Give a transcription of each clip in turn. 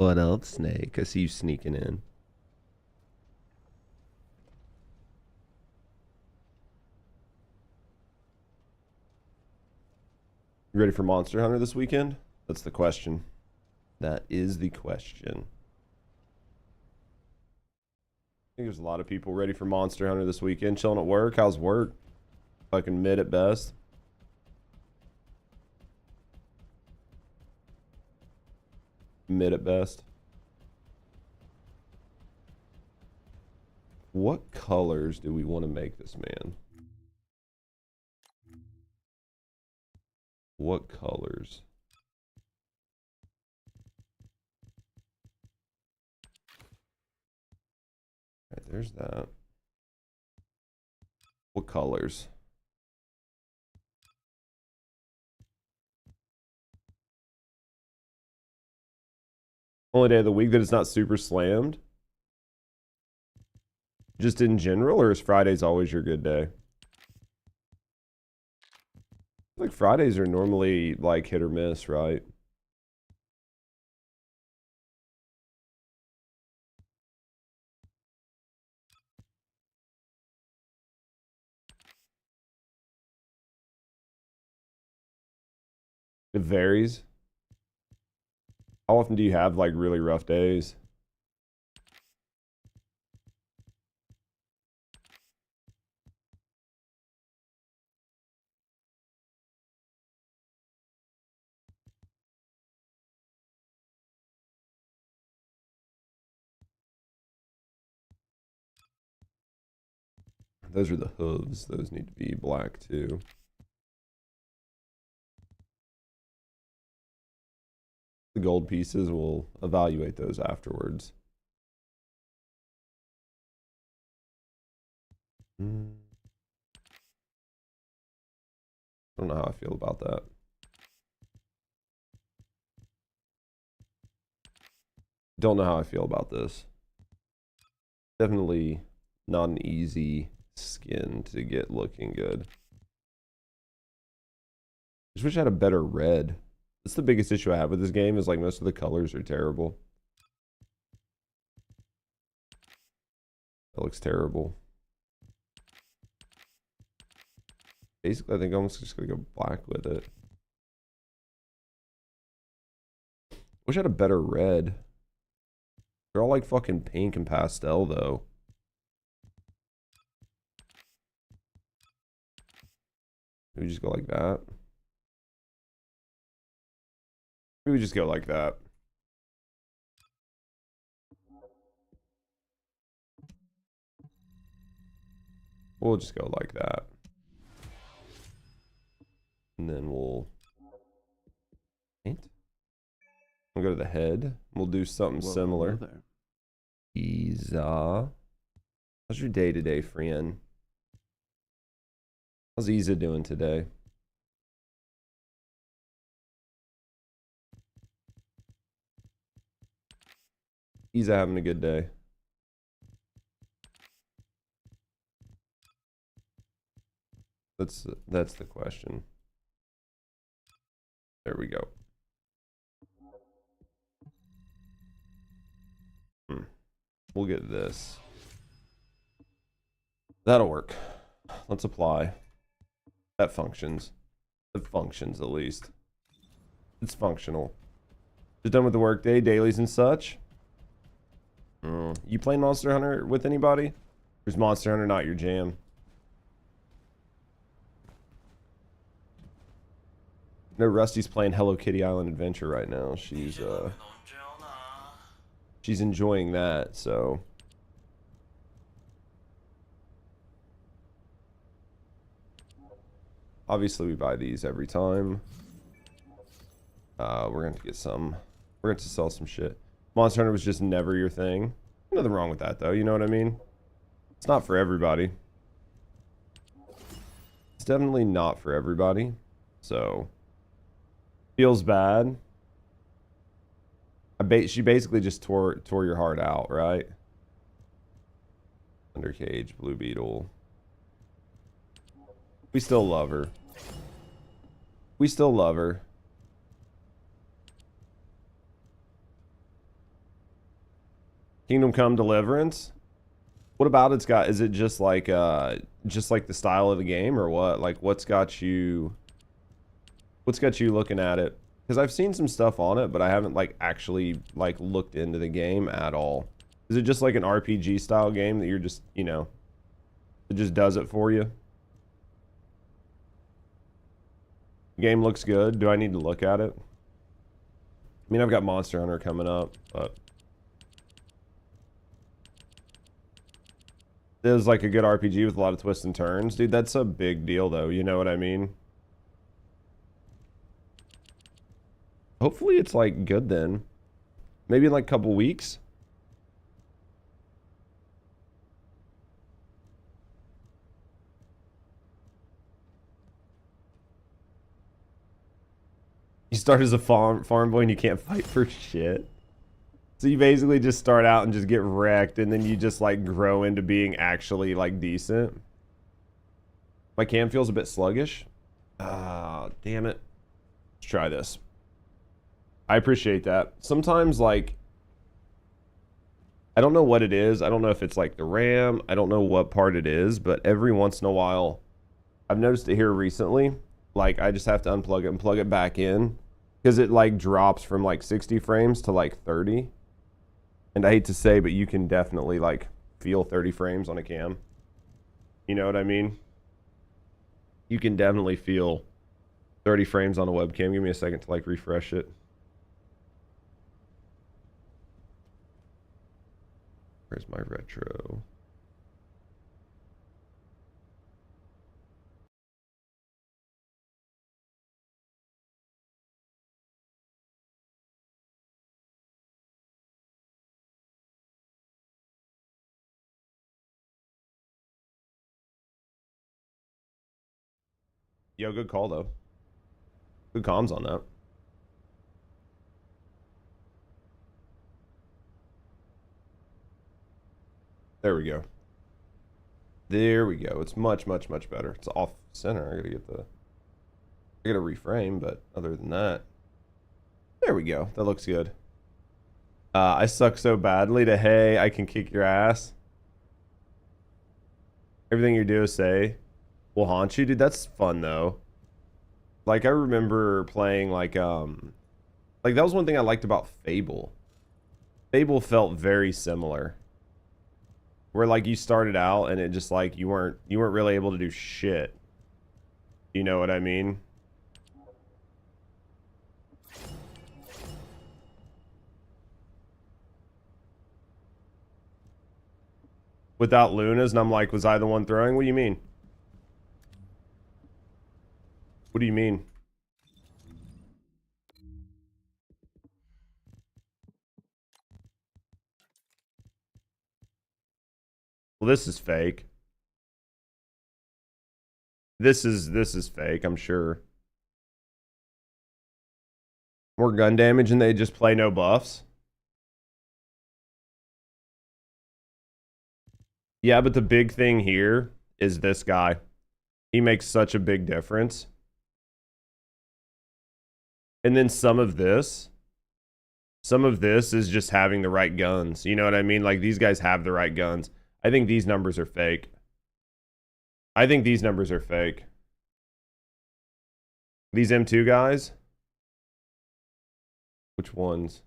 What else, Snake? I see you sneaking in. You ready for Monster Hunter this weekend? That's the question. That is the question. I think there's a lot of people ready for Monster Hunter this weekend. Chilling at work. How's work? Fucking mid at best. Mid at best. What colors do we want to make this man? What colors? Right, there's that. What colors? Only day of the week that it's not super slammed? Just in general, or is Fridays always your good day? Like Fridays are normally like hit or miss, right? It varies. How often do you have like really rough days? Those are the hooves. Those need to be black too. The gold pieces, we'll evaluate those afterwards. I don't know how I feel about that. Don't know how I feel about this. Definitely not an easy skin to get looking good. I just wish I had a better red. That's the biggest issue I have with this game, is like most of the colors are terrible. That looks terrible. Basically, I think I'm just gonna go black with it. Wish I had a better red. They're all like fucking pink and pastel though. Maybe we just go like that. Maybe we just go like that. We'll just go like that. And then we'll paint. We'll go to the head. We'll do something similar. Isa. How's your day today, friend? How's Isa doing today? Isa having a good day. That's the question. There we go. We'll get this. That'll work. Let's apply. That functions. It functions at least. It's functional. Just done with the workday, dailies and such. You playing Monster Hunter with anybody? Or is Monster Hunter not your jam? No, Rusty's playing Hello Kitty Island Adventure right now. She's enjoying that, so. Obviously we buy these every time. We're going to get some. We're going to sell some shit. Monster Hunter was just never your thing. Nothing wrong with that though, you know what I mean? It's not for everybody. It's definitely not for everybody. So feels bad. She basically just tore your heart out, right? Undercage, Blue Beetle. We still love her. We still love her. Kingdom Come Deliverance. What about it's got? Is it just like the style of the game, or what? Like, what's got you looking at it? Because I've seen some stuff on it, but I haven't like actually like looked into the game at all. Is it just like an RPG style game that you're just, you know, it just does it for you? Game looks good. Do I need to look at it? I mean, I've got Monster Hunter coming up, but it is like a good RPG with a lot of twists and turns. Dude, that's a big deal though, you know what I mean? Hopefully it's like good then. Maybe in like a couple weeks. You start as a farm boy and you can't fight for shit. So you basically just start out and just get wrecked, and then you just like grow into being actually like decent. My cam feels a bit sluggish. Ah, damn it. Let's try this. I appreciate that. Sometimes like, I don't know what it is. I don't know if it's like the RAM. I don't know what part it is, but every once in a while, I've noticed it here recently. Like I just have to unplug it and plug it back in, because it like drops from like 60 frames to like 30. And I hate to say, but you can definitely like feel 30 frames on a cam. You know what I mean? You can definitely feel 30 frames on a webcam. Give me a second to like refresh it. Where's my retro? Yo, good call though. Good comms on that. There we go. There we go. It's much, much, much better. It's off center. I gotta reframe, but other than that, there we go. That looks good. I suck so badly to, hey, I can kick your ass. Everything you do is say will haunt you. Dude, that's fun though. Like I remember playing like that was one thing I liked about Fable. Fable felt very similar. Where like you started out and it just like you weren't really able to do shit. You know what I mean? Without Lunas, and I'm like, was I the one throwing? What do you mean? What do you mean? Well, this is fake. This is fake, I'm sure. More gun damage and they just play no buffs. Yeah, but the big thing here is this guy. He makes such a big difference. And then some of this is just having the right guns. You know what I mean? Like these guys have the right guns. I think these numbers are fake. I think these numbers are fake. These M2 guys? Which ones?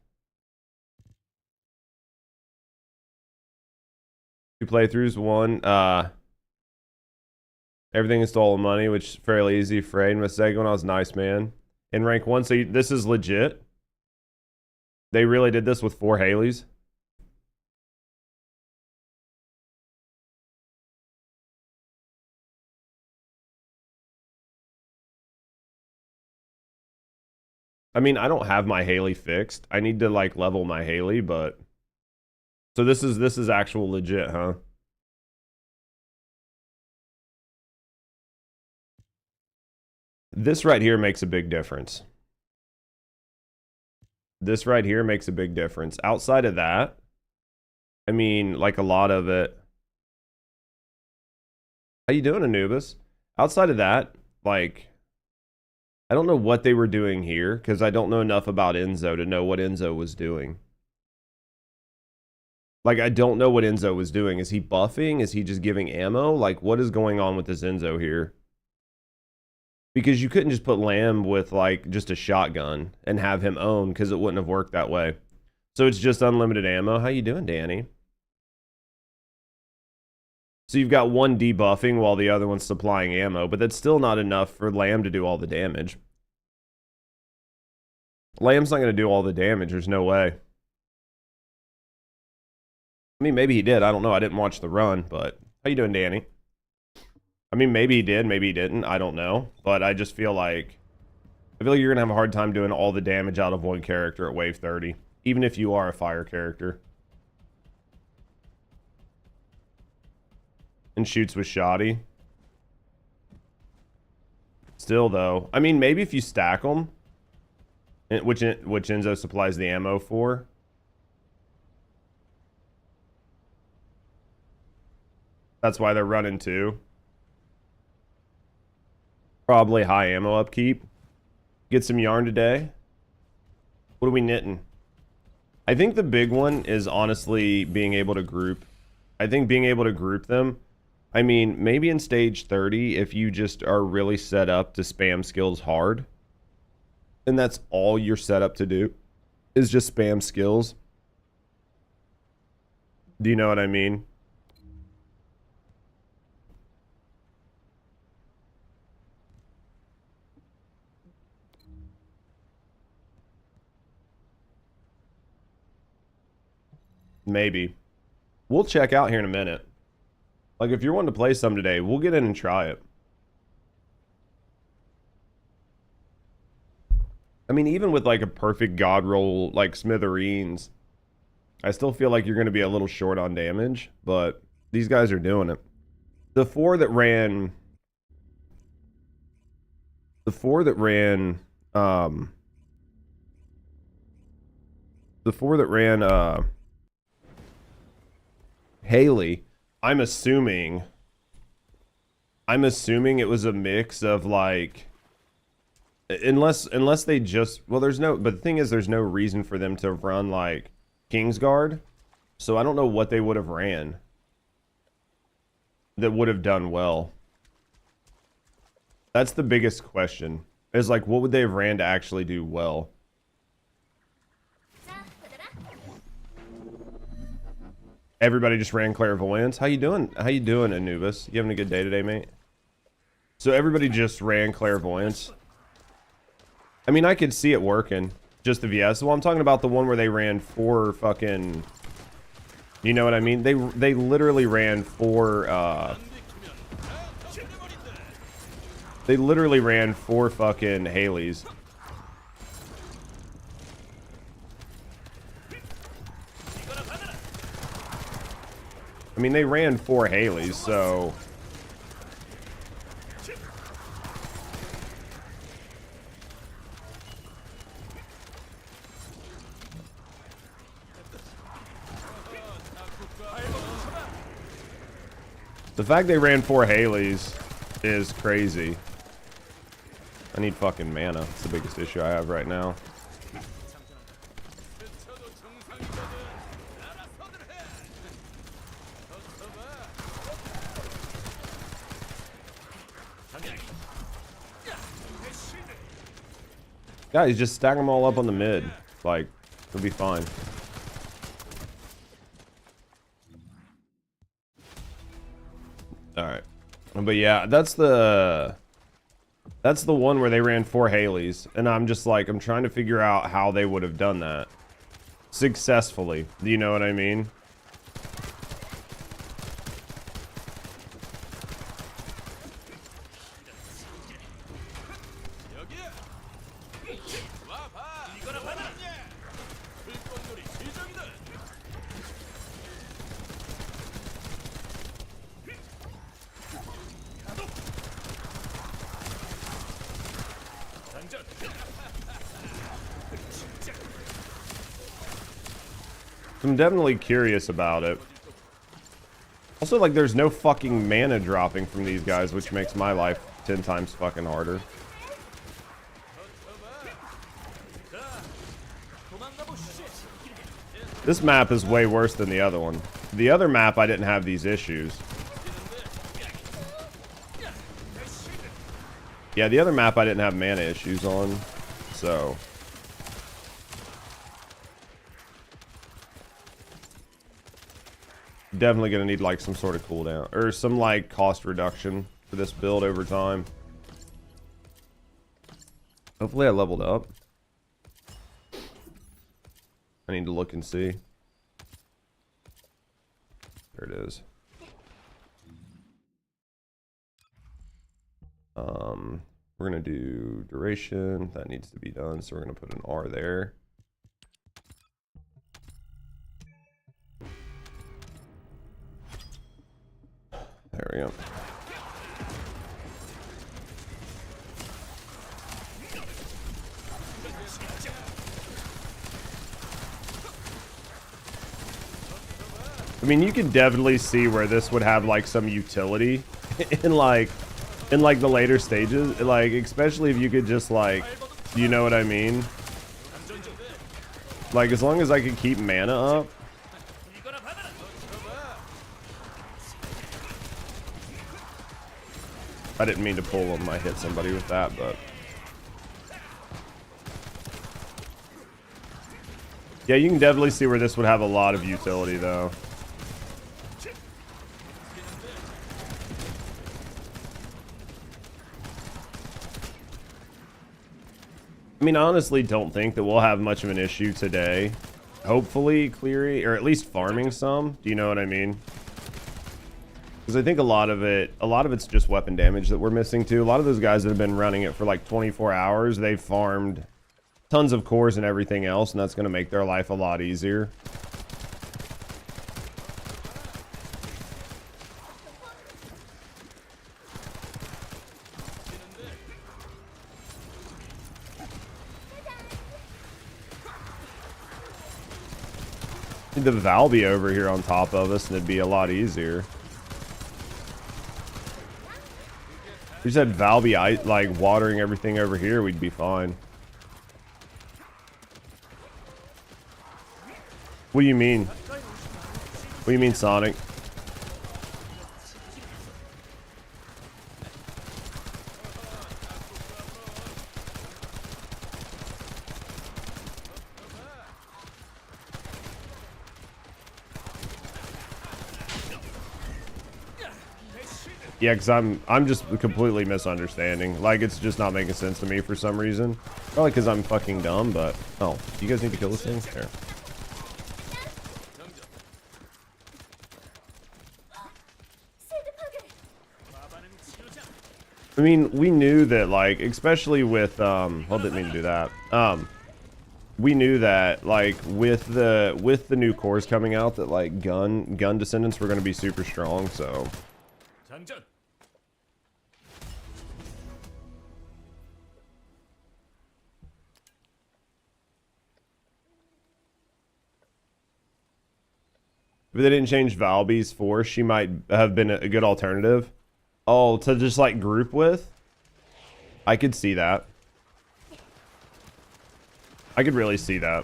2 playthroughs, 1. Everything is stolen money, which is fairly easy. Frayed. My second one, I was nice, man. In rank 1, so this is legit. They really did this with 4 Haleys. I mean, I don't have my Haley fixed. I need to like level my Haley, but so this is actual legit, huh? This right here makes a big difference. This right here makes a big difference. Outside of that, I mean, like a lot of it. How you doing, Anubis? Outside of that, like, I don't know what they were doing here because I don't know enough about Enzo to know what Enzo was doing. Like, I don't know what Enzo was doing. Is he buffing? Is he just giving ammo? Like, what is going on with this Enzo here? Because you couldn't just put Lamb with, like, just a shotgun and have him own, because it wouldn't have worked that way. So it's just unlimited ammo. How you doing, Danny? So you've got one debuffing while the other one's supplying ammo, but that's still not enough for Lamb to do all the damage. Lamb's not going to do all the damage. There's no way. I mean, maybe he did. I don't know. I didn't watch the run, but how you doing, Danny? I mean, maybe he did. Maybe he didn't. I don't know. But I just feel like you're going to have a hard time doing all the damage out of one character at wave 30, even if you are a fire character. And shoots with shoddy. Still, though, I mean, maybe if you stack them, which Enzo supplies the ammo for. That's why they're running two. Probably high ammo upkeep. Get some yarn today. What are we knitting? I think the big one is honestly being able to group. I think being able to group them. I mean, maybe in stage 30, if you just are really set up to spam skills hard, and that's all you're set up to do, is just spam skills. Do you know what I mean? Maybe. We'll check out here in a minute. Like, if you're wanting to play some today, we'll get in and try it. I mean, even with, like, a perfect god roll, like Smithereens, I still feel like you're going to be a little short on damage, but these guys are doing it. The four that ran... Haley, I'm assuming it was a mix of, like, unless they just, well, there's no, but the thing is, there's no reason for them to run, like, Kingsguard, so I don't know what they would have ran that would have done well. That's the biggest question, is, like, what would they have ran to actually do well? Everybody just ran Clairvoyance. How you doing? How you doing, Anubis? You having a good day today, mate? So everybody just ran Clairvoyance. I mean, I could see it working. Just the VS. Well, I'm talking about the one where they ran 4 fucking... You know what I mean? They literally ran 4... They literally ran 4 fucking Haleys. I mean, they ran 4 Haleys, so... The fact they ran 4 Haleys is crazy. I need fucking mana. It's the biggest issue I have right now. Guys, just stack them all up on the mid. Like, it'll be fine. Alright. But yeah, that's the one where they ran 4 Haleys. And I'm just like, I'm trying to figure out how they would have done that successfully. Do you know what I mean? I'm definitely curious about it. Also, like, there's no fucking mana dropping from these guys, which makes my life 10 times fucking harder. This map is way worse than the other one. The other map, I didn't have these issues. Yeah, the other map, I didn't have mana issues on. So... definitely gonna need like some sort of cooldown or some like cost reduction for this build over time. Hopefully I leveled up. I need to look and see. There it is. We're gonna do duration. That needs to be done, so we're gonna put an R there. There we go. I mean, you can definitely see where this would have like some utility in like the later stages, like especially if you could just like, you know what I mean? Like as long as I could keep mana up. I didn't mean to pull him. I hit somebody with that, but yeah, you can definitely see where this would have a lot of utility though. I mean, I honestly don't think that we'll have much of an issue today. Hopefully clearing, or at least farming some. Do you know what I mean? Because I think a lot of it's just weapon damage that we're missing too. A lot of those guys that have been running it for like 24 hours, they've farmed tons of cores and everything else, and that's going to make their life a lot easier. The Val be over here on top of us, and it'd be a lot easier. We just had Val be like watering everything over here, we'd be fine. What do you mean? What do you mean, Sonic? Yeah, because I'm just completely misunderstanding. Like, it's just not making sense to me for some reason. Probably because I'm fucking dumb, but... Oh, you guys need to kill this thing? There. I mean, we knew that, like, especially with, well, didn't mean to do that. We knew that, like, with the new cores coming out, that, like, gun descendants were going to be super strong, so... If they didn't change Valby's force, she might have been a good alternative. Oh, to just like group with? I could see that. I could really see that.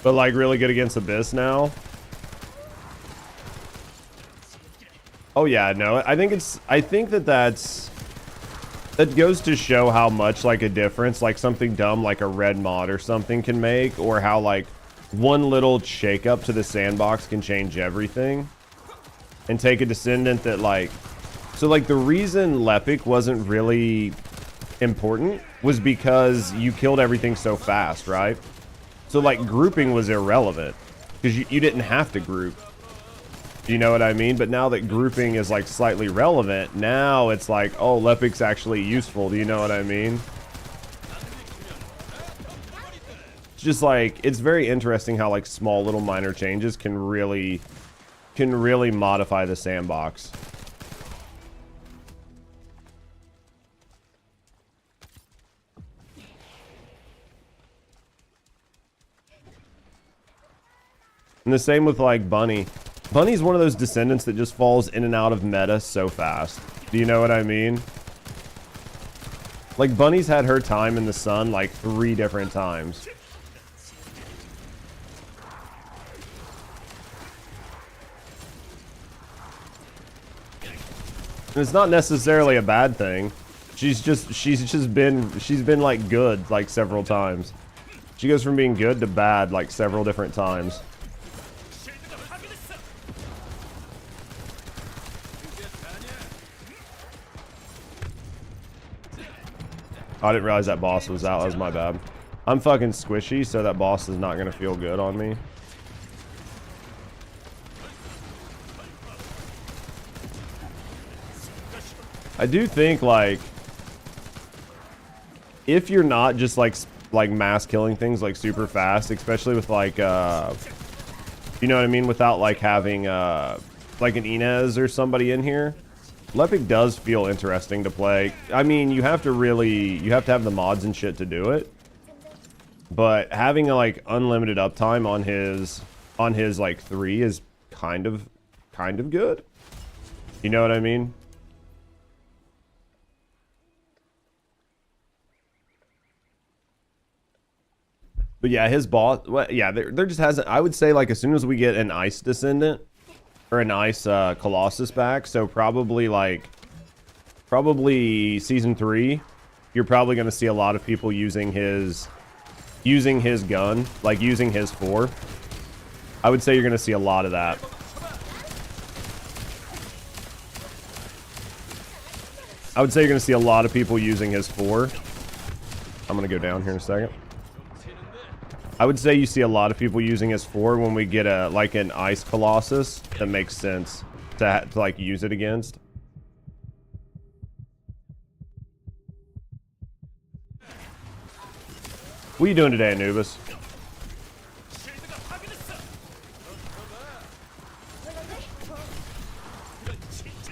But like really good against Abyss now. Oh yeah, no, I think that goes to show how much like a difference like something dumb like a red mod or something can make, or how like one little shake up to the sandbox can change everything. And take a Descendant that like, so like the reason Lepic wasn't really important was because you killed everything so fast, right? So like grouping was irrelevant because you didn't have to group. You know what I mean? But now that grouping is like slightly relevant, now it's like, oh, Lepic's actually useful. Do you know what I mean? It's just like, it's very interesting how like small little minor changes can really modify the sandbox. And the same with like Bunny. Bunny's one of those descendants that just falls in and out of meta so fast. Do you know what I mean? Like Bunny's had her time in the sun like 3 different times. And it's not necessarily a bad thing. She's been like good like several times. She goes from being good to bad like several different times. I didn't realize that boss was out. That was my bad. I'm fucking squishy, so that boss is not gonna feel good on me. I do think like if you're not just like mass killing things like super fast, especially with like you know what I mean, without like having like an Inez or somebody in here, Lepic does feel interesting to play. I mean, you have to have the mods and shit to do it, but having a like unlimited uptime on his like 3 is kind of good. You know what I mean? But yeah, his boss, well, yeah, there just hasn't, I would say like as soon as we get an Ice Descendant or an Ice Colossus back, so probably season 3, you're probably going to see a lot of people using his gun, like using his 4. I would say you're going to see a lot of that. I would say you're going to see a lot of people using his 4. I'm going to go down here in a second. I would say you see a lot of people using his 4 when we get a like an Ice Colossus that makes sense to like use it against. What are you doing today, Anubis?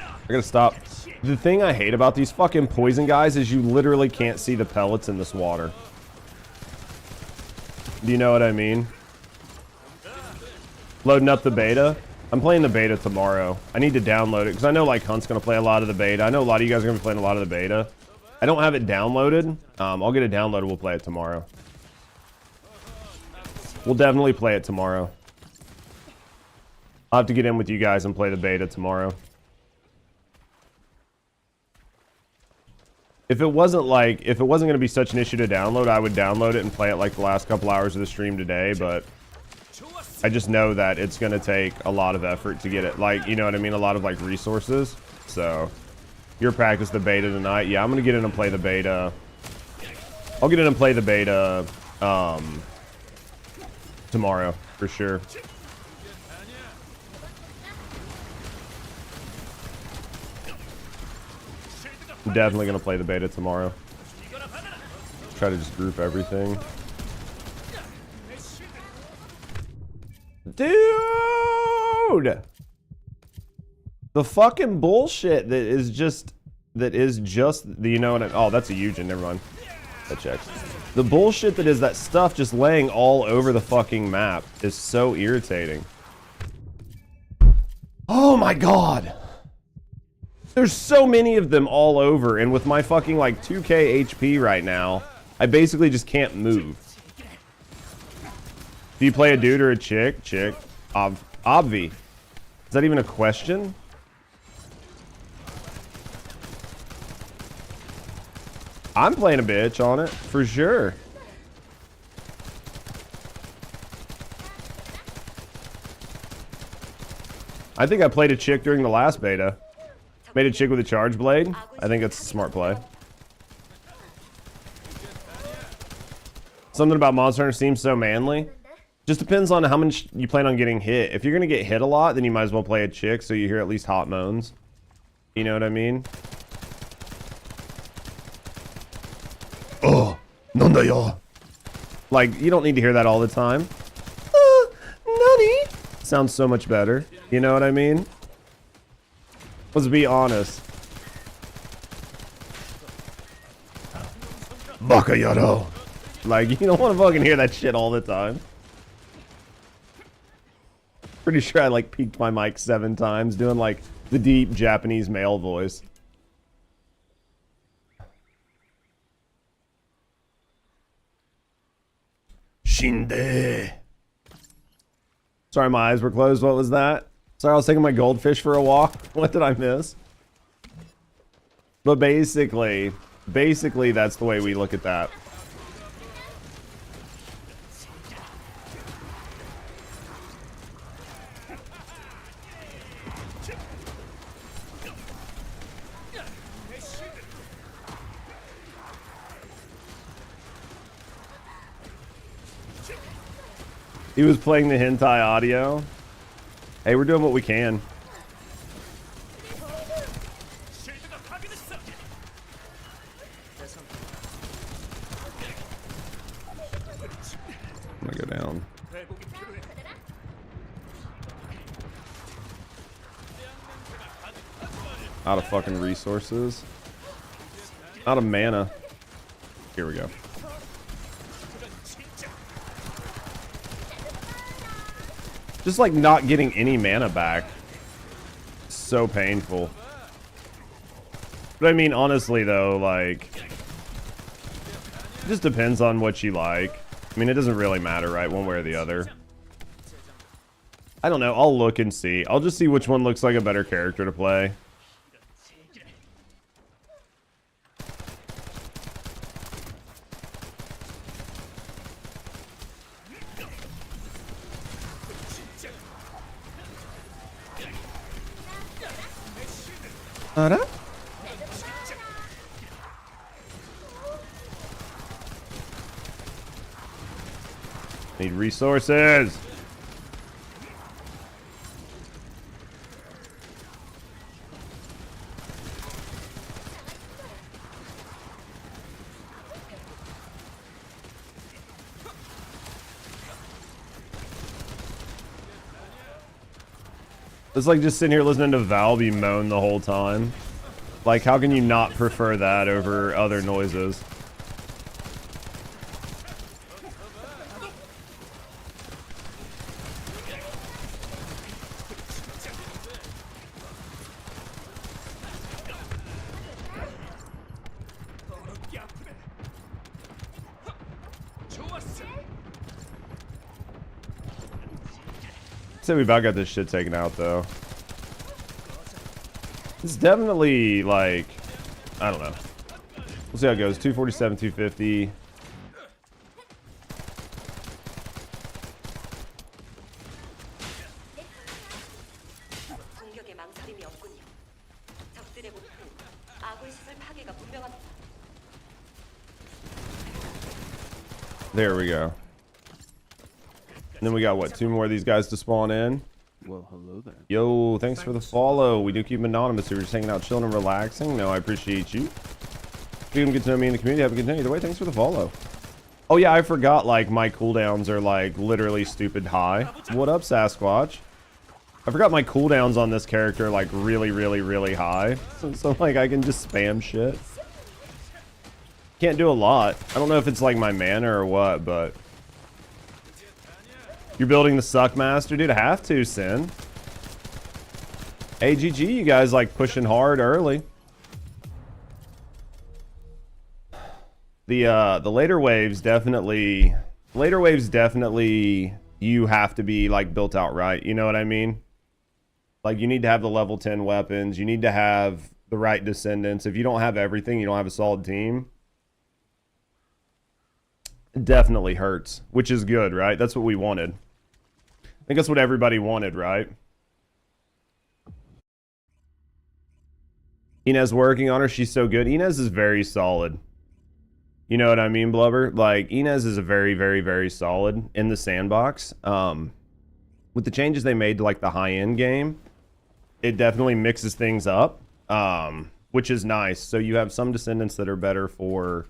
I gotta stop. The thing I hate about these fucking poison guys is you literally can't see the pellets in this water. Do you know what I mean? Loading up the beta. I'm playing the beta tomorrow. I need to download it because I know like Hunt's gonna play a lot of the beta. I know a lot of you guys are gonna be playing a lot of the beta. I don't have it downloaded. I'll get it downloaded. We'll play it tomorrow. We'll definitely play it tomorrow. I'll have to get in with you guys and play the beta tomorrow. If it wasn't going to be such an issue to download, I would download it and play it like the last couple hours of the stream today, but I just know that it's going to take a lot of effort to get it, like, you know what I mean, a lot of like resources. So you're practice the beta tonight. Yeah, I'm going to get in and play the beta. I'll get in and play the beta tomorrow for sure. I'm definitely going to play the beta tomorrow. Try to just group everything. Dude! The fucking bullshit that is just, you know what I, oh, that's a Eugen, never mind. That checks. The bullshit that is that stuff just laying all over the fucking map is so irritating. Oh my god! There's so many of them all over, and with my fucking like 2k HP right now, I basically just can't move. Do you play a dude or a chick? Chick. Obvi. Is that even a question? I'm playing a bitch on it, for sure. I think I played a chick during the last beta. Made a chick with a charge blade. I think that's a smart play. Something about Monster Hunter seems so manly. Just depends on how much you plan on getting hit. If you're going to get hit a lot, then you might as well play a chick so you hear at least hot moans. You know what I mean? Oh, nanda yo. Like, you don't need to hear that all the time. Nani? Sounds so much better. You know what I mean? Let's be honest. Baka yaro. Like, you don't want to fucking hear that shit all the time. Pretty sure I like peaked my mic 7 times doing like the deep Japanese male voice. Shinde. Sorry, my eyes were closed. What was that? Sorry, I was taking my goldfish for a walk. What did I miss? But basically that's the way we look at that. He was playing the hentai audio. Hey, we're doing what we can. I'm gonna go down. Out of fucking resources. Out of mana. Here we go. Just like not getting any mana back. So painful. But I mean, honestly though, like, it just depends on what you like. I mean, it doesn't really matter, right? One way or the other. I don't know. I'll look and see. I'll just see which one looks like a better character to play. Need resources. It's like just sitting here listening to Val be moan the whole time. Like, how can you not prefer that over other noises? Say we about got this shit taken out though. It's definitely like, I don't know. We'll see how it goes. 247, 250. There we go. And then we got, what, 2 more of these guys to spawn in? Well, hello there. Yo, thanks for the follow. We do keep them anonymous. We're just hanging out, chilling, and relaxing. No, I appreciate you. If you can get to know me in the community, have a good day. Either way, thanks for the follow. Oh, yeah, I forgot, like, my cooldowns are, like, literally stupid high. What up, Sasquatch? I forgot my cooldowns on this character, like, really high. So, like, I can just spam shit. Can't do a lot. I don't know if it's, like, my mana or what, but... You're building the Suck Master? Dude, I have to, Sin. AGG, you guys like pushing hard early. The later waves definitely you have to be like built out right, you know what I mean? Like you need to have the level 10 weapons, you need to have the right descendants. If you don't have everything, you don't have a solid team. It definitely hurts, which is good, right? That's what we wanted. I think that's what everybody wanted, right? Inez working on her. She's so good. Inez is very solid. You know what I mean, Blubber? Like, Inez is a very solid in the sandbox. With the changes they made to, like, the high-end game, it definitely mixes things up, which is nice. So you have some descendants that are better for,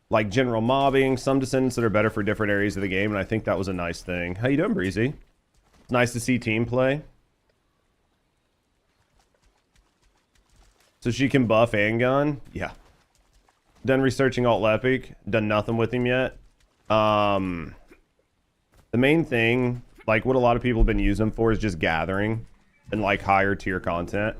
like, general mobbing, some descendants that are better for different areas of the game, and I think that was a nice thing. How you doing, Breezy? It's nice to see team play. So she can buff and gun? Yeah. Done researching alt Lepic. Done nothing with him yet. The main thing Like what a lot of people have been using them for is just gathering and like higher tier content.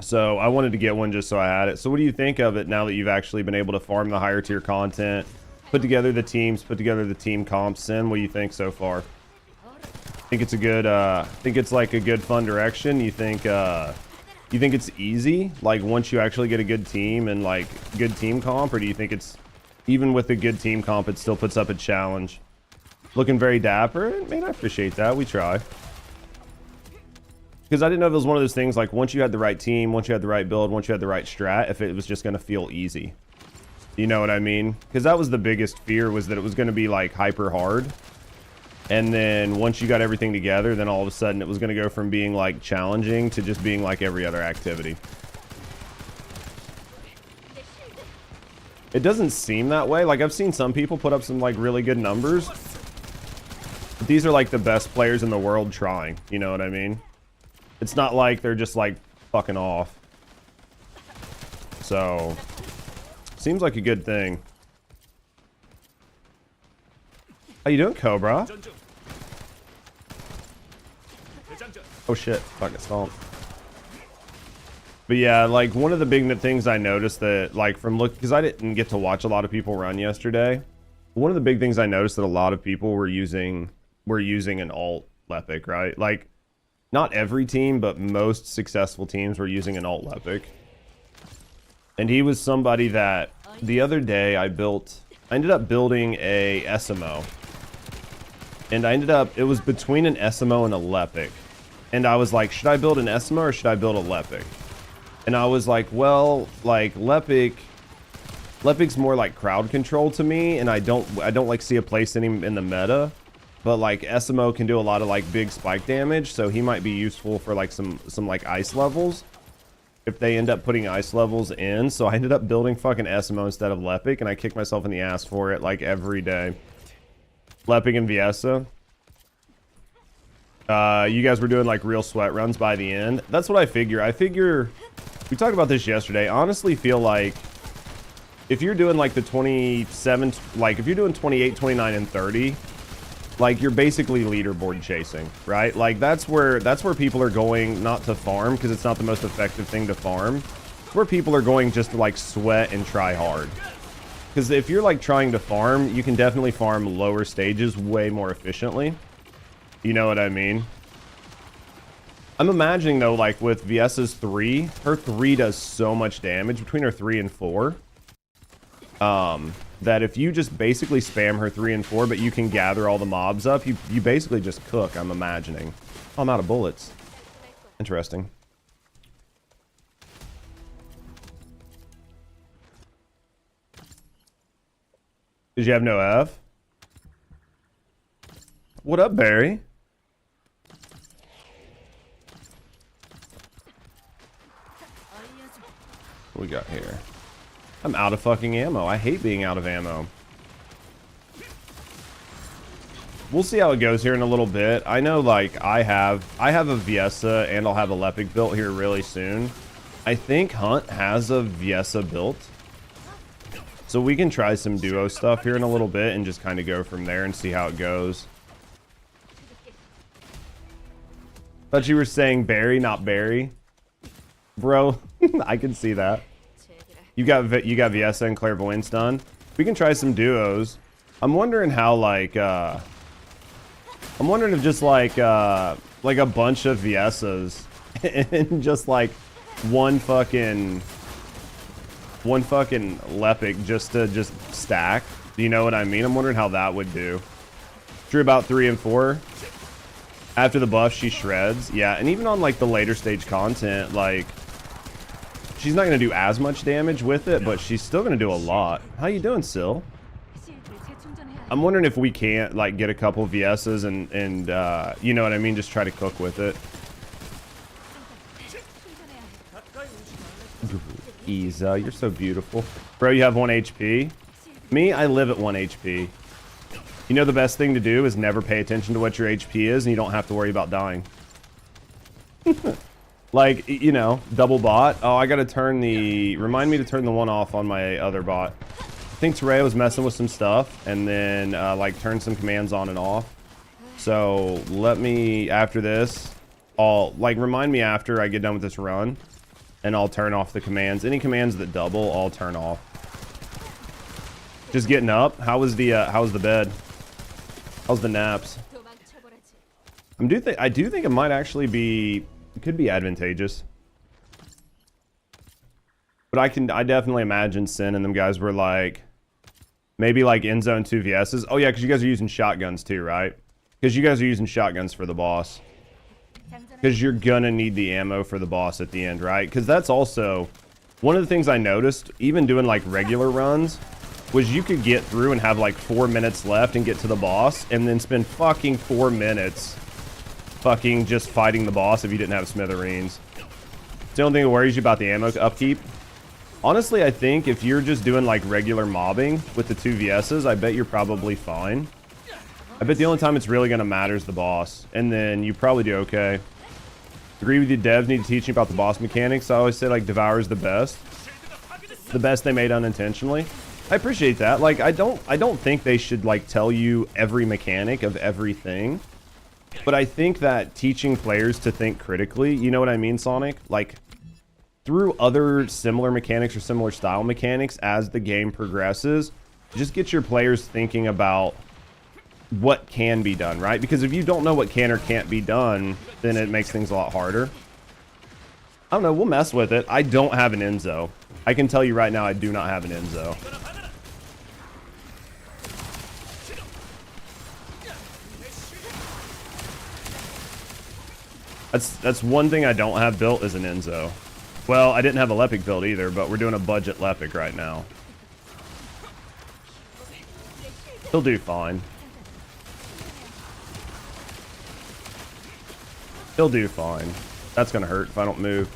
So I wanted to get one just so I had it. So what do you think of it now that you've actually been able to farm the higher tier content, put together the teams, put together the team comps? Sin, what do you think so far? Think it's a good think it's like a good fun direction? You think it's easy, like once you actually get a good team and like good team comp, or do you think it's even with a good team comp it still puts up a challenge? Looking very dapper. Man, I appreciate that. We try. Because I didn't know if it was one of those things like once you had the right team, once you had the right build, once you had the right strat, if it was just going to feel easy. You know what I mean? Because that was the biggest fear, was that it was going to be like hyper hard. And then once you got everything together, then all of a sudden it was going to go from being like challenging to just being like every other activity. It doesn't seem that way. Like I've seen some people put up some like really good numbers. But these are like the best players in the world trying. You know what I mean? It's not like they're just like fucking off. So, seems like a good thing. How you doing, Cobra? Oh shit, fuck it, stomp. But yeah, like one of the big things I noticed that like from because I didn't get to watch a lot of people run yesterday. One of the big things I noticed that a lot of people were using an alt Lepic, right? Like not every team, but most successful teams were using an alt Lepic. And he was somebody that the other day I ended up building a SMO. And it was between an SMO and a Lepic. And I was like, should I build an SMO or should I build a Lepic? And I was like, well, like Lepic's more like crowd control to me, and I don't like see a place in him in the meta. But like SMO can do a lot of like big spike damage, so he might be useful for like some like ice levels if they end up putting ice levels in. So I ended up building fucking SMO instead of Lepic, and I kicked myself in the ass for it like every day. Lepic and Viesa. You guys were doing like real sweat runs by the end. That's what I figure. We talked about this yesterday. Honestly feel like if you're doing like the 27, like if you're doing 28, 29, and 30, like you're basically leaderboard chasing, right? Like that's where people are going, not to farm because it's not the most effective thing to farm. Where people are going just to like sweat and try hard. Because if you're like trying to farm, you can definitely farm lower stages way more efficiently. You know what I mean? I'm imagining though, like with Viesa's 3, her 3 does so much damage between her 3 and 4. That if you just basically spam her 3 and 4, but you can gather all the mobs up, you basically just cook, I'm imagining. Oh, I'm out of bullets. Interesting. Did you have no F? What up, Barry? What we got here? I'm out of fucking ammo. I hate being out of ammo. We'll see how it goes here in a little bit. I know, like, I have a Viesa and I'll have a Lepic built here really soon. I think Hunt has a Viesa built. So we can try some duo stuff here in a little bit and just kind of go from there and see how it goes. Thought you were saying Barry, not Barry. Bro, I can see that. You got Viesa and Clairvoyance done. We can try some duos. I'm wondering how like I'm wondering if just like a bunch of Viesas and just like one fucking Lepic just to stack. Do you know what I mean? I'm wondering how that would do. Drew about 3 and 4. After the buff, she shreds. Yeah, and even on like the later stage content, like she's not gonna do as much damage with it, but she's still gonna do a lot. How you doing, Sil? I'm wondering if we can't like get a couple Viesas and you know what I mean, just try to cook with it. Isa, you're so beautiful. Bro, you have 1 HP. Me, I live at 1 HP. You know the best thing to do is never pay attention to what your HP is and you don't have to worry about dying. Like, you know, double bot. Oh, I gotta turn the... Remind me to turn the one off on my other bot. I think Terea was messing with some stuff and then like turned some commands on and off. So let me, after this, I'll like remind me after I get done with this run and I'll turn off the commands. Any commands that double, I'll turn off. Just getting up. How's the bed? How's the naps? I do think it might actually be, it could be advantageous. But I definitely imagine Sin and them guys were like, maybe like end zone 2 VSs. Oh yeah, because you guys are using shotguns too, right? Because you guys are using shotguns for the boss. Because you're gonna need the ammo for the boss at the end, right? Because that's also one of the things I noticed, even doing like regular runs, was you could get through and have like 4 minutes left and get to the boss, and then spend fucking 4 minutes fucking just fighting the boss if you didn't have smithereens. It's the only thing that worries you about the ammo upkeep. Honestly, I think if you're just doing like regular mobbing with the 2 VSs, I bet you're probably fine. I bet the only time it's really going to matter is the boss. And then you probably do okay. Agree with you, devs need to teach you about the boss mechanics. I always say like Devour is the best. The best they made unintentionally. I appreciate that. Like I don't think they should like tell you every mechanic of everything. But I think that teaching players to think critically, you know what I mean, Sonic? Like through other similar mechanics or similar style mechanics as the game progresses, just get your players thinking about what can be done, right? Because if you don't know what can or can't be done, then it makes things a lot harder. I don't know, we'll mess with it. I don't have an Enzo. I can tell you right now, I do not have an Enzo. That's one thing I don't have built is an Enzo. Well, I didn't have a Lepic build either, but we're doing a budget Lepic right now. He'll do fine. He'll do fine. That's gonna hurt if I don't move.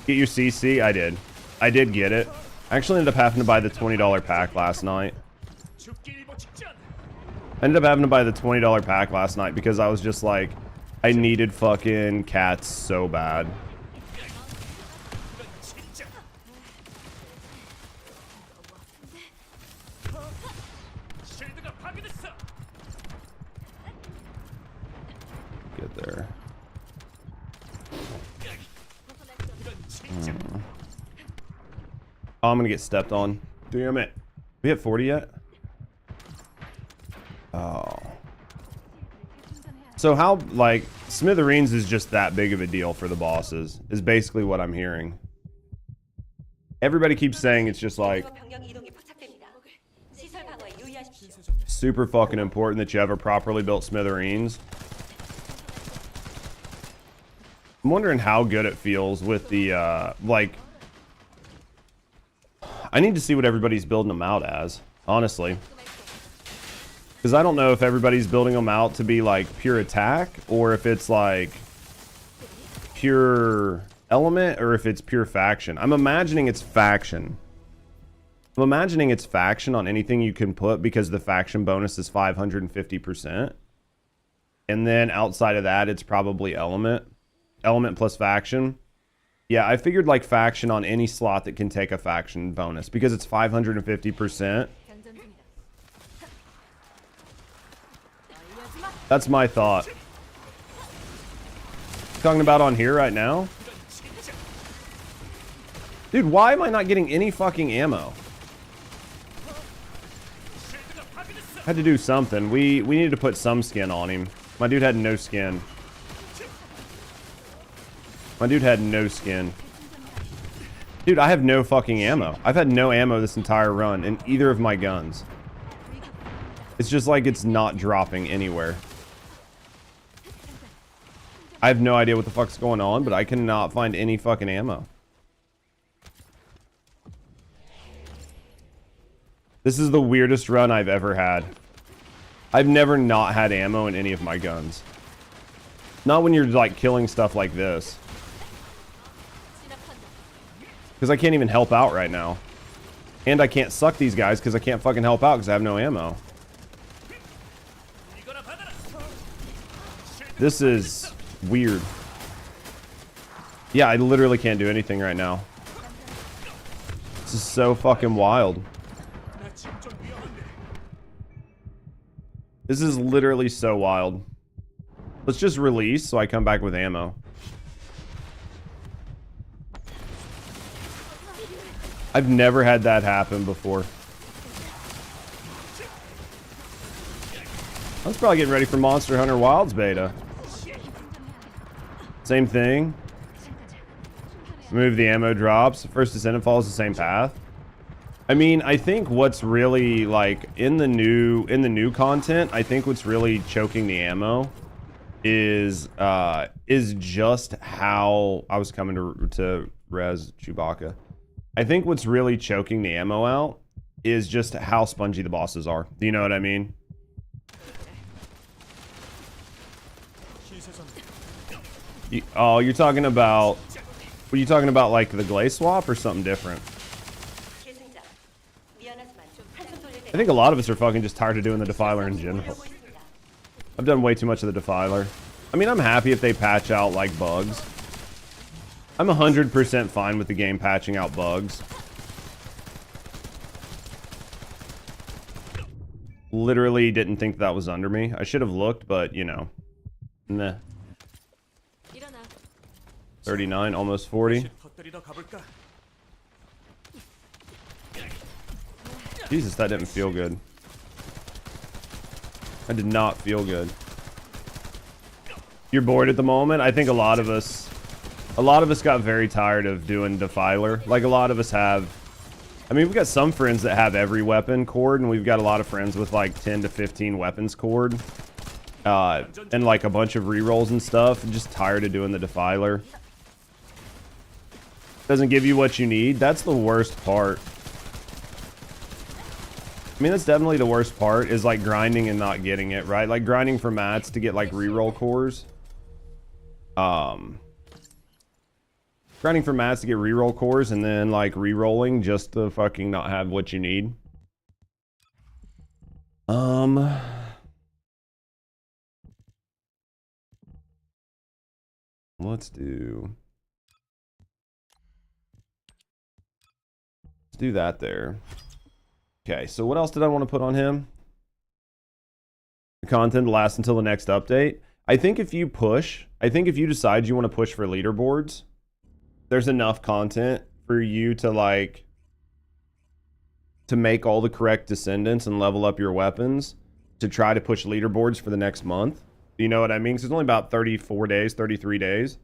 Get your CC? I did. I did get it. I actually ended up having to buy the $20 pack last night. I ended up having to buy the $20 pack last night because I was just like, I needed fucking cats so bad. Get there. Oh, I'm gonna get stepped on. Damn it. We hit 40 yet? Oh. So how, like, Smithereens is just that big of a deal for the bosses, is basically what I'm hearing. Everybody keeps saying it's just like super fucking important that you have a properly built Smithereens. I'm wondering how good it feels with the, like, I need to see what everybody's building them out as, honestly. Because I don't know if everybody's building them out to be, like, pure attack, or if it's, like, pure element, or if it's pure faction. I'm imagining it's faction. I'm imagining it's faction on anything you can put, because the faction bonus is 550%. And then outside of that, it's probably element. Element plus faction. Yeah, I figured like faction on any slot that can take a faction bonus because it's 550%. That's my thought. Talking about on here right now? Dude, why am I not getting any fucking ammo? Had to do something. We needed to put some skin on him. My dude had no skin. My dude had no skin. Dude, I have no fucking ammo. I've had no ammo this entire run in either of my guns. It's just like it's not dropping anywhere. I have no idea what the fuck's going on, but I cannot find any fucking ammo. This is the weirdest run I've ever had. I've never not had ammo in any of my guns. Not when you're like killing stuff like this. Because I can't even help out right now. And I can't suck these guys because I can't fucking help out because I have no ammo. This is weird. Yeah, I literally can't do anything right now. This is so fucking wild. This is literally so wild. Let's just release so I come back with ammo. I've never had that happen before. I was probably getting ready for Monster Hunter Wilds beta. Same thing. Move the ammo drops. First Descendant follows the same path. I mean, I think what's really like in the new content, I think what's really choking the ammo is just how I was coming to res Chewbacca. I think what's really choking the ammo out is just how spongy the bosses are. Do you know what I mean? Oh, you're talking about... Were you talking about like the glaze swap or something different? I think a lot of us are fucking just tired of doing the Defiler in general. I've done way too much of the Defiler. I mean, I'm happy if they patch out like bugs. I'm 100% fine with the game patching out bugs. Literally didn't think that was under me. I should have looked, but you know. Nah. 39, almost 40. Jesus, that didn't feel good. I did not feel good. You're bored at the moment? I think a lot of us got very tired of doing Defiler. Like a lot of us have. I mean, we've got some friends that have every weapon cord, and we've got a lot of friends with like 10 to 15 weapons cord. And like a bunch of rerolls and stuff. I'm just tired of doing the Defiler. Doesn't give you what you need. That's the worst part. I mean, that's definitely the worst part, is like grinding and not getting it, right? Like grinding for mats to get like reroll cores. Grinding for mats to get reroll cores and then like rerolling just to fucking not have what you need. Let's do that there. Okay, so what else did I want to put on him? The content lasts until the next update. I think if you decide you want to push for leaderboards, there's enough content for you to like to make all the correct descendants and level up your weapons to try to push leaderboards for the next month. You know what I mean? Because it's only about 34 days, 33 days.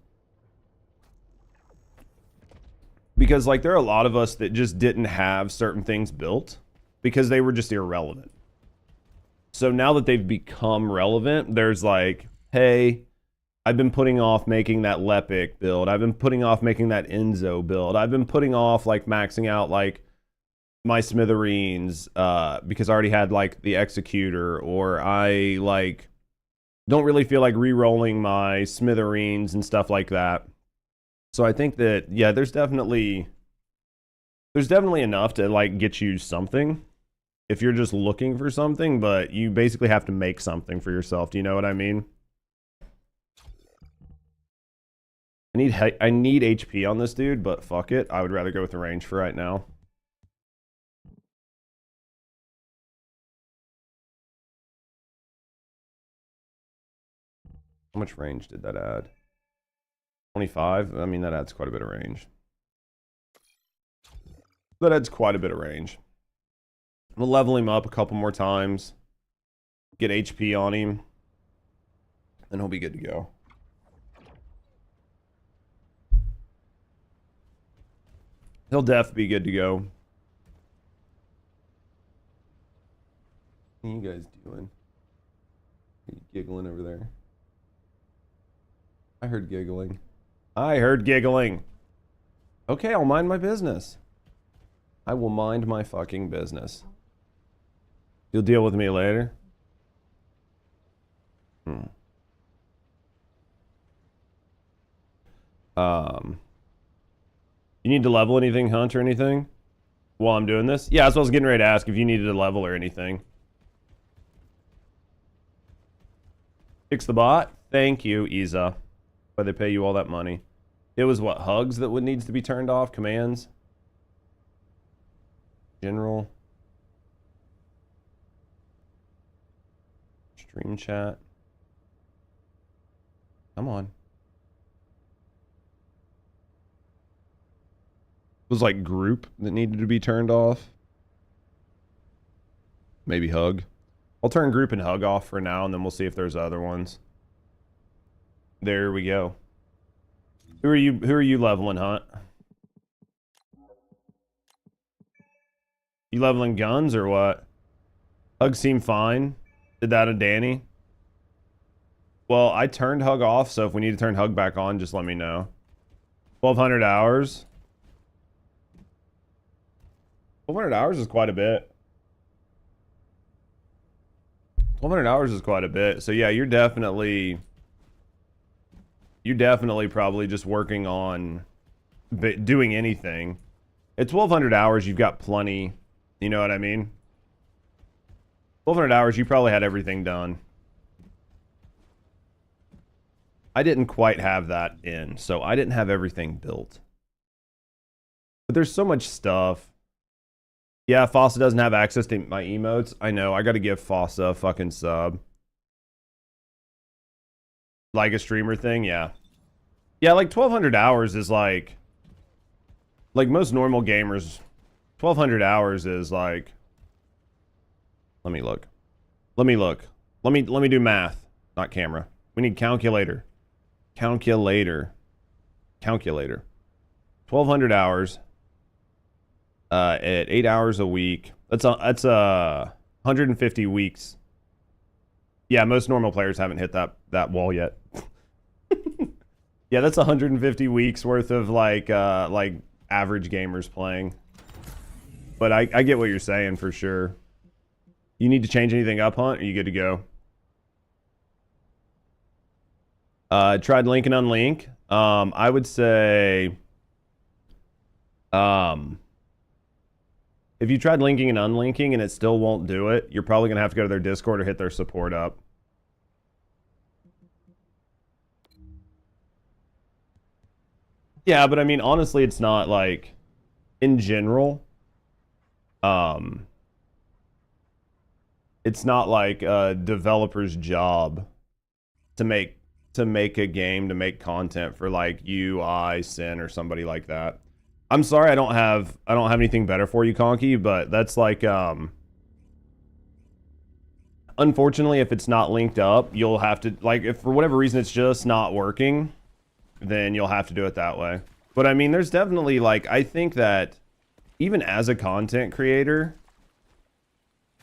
Because like there are a lot of us that just didn't have certain things built because they were just irrelevant. So now that they've become relevant, there's like, hey, I've been putting off making that Lepic build. I've been putting off making that Enzo build. I've been putting off like maxing out like my smithereens because I already had like the executor, or I like don't really feel like re-rolling my smithereens and stuff like that. So I think that, yeah, there's definitely enough to like get you something if you're just looking for something, but you basically have to make something for yourself. Do you know what I mean? I need HP on this dude, but fuck it. I would rather go with the range for right now. How much range did that add? 25? I mean, that adds quite a bit of range. That adds quite a bit of range. We'll level him up a couple more times. Get HP on him. And he'll be good to go. He'll def be good to go. What are you guys doing? Are you giggling over there? I heard giggling. I heard giggling. Okay, I'll mind my business. I will mind my fucking business. You'll deal with me later? You need to level anything, Hunt, or anything? While I'm doing this? Yeah, that's what I was getting ready to ask, if you needed to level or anything. Fix the bot? Thank you, Isa. Why they pay you all that money. It was what, hugs that would needs to be turned off? Commands? General? Stream chat. Come on. It was like group that needed to be turned off. Maybe hug. I'll turn group and hug off for now, and then we'll see if there's other ones. There we go. Who are you leveling, Hunt? You leveling guns or what? Hug seemed fine. Did that to Danny. Well, I turned hug off, so if we need to turn hug back on, just let me know. 1,200 hours. 1,200 hours is quite a bit. 1,200 hours is quite a bit. So yeah, you're definitely probably just working on doing anything. At 1,200 hours, you've got plenty. You know what I mean? 1,200 hours, you probably had everything done. I didn't quite have that in, so I didn't have everything built. But there's so much stuff. Yeah, Fossa doesn't have access to my emotes. I know, I gotta give Fossa a fucking sub. Like a streamer thing, yeah. Yeah, like 1,200 hours is like most normal gamers, 1,200 hours is like, let me look. Let me do math, not camera. We need calculator. Calculator. 1,200 hours at 8 hours a week. That's 150 weeks. Yeah, most normal players haven't hit that wall yet. Yeah, that's 150 weeks worth of like average gamers playing. But I get what you're saying for sure. You need to change anything up, Hunt? Are you good to go? Tried link and unlink. I would say, if you tried linking and unlinking and it still won't do it, you're probably gonna have to go to their Discord or hit their support up. Yeah, but I mean, honestly, it's not like, in general, it's not like a developer's job to make a game, to make content for like you, Sin, or somebody like that. I'm sorry, I don't have anything better for you, Conky, but that's like, unfortunately, if it's not linked up, you'll have to, like, if for whatever reason it's just not working, then you'll have to do it that way. But I mean, there's definitely, like, I think that even as a content creator,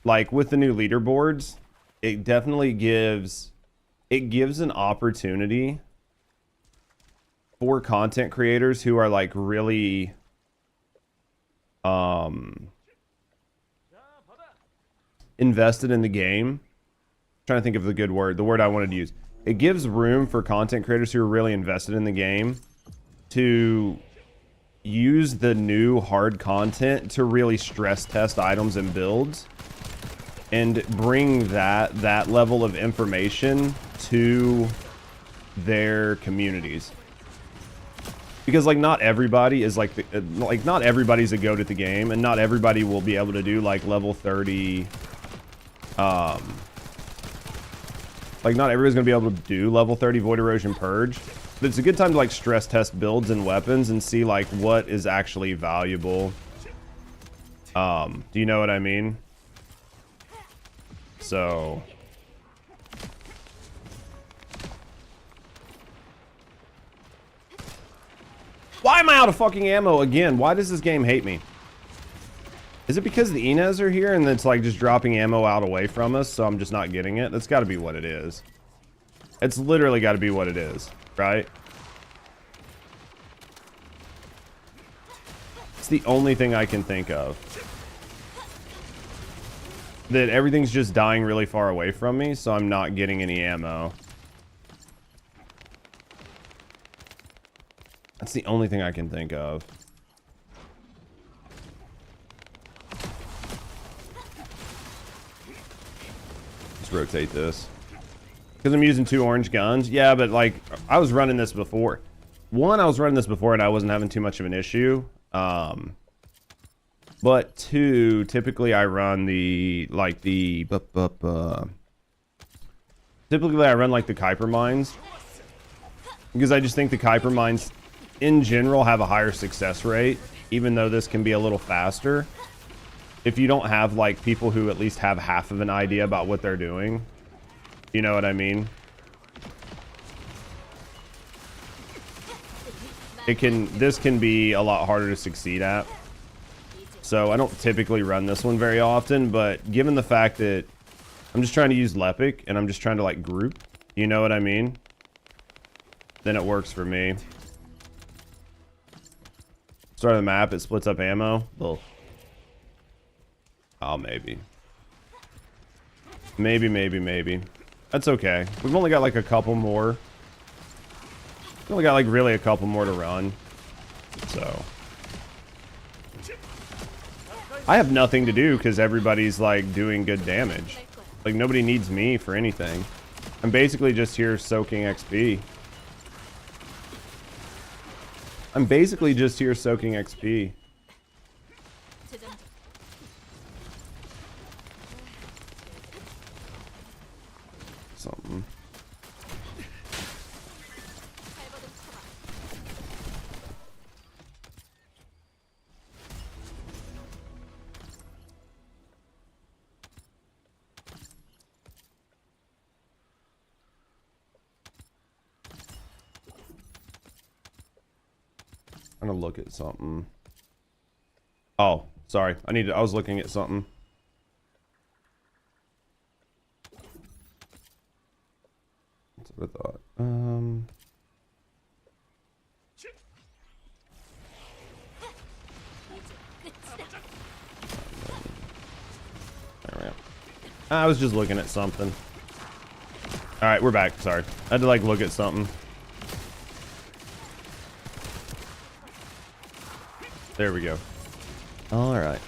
like with the new leaderboards, it definitely gives an opportunity for content creators who are like really invested in the game. I'm trying to think of the good word, the word I wanted to use. It gives room for content creators who are really invested in the game to use the new hard content to really stress test items and builds and bring that level of information to their communities. Because like not everybody is like not everybody's a goat at the game, and not everybody will be able to do like level 30 like not everybody's gonna be able to do level 30 Void Erosion Purge. But it's a good time to like stress test builds and weapons and see like what is actually valuable. Do you know what I mean? So why am I out of fucking ammo again? Why does this game hate me? Is it because the Inez are here and it's like just dropping ammo out away from us, so I'm just not getting it? That's got to be what it is. It's literally got to be what it is, right? It's the only thing I can think of. That everything's just dying really far away from me, so I'm not getting any ammo. That's the only thing I can think of. Let's rotate this. Because I'm using 2 orange guns. Yeah, but like, I was running this before. One, I was running this before and I wasn't having too much of an issue. But 2, typically I run the, like the Typically, I run like the Kuiper mines because I just think the Kuiper mines in general have a higher success rate, even though this can be a little faster. If you don't have like people who at least have half of an idea about what they're doing, you know what I mean? This can be a lot harder to succeed at. So I don't typically run this one very often, but given the fact that I'm just trying to use Lepic and I'm just trying to like group, you know what I mean? Then it works for me. Start of the map, it splits up ammo. Ugh. Oh, maybe. Maybe. That's okay. We've only got like a couple more. We've only got like really a couple more to run. So. I have nothing to do because everybody's like doing good damage. Like nobody needs me for anything. I'm basically just here soaking XP. Something. I'm gonna look at something. Oh, sorry. I was looking at something. That's what I thought. I was just looking at something. Alright, we're back. Sorry. I had to like look at something. There we go. Alright.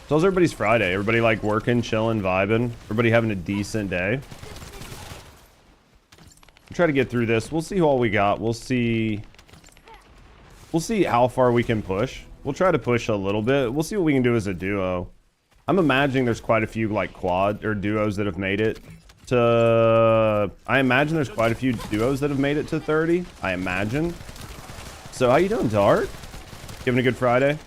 So how's everybody's Friday? Everybody like working, chilling, vibing? Everybody having a decent day? We'll try to get through this. We'll see who all we got. We'll see how far we can push. We'll try to push a little bit. We'll see what we can do as a duo. I'm imagining there's quite a few like quad or duos that have made it to... I imagine there's quite a few duos that have made it to 30. I imagine. So how you doing, Dart? Giving a good Friday?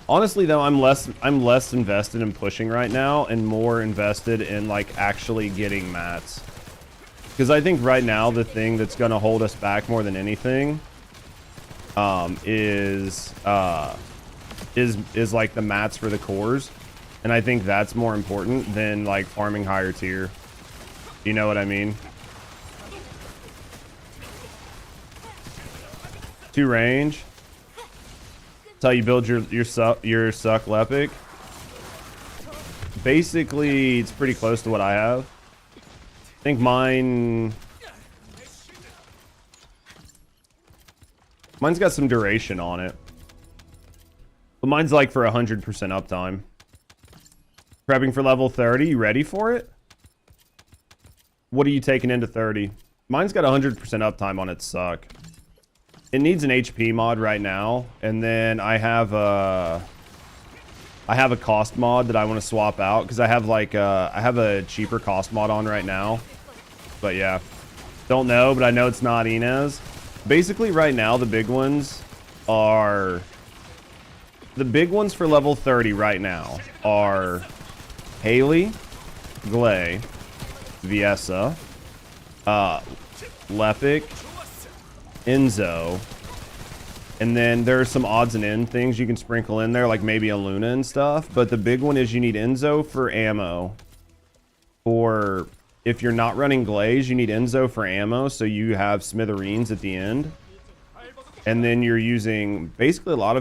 Honestly though, I'm less invested in pushing right now and more invested in like actually getting mats. Because I think right now the thing that's gonna hold us back more than anything is like the mats for the cores. And I think that's more important than like farming higher tier. You know what I mean? 2 range. That's how you build your suck Lepic. Basically, it's pretty close to what I have. I think mine's got some duration on it. But mine's like for 100% uptime. Prepping for level 30. You ready for it? What are you taking into 30? Mine's got 100% uptime on its suck. It needs an HP mod right now, and then I have a cost mod that I want to swap out because I have like I have a cheaper cost mod on right now. But yeah, don't know, but I know it's not Inez. Basically, right now the big ones for level 30 right now are Haley, Glay, Viessa, Lepic, Enzo, and then there are some odds and end things you can sprinkle in there, like maybe a Luna and stuff. But the big one is you need Enzo for ammo. For if you're not running Glaze, you need Enzo for ammo, so you have smithereens at the end. And then you're using basically a lot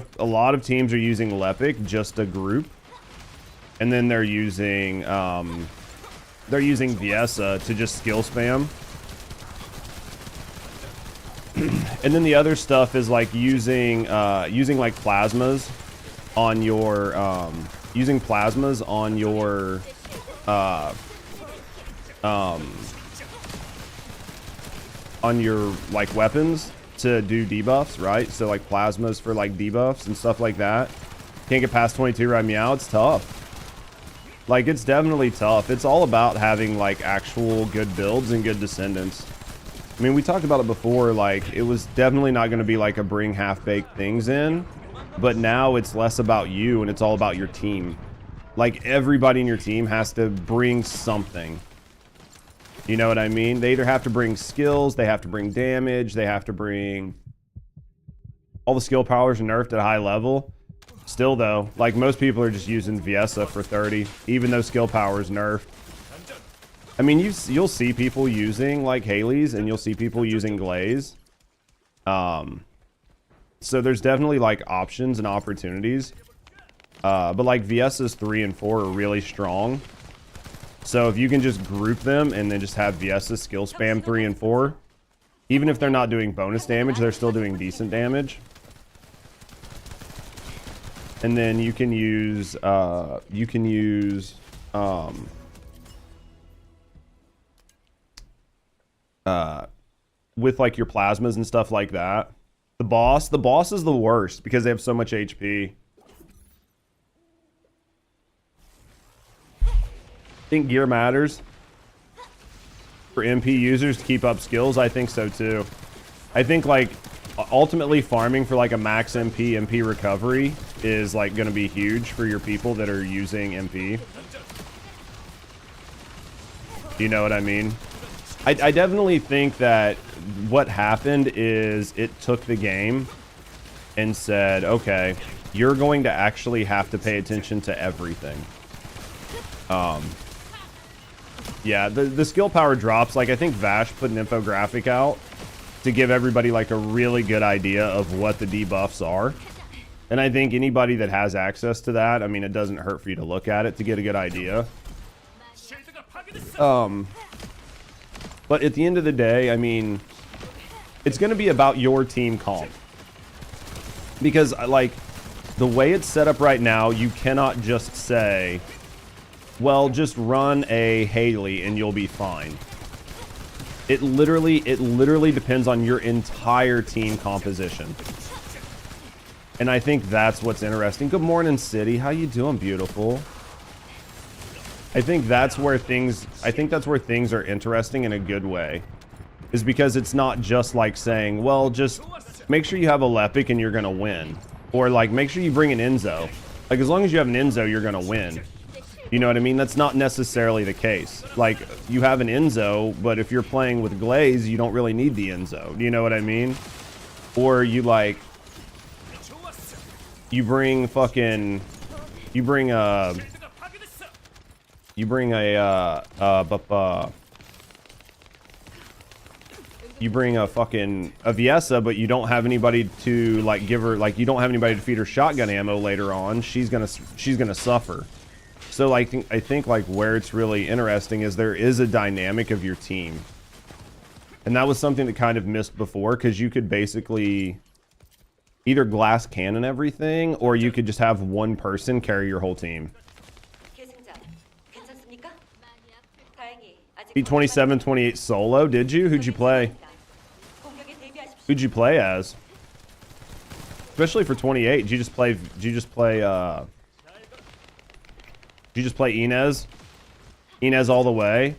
of teams are using Lepic just a group, and then they're using Viessa to just skill spam. And then the other stuff is like using like plasmas on your on your like weapons to do debuffs, right? So like plasmas for like debuffs and stuff like that. Can't get past 22 right? Meow, it's tough. Like, it's definitely tough. It's all about having, like, actual good builds and good Descendants. I mean, we talked about it before, like, it was definitely not going to be, like, a bring half-baked things in. But now it's less about you and it's all about your team. Like, everybody in your team has to bring something. You know what I mean? They either have to bring skills, they have to bring damage, they have to bring... All the skill powers are nerfed at a high level. Still, though, like, most people are just using Viessa for 30, even though skill power is nerfed. I mean, you'll see people using, like, Haley's, and you'll see people using Glaze. So there's definitely, like, options and opportunities. But, like, Viessa's 3 and 4 are really strong. So if you can just group them and then just have Viessa skill spam 3 and 4, even if they're not doing bonus damage, they're still doing decent damage. And then you can use, with, like, your plasmas and stuff like that. The boss is the worst because they have so much HP. I think gear matters for MP users to keep up skills. I think so too. I think, like, ultimately farming for, like, a max MP recovery is, like, going to be huge for your people that are using MP. You know what I mean? I definitely think that what happened is it took the game and said, okay, you're going to actually have to pay attention to everything. Yeah, the skill power drops. Like, I think Vash put an infographic out to give everybody, like, a really good idea of what the debuffs are. And I think anybody that has access to that, I mean, it doesn't hurt for you to look at it to get a good idea. But at the end of the day, I mean, it's going to be about your team comp. Because, like, the way it's set up right now, you cannot just say, well, just run a Haley and you'll be fine. It literally depends on your entire team composition. And I think that's what's interesting. Good morning, City. How you doing, beautiful? I think that's where things are interesting in a good way. Is because it's not just like saying, well, just make sure you have a Lepic and you're gonna win. Or, like, make sure you bring an Enzo. Like, as long as you have an Enzo, you're gonna win. You know what I mean? That's not necessarily the case. Like, you have an Enzo, but if you're playing with Glaze, you don't really need the Enzo. Do you know what I mean? Or you, like, you bring fucking, you bring a fucking Viessa, but you don't have anybody to, like, give her, like, you don't have anybody to feed her shotgun ammo later on. She's gonna suffer. So, like, I think, like, where it's really interesting is there is a dynamic of your team. And that was something that kind of missed before, because you could basically either glass cannon everything, or you could just have one person carry your whole team. Beat 27-28 solo, did you? Who'd you play? Who'd you play as? Especially for 28, did you just play Inez? Inez all the way?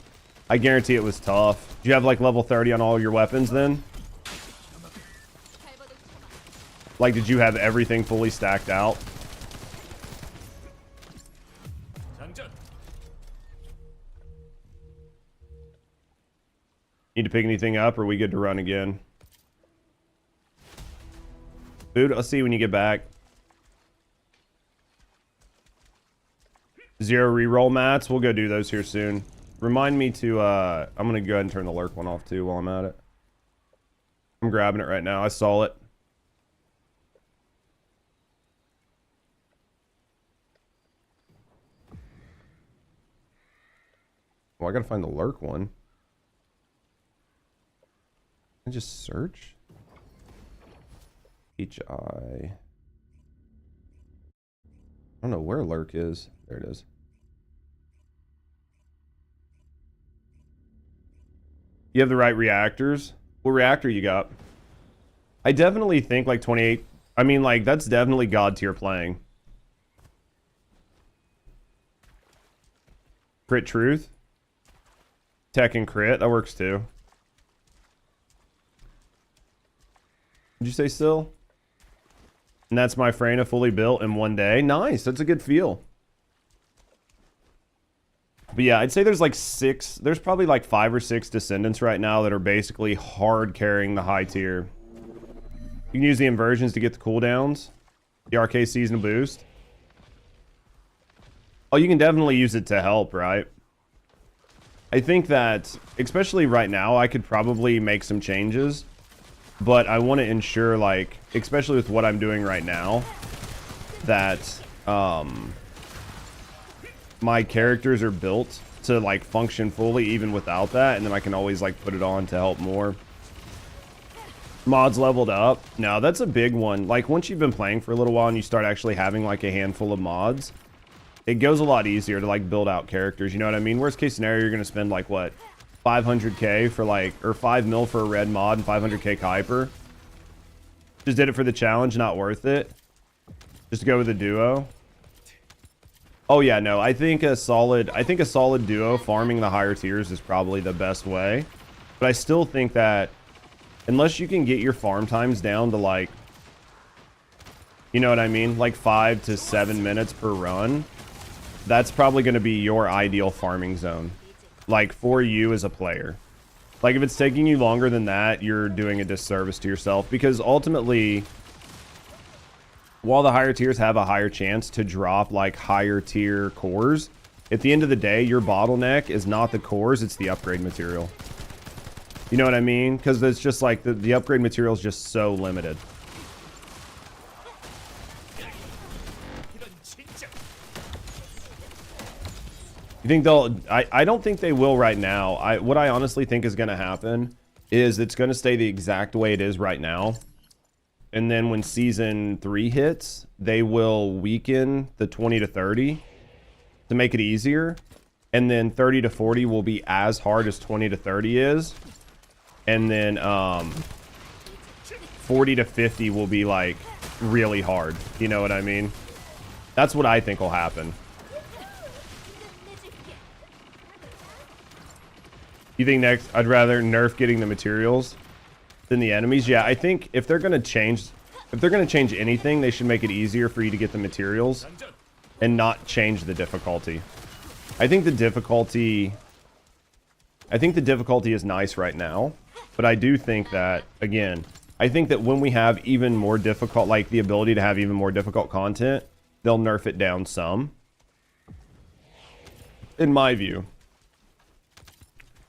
I guarantee it was tough. Did you have, like, level 30 on all your weapons then? Like, did you have everything fully stacked out? Need to pick anything up, or are we good to run again? Dude, I'll see you when you get back. 0 reroll mats. We'll go do those here soon. Remind me to, I'm going to go ahead and turn the lurk one off too while I'm at it. I'm grabbing it right now. I saw it. Well, I got to find the lurk one. I just search. HI. I don't know where lurk is. There it is. You have the right reactors. What reactor you got? I definitely think, like, 28. I mean, like, that's definitely god tier playing. Crit truth. Tech and crit. That works too. Did you say still? And that's my Freyna fully built in 1 day. Nice. That's a good feel. But yeah, I'd say there's like 6. There's probably like 5 or 6 Descendants right now that are basically hard carrying the high tier. You can use the inversions to get the cooldowns. The RK season boost. Oh, you can definitely use it to help, right? I think that, especially right now, I could probably make some changes. But I want to ensure, like, especially with what I'm doing right now, that my characters are built to, like, function fully even without that. And then I can always, like, put it on to help more. Mods leveled up. Now, that's a big one. Like, once you've been playing for a little while and you start actually having, like, a handful of mods, it goes a lot easier to, like, build out characters. You know what I mean? Worst case scenario, you're going to spend, like, what? 500k for like, or 5 mil for a red mod and 500k Kuiper. Just did it for the challenge, not worth it. Just go with a duo. Oh yeah, no, I think a solid duo farming the higher tiers is probably the best way. But I still think that unless you can get your farm times down to like, you know what I mean? Like 5 to 7 minutes per run. That's probably going to be your ideal farming zone. Like for you as a player. Like if it's taking you longer than that, you're doing a disservice to yourself, because ultimately, while the higher tiers have a higher chance to drop like higher tier cores, at the end of the day, your bottleneck is not the cores, it's the upgrade material. You know what I mean? Because it's just like the upgrade material is just so limited. You think they'll... I don't think they will right now. What I honestly think is going to happen is it's going to stay the exact way it is right now. And then when season 3 hits, they will weaken the 20 to 30 to make it easier. And then 30 to 40 will be as hard as 20 to 30 is. And then 40 to 50 will be like really hard. You know what I mean? That's what I think will happen. You think next, I'd rather nerf getting the materials than the enemies? Yeah, I think if they're gonna change anything, they should make it easier for you to get the materials and not change the difficulty. I think the difficulty is nice right now, but I do think that, again, I think that when we have even more difficult, like the ability to have even more difficult content, they'll nerf it down some. In my view.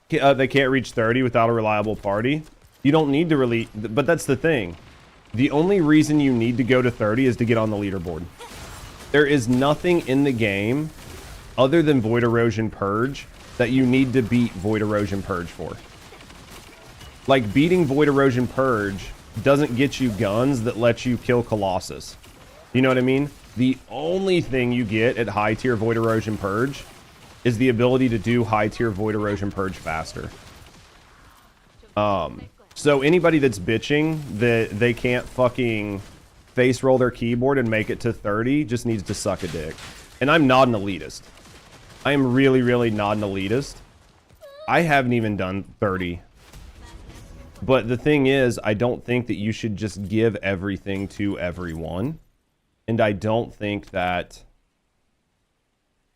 They can't reach 30 without a reliable party. You don't need to really... But that's the thing. The only reason you need to go to 30 is to get on the leaderboard. There is nothing in the game other than Void Erosion Purge that you need to beat Void Erosion Purge for. Like, beating Void Erosion Purge doesn't get you guns that let you kill Colossus. You know what I mean? The only thing you get at high tier Void Erosion Purge is the ability to do high tier Void Erosion Purge faster. So anybody that's bitching that they can't fucking face roll their keyboard and make it to 30 just needs to suck a dick. And I'm not an elitist. I am really, really not an elitist. I haven't even done 30. But the thing is, I don't think that you should just give everything to everyone. And I don't think that...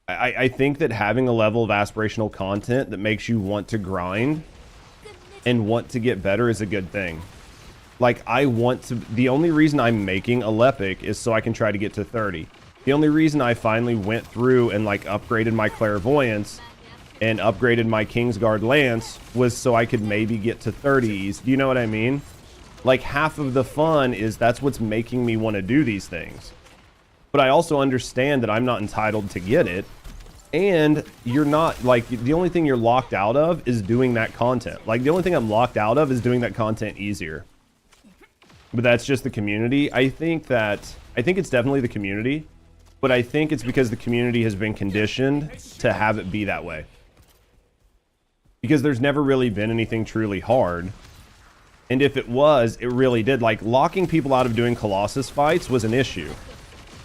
I think that having a level of aspirational content that makes you want to grind and want to get better is a good thing. Like, I want to... The only reason I'm making a Lepic is so I can try to get to 30. The only reason I finally went through and, like, upgraded my Clairvoyance and upgraded my Kingsguard Lance was so I could maybe get to 30s. Do you know what I mean? Like, half of the fun is that's what's making me want to do these things. But I also understand that I'm not entitled to get it. And you're not, like, the only thing you're locked out of is doing that content. Like, the only thing I'm locked out of is doing that content easier. But that's just the community. I think it's definitely the community. But I think it's because the community has been conditioned to have it be that way. Because there's never really been anything truly hard. And if it was, it really did. Like, locking people out of doing Colossus fights was an issue.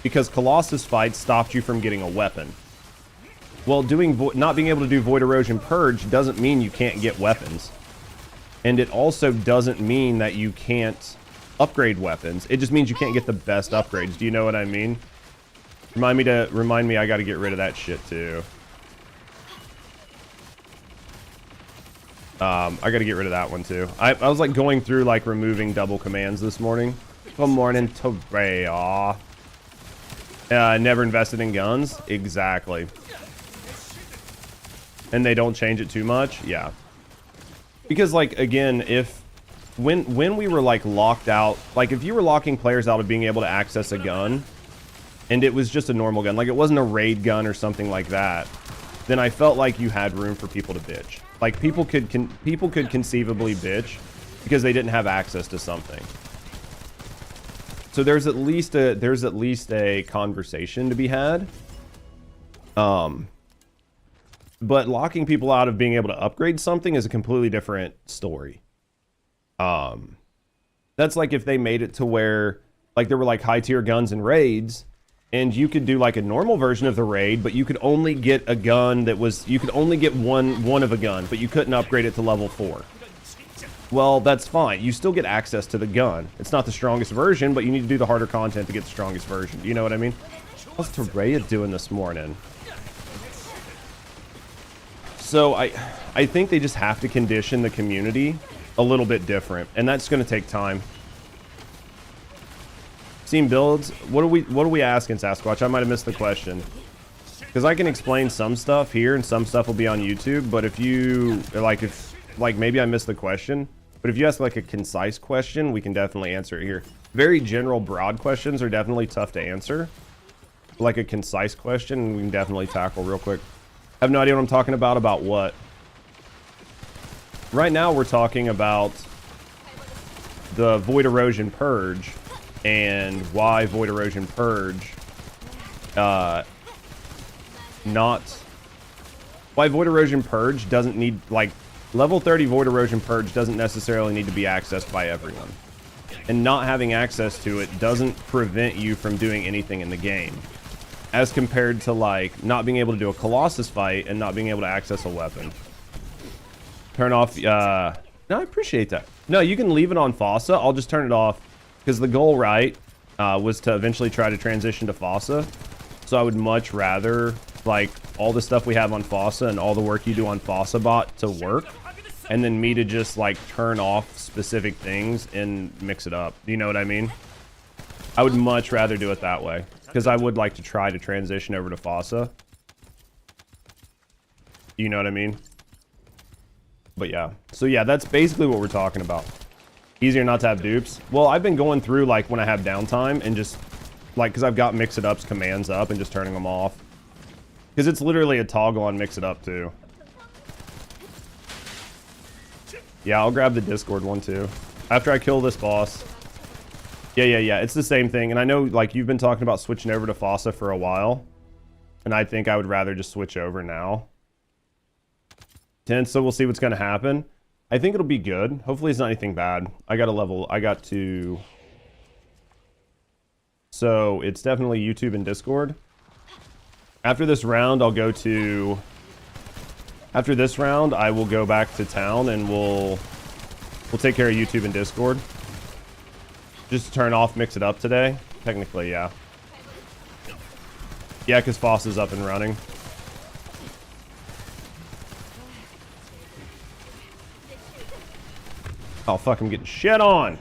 Because Colossus fights stopped you from getting a weapon. Well, not being able to do Void Erosion Purge doesn't mean you can't get weapons. And it also doesn't mean that you can't upgrade weapons. It just means you can't get the best upgrades. Do you know what I mean? Remind me I got to get rid of that shit too. I got to get rid of that one too. I was like going through like removing double commands this morning. Good morning, Torea. Never invested in guns. Exactly. And they don't change it too much. Yeah. Because like, again, when we were like locked out, like if you were locking players out of being able to access a gun and it was just a normal gun, like it wasn't a raid gun or something like that, then I felt like you had room for people to bitch. Like people could conceivably bitch because they didn't have access to something. So there's at least a conversation to be had. But locking people out of being able to upgrade something is a completely different story. That's like if they made it to where like there were like high tier guns and raids and you could do like a normal version of the raid, but you could only get a gun that was, you could only get one of a gun, but you couldn't upgrade it to level 4. Well, that's fine. You still get access to the gun. It's not the strongest version, but you need to do the harder content to get the strongest version. You know what I mean? What's Torea doing this morning? So I think they just have to condition the community a little bit different, and that's going to take time. Team builds. What are we asking, Sasquatch? I might have missed the question. Because I can explain some stuff here and some stuff will be on YouTube, but if you like maybe I missed the question, but if you ask like a concise question, we can definitely answer it here. Very general, broad questions are definitely tough to answer. Like a concise question, we can definitely tackle real quick. I have no idea what I'm talking about. About what? Right now we're talking about the Void Erosion Purge and why Void Erosion Purge why Void Erosion Purge doesn't need, like, level 30 Void Erosion Purge doesn't necessarily need to be accessed by everyone. And not having access to it doesn't prevent you from doing anything in the game. As compared to, like, not being able to do a Colossus fight and not being able to access a weapon. Turn off, no, I appreciate that. No, you can leave it on FOSSA. I'll just turn it off. Because the goal, right, was to eventually try to transition to FOSSA. So I would much rather, like, all the stuff we have on FOSSA and all the work you do on FOSSA bot to work. And then me to just, like, turn off specific things and mix it up. Do you know what I mean? I would much rather do it that way. Because I would like to try to transition over to FOSSA. You know what I mean? But yeah. So yeah, that's basically what we're talking about. Easier not to have dupes. Well, I've been going through, like, when I have downtime and just, like, because I've got mix-it-ups commands up and just turning them off. Because it's literally a toggle on mix-it-up, too. Yeah, I'll grab the Discord one, too. After I kill this boss. Yeah. It's the same thing. And I know, like, you've been talking about switching over to FOSSA for a while. And I think I would rather just switch over now. So we'll see what's going to happen. I think it'll be good. Hopefully it's not anything bad. I got to... So it's definitely YouTube and Discord. After this round, I'll go to... After this round, I will go back to town and we'll take care of YouTube and Discord. Just turn off Mix It Up today. Technically, yeah. Yeah, because FOSS is up and running. Oh, fuck, I'm getting shit on.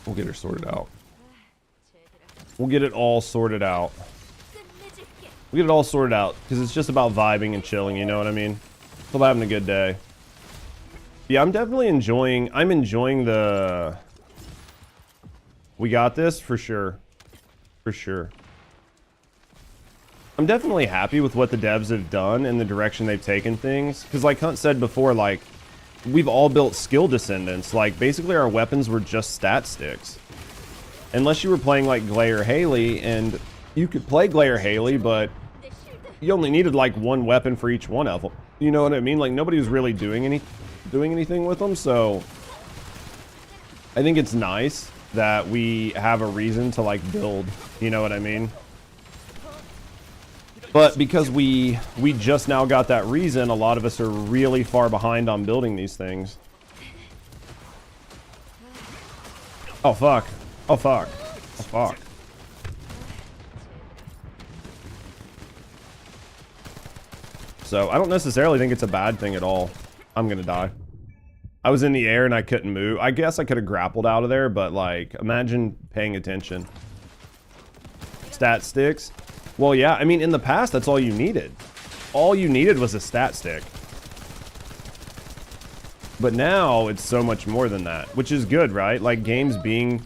We'll get her sorted out. We'll get it all sorted out. We'll get it all sorted out, because it's just about vibing and chilling, you know what I mean? It's about having a good day. Yeah, I'm definitely enjoying... I'm enjoying the... We got this, for sure. For sure. I'm definitely happy with what the devs have done and the direction they've taken things. Because like Hunt said before, like, we've all built skill descendants. Like, basically our weapons were just stat sticks. Unless you were playing like Glayer Haley, and you could play Glayer Haley, but you only needed like one weapon for each one of them. You know what I mean? Like, nobody was really doing anything with them, so... I think it's nice that we have a reason to like build. You know what I mean? But because we just now got that reason, a lot of us are really far behind on building these things. Oh fuck. Oh fuck. Oh fuck. So I don't necessarily think it's a bad thing at all. I'm gonna die. I was in the air and I couldn't move. I guess I could have grappled out of there, but like, imagine paying attention. Stat sticks. Well, yeah, I mean, in the past, that's all you needed. All you needed was a stat stick. But now it's so much more than that, which is good, right? Like games being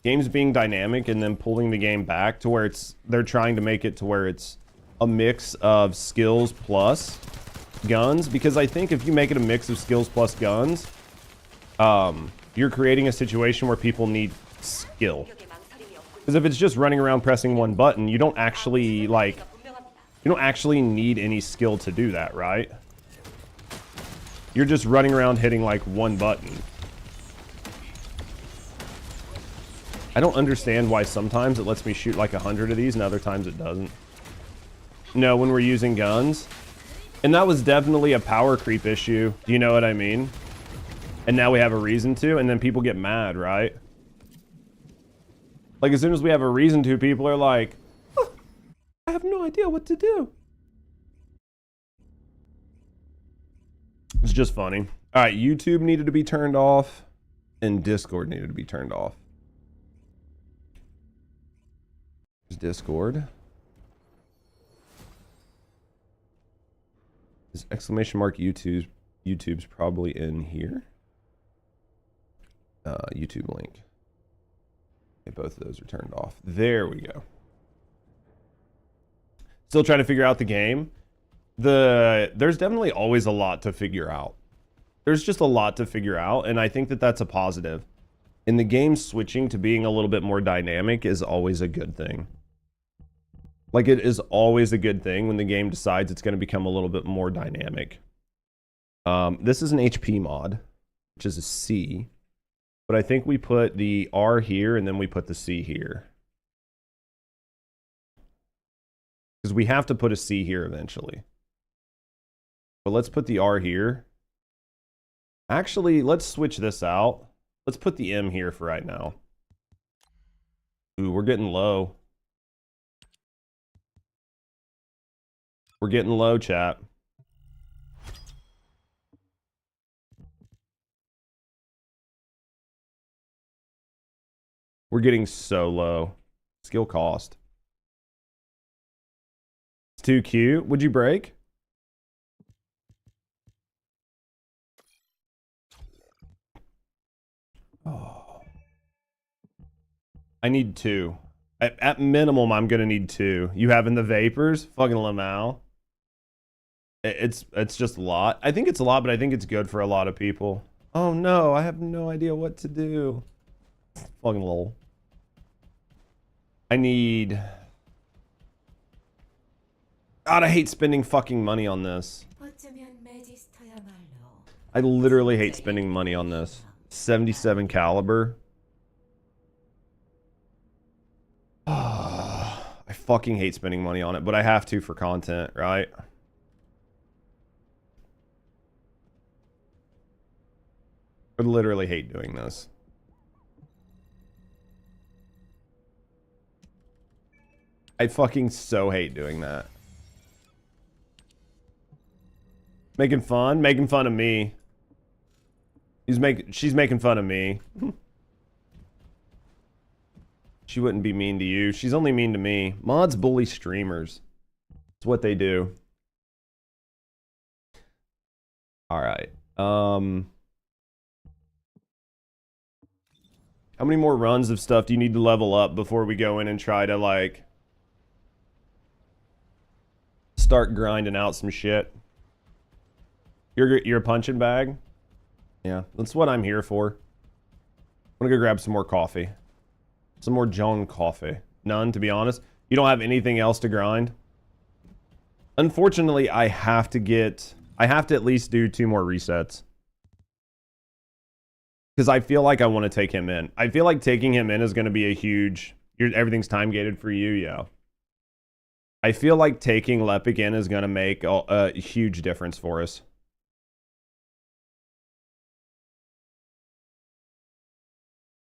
dynamic and then pulling the game back to where they're trying to make it to where it's a mix of skills plus guns. Because I think if you make it a mix of skills plus guns, you're creating a situation where people need skill. Because if it's just running around pressing one button, you don't actually need any skill to do that, right? You're just running around hitting like one button. I don't understand why sometimes it lets me shoot like 100 of these and other times it doesn't. No, when we're using guns. And that was definitely a power creep issue. Do you know what I mean? And now we have a reason to, and then people get mad, right? Like, as soon as we have a reason to, people are like, oh, I have no idea what to do. It's just funny. All right, YouTube needed to be turned off, and Discord needed to be turned off. There's Discord. Is exclamation mark YouTube's probably in here. YouTube link. Okay, both of those are turned off. There we go. Still trying to figure out the game. There's definitely always a lot to figure out. There's just a lot to figure out, and I think that that's a positive. And the game switching to being a little bit more dynamic is always a good thing. Like, it is always a good thing when the game decides it's going to become a little bit more dynamic. This is an HP mod, which is a C. But I think we put the R here and then we put the C here. Because we have to put a C here eventually. But let's put the R here. Actually, let's switch this out. Let's put the M here for right now. Ooh, we're getting low. We're getting low, chat. We're getting so low. Skill cost. It's too cute. Would you break? Oh. I need 2. At minimum, I'm gonna need 2. You having the vapors? Fucking Lamau. It's just a lot. I think it's a lot, but I think it's good for a lot of people. Oh no, I have no idea what to do. Fucking lol. I need... God, I hate spending fucking money on this. I literally hate spending money on this. 77 caliber. I fucking hate spending money on it, but I have to for content, right? I literally hate doing this. I fucking so hate doing that. Making fun of me. She's making fun of me. She wouldn't be mean to you. She's only mean to me. Mods bully streamers. It's what they do. All right. How many more runs of stuff do you need to level up before we go in and try to like start grinding out some shit? You're a punching bag? Yeah, that's what I'm here for. I'm gonna go grab some more coffee. Some more John coffee. None, to be honest. You don't have anything else to grind? Unfortunately, I have to at least do 2 more resets. Because I feel like I want to take him in. I feel like taking him in is going to be a huge... everything's time gated for you, yeah. I feel like taking Lepic in is going to make a huge difference for us.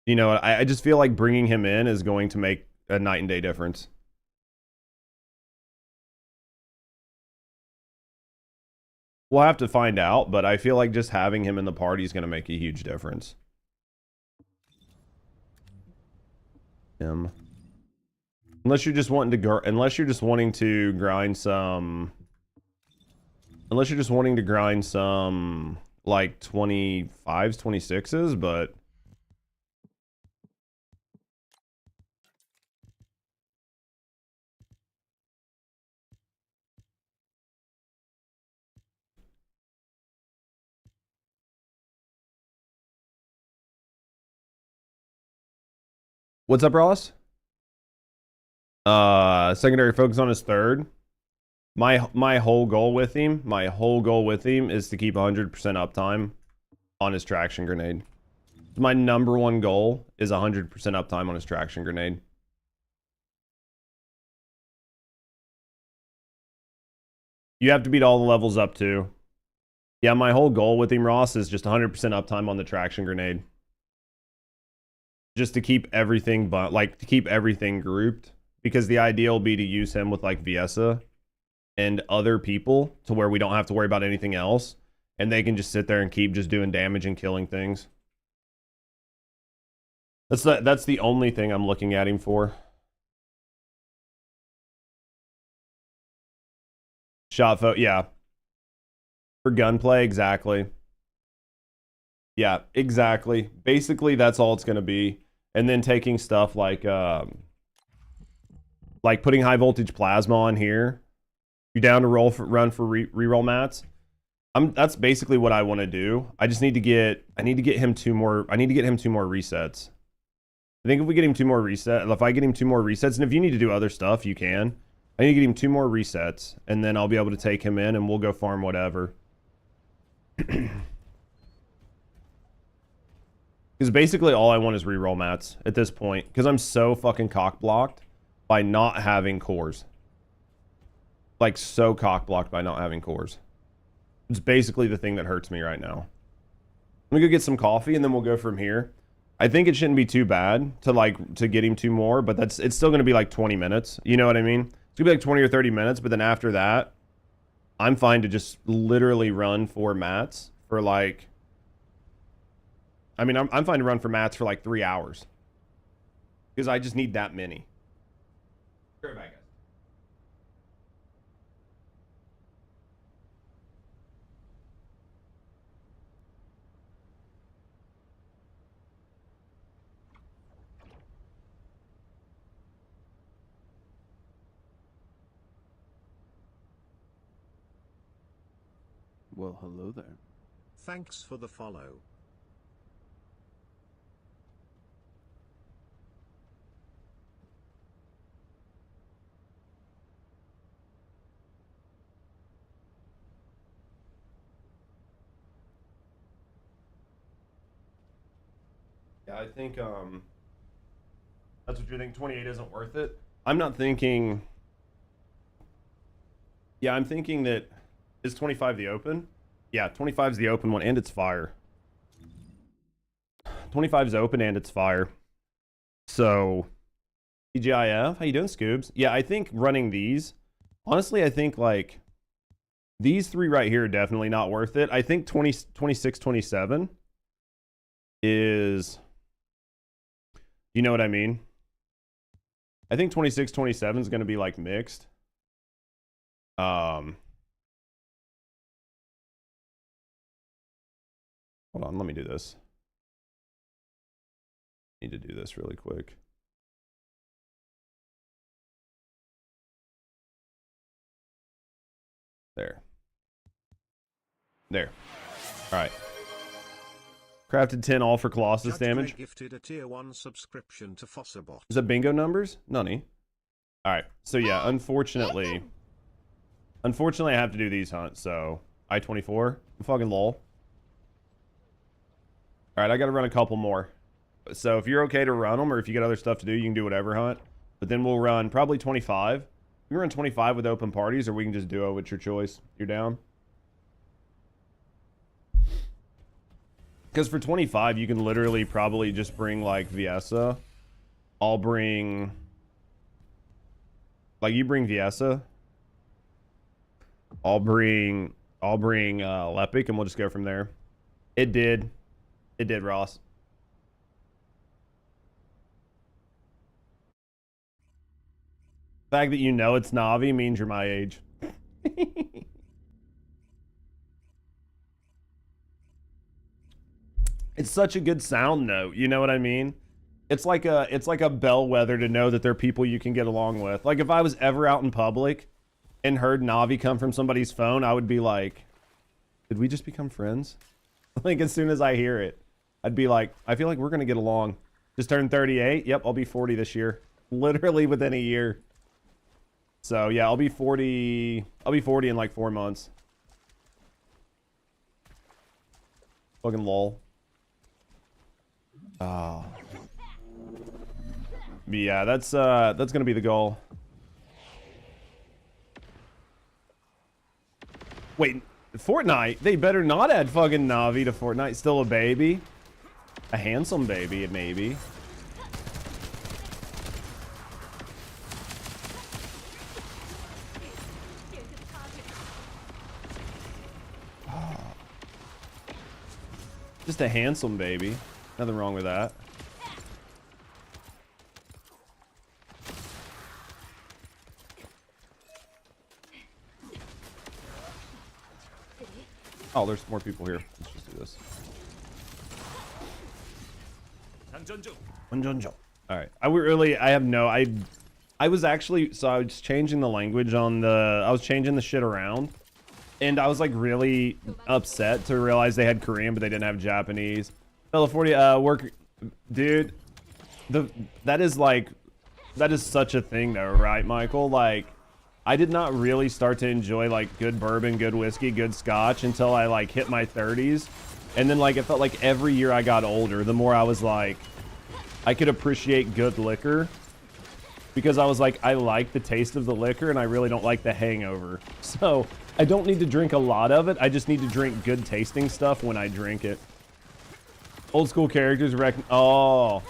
You know, I just feel like bringing him in is going to make a night and day difference. We'll have to find out, but I feel like just having him in the party is going to make a huge difference. Unless you're just wanting to unless you're just wanting to grind some like 25s, 26s, but what's up, Ross? Secondary focus on his third. My whole goal with him is to keep 100% uptime on his traction grenade. My number one goal is 100% uptime on his traction grenade. You have to beat all the levels up too. Yeah, my whole goal with him, Ross, is just 100% uptime on the traction grenade. Just to keep everything, to keep everything grouped. Because the idea will be to use him with like Viesa and other people to where we don't have to worry about anything else. And they can just sit there and keep just doing damage and killing things. That's the only thing I'm looking at him for. Shot vote, yeah. For gunplay, exactly. Yeah, exactly. Basically, that's all it's going to be. And then taking stuff like putting high voltage plasma on here. You down to run for reroll mats? That's basically what I want to do. I just need to get him two more resets. I think if we get him 2 more resets, if I get him 2 more resets, and if you need to do other stuff, you can. I need to get him 2 more resets, and then I'll be able to take him in, and we'll go farm whatever. Because basically all I want is reroll mats at this point, because I'm so fucking cock-blocked by not having cores. Like, so cock-blocked by not having cores. It's basically the thing that hurts me right now. Let me go get some coffee, and then we'll go from here. I think it shouldn't be too bad to get him 2 more, but it's still going to be like 20 minutes. You know what I mean? It's going to be like 20 or 30 minutes, but then after that, I'm fine to just literally run for mats for like... I mean, I'm fine to run for mats for like 3 hours. Because I just need that many. Be right back, guys. Well, hello there. Thanks for the follow. Yeah, I think that's what you think. 28 isn't worth it. I'm not thinking. Yeah, I'm thinking that is 25 the open. Yeah, 25 is the open one, and it's fire. 25 is open and it's fire. So, TGIF, how you doing, Scoobs? Yeah, I think running these. Honestly, I think like these 3 right here are definitely not worth it. I think 26, 27 is. You know what I mean? I think 26, 27 is going to be like mixed. Hold on, let me do this. Need to do this really quick. There. All right. Crafted 10 all for Colossus damage. Gifted a tier 1 subscription to Fossabot. Is that bingo numbers? Nunny. All right. So yeah, unfortunately, I have to do these hunts. So I-24, fucking lol. All right, I got to run a couple more. So if you're okay to run them, or if you got other stuff to do, you can do whatever, Hunt. But then we'll run probably 25. We can run 25 with open parties, or we can just duo. It's your choice. You're down? Because for 25, you can literally probably just bring like Viesa. I'll bring... Like, you bring Viesa. I'll bring Lepic, and we'll just go from there. It did, Ross. The fact that you know it's Navi means you're my age. It's such a good sound note, you know what I mean? It's like a bellwether to know that there are people you can get along with. Like if I was ever out in public and heard Navi come from somebody's phone, I would be like, did we just become friends? Like as soon as I hear it, I'd be like, I feel like we're gonna get along. Just turned 38. Yep, I'll be 40 this year. Literally within a year. So yeah, I'll be 40 in like 4 months. Fucking lol. Oh. But yeah, that's gonna be the goal. Wait, Fortnite? They better not add fucking Navi to Fortnite. Still a baby? A handsome baby, maybe. Just a handsome baby. Nothing wrong with that. Oh, there's more people here. Let's just do this. Alright. I was actually, so I was changing the language on the, I was changing the shit around. And I was like really upset to realize they had Korean, but they didn't have Japanese. Fellow 40, work, dude. That is such a thing though, right, Michael? Like, I did not really start to enjoy like good bourbon, good whiskey, good scotch until I like hit my 30s. And then like, it felt like every year I got older, the more I was like, I could appreciate good liquor. Because I was like, I like the taste of the liquor and I really don't like the hangover. So I don't need to drink a lot of it. I just need to drink good tasting stuff when I drink it. Old school characters oh.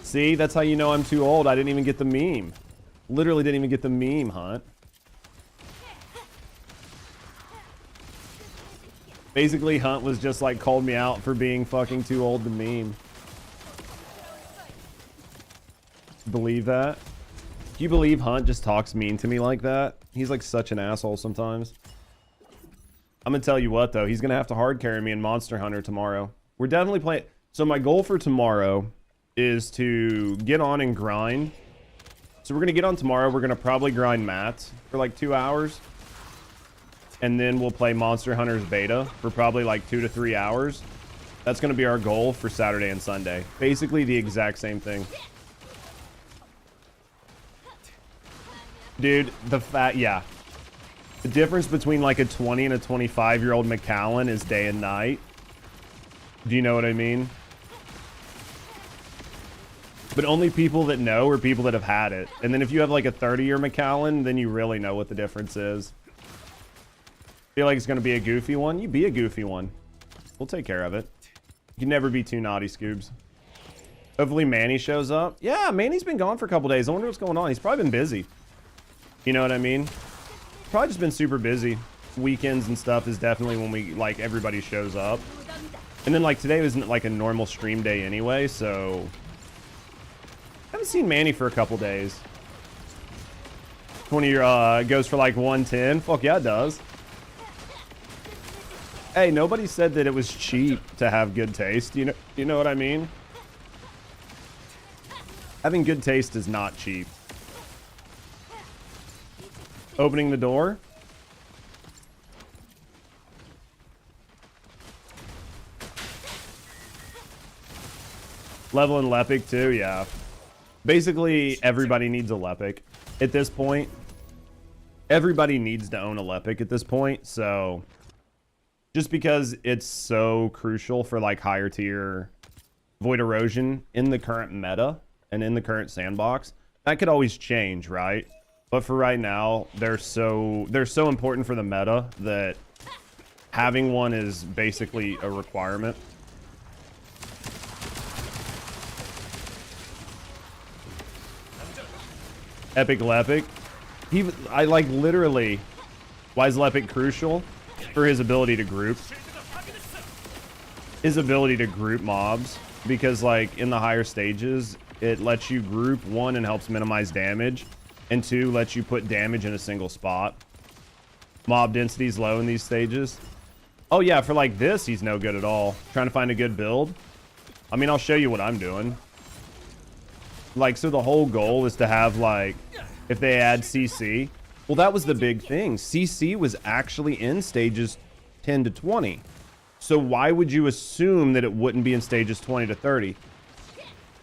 See, that's how you know I'm too old. I didn't even get the meme. Literally didn't even get the meme, Hunt. Basically, Hunt was just like called me out for being fucking too old to meme. Believe that? Do you believe Hunt just talks mean to me like that? He's like such an asshole sometimes. I'm gonna tell you what though, he's gonna have to hard carry me in Monster Hunter tomorrow. We're definitely playing. So my goal for tomorrow is to get on and grind. So we're gonna get on tomorrow. We're gonna probably grind mats for like 2 hours. And then we'll play Monster Hunter's beta for probably like 2 to 3 hours. That's gonna be our goal for Saturday and Sunday. Basically the exact same thing. Dude, yeah. The difference between like a 20 and a 25-year-old Macallan is day and night. Do you know what I mean? But only people that know are people that have had it. And then if you have like a 30-year Macallan, then you really know what the difference is. Feel like it's going to be a goofy one? You be a goofy one. We'll take care of it. You can never be too naughty, Scoobs. Hopefully Manny shows up. Yeah, Manny's been gone for a couple days. I wonder what's going on. He's probably been busy. You know what I mean? Probably just been super busy. Weekends and stuff is definitely when we, like, everybody shows up. And then, like, today wasn't, like, a normal stream day anyway, so... I haven't seen Manny for a couple days. 20-year, goes for, like, 110. Fuck yeah, it does. Hey, nobody said that it was cheap to have good taste. You know what I mean? Having good taste is not cheap. Opening the door. Leveling Lepic too, yeah. Basically, everybody needs a Lepic at this point. Everybody needs to own a Lepic at this point, so... Just because it's so crucial for like higher tier void erosion in the current meta and in the current sandbox. That could always change, right? But for right now, they're so important for the meta that having one is basically a requirement. Epic Lepic. I like literally. Why is Lepic crucial? For his ability to group. His ability to group mobs. Because like in the higher stages, it lets you group, one, and helps minimize damage. And two, lets you put damage in a single spot. Mob density is low in these stages. Oh yeah, for like this, he's no good at all. Trying to find a good build. I mean, I'll show you what I'm doing. Like, so the whole goal is to have like, if they add CC, well, that was the big thing. CC was actually in stages 10 to 20. So why would you assume that it wouldn't be in stages 20 to 30?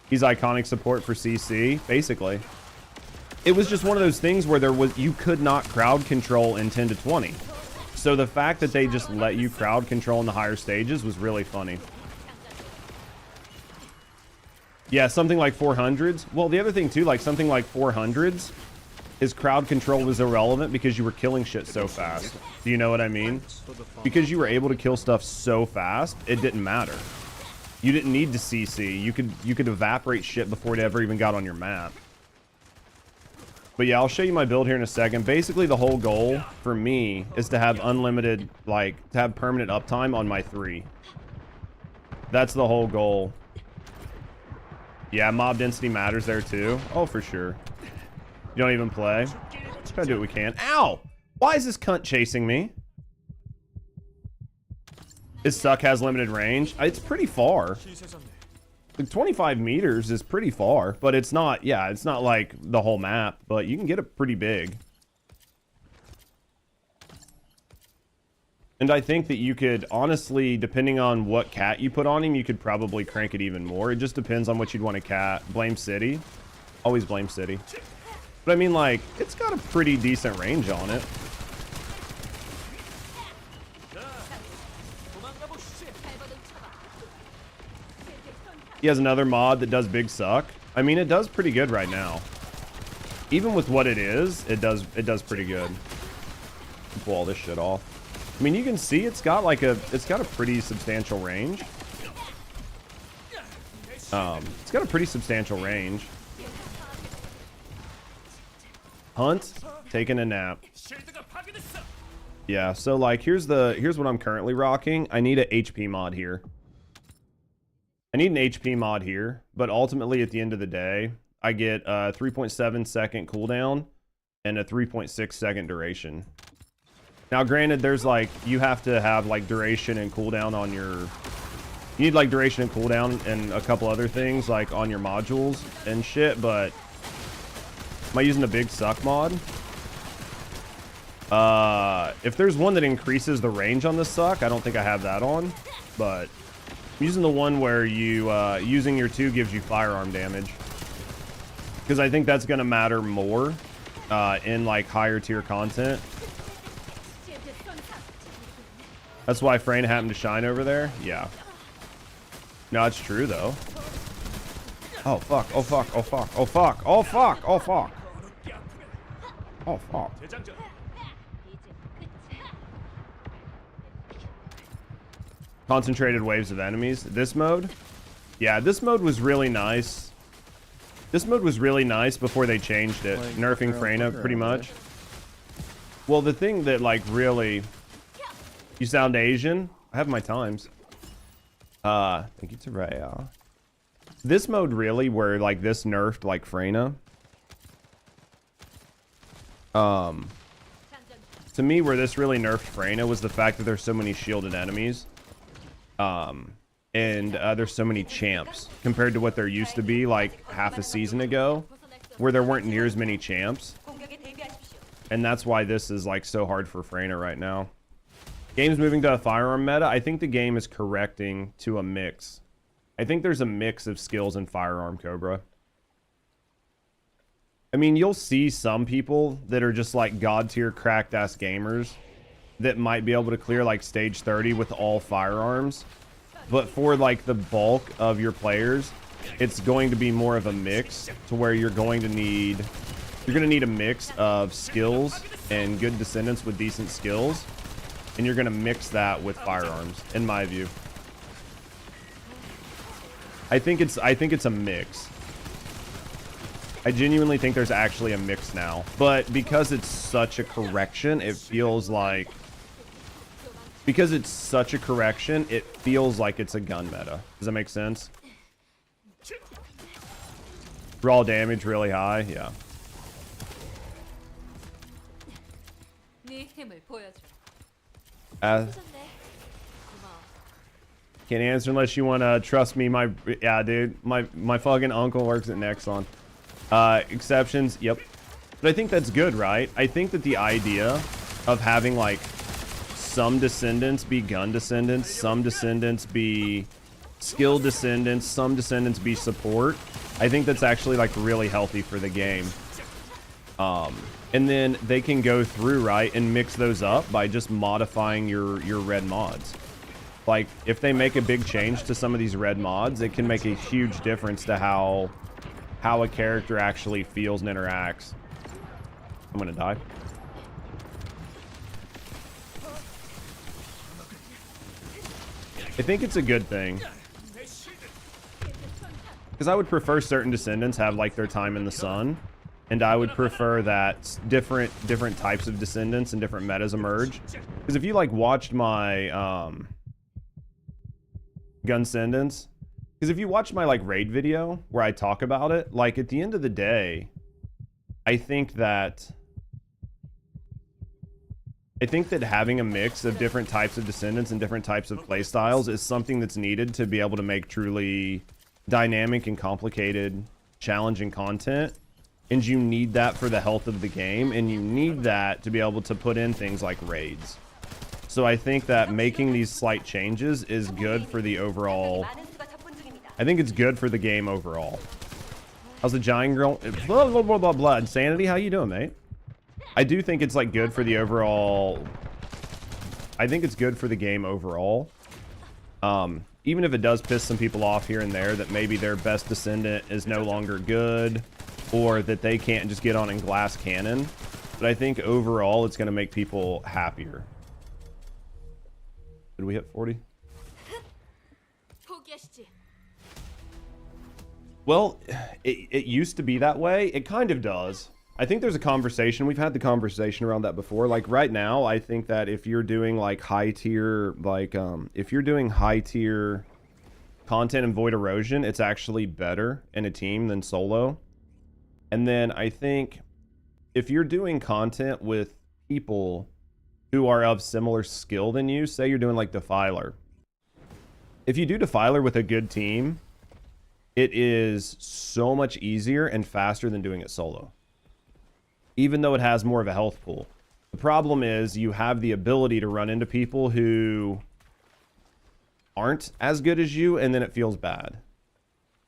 He's iconic support for CC, basically. It was just one of those things where you could not crowd control in 10 to 20. So the fact that they just let you crowd control in the higher stages was really funny. Yeah, something like 400s. Well, the other thing too, like something like 400s, is crowd control was irrelevant because you were killing shit so fast. Do you know what I mean? Because you were able to kill stuff so fast, it didn't matter. You didn't need to CC. You could evaporate shit before it ever even got on your map. But yeah, I'll show you my build here in a second. Basically, the whole goal for me is to have unlimited, like, to have permanent uptime on my 3. That's the whole goal. Yeah, mob density matters there too. Oh, for sure. You don't even play. Let's try to do what we can. Ow! Why is this cunt chasing me? His suck has limited range. It's pretty far. Like 25 meters is pretty far, but it's not, yeah, it's not like the whole map, but you can get it pretty big. And I think that you could, honestly, depending on what cat you put on him, you could probably crank it even more. It just depends on what you'd want to cat. Blame City. Always blame City. But I mean, like, it's got a pretty decent range on it. He has another mod that does big suck. I mean, it does pretty good right now. Even with what it is, it does pretty good. Pull all this shit off. I mean, you can see it's got a pretty substantial range. It's got a pretty substantial range. Hunt, taking a nap. Yeah, so like here's what I'm currently rocking. I need a HP mod here. I need an HP mod here, but ultimately at the end of the day, I get a 3.7 second cooldown and a 3.6 second duration. Now, granted, there's like, you have to have like duration and cooldown on your, you need like duration and cooldown and a couple other things like on your modules and shit, but am I using a big suck mod? If there's one that increases the range on the suck, I don't think I have that on, but I'm using the one where you, using your 2 gives you firearm damage. Because I think that's going to matter more, in like higher tier content. That's why Freyna happened to shine over there? Yeah. No, it's true though. Oh fuck, oh fuck, oh fuck, oh fuck, oh fuck, oh fuck. Oh fuck. Concentrated waves of enemies. This mode? Yeah, this mode was really nice. This mode was really nice before they changed it. Like, nerfing Freyna pretty much. Well, the thing that like really... You sound Asian? I have my times. Thank you, Teraya. This mode really, where like this nerfed like Freyna. To me, where this really nerfed Freyna was the fact that there's so many shielded enemies. And there's so many champs compared to what there used to be like half a season ago, where there weren't near as many champs. And that's why this is like so hard for Freyna right now. Game's moving to a firearm meta. I think the game is correcting to a mix. I think there's a mix of skills in firearm Cobra. I mean, you'll see some people that are just like god tier cracked ass gamers that might be able to clear like stage 30 with all firearms. But for like the bulk of your players, it's going to be more of a mix to where you're going to need a mix of skills and good descendants with decent skills. And you're going to mix that with firearms, in my view. I think it's a mix. I genuinely think there's actually a mix now. But because it's such a correction, it feels like... Because it's such a correction, it feels like it's a gun meta. Does that make sense? Raw damage really high, yeah. Can't answer unless you want to trust me. Yeah, dude. My fucking uncle works at Nexon. Exceptions, yep. But I think that's good, right? I think that the idea of having like some descendants be gun descendants, some descendants be skill descendants, some descendants be support. I think that's actually like really healthy for the game. And then they can go through, right, and mix those up by just modifying your red mods. Like if they make a big change to some of these red mods, it can make a huge difference to how a character actually feels and interacts. I'm gonna die. I think it's a good thing. Because I would prefer certain descendants have like their time in the sun. And I would prefer that different types of descendants and different metas emerge. Because if you like watched my gun descendants, because if you watch my like raid video where I talk about it, like at the end of the day, I think that having a mix of different types of descendants and different types of play styles is something that's needed to be able to make truly dynamic and complicated, challenging content. And you need that for the health of the game, and you need that to be able to put in things like raids. So I think that making these slight changes is good for the overall... I think it's good for the game overall. How's the giant girl? Blah, blah, blah, blah, blah. Insanity, how you doing, mate? I do think it's like good for the overall... I think it's good for the game overall. Even if it does piss some people off here and there that maybe their best descendant is no longer good, or that they can't just get on in glass cannon. But I think overall it's going to make people happier. Did we hit 40? Well, it used to be that way. It kind of does. I think there's a conversation. We've had the conversation around that before. Like right now, I think that if you're doing like high tier, like if you're doing high tier content and Void Erosion, it's actually better in a team than solo. And then I think if you're doing content with people who are of similar skill than you, say you're doing like Defiler. If you do Defiler with a good team, it is so much easier and faster than doing it solo. Even though it has more of a health pool. The problem is you have the ability to run into people who aren't as good as you, and then it feels bad.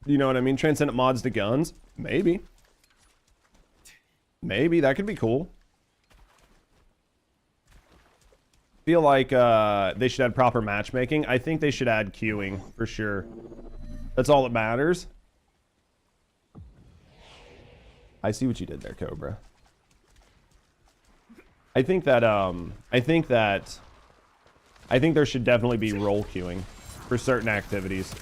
You know what I mean? Transcendent mods to guns? Maybe. Maybe. That could be cool. Feel like they should add proper matchmaking. I think they should add queuing, for sure. That's all that matters. I see what you did there, Cobra. I think there should definitely be role queuing for certain activities.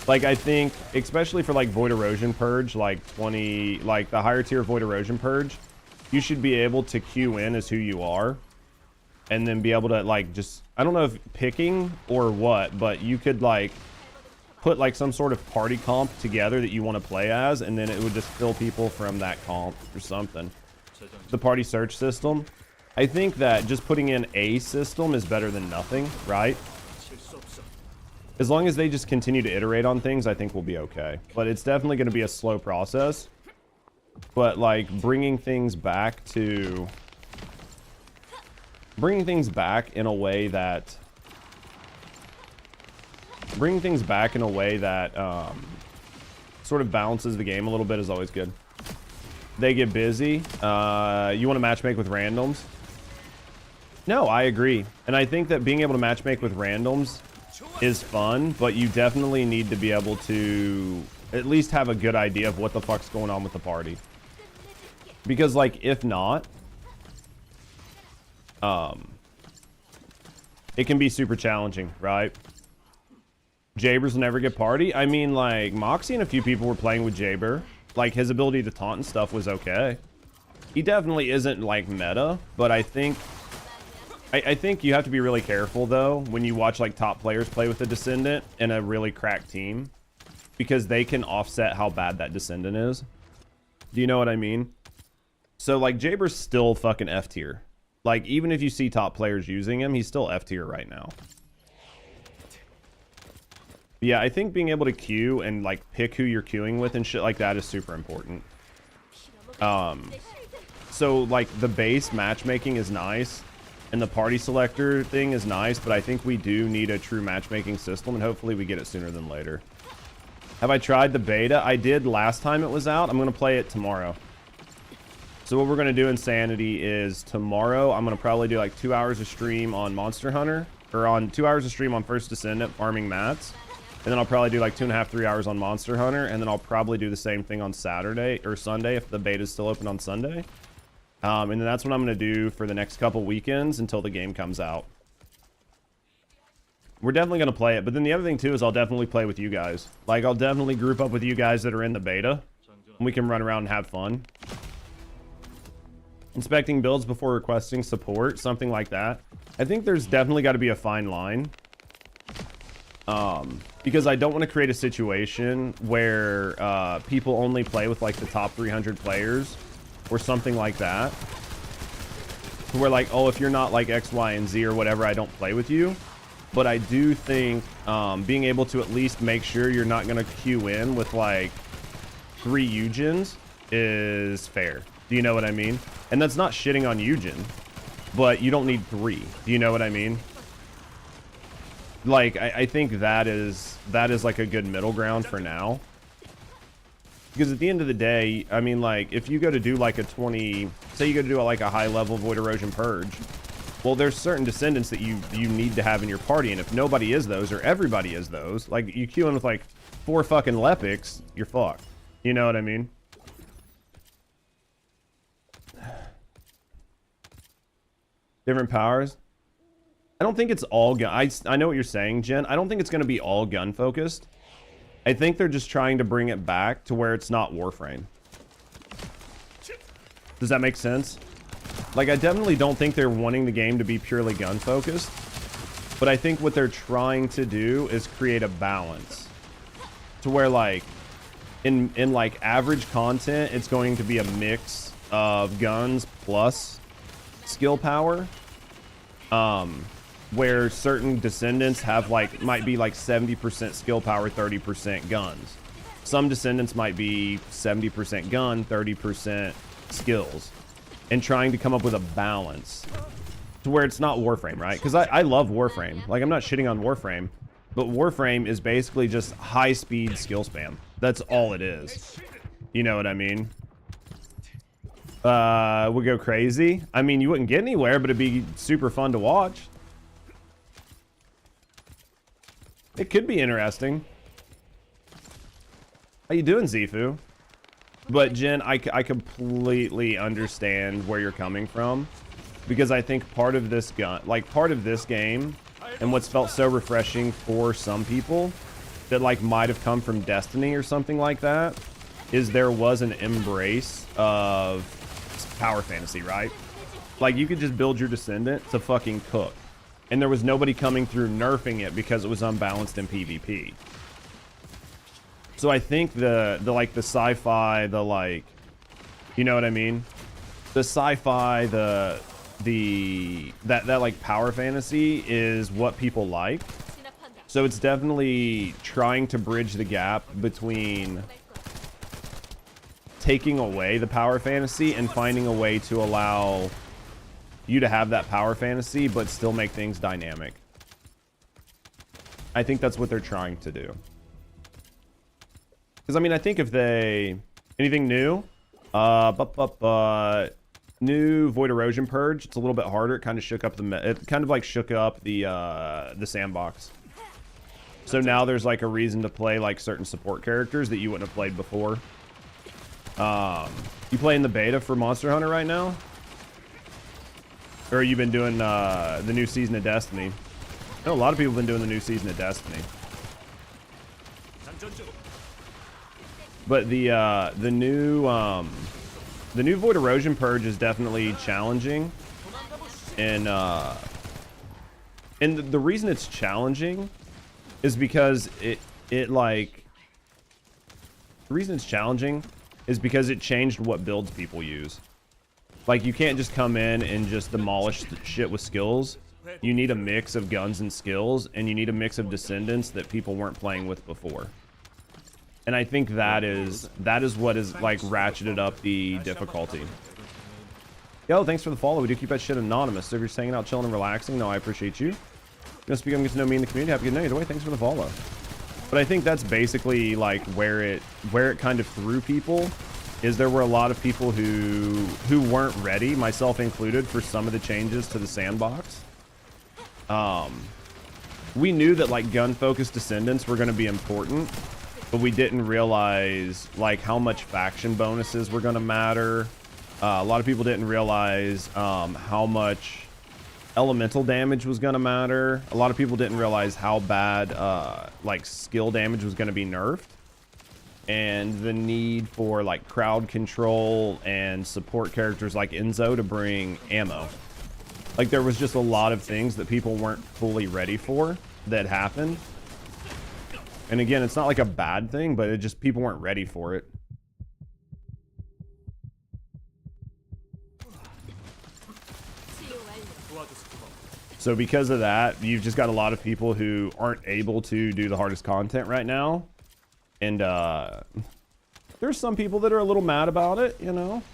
Like I think, especially for like Void Erosion Purge, like the higher tier Void Erosion Purge, you should be able to queue in as who you are, and then be able to like just, I don't know if picking or what, but you could like put like some sort of party comp together that you want to play as, and then it would just fill people from that comp or something. The party search system. I think that just putting in a system is better than nothing, right? As long as they just continue to iterate on things, I think we'll be okay. But it's definitely going to be a slow process. But like bringing things back in a way that sort of balances the game a little bit is always good. They get busy. You want to matchmake with randoms? No, I agree. And I think that being able to matchmake with randoms is fun, but you definitely need to be able to at least have a good idea of what the fuck's going on with the party. Because, like, if not, it can be super challenging, right? Jabers will never get party. I mean, like, Moxie and a few people were playing with Jaber. Like, his ability to taunt and stuff was okay. He definitely isn't, like, meta, but I think you have to be really careful, though, when you watch, like, top players play with the Descendant in a really cracked team. Because they can offset how bad that Descendant is. Do you know what I mean? So, like, Jaber's still fucking F tier. Like, even if you see top players using him, he's still F tier right now. Yeah, I think being able to queue and, like, pick who you're queuing with and shit like that is super important. So, like, the base matchmaking is nice. And the party selector thing is nice, but I think we do need a true matchmaking system, and hopefully we get it sooner than later. Have I tried the beta? I did last time it was out. I'm going to play it tomorrow. So what we're going to do in Sanity is tomorrow, I'm going to probably do like 2 hours of stream on Monster Hunter, or on 2 hours of stream on First Descendant farming mats. And then I'll probably do like 2.5, 3 hours on Monster Hunter, and then I'll probably do the same thing on Saturday or Sunday if the beta is still open on Sunday. And then that's what I'm going to do for the next couple weekends until the game comes out. We're definitely going to play it. But then the other thing, too, is I'll definitely play with you guys. Like, I'll definitely group up with you guys that are in the beta. And we can run around and have fun. Inspecting builds before requesting support. Something like that. I think there's definitely got to be a fine line. Because I don't want to create a situation where people only play with, like, the top 300 players. Or something like that. Where like, oh, if you're not like X, Y, and Z or whatever, I don't play with you. But I do think being able to at least make sure you're not going to queue in with like 3 Eugens is fair. Do you know what I mean? And that's not shitting on Eugen. But you don't need 3. Do you know what I mean? Like, I think that is like a good middle ground for now. Because at the end of the day, I mean, like, if you go to do like a 20, say you go to do like a high level Void Erosion Purge, well, there's certain Descendants that you need to have in your party, and if nobody is those, or everybody is those, like, you queue in with like 4 fucking Lepics, you're fucked. You know what I mean? Different powers? I don't think it's all gun. I know what you're saying, Jen. I don't think it's going to be all gun focused. I think they're just trying to bring it back to where it's not Warframe. Does that make sense? Like, I definitely don't think they're wanting the game to be purely gun focused. But I think what they're trying to do is create a balance. To where, like, in like average content, it's going to be a mix of guns plus skill power. Where certain Descendants have like, might be like 70% skill power, 30% guns. Some Descendants might be 70% gun, 30% skills. And trying to come up with a balance to where it's not Warframe, right? Because I love Warframe. Like, I'm not shitting on Warframe, but Warframe is basically just high speed skill spam. That's all it is. You know what I mean? Would go crazy. I mean, you wouldn't get anywhere, but it'd be super fun to watch. It could be interesting. How you doing, Zifu? But Jen, I completely understand where you're coming from, because I think part of this part of this game, and what's felt so refreshing for some people, that like might have come from Destiny or something like that, is there was an embrace of power fantasy, right? Like, you could just build your Descendant to fucking cook. And there was nobody coming through nerfing it because it was unbalanced in PvP. So I think the like the sci-fi, the like, you know what I mean? The sci-fi, that like power fantasy is what people like. So it's definitely trying to bridge the gap between taking away the power fantasy and finding a way to allow you to have that power fantasy but still make things dynamic. I think that's what they're trying to do. Because I mean, I think if they anything new, New Void Erosion Purge. It's a little bit harder. It kind of shook up it kind of like shook up the sandbox. So now there's like a reason to play like certain support characters that you wouldn't have played before. You playing the beta for Monster Hunter right now? Or you been doing the new season of Destiny? I know a lot of people have been doing the new season of Destiny. But the new Void Erosion Purge is definitely challenging, and the reason it's challenging is because it changed what builds people use. Like, you can't just come in and just demolish shit with skills. You need a mix of guns and skills, and you need a mix of Descendants that people weren't playing with before. And I think that is what is like ratcheted up the difficulty. Yo, thanks for the follow. We do keep that shit anonymous. So if you're just hanging out, chilling, and relaxing, no, I appreciate you. You know, speaking, get to know me in the community. Have a good night. Either way, thanks for the follow. But I think that's basically like where it kind of threw people. Is there were a lot of people who weren't ready, myself included, for some of the changes to the sandbox. We knew that like gun-focused Descendants were going to be important, but we didn't realize like how much faction bonuses were going to matter. A lot of people didn't realize how much elemental damage was going to matter. A lot of people didn't realize how bad like skill damage was going to be nerfed, and the need for like crowd control and support characters like Enzo to bring ammo. Like, there was just a lot of things that people weren't fully ready for that happened. And again, it's not like a bad thing, but it just, people weren't ready for it. So because of that, you've just got a lot of people who aren't able to do the hardest content right now. And there's some people that are a little mad about it, you know?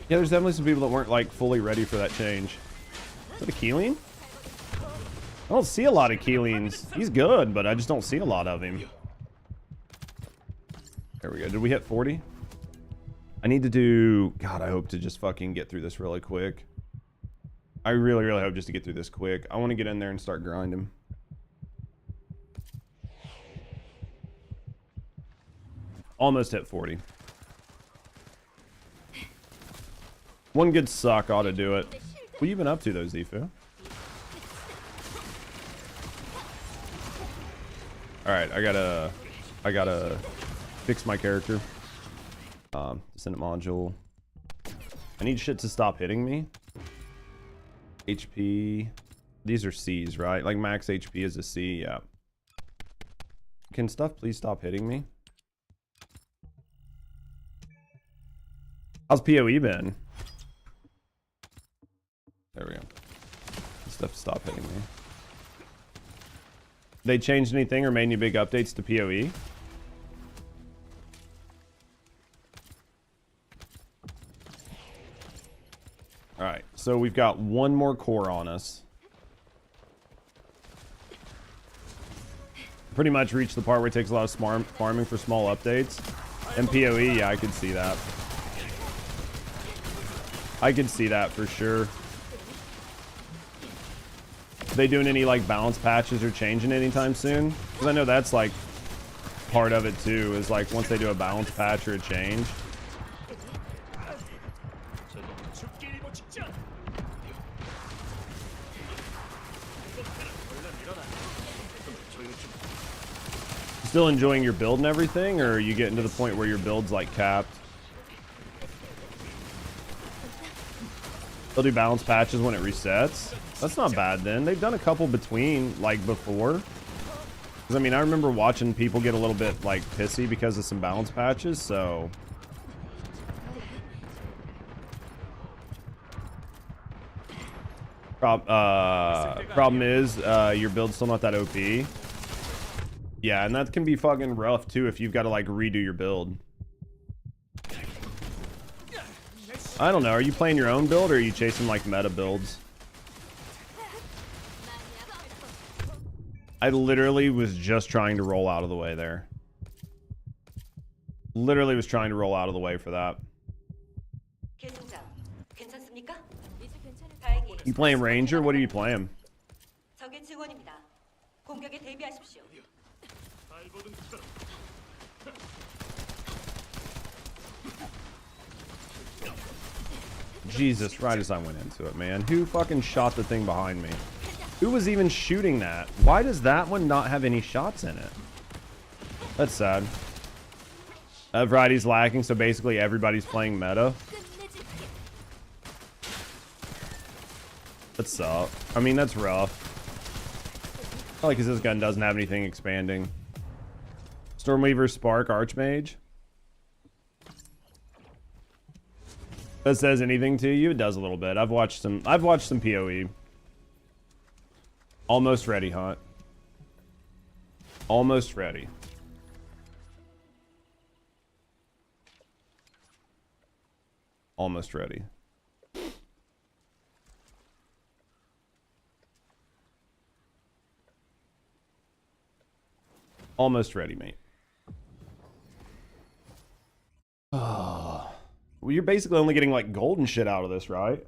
Yeah, there's definitely some people that weren't like fully ready for that change. Is that a Keeling? I don't see a lot of Keelings. He's good, but I just don't see a lot of him. There we go. Did we hit 40? I need to do... God, I hope to just fucking get through this really quick. I really, really hope just to get through this quick. I want to get in there and start grinding. Almost hit 40. One good suck ought to do it. What have you been up to, though, Zifu? Alright, I gotta fix my character. Descendant module. I need shit to stop hitting me. HP. These are C's, right? Like, max HP is a C, yeah. Can stuff please stop hitting me? How's PoE been? There we go. Stuff stop hitting me. They changed anything or made any big updates to PoE? Alright, so we've got one more core on us. Pretty much reached the part where it takes a lot of farming for small updates. And PoE, yeah, I could see that. I could see that for sure. They doing any like balance patches or changing anytime soon? Because I know that's like part of it too, is like once they do a balance patch or a change. Still enjoying your build and everything, or are you getting to the point where your build's like capped? They'll do balance patches when it resets. That's not bad then. They've done a couple between, like, before. Because, I mean, I remember watching people get a little bit, like, pissy because of some balance patches, so... Problem is, your build's still not that OP. Yeah, and that can be fucking rough too if you've got to like redo your build. I don't know. Are you playing your own build or are you chasing like meta builds? I literally was just trying to roll out of the way there. Literally was trying to roll out of the way for that. You playing Ranger? What are you playing? Jesus, right as I went into it, man. Who fucking shot the thing behind me? Who was even shooting that? Why does that one not have any shots in it? That's sad. Variety's lacking, so basically everybody's playing meta. That sucks. I mean, that's rough. Probably because this gun doesn't have anything expanding. Stormweaver, Spark, Archmage. That says anything to you? It does a little bit. I've watched some PoE. Almost ready, Hunt. Almost ready. Almost ready. Almost ready, mate. Oh. Well, you're basically only getting like golden shit out of this, right?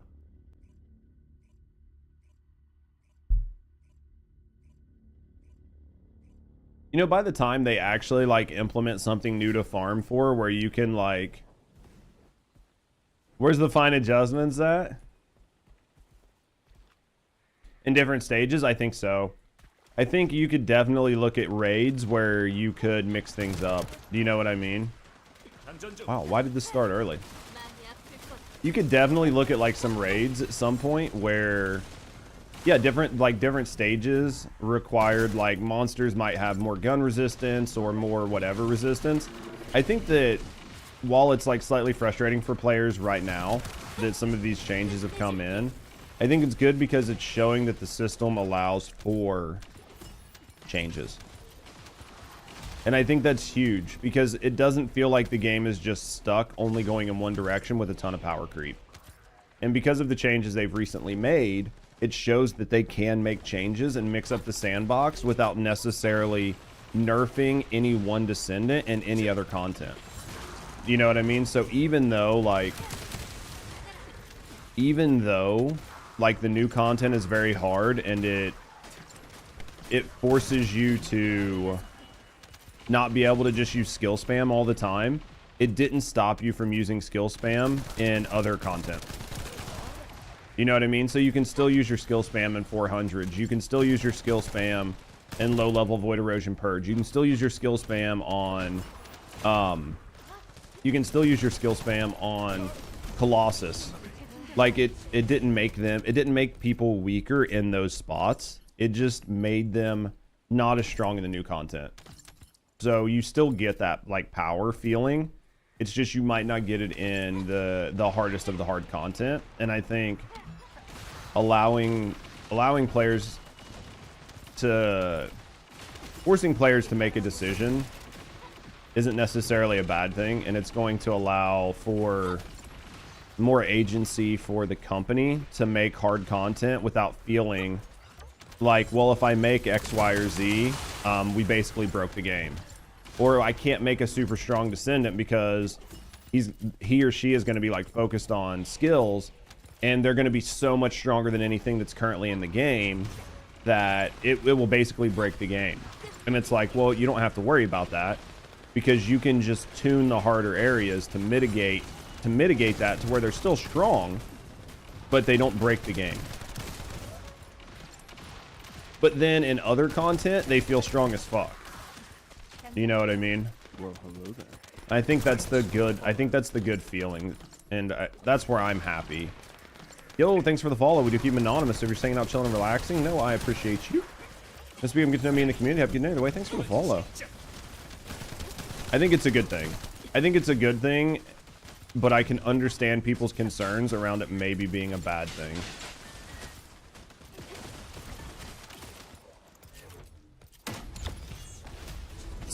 You know, by the time they actually like implement something new to farm for where you can like... Where's the fine adjustments at? In different stages? I think so. I think you could definitely look at raids where you could mix things up. Do you know what I mean? Wow, why did this start early? You could definitely look at like some raids at some point where... Yeah, different stages required, like monsters might have more gun resistance or more whatever resistance. I think that while it's like slightly frustrating for players right now that some of these changes have come in, I think it's good because it's showing that the system allows for changes. And I think that's huge because it doesn't feel like the game is just stuck only going in one direction with a ton of power creep. And because of the changes they've recently made, it shows that they can make changes and mix up the sandbox without necessarily nerfing any one Descendant and any other content. You know what I mean? So even though like the new content is very hard and it forces you to not be able to just use skill spam all the time, it didn't stop you from using skill spam in other content. You know what I mean? So you can still use your skill spam in 400s. You can still use your skill spam in low-level Void Erosion Purge. You can still use your skill spam on... you can still use your skill spam on Colossus. Like, it didn't make them... It didn't make people weaker in those spots. It just made them not as strong in the new content. So you still get that, like, power feeling. It's just you might not get it in the hardest of the hard content. And I think... allowing players to forcing players to make a decision isn't necessarily a bad thing, and it's going to allow for more agency for the company to make hard content without feeling like, well, if I make X, Y, or Z, we basically broke the game, or I can't make a super strong Descendant because he or she is going to be like focused on skills. And they're going to be so much stronger than anything that's currently in the game that it will basically break the game. And it's like, well, you don't have to worry about that because you can just tune the harder areas to mitigate that to where they're still strong, but they don't break the game. But then in other content, they feel strong as fuck. You know what I mean? Well, hello there. I think that's the good feeling, and that's where I'm happy. Yo, thanks for the follow. We do keep them anonymous. If you're staying out, chilling, and relaxing, no, I appreciate you. This week, get to know me in the community. Have a good night. Away. Thanks for the follow. I think it's a good thing. I think it's a good thing, but I can understand people's concerns around it maybe being a bad thing.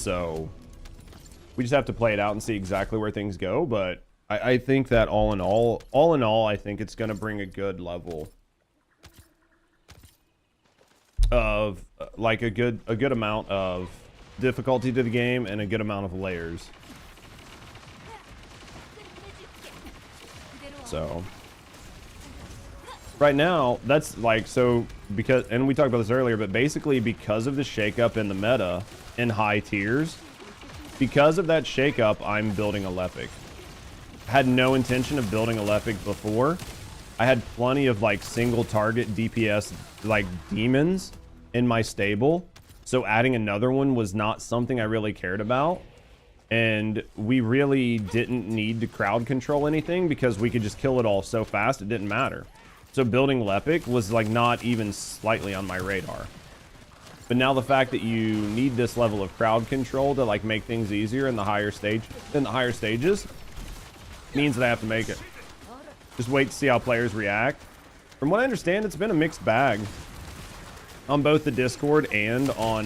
So we just have to play it out and see exactly where things go. But I think that all in all, I think it's going to bring a good level of like a good amount of difficulty to the game and a good amount of layers. So right now, that's like, so because, and we talked about this earlier, but basically because of the shakeup in the meta in high tiers, because of that shakeup, I'm building a Lepic. Had no intention of building a Lepic before. I had plenty of like single target DPS like demons in my stable. So adding another one was not something I really cared about. And we really didn't need to crowd control anything because we could just kill it all so fast, it didn't matter. So building Lepic was like not even slightly on my radar. But now the fact that you need this level of crowd control to like make things easier in the higher stages means that I have to make it. Just wait to see how players react. From what I understand, it's been a mixed bag on both the Discord and on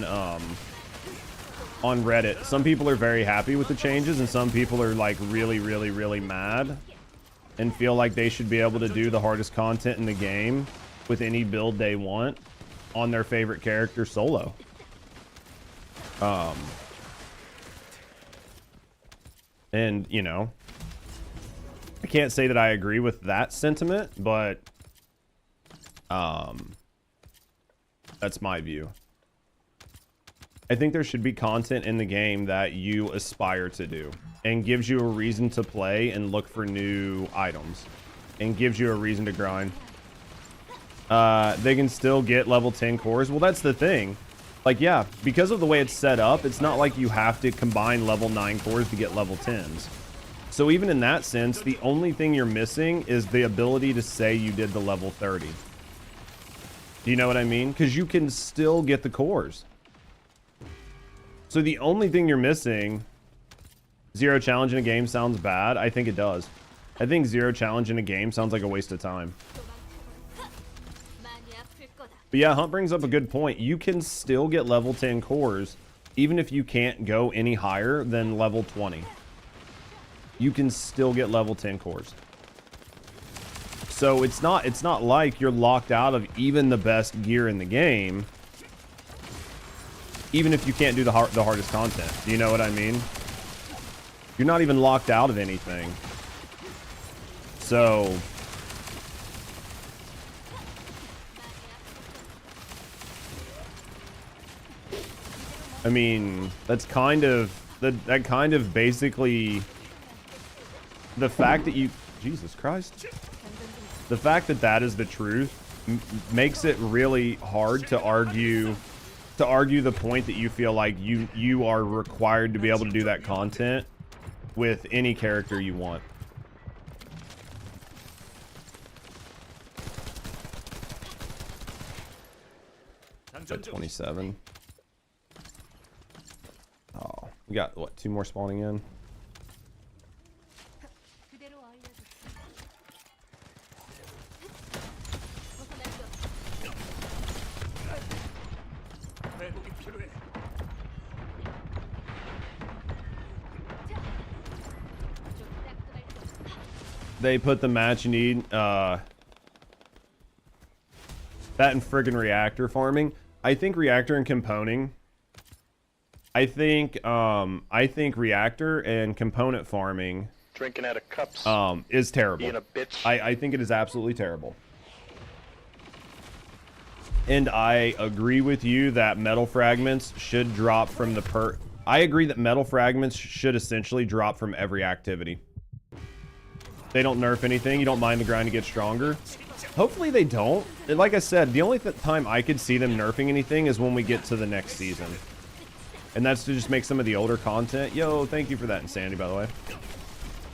Reddit. Some people are very happy with the changes and some people are like really mad and feel like they should be able to do the hardest content in the game with any build they want on their favorite character solo. And you know, I can't say that I agree with that sentiment, but that's my view. I think there should be content in the game that you aspire to do and gives you a reason to play and look for new items and gives you a reason to grind. They can still get level 10 cores. Well, that's the thing. Like, yeah, because of the way it's set up, it's not like you have to combine level 9 cores to get level 10s. So even in that sense, the only thing you're missing is the ability to say you did the level 30. Do you know what I mean? Because you can still get the cores. So the only thing you're missing, zero challenge in a game sounds bad. I think it does. I think zero challenge in a game sounds like a waste of time. But yeah, Hunt brings up a good point. You can still get level 10 cores, even if you can't go any higher than level 20. You can still get level 10 cores. So it's not like you're locked out of even the best gear in the game, even if you can't do the hardest content. Do you know what I mean? You're not even locked out of anything. So I mean, that's kind of that kind of basically the fact that you, Jesus Christ, the fact that that is the truth makes it really hard to argue the point that you feel like you are required to be able to do that content with any character you want. At 27. Oh, we got what, 2 more spawning in? They put the match you need, that and friggin' reactor farming. I think reactor and component. I think reactor and component farming drinking out of cups is terrible. Being a bitch. I think it is absolutely terrible. And I agree with you that metal fragments should drop from the I agree that metal fragments should essentially drop from every activity. They don't nerf anything. You don't mind the grind to get stronger. Hopefully they don't. And like I said, the only time I could see them nerfing anything is when we get to the next season. And that's to just make some of the older content. Yo, thank you for that, Insanity, by the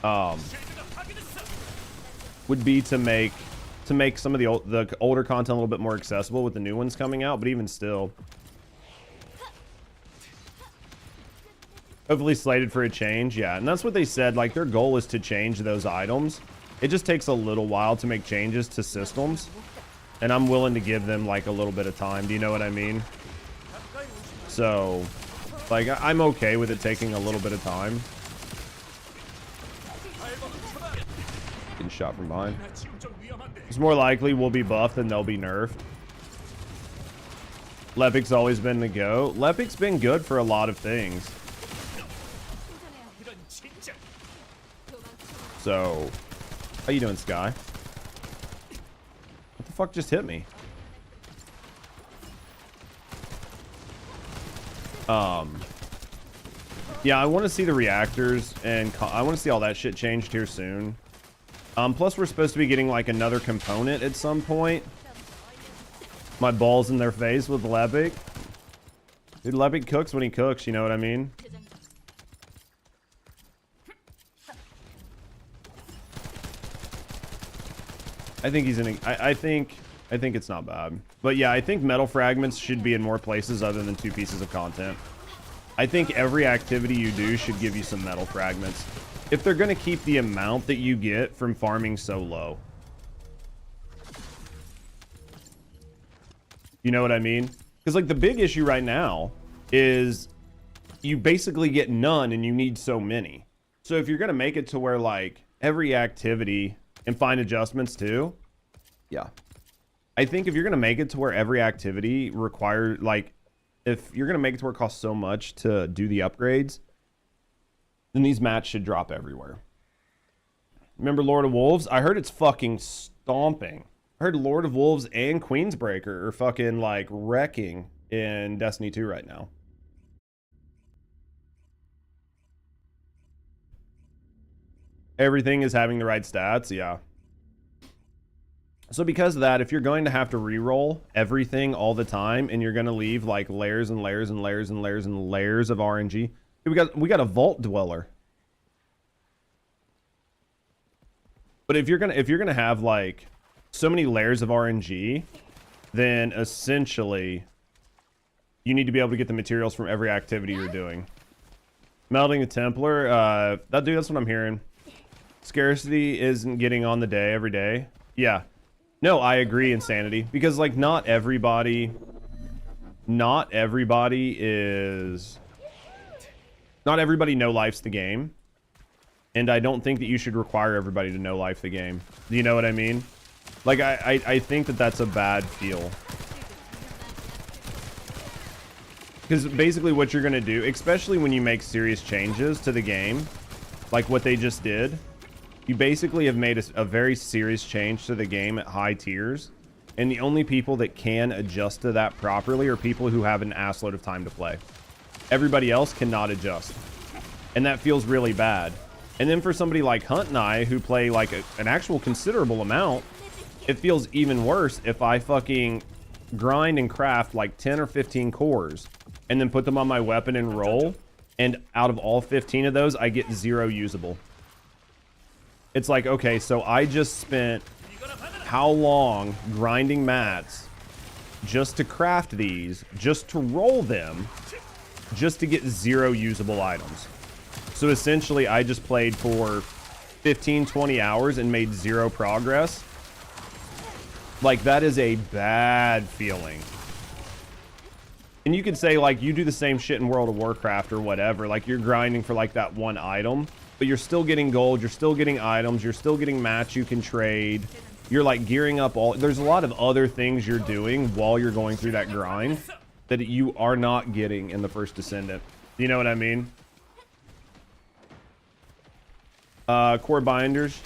way. Would be to make some of the older content a little bit more accessible with the new ones coming out, but even still. Hopefully slated for a change, yeah. And that's what they said, like their goal is to change those items. It just takes a little while to make changes to systems. And I'm willing to give them like a little bit of time. Do you know what I mean? So Like, I'm okay with it taking a little bit of time. Getting shot from behind. It's more likely we'll be buffed than they'll be nerfed. Lepic's always been the go. Lepic's been good for a lot of things. So, how you doing, Sky? What the fuck just hit me? Yeah, I want to see the reactors and I want to see all that shit changed here soon. Plus we're supposed to be getting like another component at some point. My balls in their face with Lepic. Dude, Lepic cooks when he cooks, you know what I mean? I think he's in I think it's not bad. But yeah, I think metal fragments should be in more places other than 2 pieces of content. I think every activity you do should give you some metal fragments. If they're going to keep the amount that you get from farming so low. You know what I mean? Because like the big issue right now is you basically get none and you need so many. So if you're going to make it to where like every activity and find adjustments too. Yeah. I think if you're going to make it to where every activity requires like if you're going to make it to where it costs so much to do the upgrades, then these mats should drop everywhere. Remember Lord of Wolves? I heard it's fucking stomping. I heard Lord of Wolves and Queensbreaker are fucking like wrecking in Destiny 2 right now. Everything is having the right stats, yeah. So because of that, if you're going to have to re-roll everything all the time and you're going to leave like layers and layers and layers and layers and layers of RNG, we got a vault dweller. But if you're gonna have like so many layers of RNG, then essentially you need to be able to get the materials from every activity you're doing. Melting the Templar, that's what I'm hearing. Scarcity isn't getting on the day every day. Yeah. No, I agree, Insanity. Because like not everybody no lifes the game. And I don't think that you should require everybody to know life the game. Do you know what I mean? Like, I think that that's a bad feel. Because basically what you're going to do, especially when you make serious changes to the game, like what they just did, you basically have made a very serious change to the game at high tiers. And the only people that can adjust to that properly are people who have an assload of time to play. Everybody else cannot adjust. And that feels really bad. And then for somebody like Hunt and I, who play like an actual considerable amount, it feels even worse if I fucking grind and craft like 10 or 15 cores and then put them on my weapon and roll. And out of all 15 of those, I get 0 usable. It's like, okay, so I just spent how long grinding mats just to craft these, just to roll them, just to get 0 usable items. So essentially, I just played for 15, 20 hours and made 0 progress. Like, that is a bad feeling. And you could say, like, you do the same shit in World of Warcraft or whatever. Like, you're grinding for, like, that one item. But you're still getting gold. You're still getting items. You're still getting mats you can trade. You're, like, gearing up all... There's a lot of other things you're doing while you're going through that grind that you are not getting in the first Descendant. You know what I mean? Core binders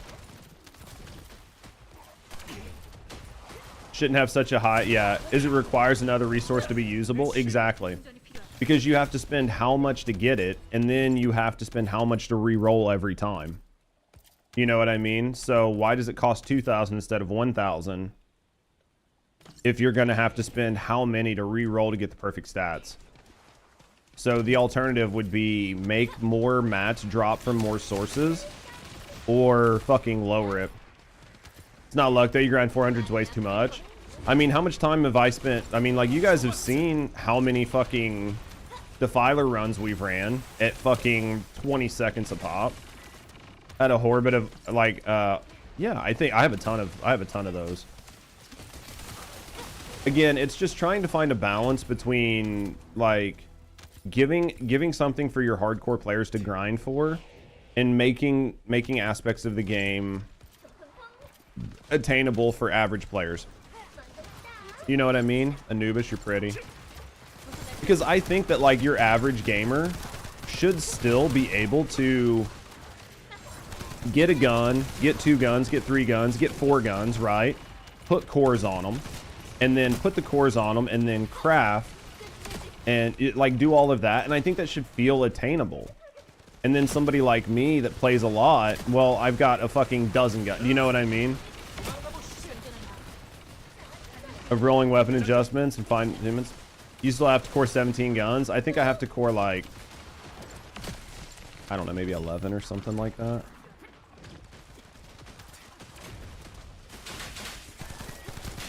shouldn't have such a high, yeah, it requires another resource to be usable. Exactly, because you have to spend how much to get it, and then you have to spend how much to re-roll every time. You know what I mean? So why does it cost 2,000 instead of 1,000 if you're gonna have to spend how many to re-roll to get the perfect stats? So the alternative would be make more mats drop from more sources, or fucking lower it. It's not luck though. You grind 400's way too much. I mean, how much time have I spent? I mean, like, you guys have seen how many fucking Defiler runs we've ran at fucking 20 seconds a pop. Had a Horbit of like, yeah, I think I have a ton of those. Again, it's just trying to find a balance between like giving something for your hardcore players to grind for, and making aspects of the game attainable for average players. You know what I mean? Anubis, you're pretty. Because I think that like your average gamer should still be able to get a gun, get 2 guns, get 3 guns, get 4 guns, right? Put cores on them, and then put the cores on them, and then craft, and like do all of that. And I think that should feel attainable. And then somebody like me that plays a lot, well, I've got a fucking dozen guns. You know what I mean? Of rolling weapon adjustments and fine humans. You still have to core 17 guns. I think I have to core like, I don't know, maybe 11 or something like that.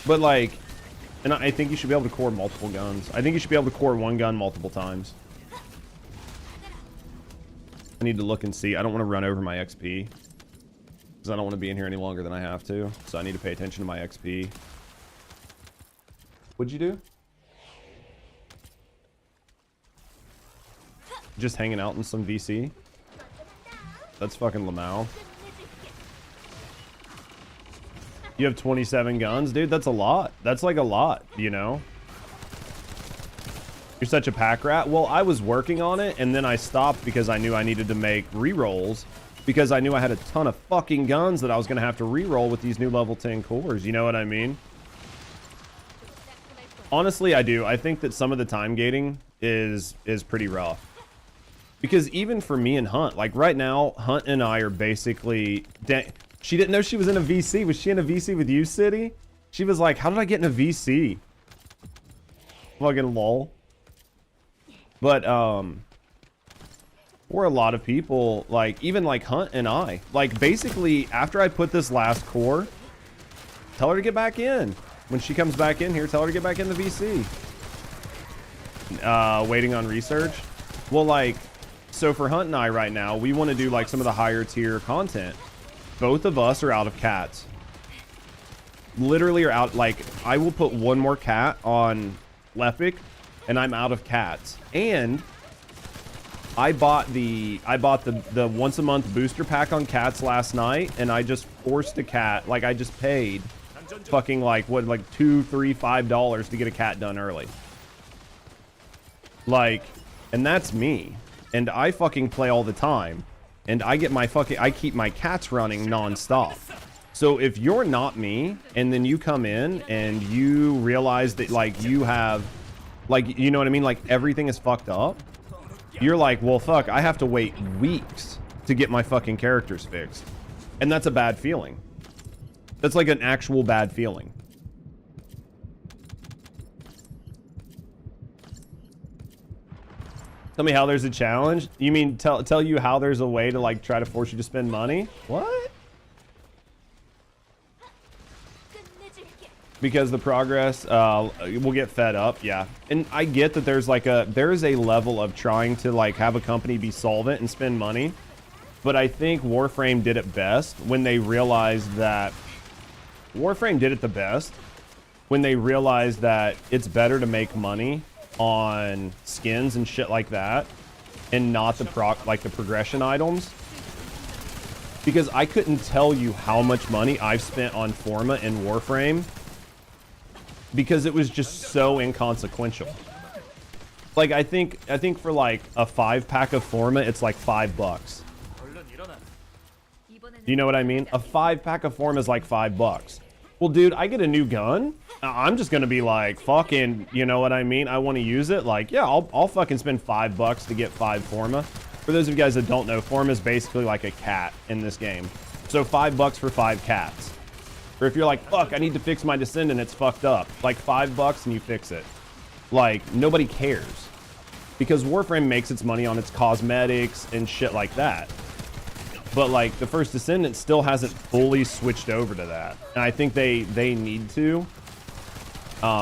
But like, and I think you should be able to core multiple guns. I think you should be able to core 1 gun multiple times. I need to look and see. I don't want to run over my XP, because I don't want to be in here any longer than I have to. So I need to pay attention to my XP. What'd you do? Just hanging out in some VC? That's fucking Lamau. You have 27 guns? Dude, that's a lot. That's like a lot, you know? You're such a pack rat. Well, I was working on it, and then I stopped because I knew I needed to make re-rolls, because I knew I had a ton of fucking guns that I was going to have to re-roll with these new level 10 cores. You know what I mean? Honestly, I do. I think that some of the time gating is pretty rough. Because even for me and Hunt, like right now, Hunt and I are basically... She didn't know she was in a VC. Was she in a VC with you, City? She was like, how did I get in a VC? Fucking lol. But, for a lot of people, like, even like Hunt and I, like, basically, after I put this last core, tell her to get back in. When she comes back in here, tell her to get back in the VC. Waiting on research. Well, like, so for Hunt and I right now, we want to do, like, some of the higher tier content. Both of us are out of cats. Literally are out, like, I will put 1 more cat on Lepic, and I'm out of cats. And I bought the once a month booster pack on cats last night, and I just forced a cat. Like, I just paid fucking like what, like $2, $3, $5 to get a cat done early. Like, and that's me. And I fucking play all the time, and I get my fucking, I keep my cats running nonstop. So if you're not me, and then you come in and you realize that like you have, like, you know what I mean? Like everything is fucked up. You're like, well, fuck, I have to wait weeks to get my fucking characters fixed. And that's a bad feeling. That's like an actual bad feeling. Tell me how there's a challenge? You mean tell you how there's a way to like try to force you to spend money? What? Because the progress will get fed up, yeah. And I get that there's like there's a level of trying to like have a company be solvent and spend money, but I think Warframe did it best when they realized that Warframe did it the best when they realized that it's better to make money on skins and shit like that, and not the progression items. Because I couldn't tell you how much money I've spent on Forma and Warframe, because it was just so inconsequential. Like I think for like a 5-pack of Forma, it's like $5. You know what I mean? A 5-pack of Forma is like $5. Well, dude, I get a new gun. I'm just gonna be like, fucking, you know what I mean? I want to use it. Like, yeah, I'll fucking spend $5 to get 5 Forma. For those of you guys that don't know, Forma is basically like a cat in this game. So $5 for 5 cats. Or if you're like, fuck, I need to fix my Descendant, it's fucked up. Like $5 and you fix it. Like, nobody cares. Because Warframe makes its money on its cosmetics and shit like that. But like, the first Descendant still hasn't fully switched over to that. And I think they need to.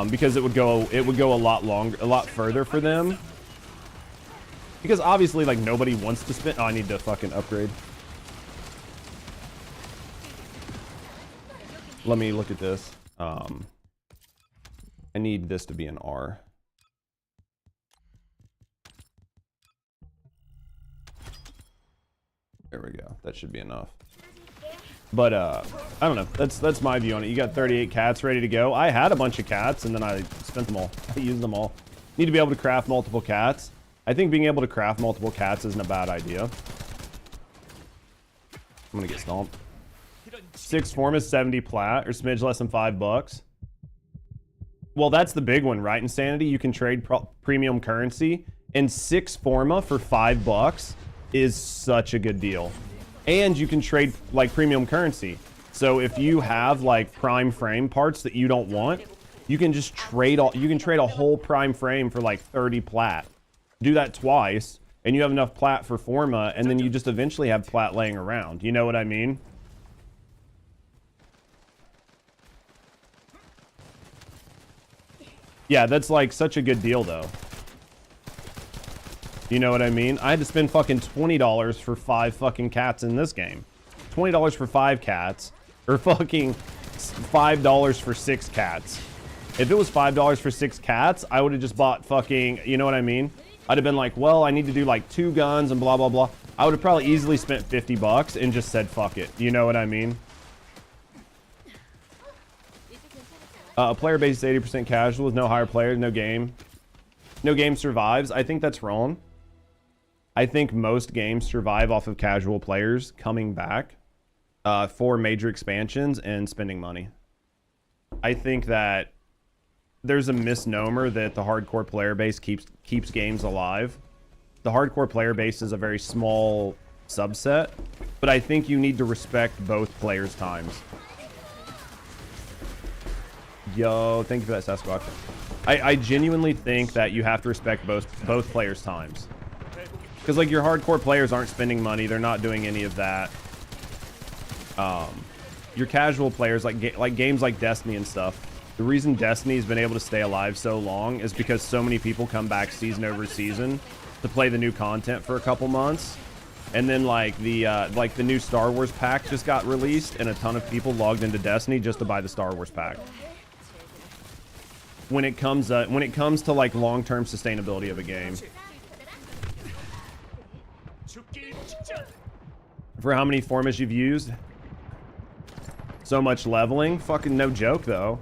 Because it would go a lot further for them. Because obviously, like, nobody wants to spend... Oh, I need to fucking upgrade. Let me look at this. I need this to be an R. There we go. That should be enough. But I don't know. That's my view on it. You got 38 cats ready to go. I had a bunch of cats and then I spent them all. I used them all. Need to be able to craft multiple cats. I think being able to craft multiple cats isn't a bad idea. I'm gonna get stomped. 6 form is 70 plat or smidge less than $5. Well, that's the big one, right? Insanity. You can trade premium currency, and 6 forma for $5 is such a good deal. And you can trade like premium currency. So if you have like prime frame parts that you don't want, you can just trade you can trade a whole prime frame for like 30 plat. Do that twice and you have enough plat for forma, and then you just eventually have plat laying around. You know what I mean? Yeah, that's like such a good deal though. You know what I mean? I had to spend fucking $20 for 5 fucking cats in this game. $20 for 5 cats, or fucking $5 for 6 cats. If it was $5 for 6 cats, I would have just bought fucking, you know what I mean? I'd have been like, well, I need to do like 2 guns and blah, blah, blah. I would have probably easily spent $50 and just said, fuck it. You know what I mean? A player base is 80% casual with no higher players, no game. No game survives. I think that's wrong. I think most games survive off of casual players coming back for major expansions and spending money. I think that there's a misnomer that the hardcore player base keeps games alive. The hardcore player base is a very small subset, but I think you need to respect both players' times. Yo, thank you for that, Sasquatch. I genuinely think that you have to respect both players' times. Because like your hardcore players aren't spending money, they're not doing any of that. Your casual players, like games like Destiny and stuff, the reason Destiny's been able to stay alive so long is because so many people come back season over season to play the new content for a couple months. And then like the new Star Wars pack just got released, and a ton of people logged into Destiny just to buy the Star Wars pack. When it comes to like long-term sustainability of a game. For how many formats you've used? So much leveling? Fucking no joke though.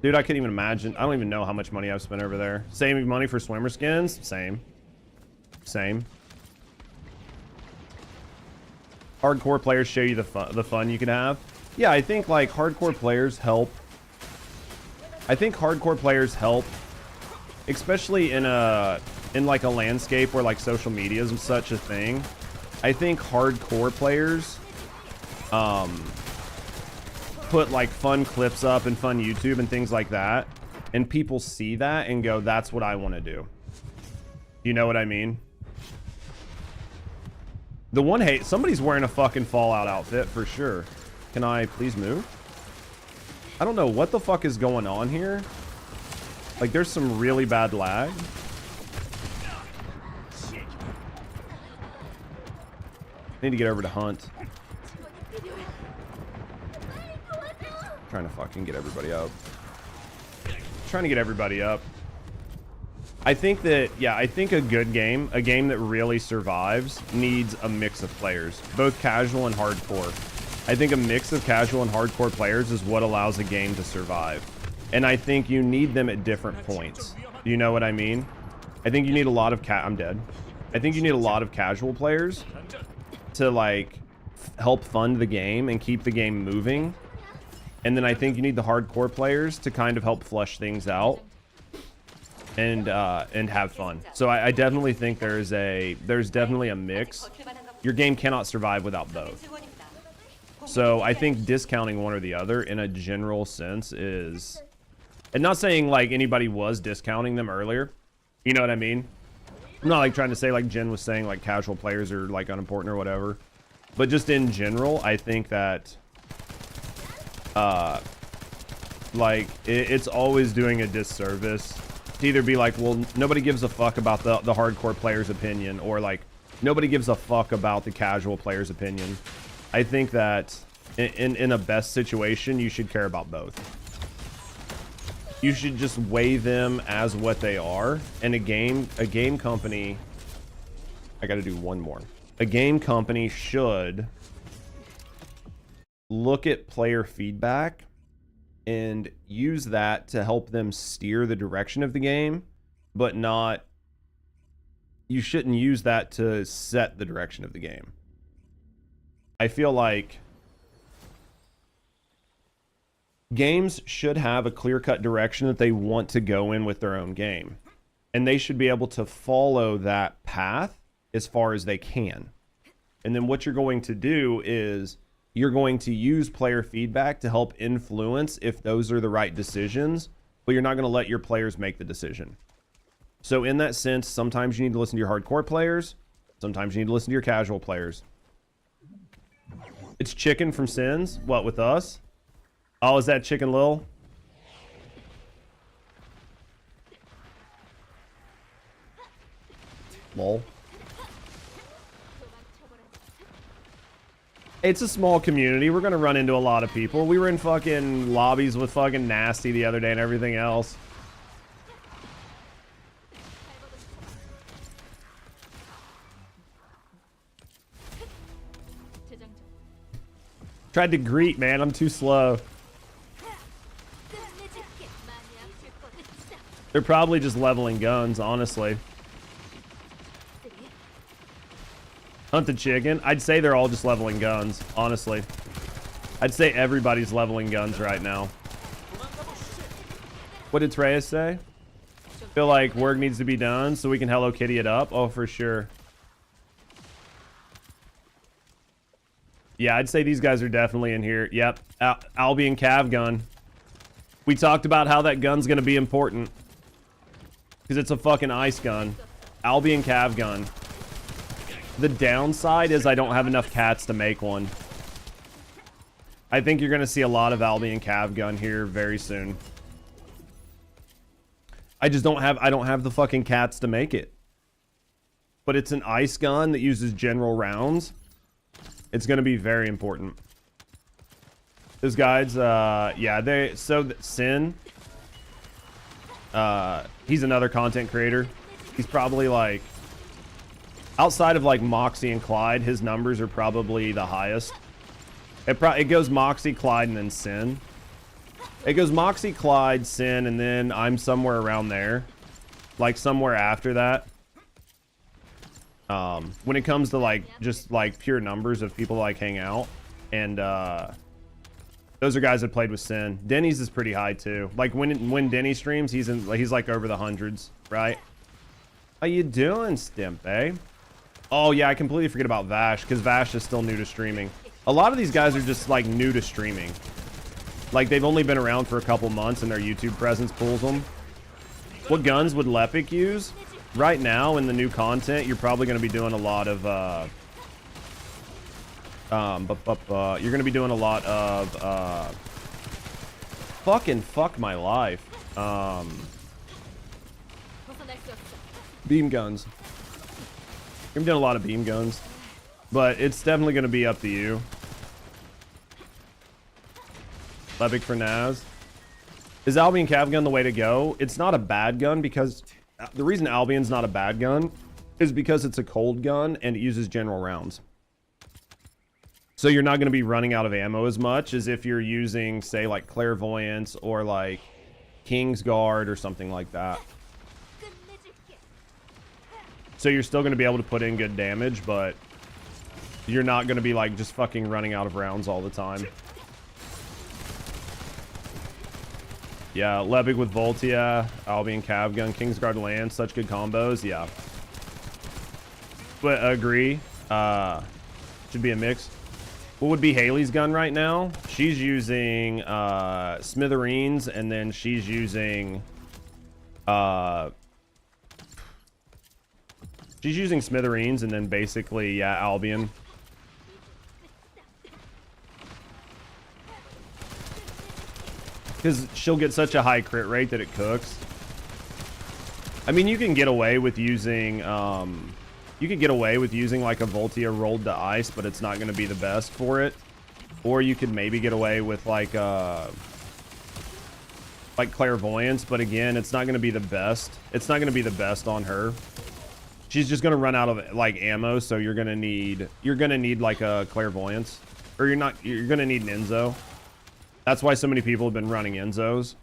Dude, I couldn't even imagine. I don't even know how much money I've spent over there. Saving money for swimmer skins? Same. Same. Hardcore players show you the fun you can have. Yeah, I think like hardcore players help. I think hardcore players help, especially in like a landscape where like social media is such a thing. I think hardcore players put like fun clips up and fun YouTube and things like that, and people see that and go, that's what I want to do. You know what I mean? The one hate, somebody's wearing a fucking Fallout outfit for sure. Can I please move? I don't know what the fuck is going on here. Like, there's some really bad lag. I need to get over to Hunt. Trying to fucking get everybody up. Trying to get everybody up. I think that, yeah, I think a good game, a game that really survives, needs a mix of players, both casual and hardcore. I think a mix of casual and hardcore players is what allows a game to survive. And I think you need them at different points. You know what I mean? I think you need a lot of I'm dead. I think you need a lot of casual players to like help fund the game and keep the game moving. And then I think you need the hardcore players to kind of help flush things out and have fun. So I definitely think there's definitely a mix. Your game cannot survive without both. So I think discounting one or the other in a general sense is, and not saying like anybody was discounting them earlier, you know what I mean? I'm not like trying to say like Jen was saying like casual players are like unimportant or whatever, but just in general, I think that like it's always doing a disservice to either be like, well, nobody gives a fuck about the hardcore player's opinion, or like nobody gives a fuck about the casual player's opinion. I think that in a best situation, you should care about both. You should just weigh them as what they are. And a game company, I got to do one more. a game company should look at player feedback and use that to help them steer the direction of the game, but not, you shouldn't use that to set the direction of the game. I feel like games should have a clear-cut direction that they want to go in with their own game, and they should be able to follow that path as far as they can. And then what you're going to do is you're going to use player feedback to help influence if those are the right decisions, but you're not going to let your players make the decision. So in that sense, sometimes you need to listen to your hardcore players. Sometimes you need to listen to your casual players. It's Chicken from Sins. What, with us? Oh, is that Chicken Lil? Lol. It's a small community. We're gonna run into a lot of people. We were in fucking lobbies with fucking Nasty the other day and everything else. Tried to greet, man. I'm too slow. They're probably just leveling guns, honestly. Hunt the chicken. I'd say they're all just leveling guns, honestly. I'd say everybody's leveling guns right now. What did Reyes say? Feel like work needs to be done so we can Hello Kitty it up? Oh, for sure. Yeah, I'd say these guys are definitely in here. Yep. Albion Cav gun. We talked about how that gun's going to be important. Because it's a fucking ice gun. Albion Cav gun. The downside is I don't have enough cats to make one. I think you're going to see a lot of Albion Cav gun here very soon. I don't have the fucking cats to make it. But it's an ice gun that uses general rounds. It's going to be very important. Those guys, yeah, Sin, he's another content creator. He's probably like, outside of like Moxie and Clyde, his numbers are probably the highest. It goes Moxie, Clyde, and then Sin. It goes Moxie, Clyde, Sin, and then I'm somewhere around there. Like somewhere after that. When it comes to like just like pure numbers of people like hang out, and those are guys that played with Sin. Denny's is pretty high too. Like when Denny streams, he's like over the hundreds, right? How you doing, Stimpy? Oh yeah, I completely forget about Vash because Vash is still new to streaming. A lot of these guys are just like new to streaming. Like they've only been around for a couple months and their YouTube presence pulls them. What guns would Lepic use? Right now in the new content, you're probably going to be doing a lot of you're going to be doing a lot of fucking fuck my life. Beam guns. You're doing a lot of beam guns, but it's definitely going to be up to you. Lepic for Naz. Is Albion Cav gun the way to go? It's not a bad gun because the reason Albion's not a bad gun is because it's a cold gun and it uses general rounds. So you're not going to be running out of ammo as much as if you're using, say, like Clairvoyance or like King's Guard or something like that. So you're still going to be able to put in good damage, but you're not going to be like just fucking running out of rounds all the time. Yeah, Lepic with Voltia, Albion Cav gun, Kingsguard Land, such good combos. Yeah. But agree. Should be a mix. What would be Haley's gun right now? She's using Smithereens, and then she's using Smithereens, and then basically, yeah, Albion. Because she'll get such a high crit rate that it cooks. I mean, you can get away with using like a Voltia rolled to ice, but it's not going to be the best for it. Or you could maybe get away with like Clairvoyance, but again, it's not going to be the best. It's not going to be the best on her. she's just gonna run out of like ammo, so you're gonna need like a clairvoyance, or you're gonna need an Enzo. That's why so many people have been running Enzos.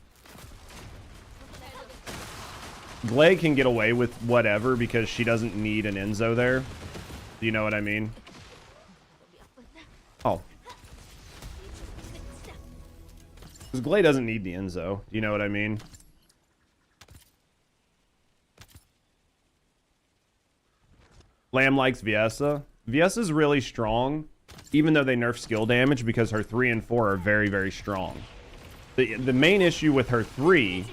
Glay can get away with whatever because she doesn't need an Enzo there. Do you know what I mean? Oh. Because Glay doesn't need the Enzo. Do you know what I mean? Lamb likes Viessa. Viessa's really strong, even though they nerf skill damage, because her 3 and 4 are very, very strong. The main issue with her 3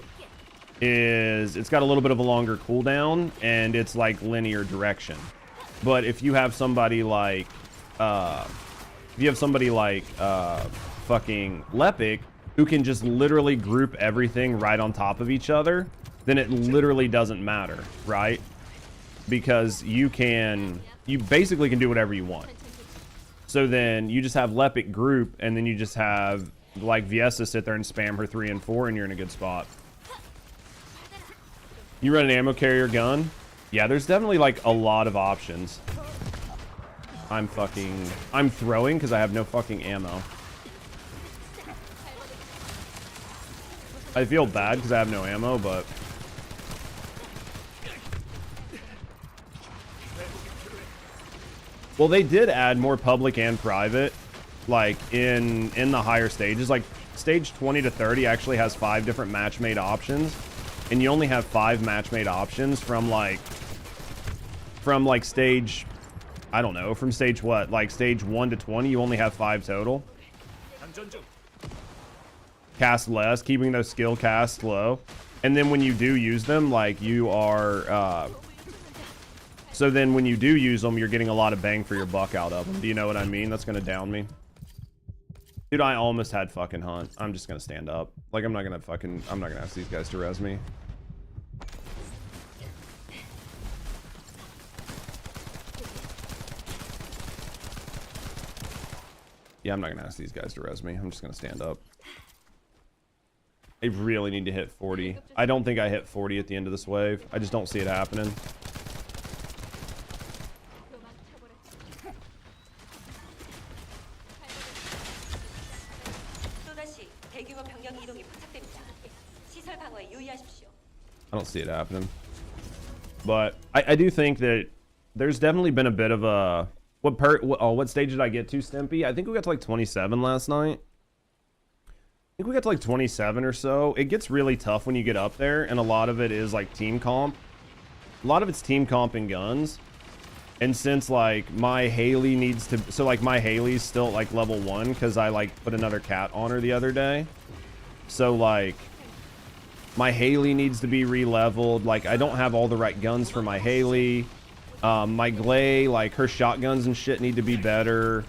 is it's got a little bit of a longer cooldown, and it's like linear direction. But if you have somebody like fucking Lepic, who can just literally group everything right on top of each other, then it literally doesn't matter, right? Because you basically can do whatever you want. So then you just have Lepic group, and then you just have like Viessa sit there and spam her 3 and 4, and you're in a good spot. You run an ammo carrier gun? Yeah, there's definitely like a lot of options. I'm throwing because I have no fucking ammo. I feel bad because I have no ammo, but well, they did add more public and private, like in the higher stages. Like stage 20 to 30 actually has 5 different match-made options, and you only have 5 match-made options from stage, I don't know, from stage what? Like stage 1 to 20, you only have 5 total. Cast less, keeping those skill casts low. And then when you do use them, like you are, so then when you do use them, you're getting a lot of bang for your buck out of them. Do you know what I mean? That's gonna down me. Dude, I almost had fucking hunt. I'm just gonna stand up. Like, I'm not gonna ask these guys to res me. Yeah, I'm not gonna ask these guys to res me. I'm just gonna stand up. I really need to hit 40. I don't think I hit 40 at the end of this wave. I just don't see it happening. I don't see it happening. But I do think that there's definitely been a bit of a... What stage did I get to, Stimpy? I think we got to like 27 last night. I think we got to like 27 or so. It gets really tough when you get up there, and a lot of it is like team comp. A lot of it's team comp and guns. And since like my Haley needs to... So like my Haley's still like level 1 because I like put another cat on her the other day. So like... my Haley needs to be re-leveled. Like, I don't have all the right guns for my Haley. My Glay, like, her shotguns and shit need to be better.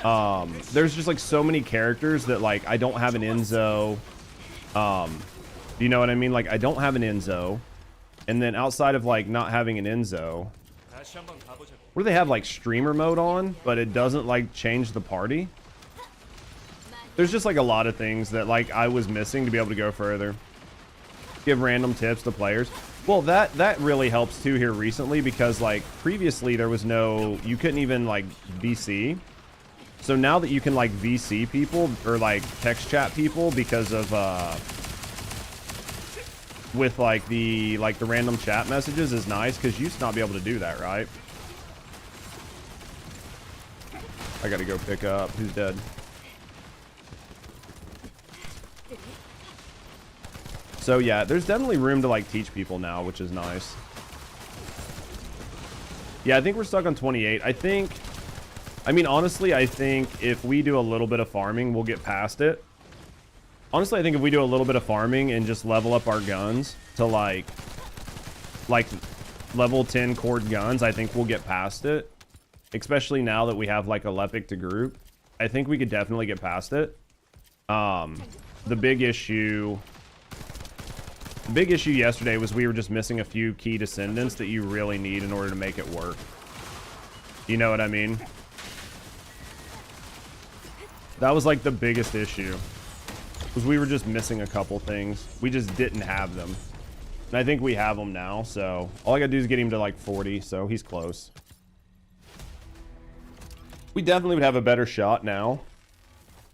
There's just, like, so many characters that, like, I don't have an Enzo. Do you know what I mean? Like, I don't have an Enzo. And then outside of, like, not having an Enzo... What do they have, like, streamer mode on? But it doesn't, like, change the party? There's just, like, a lot of things that, like, I was missing to be able to go further. Give random tips to players. Well, that really helps too here recently, because like previously there was no, you couldn't even like VC. So now that you can like VC people or like text chat people because of with like the random chat messages is nice, because you used to not be able to do that, right? I gotta go pick up. Who's dead? So yeah, there's definitely room to like teach people now, which is nice. Yeah, I think we're stuck on 28. I mean, honestly, I think if we do a little bit of farming, we'll get past it. Honestly, I think if we do a little bit of farming and just level up our guns to like level 10 cord guns, I think we'll get past it. Especially now that we have like a Lepic to group. I think we could definitely get past it. The big issue yesterday was we were just missing a few key descendants that you really need in order to make it work. You know what I mean? That was like the biggest issue. Was we were just missing a couple things. We just didn't have them. And I think we have him now, so all I gotta do is get him to like 40, so he's close. We definitely would have a better shot now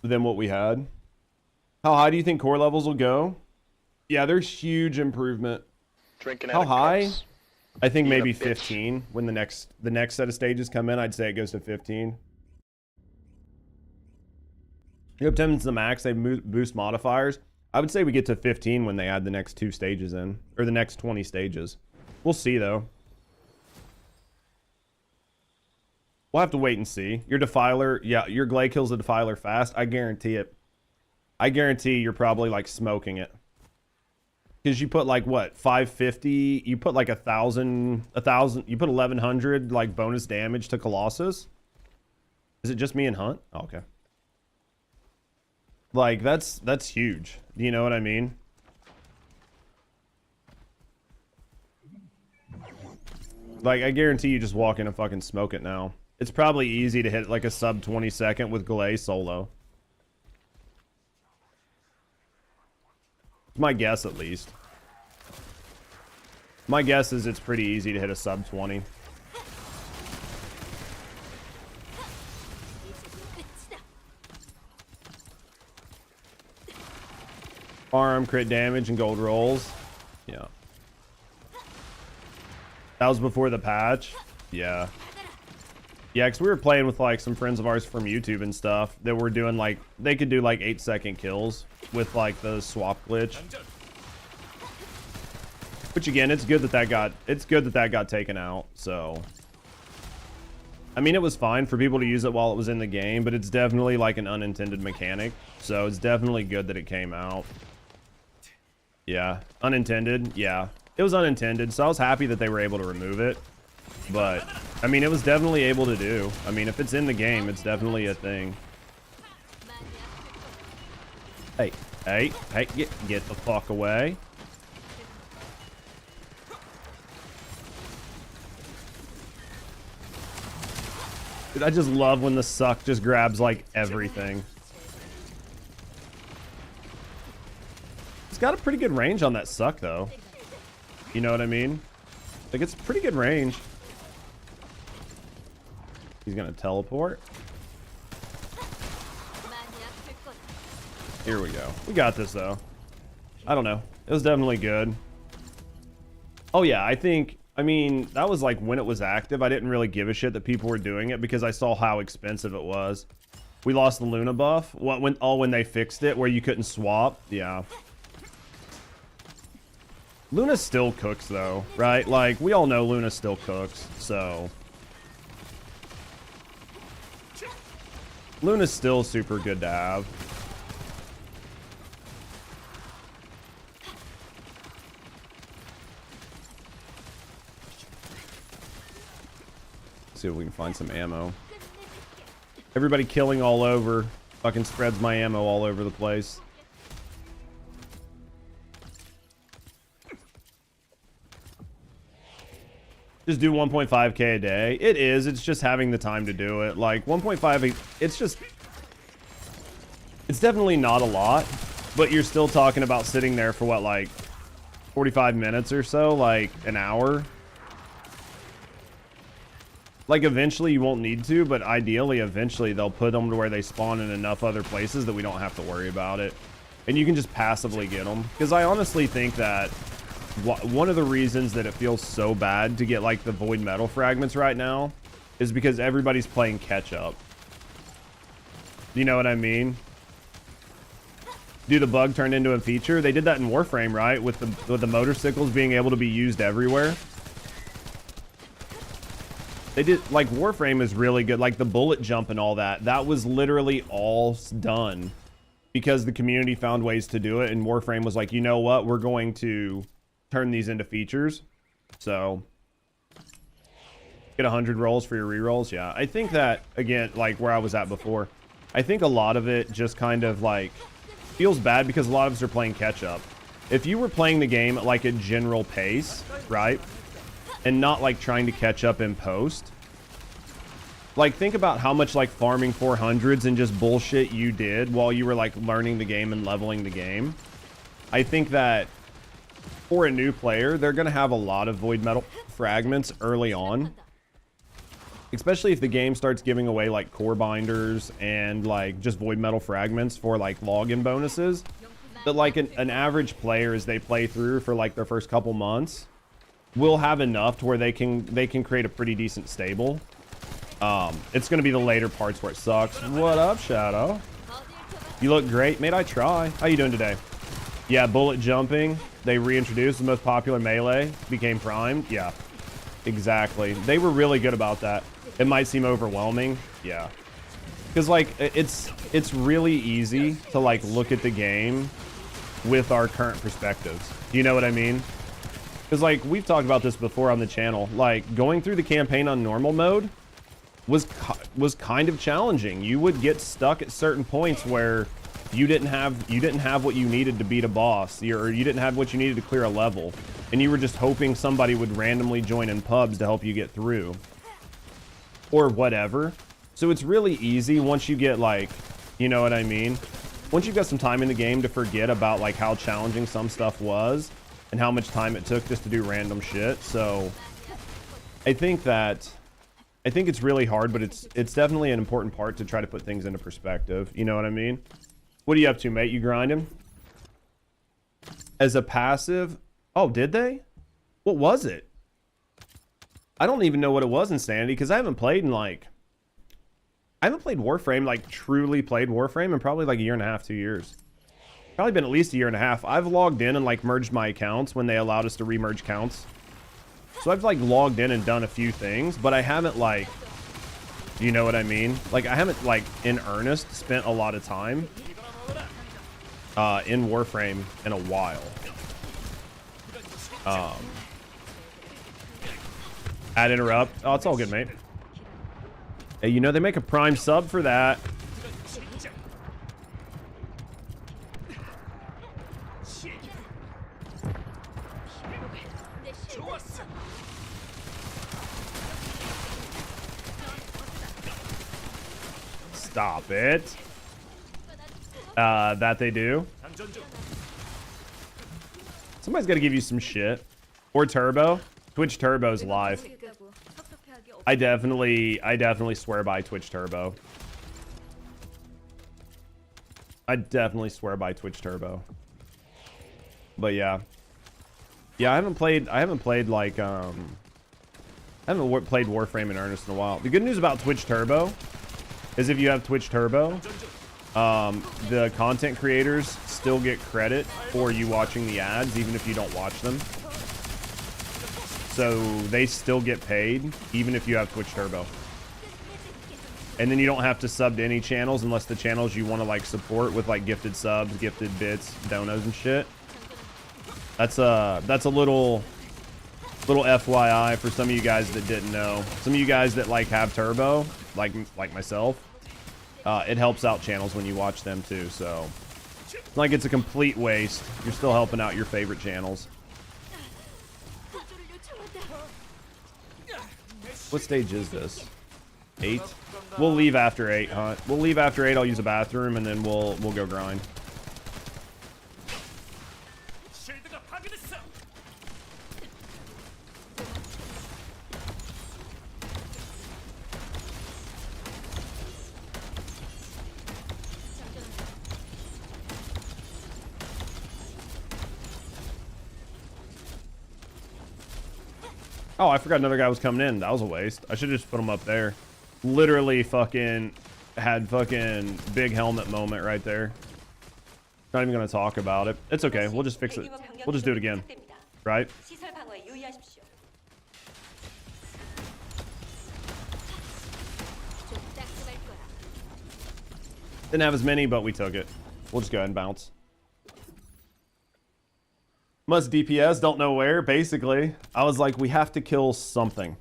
than what we had. How high do you think core levels will go? Yeah, there's huge improvement. Drinking How out of high? cups. I think Being a maybe bitch. 15 when the next set of stages come in. I'd say it goes to 15. You have 10 is the max. They boost modifiers. I would say we get to 15 when they add the next 2 stages in, or the next 20 stages. We'll see though. We'll have to wait and see. Your Defiler, yeah, your Glay kills the Defiler fast. I guarantee it. I guarantee you're probably like smoking it. Because you put like what, 550? You put like 1,000. You put 1,100 like bonus damage to Colossus. Is it just me and Hunt? Oh, okay. Like that's huge. Do you know what I mean? Like I guarantee you just walk in and fucking smoke it now. It's probably easy to hit like a sub 20 second with Glay solo. It's my guess at least. My guess is it's pretty easy to hit a sub 20. Arm, crit damage, and gold rolls. Yeah. That was before the patch. Yeah. Yeah, because we were playing with like some friends of ours from YouTube and stuff that were doing like, they could do like 8-second kills with like the swap glitch. Which again, it's good that that got taken out. So, I mean, it was fine for people to use it while it was in the game, but it's definitely like an unintended mechanic. So it's definitely good that it came out. Yeah, unintended. Yeah, it was unintended. So I was happy that they were able to remove it. But I mean, it was definitely able to do. I mean, if it's in the game, it's definitely a thing. Hey, hey, hey, get the fuck away. Dude, I just love when the suck just grabs like everything. It's got a pretty good range on that suck though. You know what I mean? Like it's pretty good range. He's gonna teleport. Here we go. We got this though. I don't know. It was definitely good. Oh yeah, I mean, that was like when it was active. I didn't really give a shit that people were doing it because I saw how expensive it was. We lost the Luna buff. When they fixed it where you couldn't swap. Yeah. Luna still cooks though, right? Like we all know Luna still cooks, so Luna's still super good to have. See if we can find some ammo. Everybody killing all over. Fucking spreads my ammo all over the place. Just do 1.5k a day. It is. It's just having the time to do it. Like 1.5, it's definitely not a lot, but you're still talking about sitting there for what, like 45 minutes or so, like an hour. Like eventually you won't need to, but ideally eventually they'll put them to where they spawn in enough other places that we don't have to worry about it. And you can just passively get them. Because I honestly think that one of the reasons that it feels so bad to get like the void metal fragments right now is because everybody's playing catch up. You know what I mean? Do the bug turned into a feature? They did that in Warframe, right? With the motorcycles being able to be used everywhere. They did, like, Warframe is really good. Like, the bullet jump and all that. That was literally all done because the community found ways to do it. And Warframe was like, you know what? We're going to turn these into features. So, get 100 rolls for your rerolls. Yeah, I think that, again, like where I was at before, I think a lot of it just kind of, like, feels bad because a lot of us are playing catch-up. If you were playing the game at, like, a general pace, right? And not like trying to catch up in post. Like think about how much like farming 400s and just bullshit you did while you were like learning the game and leveling the game. I think that for a new player, they're going to have a lot of void metal fragments early on. Especially if the game starts giving away like core binders and like just void metal fragments for like login bonuses. That like an average player, as they play through for like their first couple months, will have enough to where they can create a pretty decent stable. It's going to be the later parts where it sucks. What up, Shadow? You look great. Mate, I try. How you doing today? Yeah, bullet jumping. They reintroduced the most popular melee. Became primed. Yeah, exactly. They were really good about that. It might seem overwhelming. Yeah. Because, like, it's really easy to, like, look at the game with our current perspectives. You know what I mean? Because, like, we've talked about this before on the channel. Like, going through the campaign on normal mode was kind of challenging. You would get stuck at certain points where you didn't have what you needed to beat a boss, or you didn't have what you needed to clear a level, and you were just hoping somebody would randomly join in pubs to help you get through, or whatever. So it's really easy once you get, like, you know what I mean? Once you've got some time in the game to forget about like how challenging some stuff was and how much time it took just to do random shit. So I think it's really hard, but it's definitely an important part to try to put things into perspective. You know what I mean? What are you up to, mate? You grinding? As a passive? Oh, did they? What was it? I don't even know what it was, Insanity, because I haven't played Warframe, like truly played Warframe in probably like a year and a half, 2 years. Probably been at least a year and a half. I've logged in and like merged my accounts when they allowed us to remerge counts. So I've like logged in and done a few things, but I haven't like, you know what I mean? Like I haven't like in earnest spent a lot of time in Warframe in a while. Ad interrupt. Oh, it's all good, mate. Hey, you know they make a prime sub for that. Stop it. That they do. Somebody's got to give you some shit. Or Turbo. Twitch Turbo's live. I definitely swear by Twitch Turbo. I definitely swear by Twitch Turbo. But yeah. Yeah, I haven't played like I haven't played Warframe in earnest in a while. The good news about Twitch Turbo is if you have Twitch Turbo, the content creators still get credit for you watching the ads, even if you don't watch them. So they still get paid, even if you have Twitch Turbo. And then you don't have to sub to any channels unless the channels you want to like support with like gifted subs, gifted bits, donos and shit. That's a little FYI for some of you guys that didn't know. Some of you guys that like have Turbo, like myself, it helps out channels when you watch them too. So it's like it's a complete waste. You're still helping out your favorite channels. What stage is this? 8? We'll leave after 8, huh? We'll leave after 8. I'll use a bathroom and then we'll go grind. Oh, I forgot another guy was coming in. That was a waste. I should just put him up there. Literally fucking had fucking big helmet moment right there. Not even gonna talk about it. It's okay. We'll just fix it. We'll just do it again. Right? Didn't have as many, but we took it. We'll just go ahead and bounce. Must DPS, don't know where, basically. I was like, we have to kill something.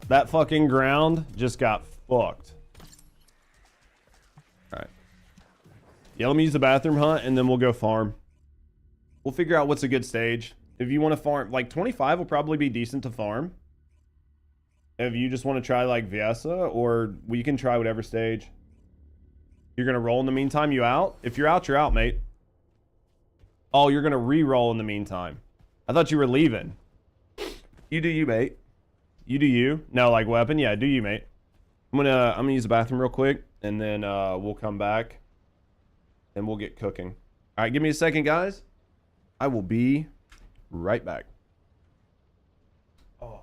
That fucking ground just got fucked. Alright. Yeah, let me use the bathroom hunt, and then we'll go farm. We'll figure out what's a good stage. If you want to farm, like 25 will probably be decent to farm. If you just want to try like Viesa, or we can try whatever stage. You're going to roll in the meantime, you out? If you're out, mate. Oh, you're gonna re-roll in the meantime. I thought you were leaving. You do you, mate. You do you. No, like weapon? Yeah, do you, mate. I'm gonna use the bathroom real quick, and then we'll come back and we'll get cooking. All right, give me a second, guys. I will be right back. Oh.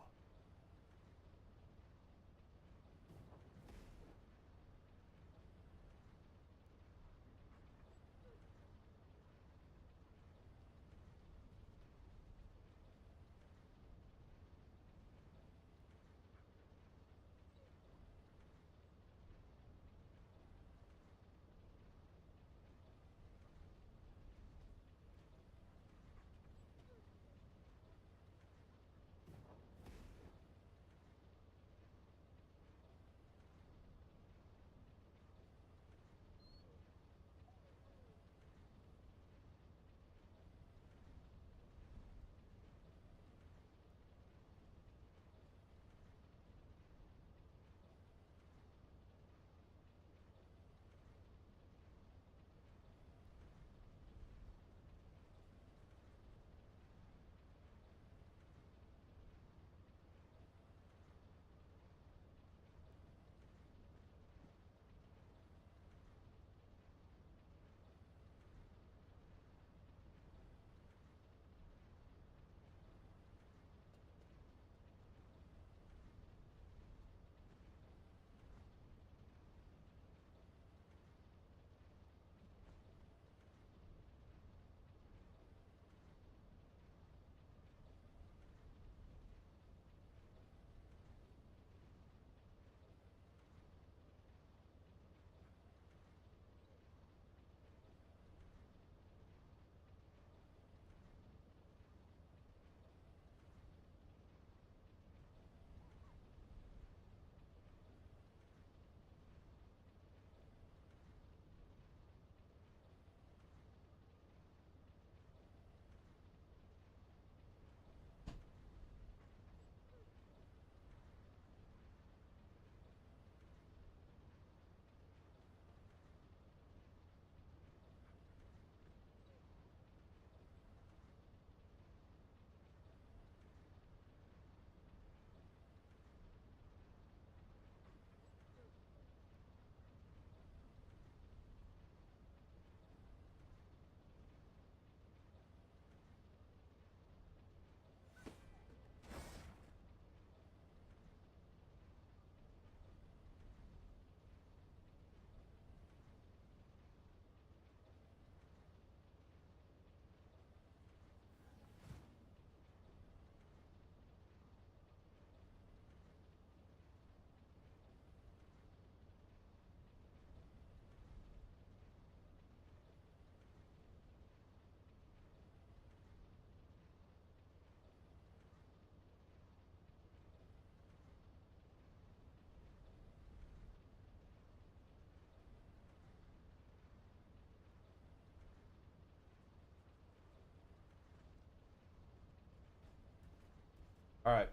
All right.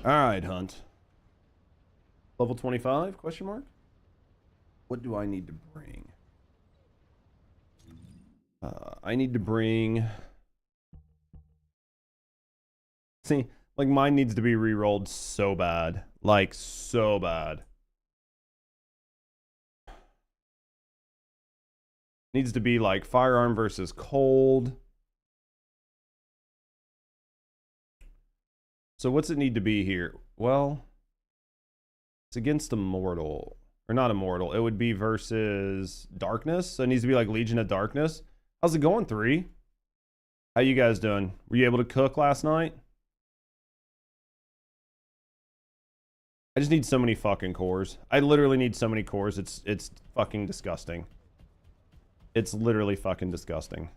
All right, Hunt. Level 25, question mark? What do I need to bring? I need to bring... See, like mine needs to be re-rolled so bad. Like, so bad. Needs to be like firearm versus cold. So what's it need to be here? Well, it's against Immortal. Or not Immortal. It would be versus Darkness. So it needs to be like Legion of Darkness. How's it going, 3? How you guys doing? Were you able to cook last night? I just need so many fucking cores. I literally need so many cores. It's fucking disgusting. It's literally fucking disgusting.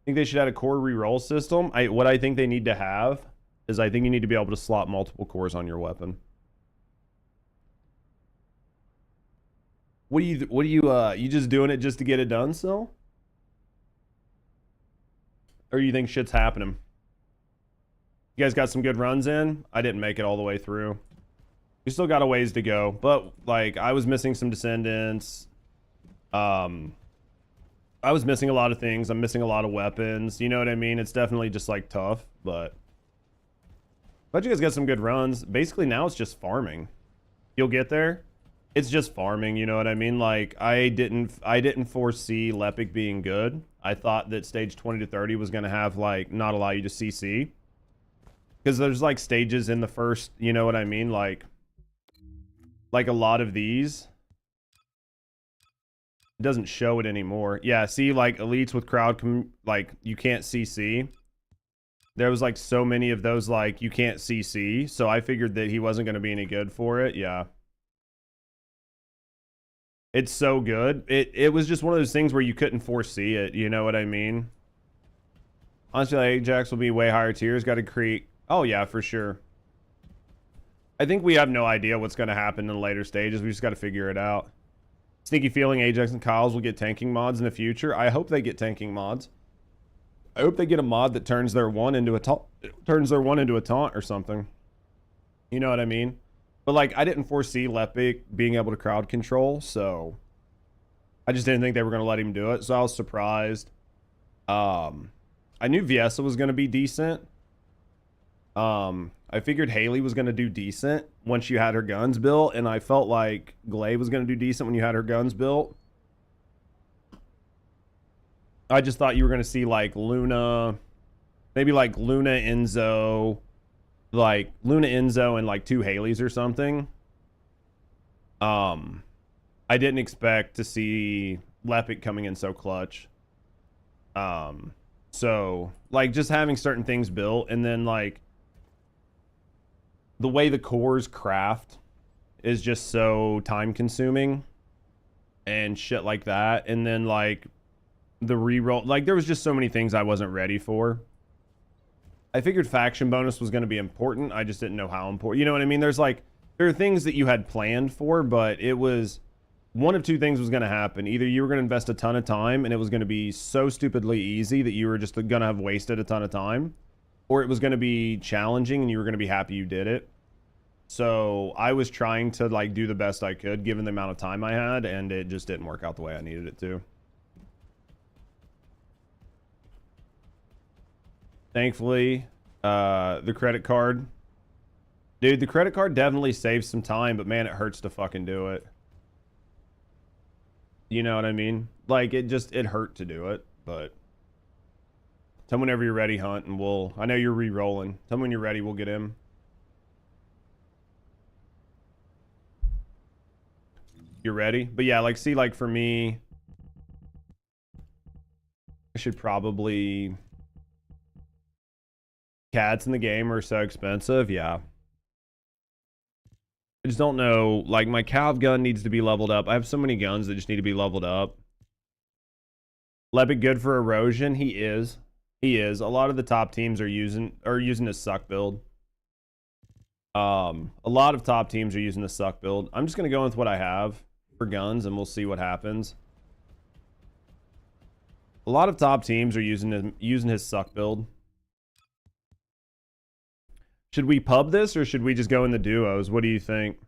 I think they should add a core reroll system. What I think they need to have is I think you need to be able to slot multiple cores on your weapon. What do you just doing it just to get it done still? Or you think shit's happening? You guys got some good runs in? I didn't make it all the way through. We still got a ways to go, but like I was missing some Descendants. I was missing a lot of things. I'm missing a lot of weapons. You know what I mean? It's definitely just like tough, but you guys got some good runs. Basically now it's just farming. You'll get there. It's just farming, you know what I mean? Like I didn't foresee Lepic being good. I thought that stage 20 to 30 was going to have like not allow you to CC. Cuz there's like stages in the first, you know what I mean? Like a lot of these, it doesn't show it anymore. Yeah, see, like elites with crowd, like you can't CC. There was like so many of those, like you can't CC. So I figured that he wasn't going to be any good for it. Yeah. It's so good. It was just one of those things where you couldn't foresee it. You know what I mean? Honestly, like, Ajax will be way higher tiers. Got to create. Oh yeah, for sure. I think we have no idea what's going to happen in the later stages. We just got to figure it out. Sneaky feeling Ajax and Kyle's will get tanking mods in the future. I hope they get tanking mods. I hope they get a mod that turns their one into a taunt or something. You know what I mean? But like I didn't foresee Lepic being able to crowd control, so I just didn't think they were going to let him do it. So I was surprised. I knew Viesa was going to be decent. I figured Haley was going to do decent once you had her guns built, and I felt like Glaive was going to do decent when you had her guns built. I just thought you were going to see like Luna, maybe like Luna Enzo, and like 2 Haleys or something. I didn't expect to see Lepic coming in so clutch. So like just having certain things built, and then like the way the cores craft is just so time consuming and shit like that. And then like the reroll, like there was just so many things I wasn't ready for. I figured faction bonus was going to be important. I just didn't know how important. You know what I mean? There are things that you had planned for, but it was one of two things was going to happen. Either you were going to invest a ton of time and it was going to be so stupidly easy that you were just going to have wasted a ton of time, or it was going to be challenging and you were going to be happy you did it. So I was trying to like do the best I could given the amount of time I had, and it just didn't work out the way I needed it to. Thankfully, the credit card. Dude, the credit card definitely saves some time, but man, it hurts to fucking do it. You know what I mean? Like, it hurt to do it, but... Tell me whenever you're ready, Hunt, and we'll... I know you're re-rolling. Tell me when you're ready, we'll get him. You're ready? But yeah, like, see, like, for me... I should probably... Cats in the game are so expensive, yeah. I just don't know, like, my Cav gun needs to be leveled up. I have so many guns that just need to be leveled up. Lepic good for erosion? He is. He is. A lot of the top teams are using his suck build. A lot of top teams are using the suck build. I'm just gonna go with what I have for guns, and we'll see what happens. A lot of top teams are using his suck build. Should we pub this, or should we just go in the duos? What do you think?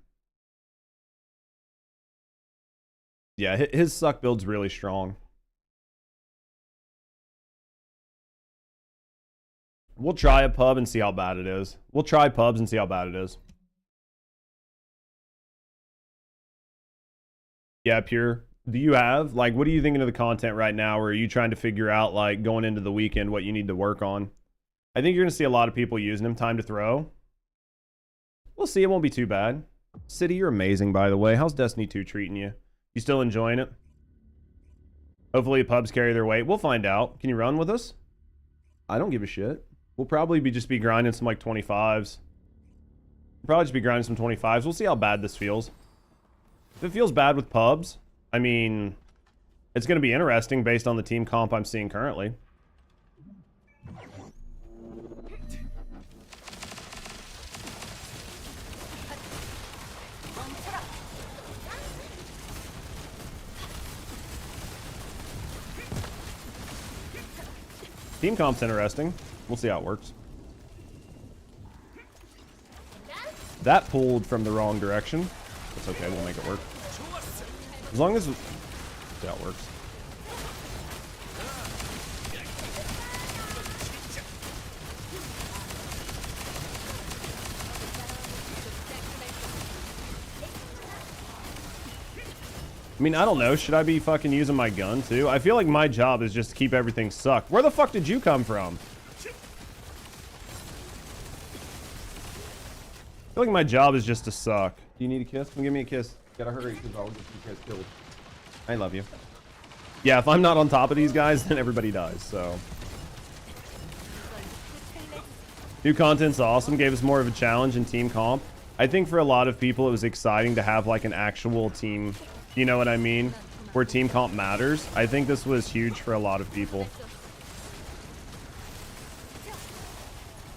Yeah, his suck build's really strong. We'll try a pub and see how bad it is. We'll try pubs and see how bad it is. Yeah, Pure. Do you have, like, what are you thinking of the content right now? Or are you trying to figure out, like, going into the weekend, what you need to work on? I think you're going to see a lot of people using him. Time to throw. We'll see. It won't be too bad. City, you're amazing, by the way. How's Destiny 2 treating you? You still enjoying it? Hopefully pubs carry their weight. We'll find out. Can you run with us? I don't give a shit. We'll probably just be grinding some, like, 25s. We'll probably just be grinding some 25s. We'll see how bad this feels. If it feels bad with pubs, I mean, it's going to be interesting based on the team comp I'm seeing currently. Team comp's interesting. We'll see how it works. That pulled from the wrong direction. That's okay, we'll make it work. As long as that works. I mean, I don't know. Should I be fucking using my gun too? I feel like my job is just to keep everything sucked. Where the fuck did you come from? I feel like my job is just to suck. Do you need a kiss? Come give me a kiss. Gotta hurry because I'll get you guys killed. I love you. Yeah, if I'm not on top of these guys, then everybody dies, so. New content's awesome. Gave us more of a challenge in team comp. I think for a lot of people, it was exciting to have like an actual team. You know what I mean? Where team comp matters. I think this was huge for a lot of people.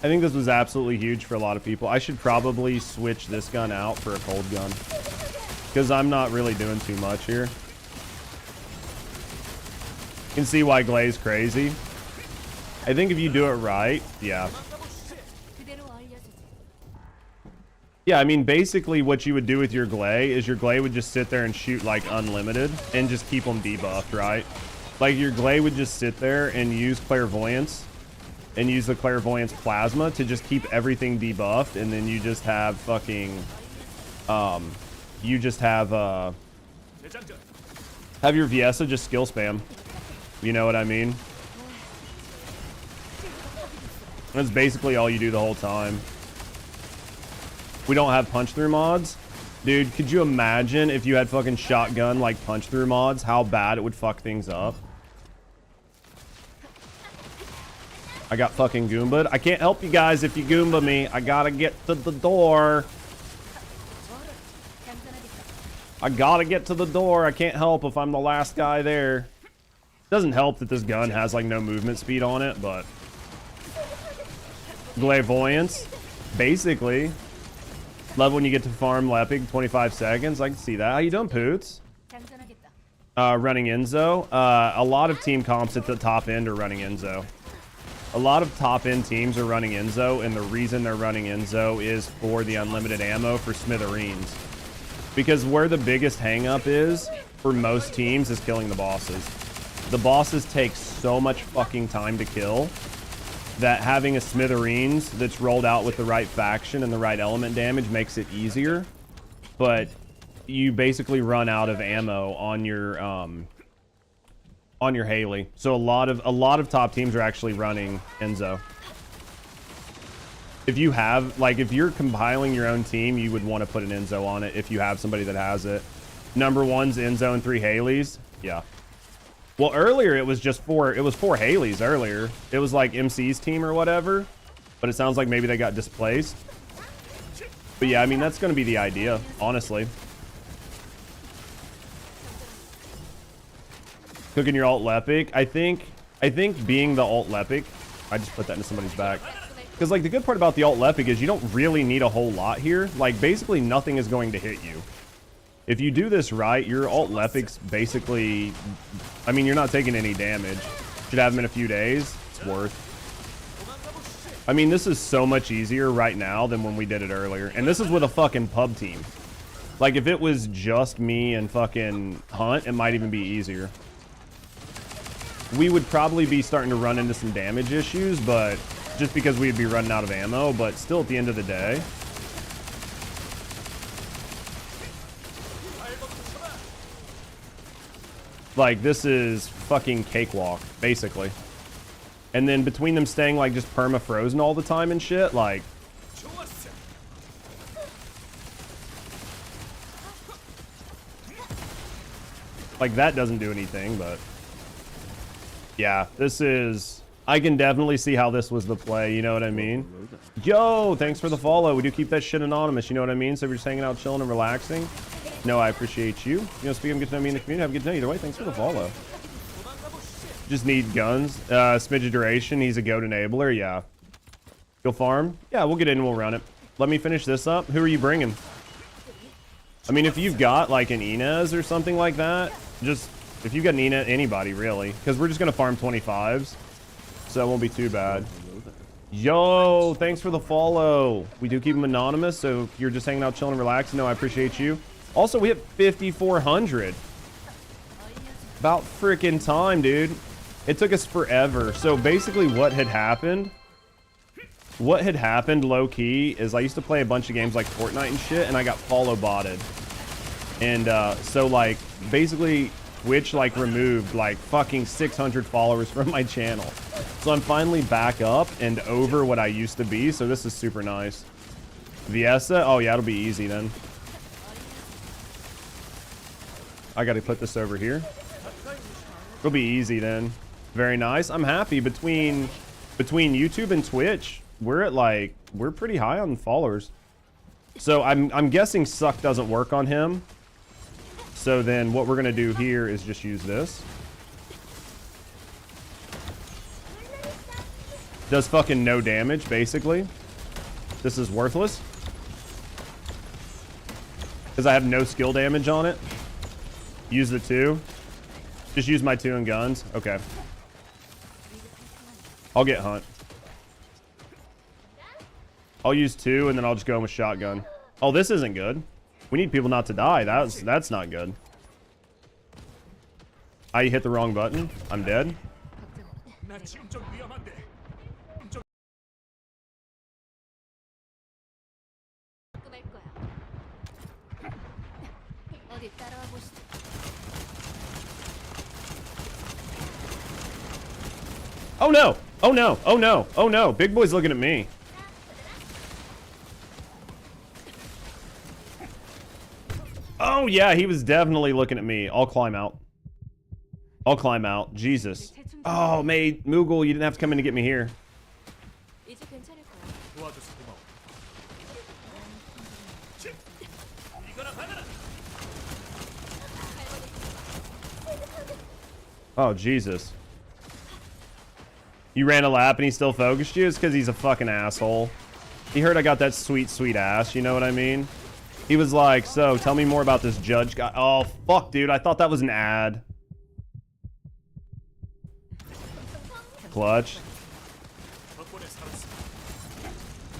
I think this was absolutely huge for a lot of people. I should probably switch this gun out for a cold gun. Because I'm not really doing too much here. You can see why Glay's crazy. I think if you do it right, yeah. Yeah, I mean, basically what you would do with your Glay is your Glay would just sit there and shoot like unlimited and just keep them debuffed, right? Like your Glay would just sit there and use Clairvoyance and use the Clairvoyance Plasma to just keep everything debuffed, and then you just have fucking, you just have your Viesa just skill spam. You know what I mean? That's basically all you do the whole time. We don't have punch through mods. Dude, could you imagine if you had fucking shotgun like punch through mods, how bad it would fuck things up? I got fucking Goomba'd. I can't help you guys if you Goomba me. I gotta get to the door. I gotta get to the door. I can't help if I'm the last guy there. Doesn't help that this gun has like no movement speed on it, but Clairvoyance, basically. Love when you get to farm Lepic 25 seconds. I can see that. How you doing, Poots? Running Enzo. A lot of team comps at the top end are running Enzo. A lot of top end teams are running Enzo, and the reason they're running Enzo is for the unlimited ammo for smithereens. Because where the biggest hang up is for most teams is killing the bosses. The bosses take so much fucking time to kill that having a smithereens that's rolled out with the right faction and the right element damage makes it easier, but you basically run out of ammo on your Haley. So a lot of top teams are actually running Enzo. If you have, like, if you're compiling your own team, you would want to put an Enzo on it if you have somebody that has it. Number one's Enzo and 3 Haleys. Yeah. Well, earlier it was just four Haleys earlier. It was like MC's team or whatever, but it sounds like maybe they got displaced. But yeah, I mean, that's going to be the idea, honestly. Cooking your alt Lepic. I think being the alt Lepic, I just put that into somebody's back. Because like the good part about the alt Lepic is you don't really need a whole lot here. Like basically nothing is going to hit you. If you do this right, your alt Lepic's basically, I mean, you're not taking any damage. Should have them in a few days. It's worth. I mean, this is so much easier right now than when we did it earlier. And this is with a fucking pub team. Like, if it was just me and fucking Hunt, it might even be easier. We would probably be starting to run into some damage issues, but just because we'd be running out of ammo, but still at the end of the day. Like, this is fucking cakewalk, basically. And then between them staying, like, just perma-frozen all the time and shit, like... Like, that doesn't do anything, but... Yeah, this is... I can definitely see how this was the play, you know what I mean? Yo, thanks for the follow. We do keep that shit anonymous, you know what I mean? So if you're just hanging out, chilling, and relaxing... No, I appreciate you. You know, speaking of getting to know me in the community, have a good day. Either way, thanks for the follow. Just need guns. Smidge of duration. He's a goat enabler. Yeah. Go farm? Yeah, we'll get in and we'll run it. Let me finish this up. Who are you bringing? I mean, if you've got like an Inez or something like that, just if you've got an Inez, anybody really, because we're just going to farm 25s. So it won't be too bad. Yo, thanks for the follow. We do keep them anonymous, so if you're just hanging out, chilling, and relaxing, no, I appreciate you. Also, we hit 5,400. About freaking time, dude. It took us forever. So basically what had happened low-key is I used to play a bunch of games like Fortnite and shit, and I got follow botted. And so like basically Twitch like removed like fucking 600 followers from my channel. So I'm finally back up and over what I used to be, so this is super nice. Viesa? Oh yeah, it'll be easy then. I gotta put this over here. It'll be easy then. Very nice. I'm happy. Between YouTube and Twitch, we're pretty high on followers. So I'm guessing suck doesn't work on him. So then what we're gonna do here is just use this. Does fucking no damage, basically. This is worthless. Because I have no skill damage on it. Use the 2. Just use my 2 and guns. Okay. I'll get hunt. I'll use 2 and then I'll just go in with shotgun. Oh, this isn't good. We need people not to die. That's not good. I hit the wrong button. I'm dead. Oh no! Oh no! Oh no! Oh no! Big boy's looking at me. Oh yeah, he was definitely looking at me. I'll climb out. I'll climb out. Jesus. Oh, Moogle, you didn't have to come in to get me here. Oh, Jesus. You ran a lap and he still focused you? It's because he's a fucking asshole. He heard I got that sweet, sweet ass, you know what I mean? He was like, so, tell me more about this judge guy. Oh, fuck, dude. I thought that was an ad. Clutch.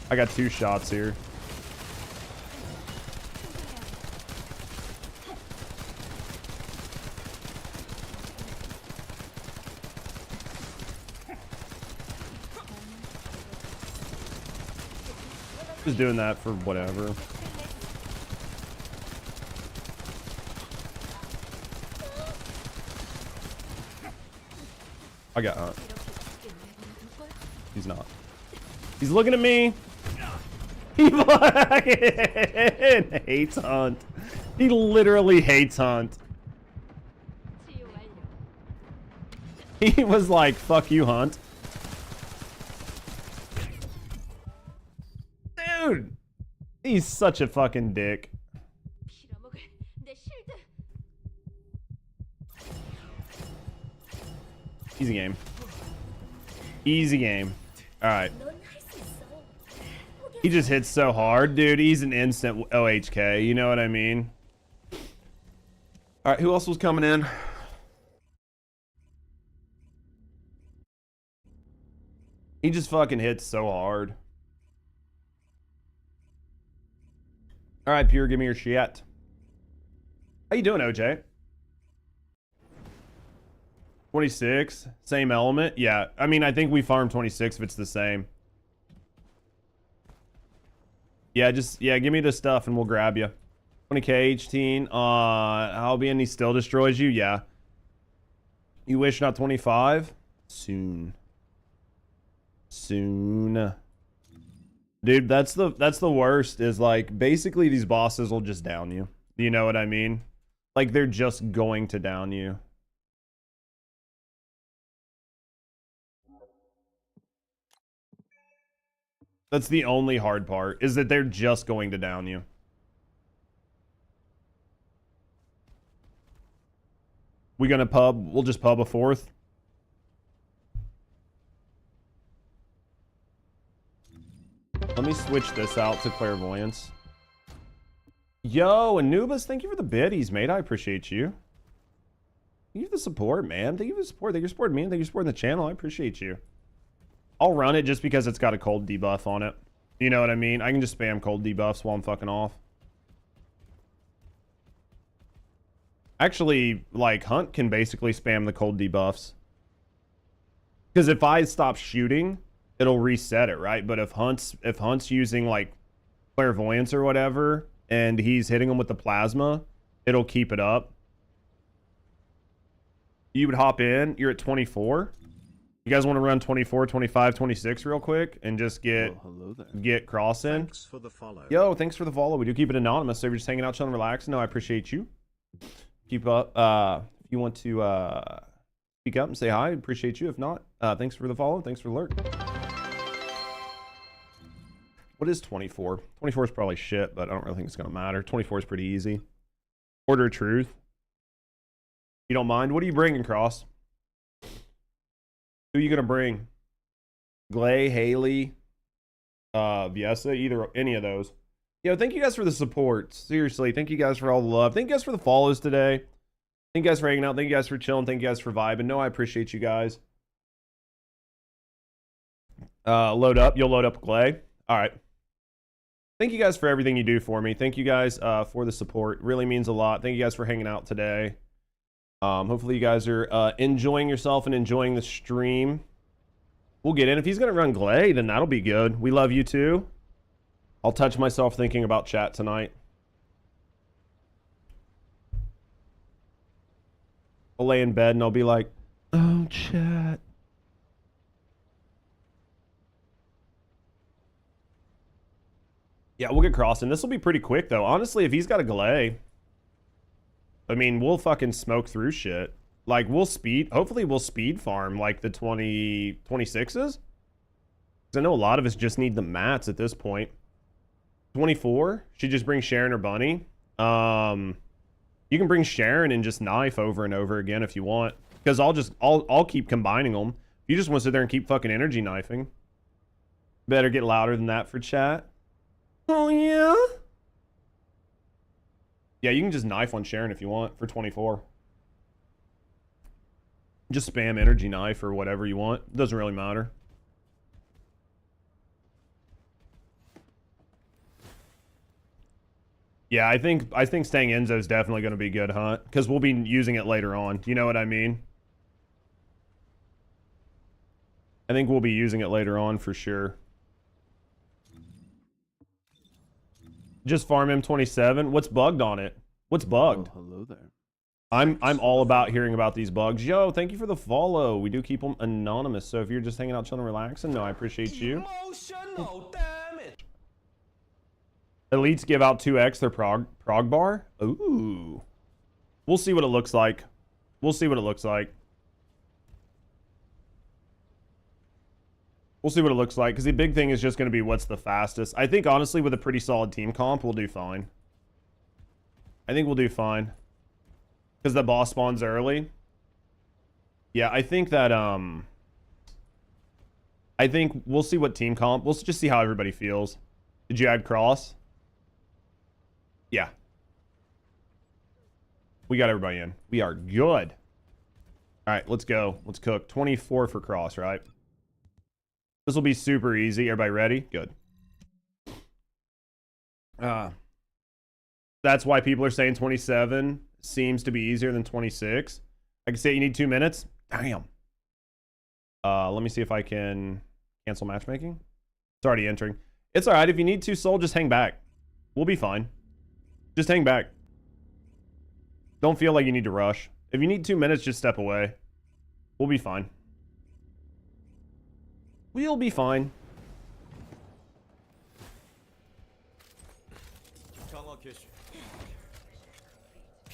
I got 2 shots here. Just doing that for whatever. I got hunt. He's not. He's looking at me. He fucking hates hunt. He literally hates hunt. He was like, fuck you, hunt. Dude, he's such a fucking dick. Easy game. Easy game. Alright. He just hits so hard, dude. He's an instant OHK, you know what I mean? Alright, who else was coming in? He just fucking hits so hard. Alright, Pure, give me your shit. How you doing, OJ? 26, same element. Yeah, I mean, I think we farm 26 if it's the same. Yeah, give me the stuff and we'll grab you. 20k 18. Albion, he still destroys you. Yeah. You wish not 25? Soon. Dude, that's the worst, is like basically these bosses will just down you. You know what I mean? Like they're just going to down you. That's the only hard part, is that they're just going to down you. We gonna pub? We'll just pub a 4th. Let me switch this out to clairvoyance. Yo, Anubis, thank you for the biddies, mate. I appreciate you. Thank you for the support, man. Thank you for the support. Thank you for supporting me. Thank you for supporting the channel. I appreciate you. I'll run it just because it's got a cold debuff on it. You know what I mean? I can just spam cold debuffs while I'm fucking off. Actually, like, Hunt can basically spam the cold debuffs. Because if I stop shooting, it'll reset it, right? But if Hunt's using, like, clairvoyance or whatever, and he's hitting him with the plasma, it'll keep it up. You would hop in, you're at 24. You guys want to run 24, 25, 26 real quick and just get cross in? Thanks for the follow. Yo, thanks for the follow. We do keep it anonymous, so if you're just hanging out, chilling, relaxing, no, I appreciate you. Keep up. If you want to speak up and say hi, appreciate you. If not, thanks for the follow. Thanks for the alert. What is 24? 24 is probably shit, but I don't really think it's going to matter. 24 is pretty easy. Order of Truth. You don't mind? What are you bringing, Cross? Who are you going to bring? Glay, Haley, Viesa, any of those. Yo, thank you guys for the support. Seriously, thank you guys for all the love. Thank you guys for the follows today. Thank you guys for hanging out. Thank you guys for chilling. Thank you guys for vibing. No, I appreciate you guys. Load up. You'll load up Glay. All right. Thank you guys for everything you do for me. Thank you guys for the support. It really means a lot. Thank you guys for hanging out today. Hopefully you guys are enjoying yourself and enjoying the stream. We'll get in. If he's going to run Glay, then that'll be good. We love you too. I'll touch myself thinking about chat tonight. I'll lay in bed and I'll be like, oh, chat. Yeah, we'll get crossing. This will be pretty quick, though. Honestly, if he's got a Glay, I mean, we'll fucking smoke through shit. Like, we'll speed. Hopefully, we'll speed farm like the 26s. Because I know a lot of us just need the mats at this point. 24. She just brings Sharon or Bunny. You can bring Sharon and just knife over and over again if you want. Because I'll keep combining them. You just want to sit there and keep fucking energy knifing. Better get louder than that for chat. Oh, yeah? Yeah, you can just knife on Sharon if you want for 24. Just spam energy knife or whatever you want. Doesn't really matter. Yeah, I think staying Enzo is definitely going to be good, Hunt, because we'll be using it later on. You know what I mean? I think we'll be using it later on for sure. Just farm M27. What's bugged on it? What's bugged? Oh, hello there. I'm all about hearing about these bugs. Yo, thank you for the follow. We do keep them anonymous, so if you're just hanging out, chilling, relaxing, no, I appreciate you. Emotional damage. Elites give out 2x their prog bar. Ooh. We'll see what it looks like. We'll see what it looks like. We'll see what it looks like, because the big thing is just going to be what's the fastest. I think, honestly, with a pretty solid team comp, we'll do fine. I think we'll do fine. Because the boss spawns early. Yeah, I think that, I think we'll see what team comp. We'll just see how everybody feels. Did you add cross? Yeah. We got everybody in. We are good. All right, let's go. Let's cook. 24 for cross, right? This will be super easy. Everybody ready? Good. That's why people are saying 27 seems to be easier than 26. I can say you need 2 minutes. Damn. Let me see if I can cancel matchmaking. It's already entering. It's all right. If you need to, Soul, just hang back. We'll be fine. Just hang back. Don't feel like you need to rush. If you need 2 minutes, just step away. We'll be fine. We'll be fine.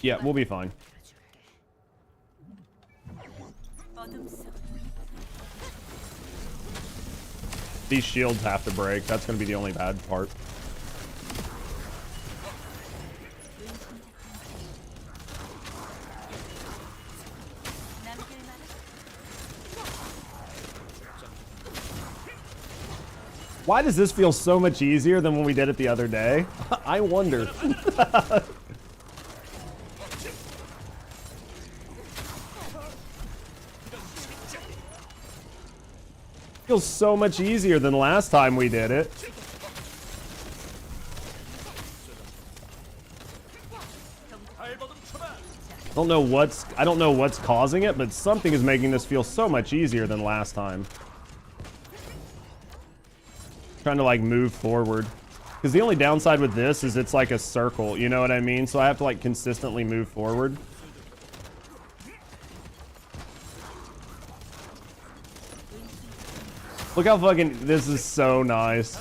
Yeah, we'll be fine. These shields have to break. That's going to be the only bad part. Why does this feel so much easier than when we did it the other day? I wonder. Feels so much easier than last time we did it. I don't know what's causing it, but something is making this feel so much easier than last time. Trying to like move forward. Because the only downside with this is it's like a circle, you know what I mean? So I have to like consistently move forward. Look how fucking, this is so nice.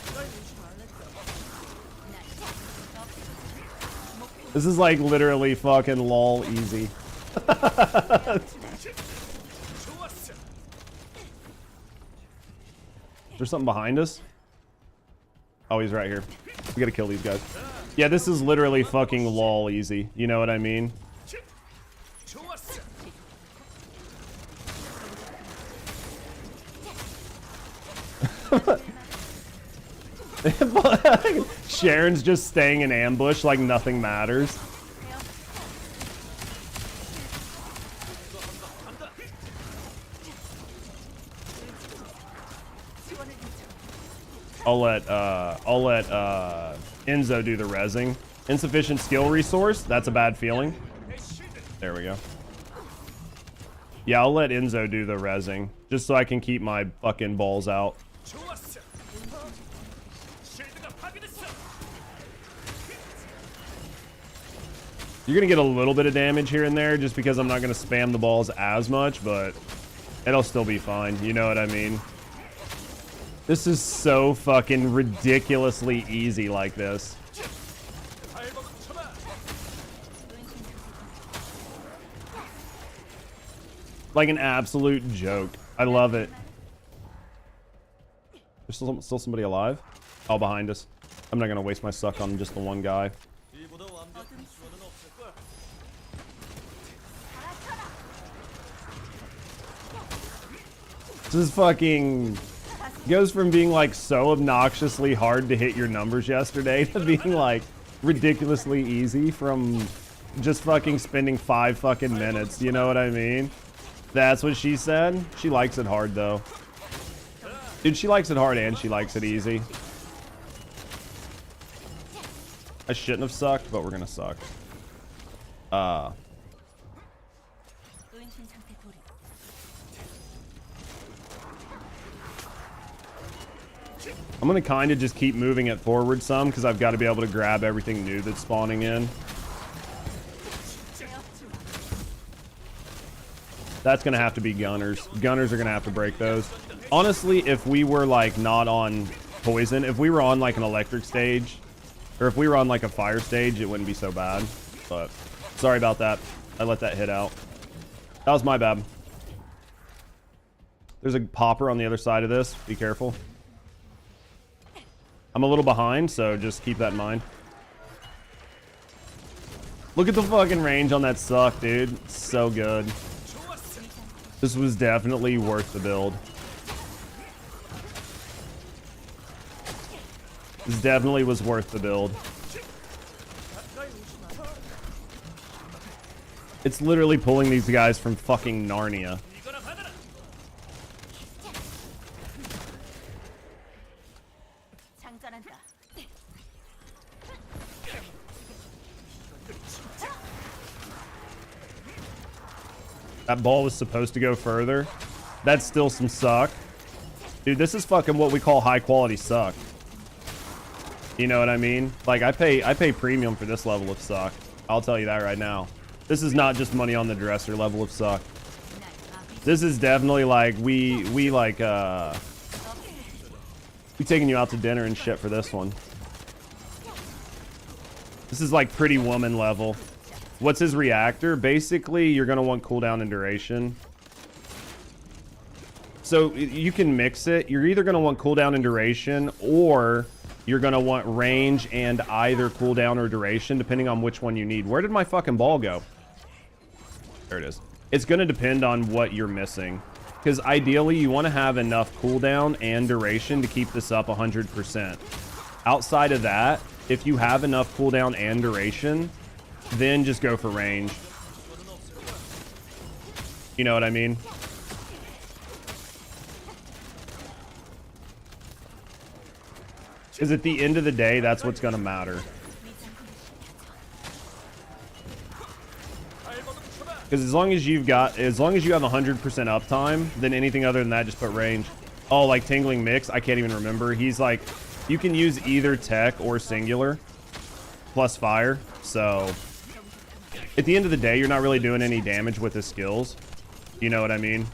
This is like literally fucking lol easy. There's something behind us? Oh, he's right here. We gotta kill these guys. Yeah, this is literally fucking lol easy. You know what I mean? Sharon's just staying in ambush like nothing matters. I'll let Enzo do the rezzing. Insufficient skill resource. That's a bad feeling. There we go. Yeah, I'll let Enzo do the rezzing just so I can keep my fucking balls out. You're gonna get a little bit of damage here and there just because I'm not gonna spam the balls as much, but it'll still be fine. You know what I mean? This is so fucking ridiculously easy like this. Like an absolute joke. I love it. There's still somebody alive? Oh, behind us. I'm not gonna waste my suck on just the one guy. This is fucking... goes from being like so obnoxiously hard to hit your numbers yesterday to being like ridiculously easy from just fucking spending 5 fucking minutes. You know what I mean? That's what she said. She likes it hard though. Dude, she likes it hard and she likes it easy. I shouldn't have sucked, but we're gonna suck. I'm gonna kind of just keep moving it forward some because I've got to be able to grab everything new that's spawning in. That's gonna have to be gunners. Gunners are gonna have to break those. Honestly, if we were like not on poison, if we were on like an electric stage, or if we were on like a fire stage, it wouldn't be so bad. But sorry about that. I let that hit out. That was my bad. There's a popper on the other side of this. Be careful. I'm a little behind, so just keep that in mind. Look at the fucking range on that suck, dude. It's so good. This was definitely worth the build. This definitely was worth the build. It's literally pulling these guys from fucking Narnia. That ball was supposed to go further. That's still some suck. Dude, this is fucking what we call high quality suck. You know what I mean? Like I pay premium for this level of suck. I'll tell you that right now. This is not just money on the dresser level of suck. This is definitely like we taking you out to dinner and shit for this one. This is like Pretty Woman level. What's his reactor? Basically, you're going to want cooldown and duration. So you can mix it. You're either going to want cooldown and duration, or you're going to want range and either cooldown or duration, depending on which one you need. Where did my fucking ball go? There it is. It's going to depend on what you're missing. Because ideally, you want to have enough cooldown and duration to keep this up 100%. Outside of that, if you have enough cooldown and duration, then just go for range. You know what I mean? Because at the end of the day, that's what's gonna matter. Because as long as you have 100% uptime, then anything other than that, just put range. Oh, like Tingling Mix, I can't even remember. He's like, you can use either tech or singular plus fire. So at the end of the day, you're not really doing any damage with his skills. You know what I mean?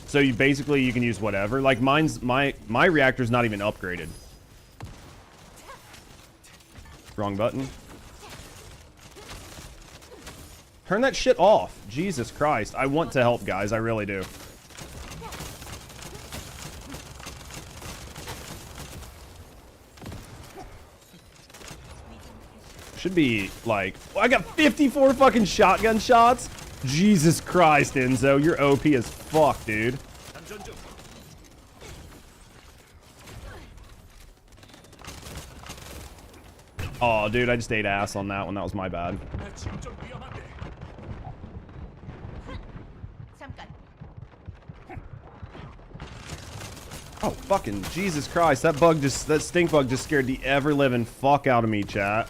So you basically, you can use whatever. Like my reactor's not even upgraded. Wrong button. Turn that shit off. Jesus Christ. I want to help, guys. I really do. Should be like... I got 54 fucking shotgun shots? Jesus Christ, Enzo. You're OP as fuck, dude. Oh, dude, I just ate ass on that one. That was my bad. Oh, fucking Jesus Christ. That stink bug just scared the ever-living fuck out of me, chat.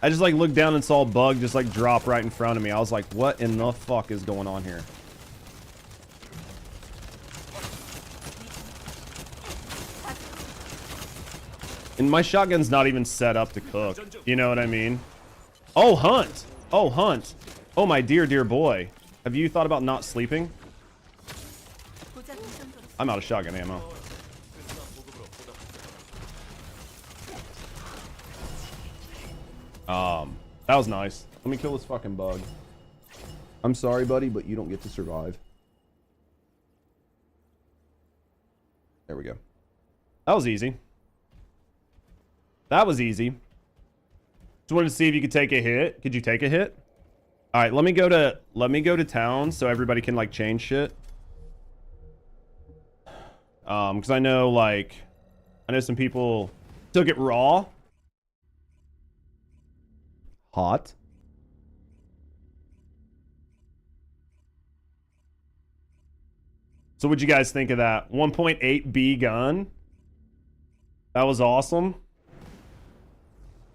I just, like, looked down and saw a bug just, like, drop right in front of me. I was like, what in the fuck is going on here? And my shotgun's not even set up to cook. You know what I mean? Oh, Hunt! Oh, Hunt! Oh, my dear, dear boy. Have you thought about not sleeping? I'm out of shotgun ammo. That was nice. Let me kill this fucking bug. I'm sorry, buddy, but you don't get to survive. There we go. That was easy. That was easy. Just wanted to see if you could take a hit. Could you take a hit? All right, let me go to town so everybody can like change shit. Because I know some people took it raw. Hot. So what'd you guys think of that? 1.8B gun. That was awesome.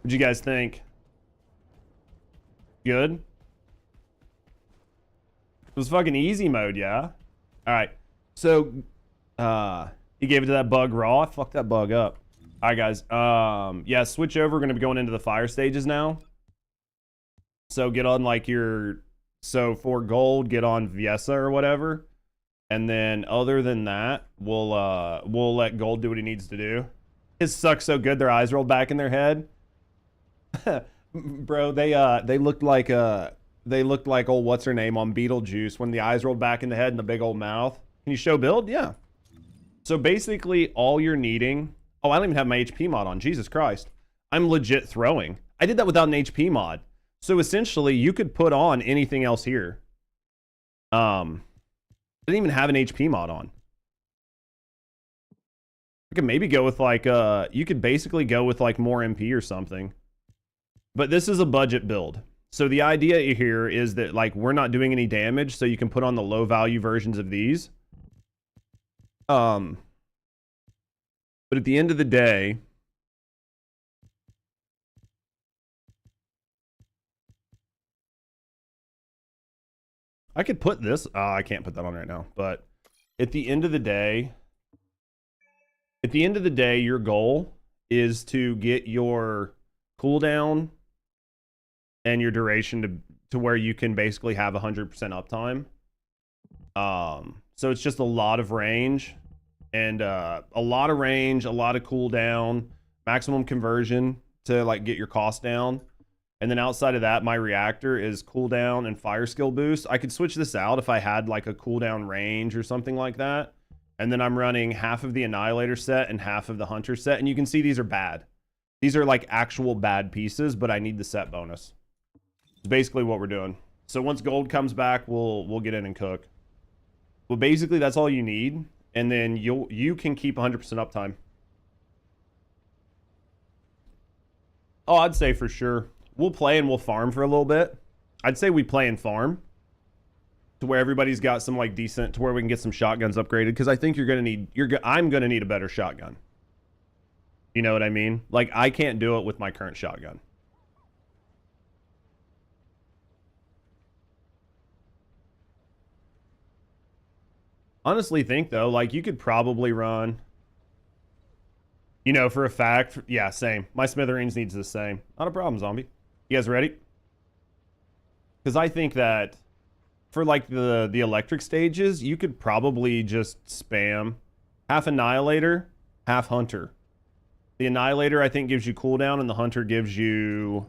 What'd you guys think? Good? It was fucking easy mode, yeah? Alright. So, he gave it to that bug raw. I fucked that bug up. Alright, guys. Yeah, switch over. We're going to be going into the fire stages now. So, get on, like, so, for gold, get on Viesa or whatever. And then, other than that, we'll let gold do what he needs to do. His sucks so good, their eyes rolled back in their head. Bro, they looked like old what's her name on Beetlejuice when the eyes rolled back in the head and the big old mouth. Can you show build? Yeah. So basically all you're needing... Oh, I don't even have my HP mod on. Jesus Christ. I'm legit throwing. I did that without an HP mod. So essentially you could put on anything else here. I didn't even have an HP mod on. I could maybe go with like you could basically go with like more MP or something. But this is a budget build. So the idea here is that like we're not doing any damage, so you can put on the low value versions of these. But at the end of the day, I could put this, I can't put that on right now, but at the end of the day, your goal is to get your cooldown and your duration to where you can basically have 100% uptime. So it's just a lot of range and a lot of cooldown, maximum conversion to like get your cost down. And then outside of that, my reactor is cooldown and fire skill boost. I could switch this out if I had like a cooldown range or something like that. And then I'm running half of the Annihilator set and half of the Hunter set. And you can see these are bad. These are like actual bad pieces, but I need the set bonus. It's basically what we're doing. So once gold comes back, we'll get in and cook. Well, basically that's all you need. And then you can keep 100% uptime. Oh, I'd say for sure. We'll play and we'll farm for a little bit. I'd say we play and farm to where everybody's got some like decent, to where we can get some shotguns upgraded. Because I think I'm gonna need a better shotgun. You know what I mean? Like, I can't do it with my current shotgun. Honestly think, though, like, you could probably run... You know, for a fact... Yeah, same. My Smithereens needs the same. Not a problem, zombie. You guys ready? Because I think that for, like, the electric stages, you could probably just spam half Annihilator, half Hunter. The Annihilator, I think, gives you cooldown, and the Hunter gives you...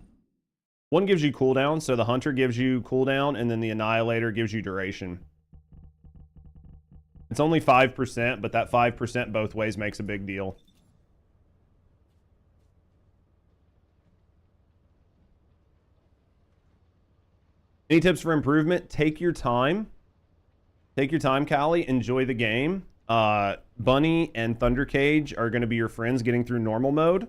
One gives you cooldown, so the Hunter gives you cooldown, and then the Annihilator gives you duration. It's only 5%, but that 5% both ways makes a big deal. Any tips for improvement? Take your time. Take your time, Callie. Enjoy the game. Bunny and Thundercage are going to be your friends getting through normal mode.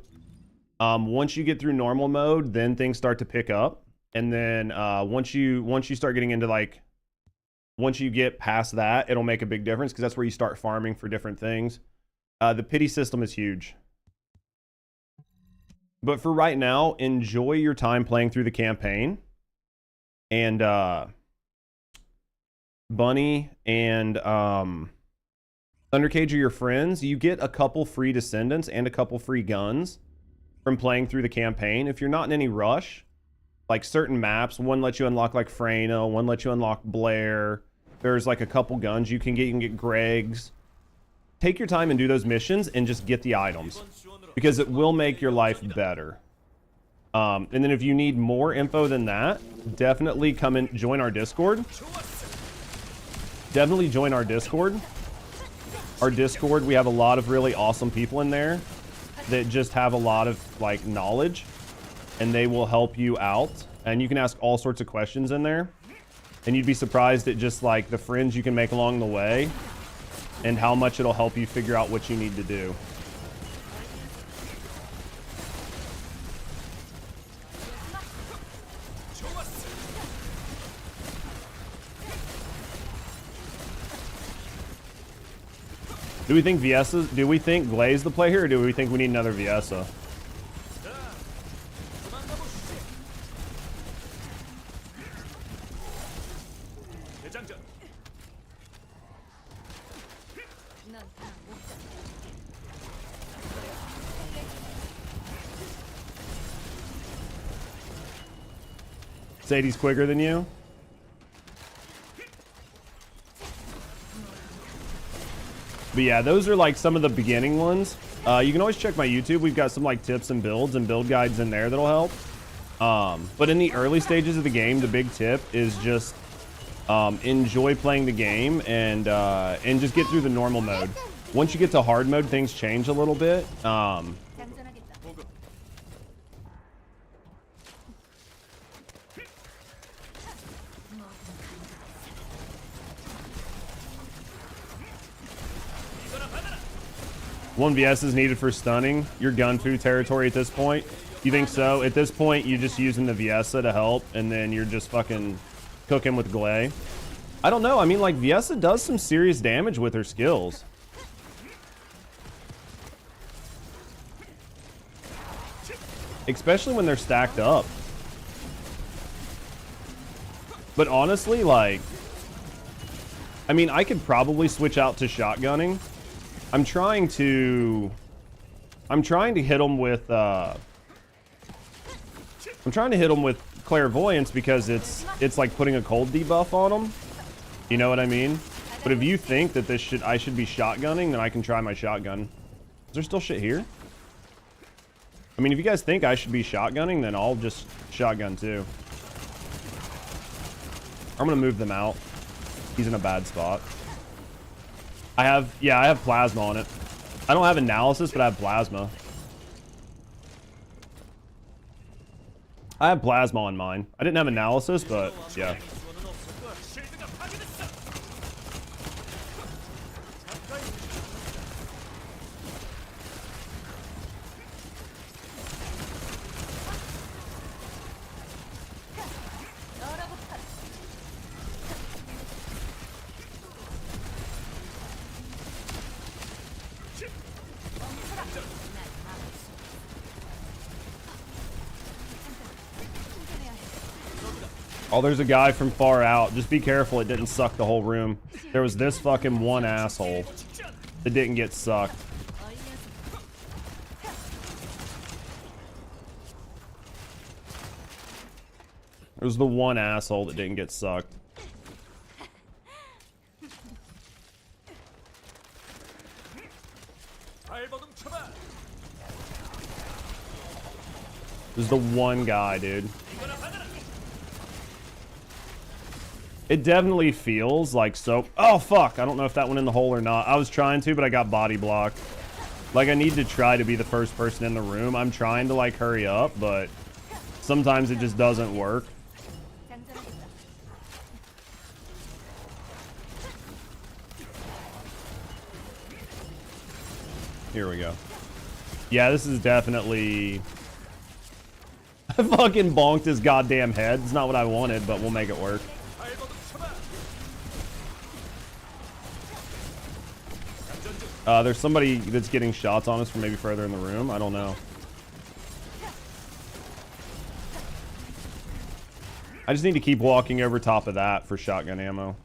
Once you get through normal mode, then things start to pick up. And then once you start getting into, like... Once you get past that, it'll make a big difference because that's where you start farming for different things. The pity system is huge. But for right now, enjoy your time playing through the campaign. And Bunny and Thundercage are your friends. You get a couple free Descendants and a couple free guns from playing through the campaign. If you're not in any rush, like certain maps, one lets you unlock like Freyna, one lets you unlock Blair. There's like a couple guns you can get. You can get Greg's. Take your time and do those missions and just get the items because it will make your life better. And then if you need more info than that, definitely come and join our Discord. Definitely join our Discord. Our Discord, we have a lot of really awesome people in there that just have a lot of like knowledge and they will help you out. And you can ask all sorts of questions in there. And you'd be surprised at just like the friends you can make along the way and how much it'll help you figure out what you need to do. Do we think Viesa? Do we think Glaze the play here, or do we think we need another Viesa? Sadie's quicker than you? But yeah, those are like some of the beginning ones. You can always check my YouTube. We've got some like tips and builds and build guides in there that'll help. But in the early stages of the game, the big tip is just enjoy playing the game and just get through the normal mode. Once you get to hard mode, things change a little bit. One VS is needed for stunning your gun fu territory at this point. You think so? At this point, you're just using the Viesa to help, and then you're just fucking cooking with Glay. I don't know. I mean, like, Viesa does some serious damage with her skills. Especially when they're stacked up. But honestly, like... I mean, I could probably switch out to shotgunning. I'm trying to hit them with clairvoyance because it's like putting a cold debuff on them. You know what I mean? But if you think that I should be shotgunning, then I can try my shotgun. Is there still shit here? I mean, if you guys think I should be shotgunning, then I'll just shotgun too. I'm gonna move them out. He's in a bad spot. I have plasma on it. I don't have analysis, but I have plasma. I have plasma on mine. I didn't have analysis, but yeah. Oh, there's a guy from far out. Just be careful it didn't suck the whole room. There was this fucking one asshole that didn't get sucked. It was the one asshole that didn't get sucked. It was the one guy, dude. It definitely feels like so... Oh, fuck. I don't know if that went in the hole or not. I was trying to, but I got body blocked. Like, I need to try to be the first person in the room. I'm trying to, like, hurry up, but sometimes it just doesn't work. Here we go. Yeah, this is definitely... I fucking bonked his goddamn head. It's not what I wanted, but we'll make it work. There's somebody that's getting shots on us from maybe further in the room. I don't know. I just need to keep walking over top of that for shotgun ammo.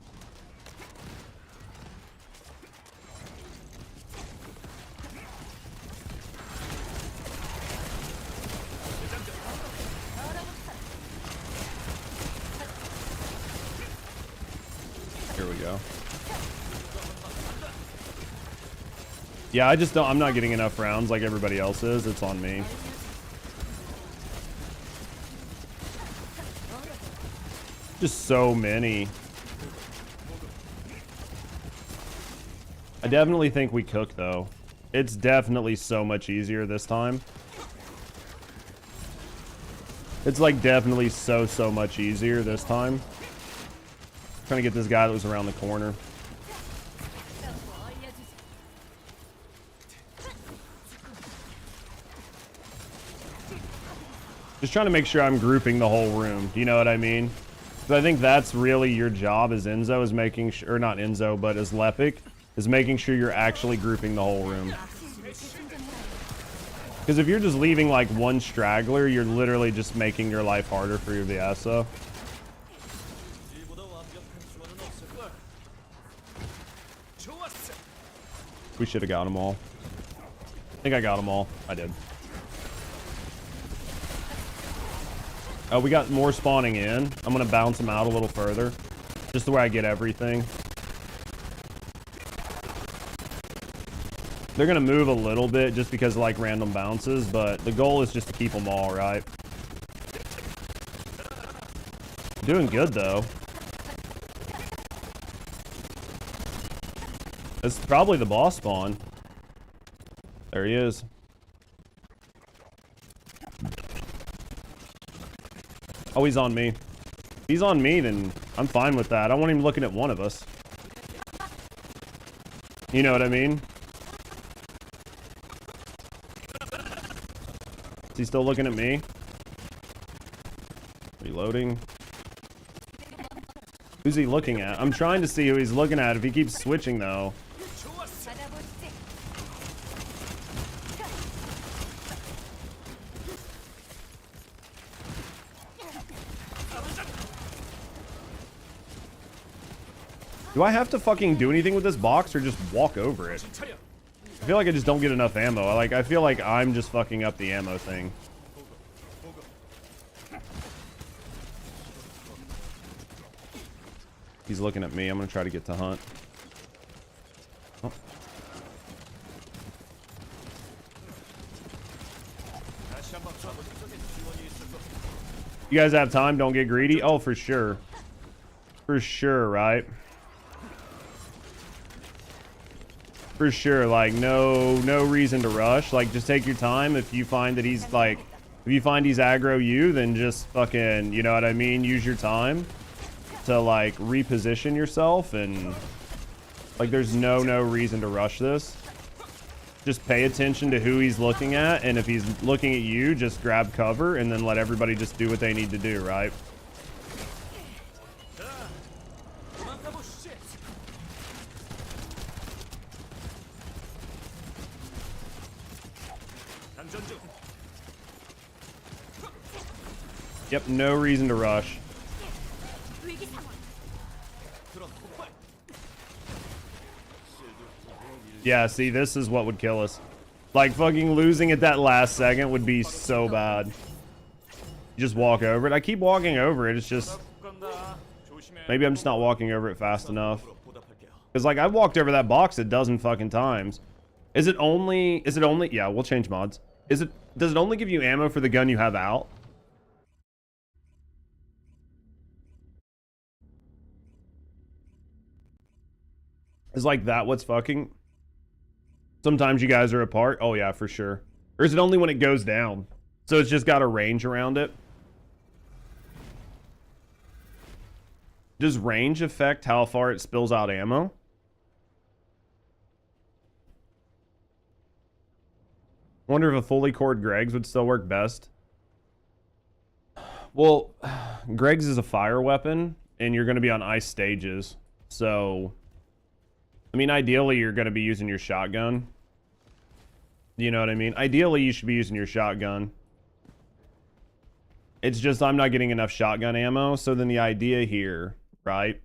Here we go. Yeah, I just don't... I'm not getting enough rounds like everybody else is. It's on me. Just so many. I definitely think we cook, though. It's definitely so much easier this time. It's like definitely so much easier this time. Trying to get this guy that was around the corner. Just trying to make sure I'm grouping the whole room. Do you know what I mean? Because I think that's really your job as Enzo, is making sure, or not Enzo, but as Lepic, is making sure you're actually grouping the whole room. Because if you're just leaving like one straggler, you're literally just making your life harder for your Viasa. We should have got them all. I think I got them all. I did. Oh, we got more spawning in. I'm gonna bounce them out a little further. Just the way I get everything. They're gonna move a little bit just because of like random bounces, but the goal is just to keep them all, right? Doing good though. It's probably the boss spawn. There he is. Oh, he's on me. If he's on me, then I'm fine with that. I want him looking at one of us. You know what I mean? Is he still looking at me? Reloading. Who's he looking at? I'm trying to see who he's looking at. If he keeps switching, though. Do I have to fucking do anything with this box or just walk over it? I feel like I just don't get enough ammo. I feel like I'm just fucking up the ammo thing. He's looking at me. I'm gonna try to get to hunt. Oh. You guys have time? Don't get greedy? Oh, for sure. For sure, right? For sure, like, no reason to rush. Like, just take your time. If you find that he's, like, if you find he's aggro you, then just fucking, you know what I mean? Use your time to, like, reposition yourself, and, like, there's no reason to rush this. Just pay attention to who he's looking at, and if he's looking at you, just grab cover, and then let everybody just do what they need to do, right? Yep, no reason to rush. Yeah, see, this is what would kill us. Like, fucking losing at that last second would be so bad. You just walk over it. I keep walking over it. It's just... Maybe I'm just not walking over it fast enough. Because, like, I've walked over that box a dozen fucking times. Is it only... Yeah, we'll change mods. Does it only give you ammo for the gun you have out? Is, like, that what's fucking... Sometimes you guys are apart? Oh, yeah, for sure. Or is it only when it goes down? So it's just got a range around it? Does range affect how far it spills out ammo? Wonder if a fully cored Greg's would still work best. Well, Greg's is a fire weapon, and you're going to be on ice stages. So, I mean, ideally, you're going to be using your shotgun. You know what I mean? Ideally, you should be using your shotgun. It's just I'm not getting enough shotgun ammo. So then the idea here, right,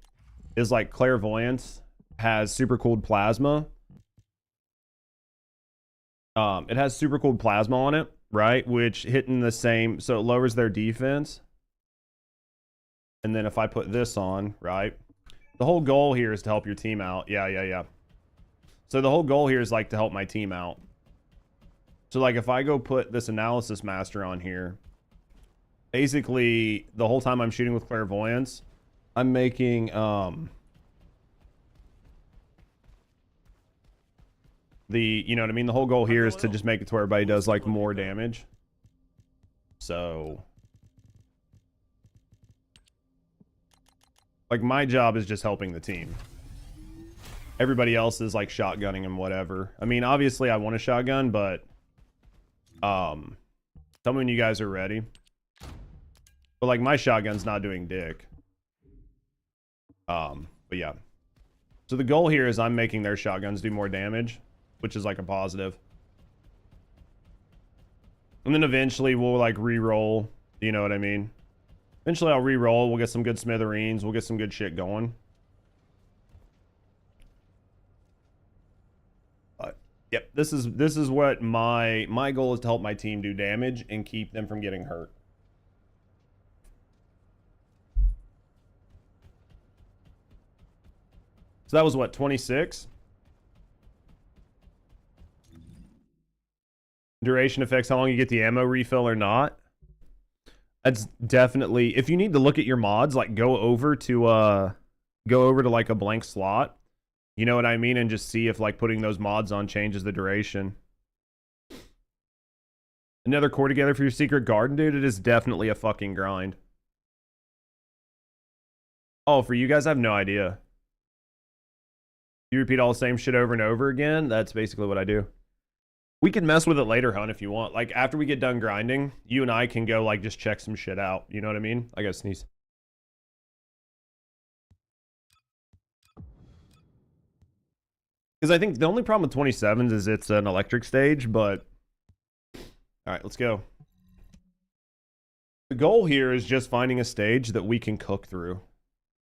is like Clairvoyance has super cooled plasma. It has super cooled plasma on it, right? Which hitting the same, so it lowers their defense. And then if I put this on, right? The whole goal here is to help your team out. Yeah. So the whole goal here is like to help my team out. So like if I go put this analysis master on here, basically the whole time I'm shooting with Clairvoyance, I'm making you know what I mean? The whole goal here is to just make it to where everybody does like more damage. So like my job is just helping the team. Everybody else is like shotgunning and whatever. I mean, obviously I want a shotgun, but tell me when you guys are ready. But like my shotgun's not doing dick. But yeah. So the goal here is I'm making their shotguns do more damage, which is like a positive. And then eventually we'll like re-roll, you know what I mean? Eventually I'll re-roll, we'll get some good smithereens, we'll get some good shit going. But yep, this is what my goal is, to help my team do damage and keep them from getting hurt. So that was what, 26? Duration affects how long you get the ammo refill or not. That's definitely, if you need to look at your mods, like go over to like a blank slot. You know what I mean? And just see if like putting those mods on changes the duration. Another core together for your secret garden, dude. It is definitely a fucking grind. Oh, for you guys, I have no idea. You repeat all the same shit over and over again? That's basically what I do. We can mess with it later, Hun, if you want. Like, after we get done grinding, you and I can go, like, just check some shit out. You know what I mean? I gotta sneeze. Because I think the only problem with 27s is it's an electric stage, but... Alright, let's go. The goal here is just finding a stage that we can cook through.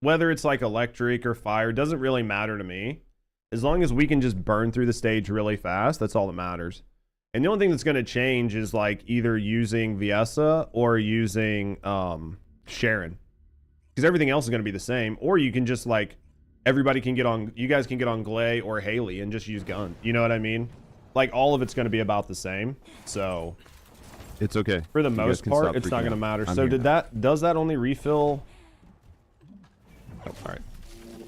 Whether it's, like, electric or fire, doesn't really matter to me. As long as we can just burn through the stage really fast, that's all that matters. And the only thing that's going to change is like either using Viessa or using Sharon. Because everything else is going to be the same. Or you can just like, everybody can get on, you guys can get on Glay or Haley and just use gun. You know what I mean? Like all of it's going to be about the same. So it's okay. For the most part, it's not going to matter. So does that only refill? Oh, all right.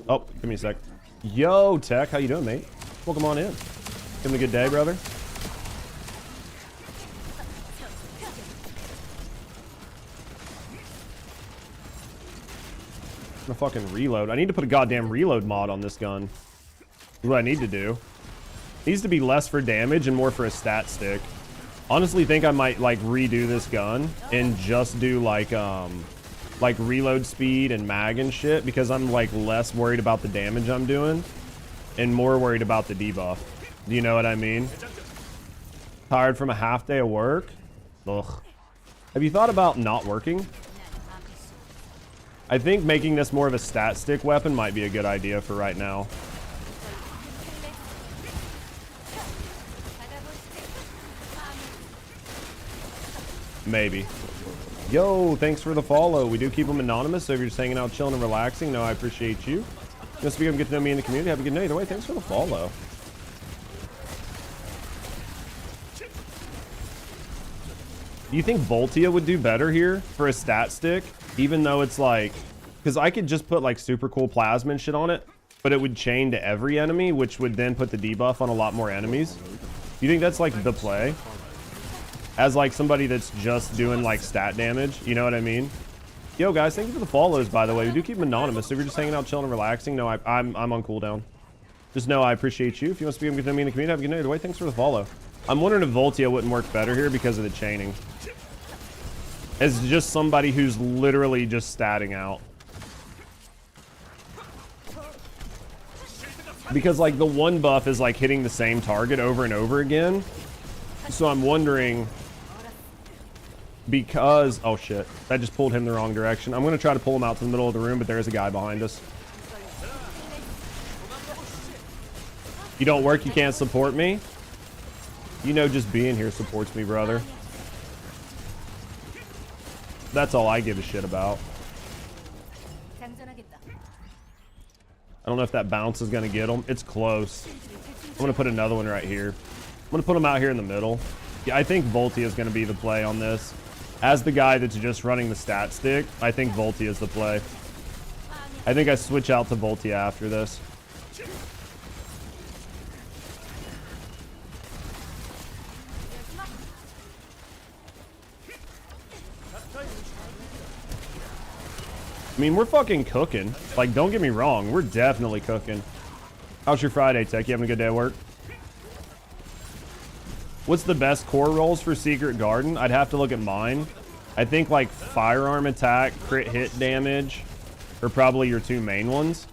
Oh, give me a sec. Yo, Tech, how you doing, mate? Welcome on in. Having a good day, brother? I'm gonna fucking reload. I need to put a goddamn reload mod on this gun. That's what I need to do. It needs to be less for damage and more for a stat stick. Honestly, think I might like redo this gun and just do like reload speed and mag and shit, because I'm like less worried about the damage I'm doing and more worried about the debuff. Do you know what I mean? Tired from a half day of work? Ugh. Have you thought about not working? I think making this more of a stat stick weapon might be a good idea for right now. Maybe. Yo, thanks for the follow. We do keep them anonymous, so if you're just hanging out, chilling, and relaxing, no, I appreciate you. Just become get to know me in the community. Have a good night. Either way, thanks for the follow. Do you think Voltia would do better here for a stat stick? Even though it's like... Because I could just put like super cool plasma and shit on it, but it would chain to every enemy, which would then put the debuff on a lot more enemies. You think that's like the play? As like somebody that's just doing like stat damage, you know what I mean? Yo guys, thank you for the follows, by the way. We do keep them anonymous, so if you're just hanging out, chilling, and relaxing, no, I'm on cooldown. Just know I appreciate you. If you want to speak to me in the community, have a good night. Either way, thanks for the follow. I'm wondering if Voltia wouldn't work better here because of the chaining. As just somebody who's literally just statting out. Because like the one buff is like hitting the same target over and over again. So I'm wondering, because, oh shit, that just pulled him the wrong direction. I'm going to try to pull him out to the middle of the room, but there's a guy behind us. You don't work, you can't support me. You know, just being here supports me, brother. That's all I give a shit about. I don't know if that bounce is going to get him. It's close. I'm going to put another one right here. I'm going to put him out here in the middle. Yeah, I think Voltia is going to be the play on this. As the guy that's just running the stat stick, I think Voltia is the play. I think I switch out to Voltia after this. I mean, we're fucking cooking. Like, don't get me wrong. We're definitely cooking. How's your Friday, Tech? You having a good day at work? What's the best core rolls for Secret Garden? I'd have to look at mine. I think, like, firearm attack, crit hit damage are probably your two main ones.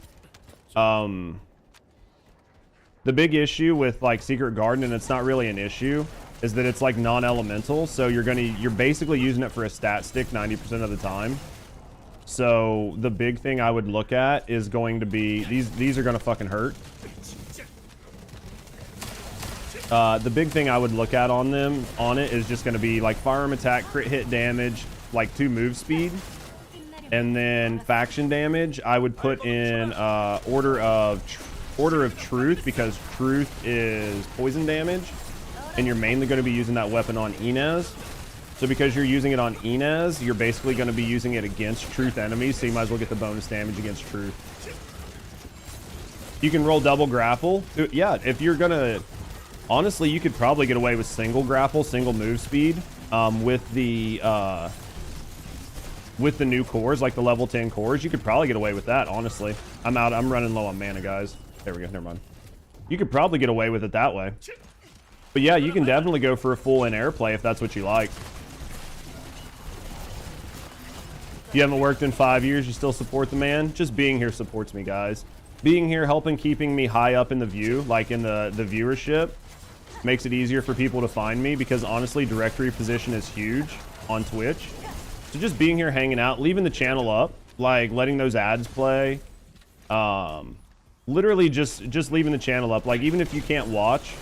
The big issue with, like, Secret Garden, and it's not really an issue, is that it's, like, non-elemental. So you're basically using it for a stat stick 90% of the time. So the big thing I would look at is going to be these are going to fucking hurt. The big thing I would look at on it is just going to be like firearm attack, crit hit damage, like 2 move speed, and then faction damage. I would put in order of truth, because truth is poison damage, and you're mainly going to be using that weapon on Inez. So because you're using it on Inez, you're basically going to be using it against truth enemies, so you might as well get the bonus damage against truth. You can roll double grapple. Yeah, if you're going to... Honestly, you could probably get away with single grapple, single move speed, with the new cores, like the level 10 cores. You could probably get away with that, honestly. I'm running low on mana, guys. There we go, never mind. You could probably get away with it that way. But yeah, you can definitely go for a full in-air play if that's what you like. If you haven't worked in 5 years, you still support the man? Just being here supports me, guys. Being here, keeping me high up in the view, like in the viewership, makes it easier for people to find me, because honestly, directory position is huge on Twitch. So just being here, hanging out, leaving the channel up, like letting those ads play, literally just leaving the channel up. Like, even if you can't watch,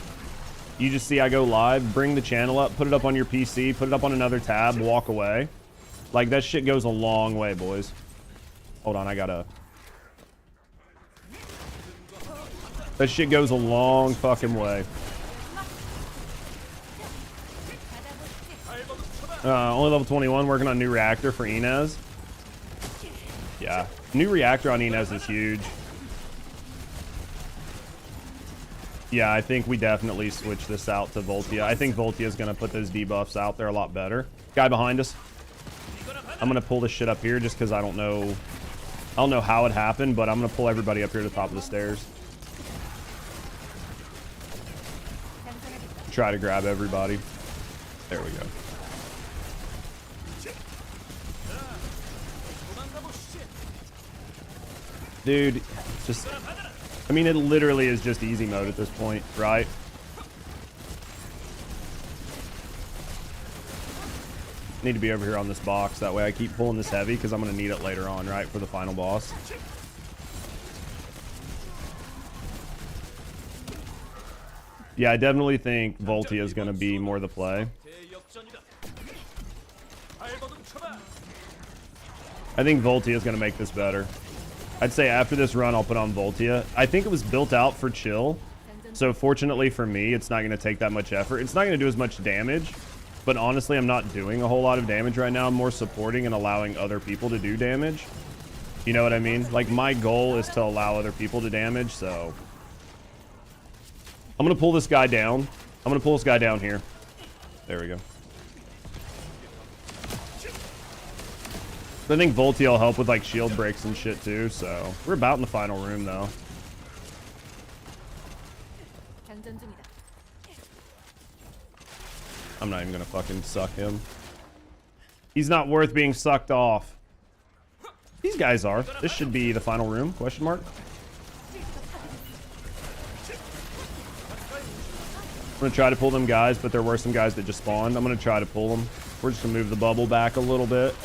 you just see I go live, bring the channel up, put it up on your PC, put it up on another tab, walk away. Like, that shit goes a long way, boys. Hold on, that shit goes a long fucking way. Only level 21, working on new reactor for Inez. Yeah, new reactor on Inez is huge. Yeah, I think we definitely switch this out to Voltia. I think Voltia is going to put those debuffs out there a lot better. Guy behind us. I'm going to pull this shit up here just because I don't know how it happened, but I'm going to pull everybody up here to the top of the stairs. Try to grab everybody. There we go. Dude, just... I mean, it literally is just easy mode at this point, right? Need to be over here on this box. That way I keep pulling this heavy because I'm going to need it later on, right? For the final boss. Yeah, I definitely think Voltia is going to be more the play. I think Voltia is going to make this better. I'd say after this run, I'll put on Voltia. I think it was built out for chill. So fortunately for me, it's not going to take that much effort. It's not going to do as much damage. But honestly, I'm not doing a whole lot of damage right now. I'm more supporting and allowing other people to do damage. You know what I mean? Like, my goal is to allow other people to damage, so... I'm going to pull this guy down. I'm going to pull this guy down here. There we go. I think Voltia will help with, like, shield breaks and shit, too, so... We're about in the final room, though. I'm not even gonna fucking suck him. He's not worth being sucked off. These guys are. This should be the final room, question mark. I'm gonna try to pull them guys, but there were some guys that just spawned. I'm gonna try to pull them. We're just gonna move the bubble back a little bit.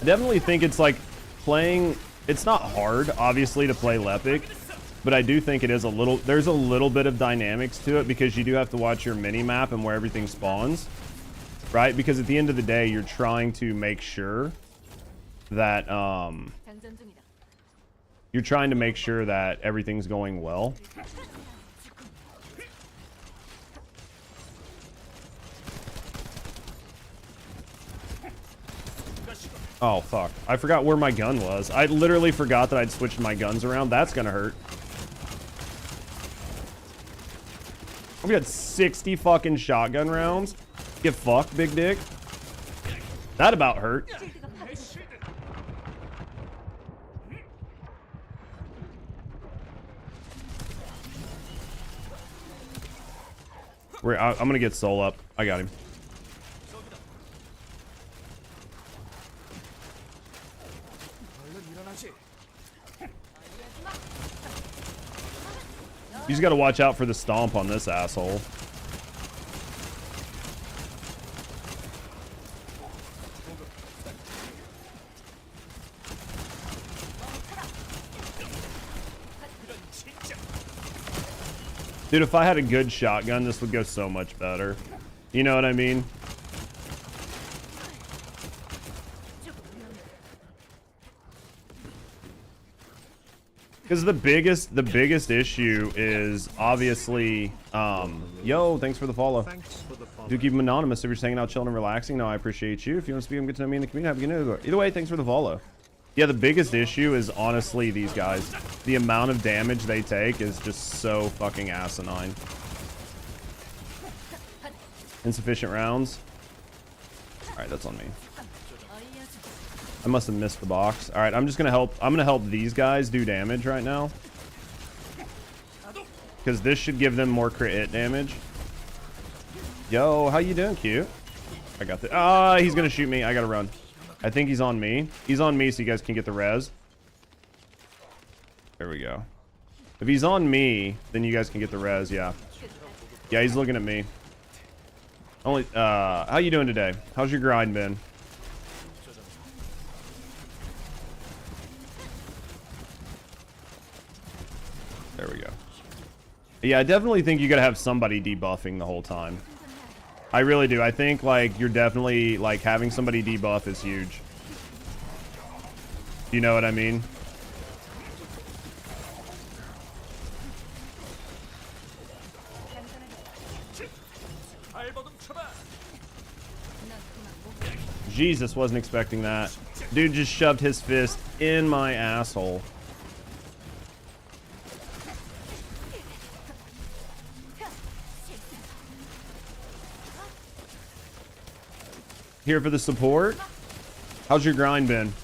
I definitely think it's like playing... It's not hard, obviously, to play Lepic. But I do think it is a little, there's a little bit of dynamics to it because you do have to watch your mini map and where everything spawns, right? Because at the end of the day, you're trying to make sure that, you're trying to make sure that everything's going well. Oh, fuck. I forgot where my gun was. I literally forgot that I'd switched my guns around. That's gonna hurt. We got 60 fucking shotgun rounds. Get fucked, big dick. That about hurt. I'm gonna get Soul up. I got him. You just gotta watch out for the stomp on this asshole. Dude, if I had a good shotgun, this would go so much better. You know what I mean? Because the biggest issue is obviously, yo, thanks for the follow. Do keep them anonymous if you're just hanging out, chilling, and relaxing. No, I appreciate you. If you want to speak, get to know me in the community, have a good night. Either way, thanks for the follow. Yeah, the biggest issue is honestly these guys. The amount of damage they take is just so fucking asinine. Insufficient rounds. All right, that's on me. I must have missed the box. All right, I'm just gonna help. I'm gonna help these guys do damage right now, because this should give them more crit hit damage. Yo, how you doing, cute? I got the. Ah, he's gonna shoot me. I gotta run. I think he's on me. He's on me, so you guys can get the res. There we go. If he's on me, then you guys can get the res. Yeah. Yeah, he's looking at me. Only. How you doing today? How's your grind been? There we go. Yeah, I definitely think you gotta have somebody debuffing the whole time. I really do. I think, like, you're definitely, like, having somebody debuff is huge. You know what I mean? Jesus, wasn't expecting that. Dude just shoved his fist in my asshole. Here for the support. How's your grind been?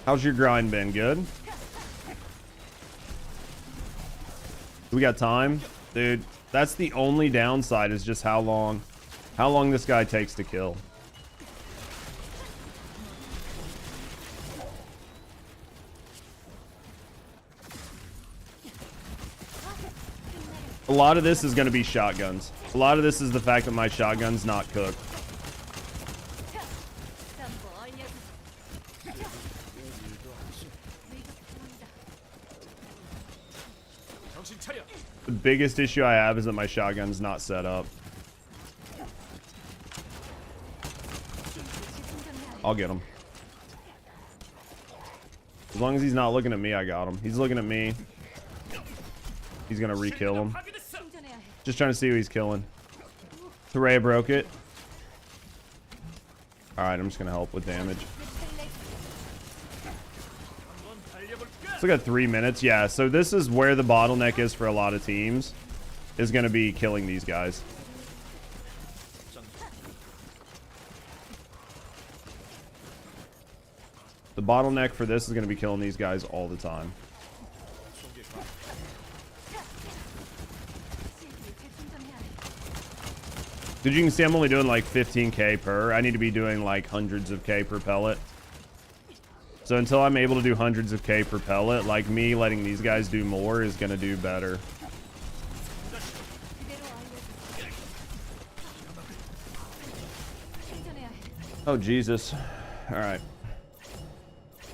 How's your grind been? Good? We got time? Dude, that's the only downside, is just how long this guy takes to kill. A lot of this is going to be shotguns. A lot of this is the fact that my shotgun's not cooked. The biggest issue I have is that my shotgun's not set up. I'll get him. As long as he's not looking at me, I got him. He's looking at me. He's gonna re-kill him. Just trying to see who he's killing. Terea broke it. Alright, I'm just gonna help with damage. Still got 3 minutes. Yeah, so this is where the bottleneck is for a lot of teams. Is gonna be killing these guys. The bottleneck for this is going to be killing these guys all the time. Dude, you can see I'm only doing like 15k per. I need to be doing like hundreds of k per pellet. So until I'm able to do hundreds of k per pellet, like me letting these guys do more is going to do better. Oh, Jesus. All right.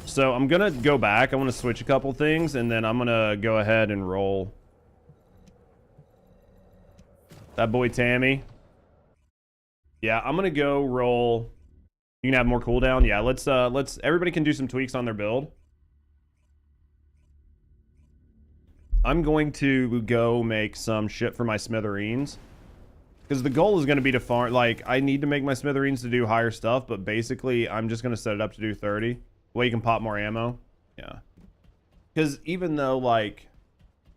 So I'm going to go back. I want to switch a couple things, and then I'm going to go ahead and roll. That boy Tammy. Yeah, I'm going to go roll. You can have more cooldown. Yeah, let's everybody can do some tweaks on their build. I'm going to go make some shit for my smithereens. Because the goal is going to be to farm, like, I need to make my smithereens to do higher stuff, but basically, I'm just going to set it up to do 30. Way you can pop more ammo. Yeah. Because even though, like,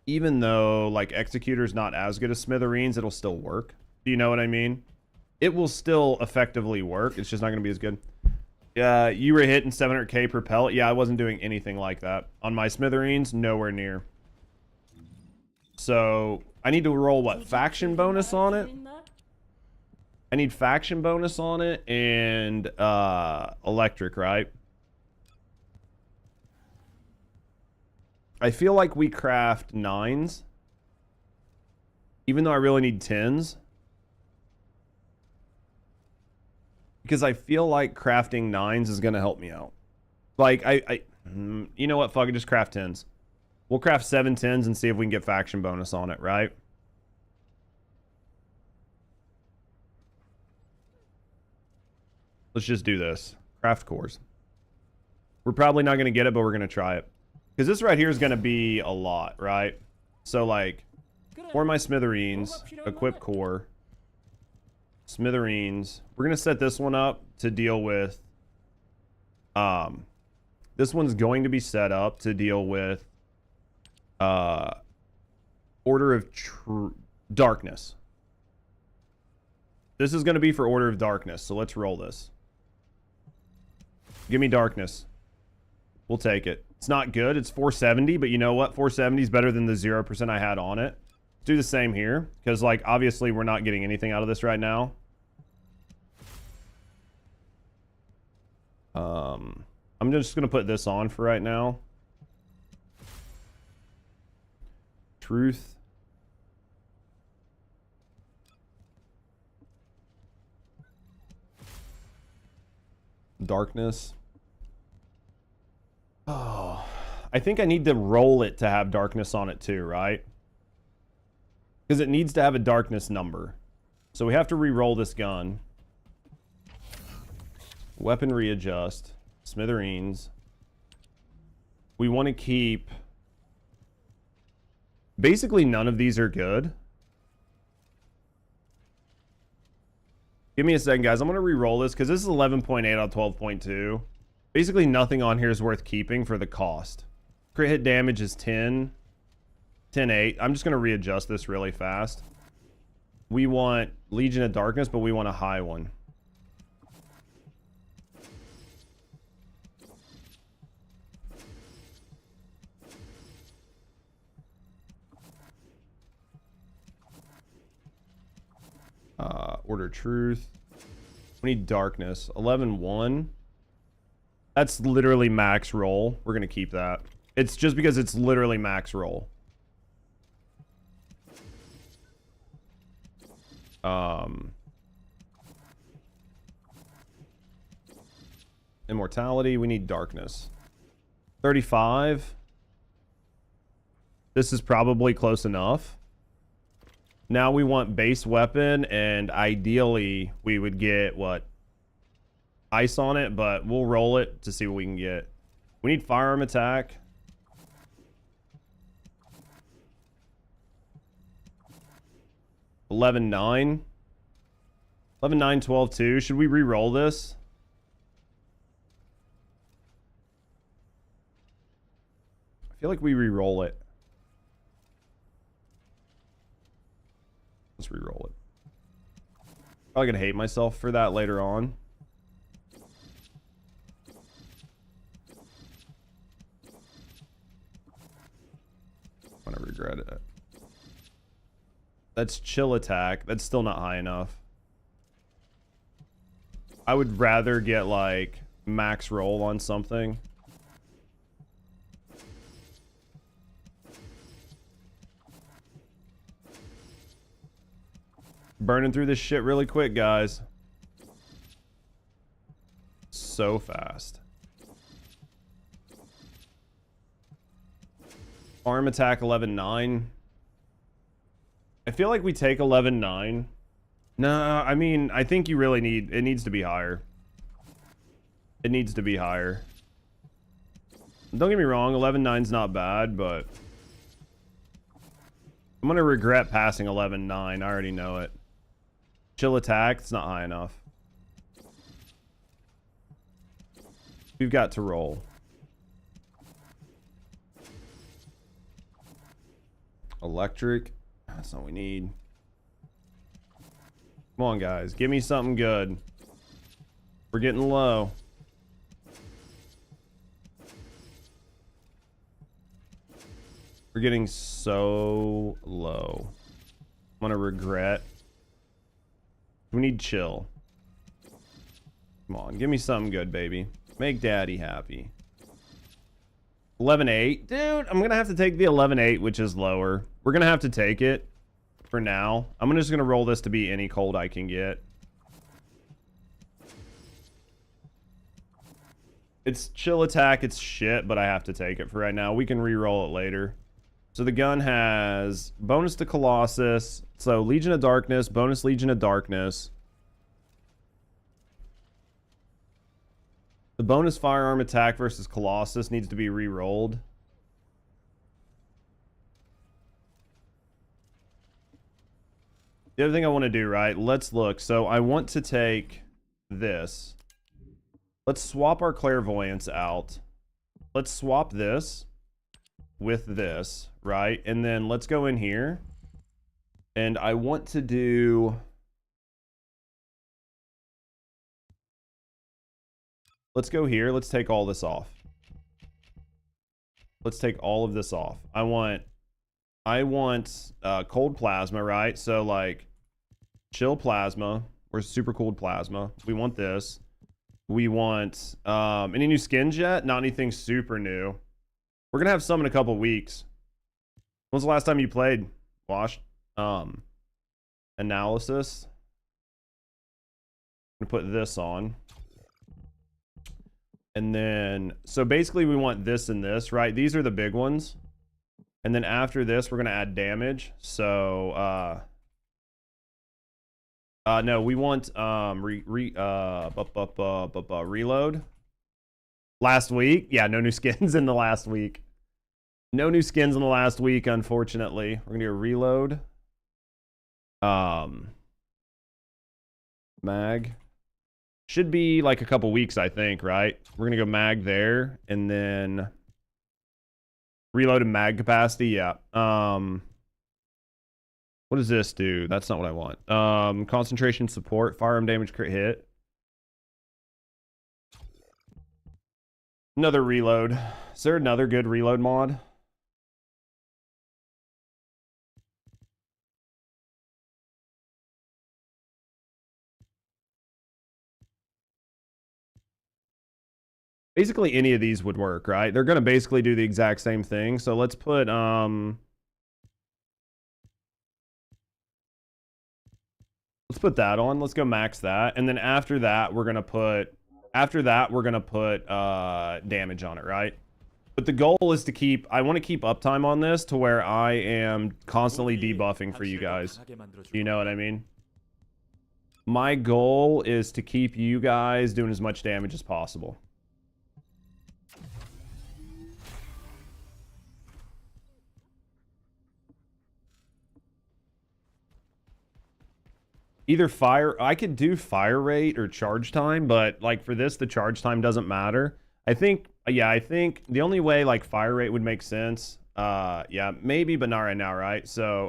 Executor's not as good as smithereens, it'll still work. Do you know what I mean? It will still effectively work. It's just not going to be as good. Yeah, you were hitting 700k per pellet. Yeah, I wasn't doing anything like that. On my smithereens, nowhere near. So, I need to roll, what, faction bonus on it? I need faction bonus on it and electric, right? I feel like we craft 9s. Even though I really need 10s. Because I feel like crafting 9s is going to help me out. Like, you know what? Fuck it, just craft 10s. We'll craft 7 10s and see if we can get faction bonus on it, right? Let's just do this. Craft cores. We're probably not going to get it, but we're going to try it. Because this right here is going to be a lot, right? So, like, for my smithereens, equip core, smithereens. We're going to set this one up to deal with... this one's going to be set up to deal with Order of Darkness. This is going to be for Order of Darkness, so let's roll this. Give me Darkness. We'll take it. It's not good. It's 470, but you know what? 470 is better than the 0% I had on it. Let's do the same here, because, like, obviously we're not getting anything out of this right now. I'm just going to put this on for right now. Truth. Darkness. Oh, I think I need to roll it to have darkness on it too, right? Because it needs to have a darkness number. So we have to re-roll this gun. Weapon readjust. Smithereens. We want to keep... Basically, none of these are good. Give me a second, guys. I'm going to re-roll this because this is 11.8 out of 12.2. Basically, nothing on here is worth keeping for the cost. Crit hit damage is 10. 10-8. I'm just going to readjust this really fast. We want Legion of Darkness, but we want a high one. Order Truth. We need Darkness. 11-1. That's literally max roll. We're going to keep that. It's just because it's literally max roll. Immortality, we need darkness. 35. This is probably close enough. Now we want base weapon, and ideally we would get, what? Ice on it, but we'll roll it to see what we can get. We need firearm attack. $11,900. $11,900, $12,200. Should we re-roll this? I feel like we re-roll it. Let's re-roll it. Probably gonna hate myself for that later on. I'm gonna regret it. That's chill attack. That's still not high enough. I would rather get like max roll on something. Burning through this shit really quick, guys. So fast. Arm attack 11,900. I feel like we take 11,900. No, I mean, I think you really need... It needs to be higher. It needs to be higher. Don't get me wrong, 11,900's not bad, but... I'm gonna regret passing 11,900. I already know it. Chill attack, it's not high enough. We've got to roll. Electric. That's all we need. Come on, guys. Give me something good. We're getting low. We're getting so low. I'm gonna regret. We need chill. Come on. Give me something good, baby. Make daddy happy. 11,800. Dude, I'm gonna have to take the 11,800, which is lower. We're gonna have to take it for now. I'm just gonna roll this to be any cold I can get. It's chill attack, it's shit, but I have to take it for right now. We can re-roll it later. So the gun has bonus to Colossus. So Legion of Darkness, bonus Legion of Darkness. The bonus firearm attack versus Colossus needs to be re-rolled. The other thing I want to do, right? Let's look. So I want to take this. Let's swap our clairvoyance out. Let's swap this with this, right? And then let's go in here. And I want to do... Let's go here. Let's take all this off. Let's take all of this off. I want cold plasma, right? So like chill plasma or super cooled plasma. We want this. We want any new skins yet? Not anything super new. We're gonna have some in a couple weeks. When's the last time you played, Wash? Analysis. I'm gonna put this on. And then, so basically we want this and this, right? These are the big ones. And then after this, we're going to add damage. So, no, we want, reload. Last week. Yeah, no new skins in the last week. No new skins in the last week, unfortunately. We're going to do a reload. Mag. Should be like a couple weeks, I think, right? We're going to go mag there and then reload and mag capacity. Yeah. What does this do? That's not what I want. Concentration support, firearm damage, crit hit. Another reload. Is there another good reload mod? Basically any of these would work, right? They're going to basically do the exact same thing. So let's put Let's put that on. Let's go max that. And then after that, we're going to put damage on it, right? But the goal is to keep, I want to keep uptime on this to where I am constantly debuffing for you guys. You know what I mean? My goal is to keep you guys doing as much damage as possible. Either fire, I could do fire rate or charge time, but like for this, the charge time doesn't matter. I think, yeah, I think the only way like fire rate would make sense, yeah, maybe, but not right now, right? So,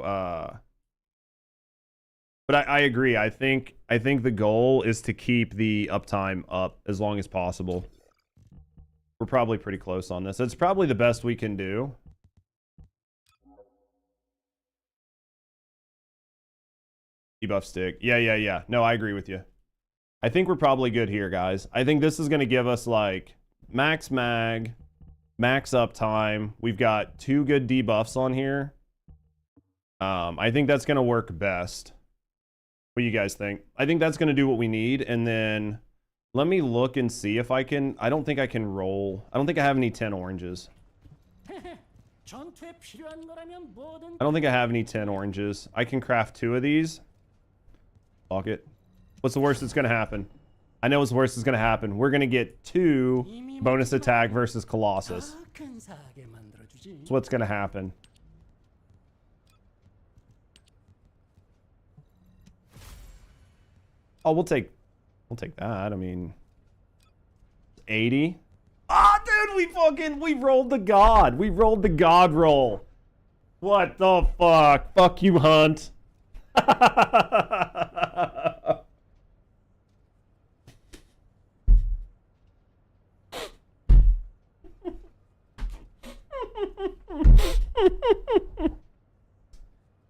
but I agree. I think the goal is to keep the uptime up as long as possible. We're probably pretty close on this. It's probably the best we can do. Debuff stick. Yeah. No, I agree with you. I think we're probably good here, guys. I think this is going to give us like max mag, max uptime. We've got 2 good debuffs on here. I think that's going to work best. What do you guys think? I think that's going to do what we need. And then let me look and see if I can. I don't think I can roll. I don't think I have any 10 oranges. I don't think I have any 10 oranges. I can craft 2 of these. Fuck it. What's the worst that's going to happen? I know what's the worst that's going to happen. We're going to get 2 bonus attack versus Colossus. That's what's going to happen. Oh, we'll take that. I mean, 80. Ah, dude, we rolled the god. We rolled the god roll. What the fuck? Fuck you, Hunt.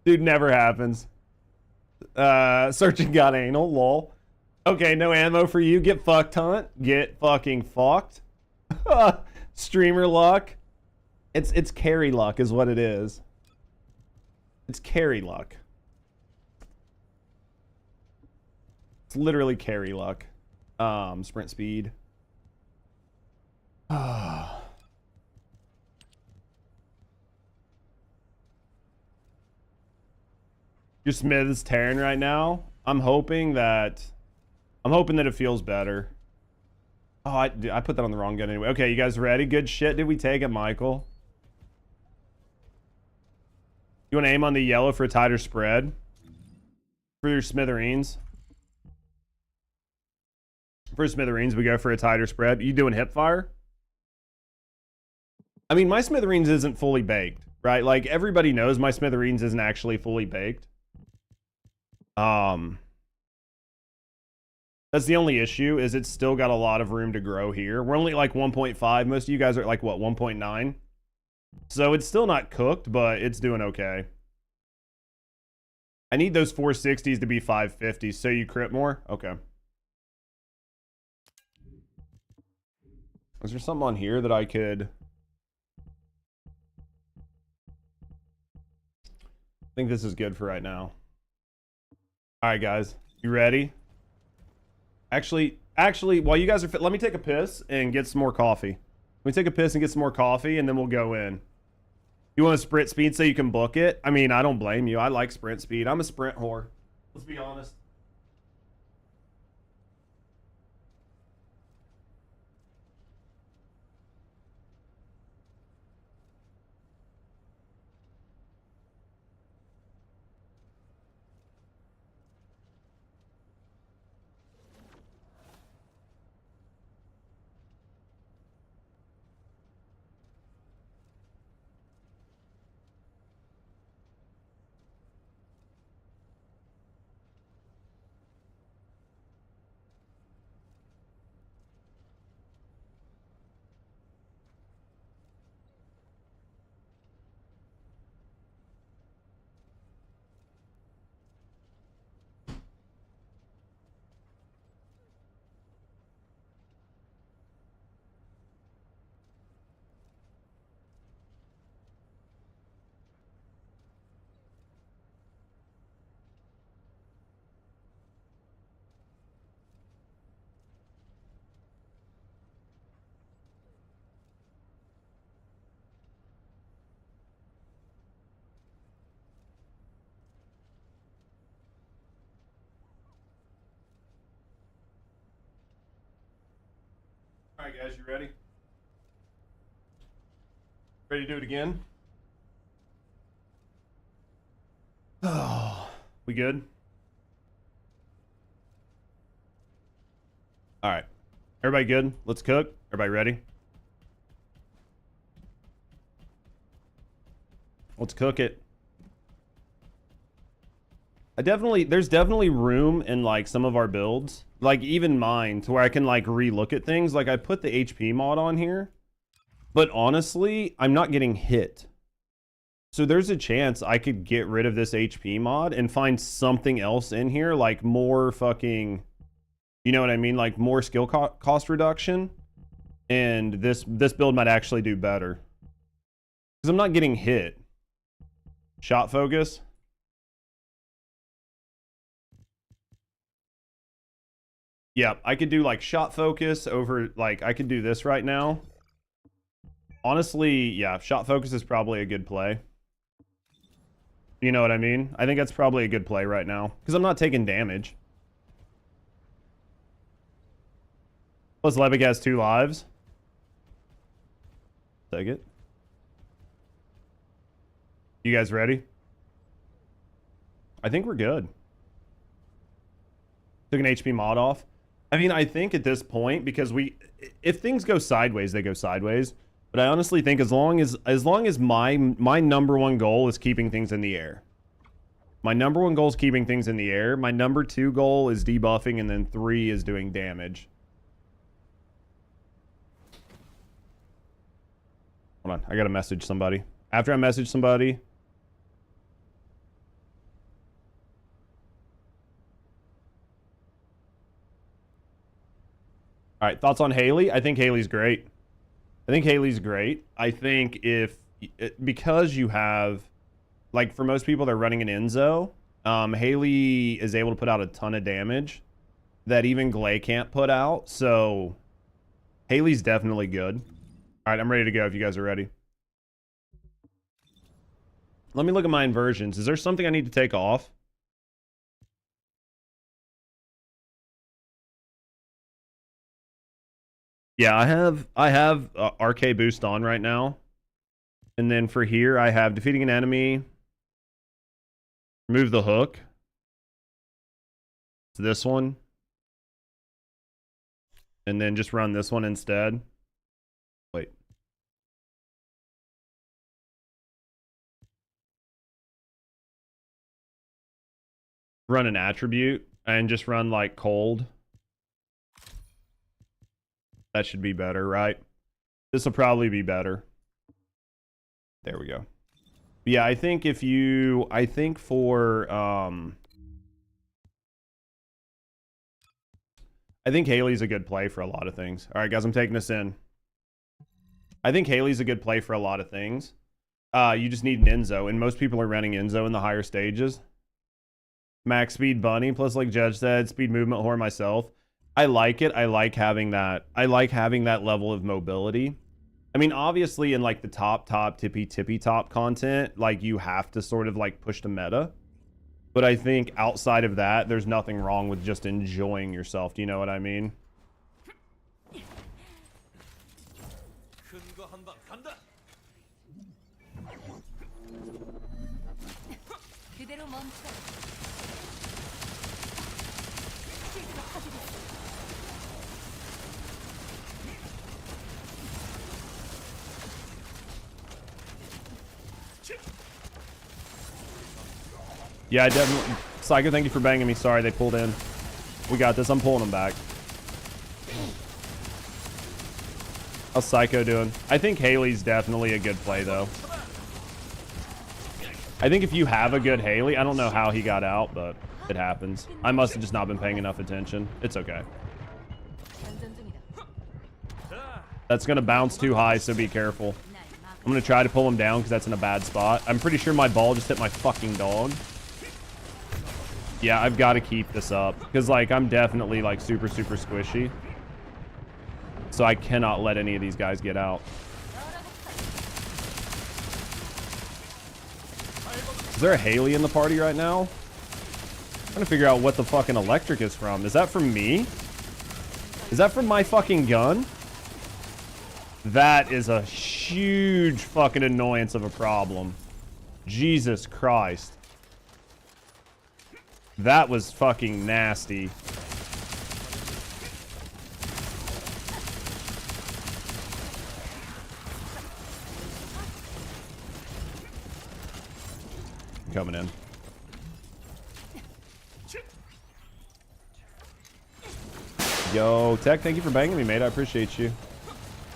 Dude, never happens. Searching got anal, lol. Okay, no ammo for you. Get fucked, Hunt. Get fucking fucked. Streamer luck. It's carry luck is what it is. It's carry luck. It's literally carry luck. Sprint speed. Your Smith is tearing right now. I'm hoping that it feels better. Oh, I put that on the wrong gun anyway. Okay, you guys ready? Good shit. Did we take it, Michael? You want to aim on the yellow for a tighter spread? For your smithereens? For smithereens, we go for a tighter spread. You doing hip fire? I mean, my smithereens isn't fully baked, right? Like, everybody knows my smithereens isn't actually fully baked. That's the only issue, is it's still got a lot of room to grow here. We're only like 1.5. Most of you guys are like, what, 1.9? So it's still not cooked, but it's doing okay. I need those 460s to be 550s, so you crit more? Okay. Is there something on here that I could... I think this is good for right now. Alright, guys. You ready? Actually, while you guys are... let me take a piss and get some more coffee. Let me take a piss and get some more coffee, and then we'll go in. You want a sprint speed so you can book it? I mean, I don't blame you. I like sprint speed. I'm a sprint whore. Let's be honest. Alright guys, you ready? Ready to do it again? Oh, we good? Alright. Everybody good? Let's cook. Everybody ready? Let's cook it. There's definitely room in like some of our builds, like even mine, to where I can like re-look at things. Like I put the HP mod on here, but honestly, I'm not getting hit. So there's a chance I could get rid of this HP mod and find something else in here, like more fucking, you know what I mean? Like more skill cost reduction. And this build might actually do better. Because I'm not getting hit. Shot focus. Yeah, I could do like shot focus over, like I could do this right now. Honestly, yeah, shot focus is probably a good play. You know what I mean? I think that's probably a good play right now. Because I'm not taking damage. Plus Lepic has 2 lives. Take it. You guys ready? I think we're good. Took an HP mod off. I mean, I think at this point, because if things go sideways, they go sideways. But I honestly think as long as my number one goal is keeping things in the air. My number one goal is keeping things in the air. My number 2 goal is debuffing, and then 3 is doing damage. Hold on, I gotta message somebody. After I message somebody. All right, thoughts on Haley? I think Haley's great. I think because you have, like for most people, they're running an Enzo. Haley is able to put out a ton of damage that even Glay can't put out. So Haley's definitely good. All right, I'm ready to go if you guys are ready. Let me look at my inversions. Is there something I need to take off? Yeah, I have RK boost on right now. And then for here, I have defeating an enemy. Remove the hook. It's this one. And then just run this one instead. Wait. Run an attribute and just run like cold. That should be better, right? This will probably be better. There we go. Yeah, I think I think Haley's a good play for a lot of things. All right, guys, I'm taking this in. I think Haley's a good play for a lot of things. You just need an Enzo, and most people are running Enzo in the higher stages. Max speed bunny, plus like Judge said, speed movement whore myself. I like it. I like having that. I like having that level of mobility. I mean, obviously in like the top tippy top content, like you have to sort of like push the meta. But I think outside of that, there's nothing wrong with just enjoying yourself. Do you know what I mean? Yeah, I definitely... Psycho, thank you for banging me. Sorry, they pulled in. We got this. I'm pulling them back. How's Psycho doing? I think Haley's definitely a good play, though. I think if you have a good Haley... I don't know how he got out, but it happens. I must have just not been paying enough attention. It's okay. That's going to bounce too high, so be careful. I'm going to try to pull him down because that's in a bad spot. I'm pretty sure my ball just hit my fucking dog. Yeah, I've got to keep this up because like I'm definitely like super squishy, so I cannot let any of these guys get out. Is there a Haley in the party right now? I'm trying to figure out what the fucking electric is from. Is that from me? Is that from my fucking gun? That is a huge fucking annoyance of a problem. Jesus Christ. That was fucking nasty. Coming in. Yo, Tech, thank you for banging me, mate. I appreciate you.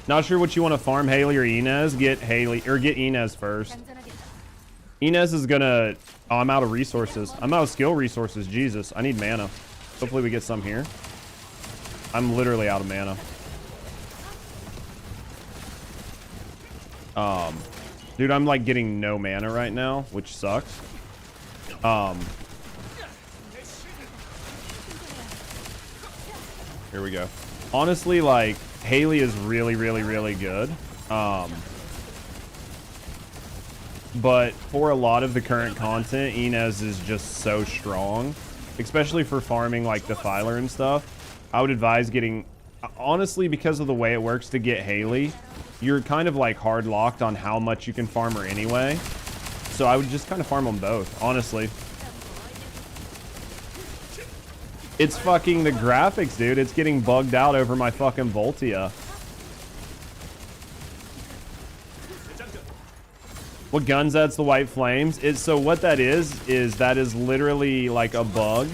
Not sure what you want to farm, Haley or Inez. Get Haley, or get Inez first. Inez is gonna... Oh, I'm out of resources. I'm out of skill resources. Jesus, I need mana. Hopefully we get some here. I'm literally out of mana. Dude, I'm like getting no mana right now, which sucks. Here we go. Honestly, like, Haley is really, really, really good. But for a lot of the current content, Inez is just so strong, especially for farming like Defiler and stuff. I would advise getting, honestly, because of the way it works to get Haley, you're kind of like hard locked on how much you can farm her anyway. So I would just kind of farm them both, honestly. It's fucking the graphics, dude. It's getting bugged out over my fucking Voltia. What guns adds the white flames? So what that is that is literally like a bug.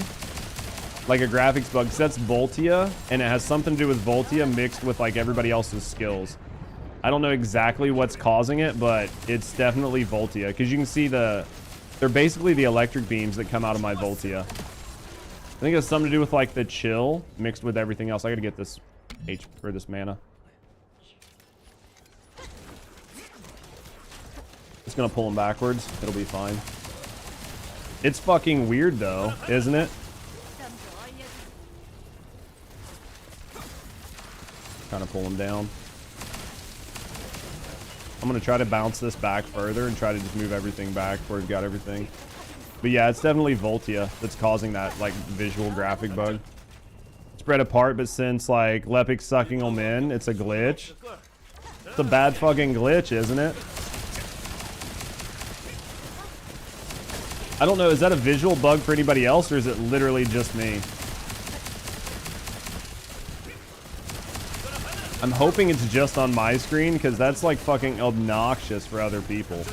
Like a graphics bug. So that's Voltia, and it has something to do with Voltia mixed with like everybody else's skills. I don't know exactly what's causing it, but it's definitely Voltia. Because you can see they're basically the electric beams that come out of my Voltia. I think it has something to do with like the chill mixed with everything else. I gotta get this for this mana. It's gonna pull him backwards. It'll be fine. It's fucking weird though, isn't it? Kind of pull him down. I'm gonna try to bounce this back further and try to just move everything back where we've got everything. But yeah, it's definitely Voltia that's causing that like visual graphic bug. Spread apart, but since like Lepic's sucking them in, it's a glitch. It's a bad fucking glitch, isn't it? I don't know, is that a visual bug for anybody else, or is it literally just me? I'm hoping it's just on my screen, because that's like fucking obnoxious for other people.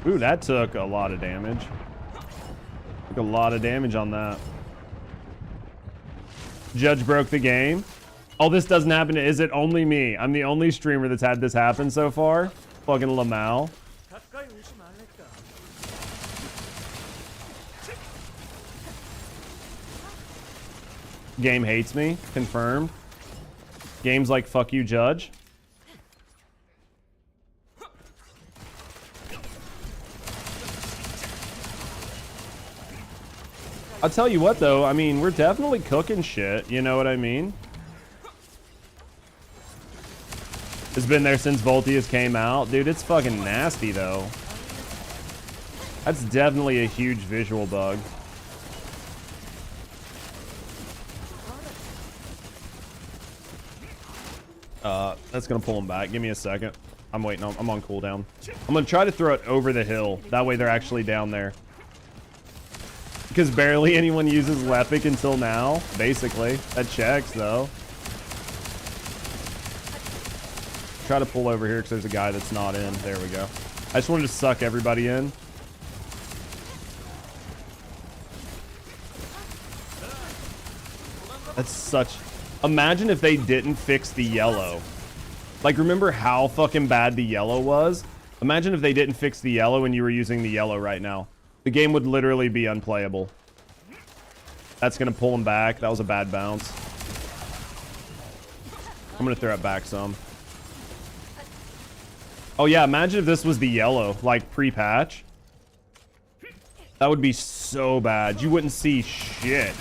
Ooh, that took a lot of damage. Took a lot of damage on that. Judge broke the game. Oh, this doesn't happen. Is it only me? I'm the only streamer that's had this happen so far. Fucking Lamau. Game hates me. Confirmed. Game's like, fuck you, Judge. I'll tell you what, though. I mean, we're definitely cooking shit. You know what I mean? It's been there since Voltius came out. Dude, it's fucking nasty, though. That's definitely a huge visual bug. That's gonna pull him back. Give me a second. I'm waiting on. I'm on cooldown. I'm gonna try to throw it over the hill. That way they're actually down there. Because barely anyone uses Lepic until now, basically. That checks, though. Try to pull over here because there's a guy that's not in. There we go. I just wanted to suck everybody in. That's such... Imagine if they didn't fix the yellow. Like, remember how fucking bad the yellow was? Imagine if they didn't fix the yellow and you were using the yellow right now. The game would literally be unplayable. That's going to pull him back. That was a bad bounce. I'm going to throw it back some. Oh, yeah. Imagine if this was the yellow, like pre-patch. That would be so bad. You wouldn't see shit.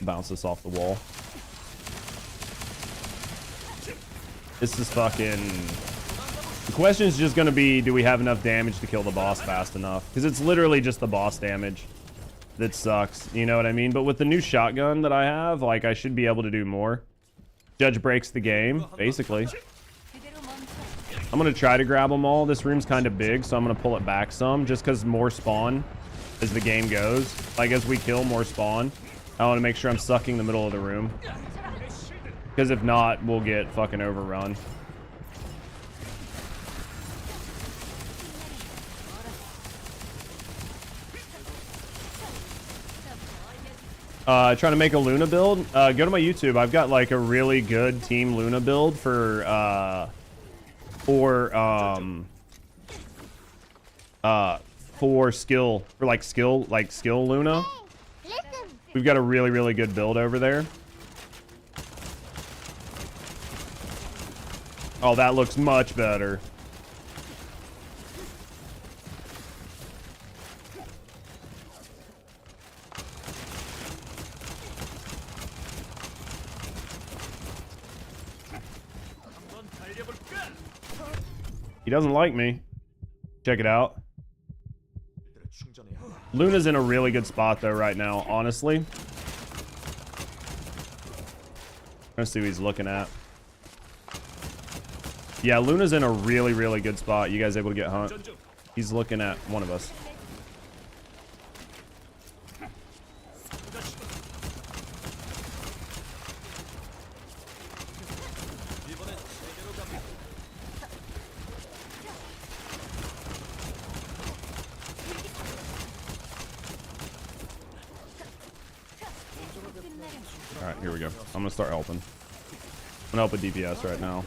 Bounce this off the wall. This is fucking... The question is just going to be, do we have enough damage to kill the boss fast enough? Because it's literally just the boss damage that sucks. You know what I mean? But with the new shotgun that I have, like, I should be able to do more. Judge breaks the game, basically. I'm going to try to grab them all. This room's kind of big, so I'm going to pull it back some, just because more spawn as the game goes. Like, as we kill, more spawn. I want to make sure I'm sucking the middle of the room. Because if not, we'll get fucking overrun. Trying to make a Luna build. Go to my YouTube. I've got like a really good team Luna build for skill, for skill Luna. We've got a really, really good build over there. Oh, that looks much better. He doesn't like me. Check it out. Luna's in a really good spot though right now, honestly. Let's see what he's looking at. Yeah, Luna's in a really, really good spot. You guys able to get hunt? He's looking at one of us. Alright, here we go. I'm gonna start helping. I'm gonna help with DPS right now.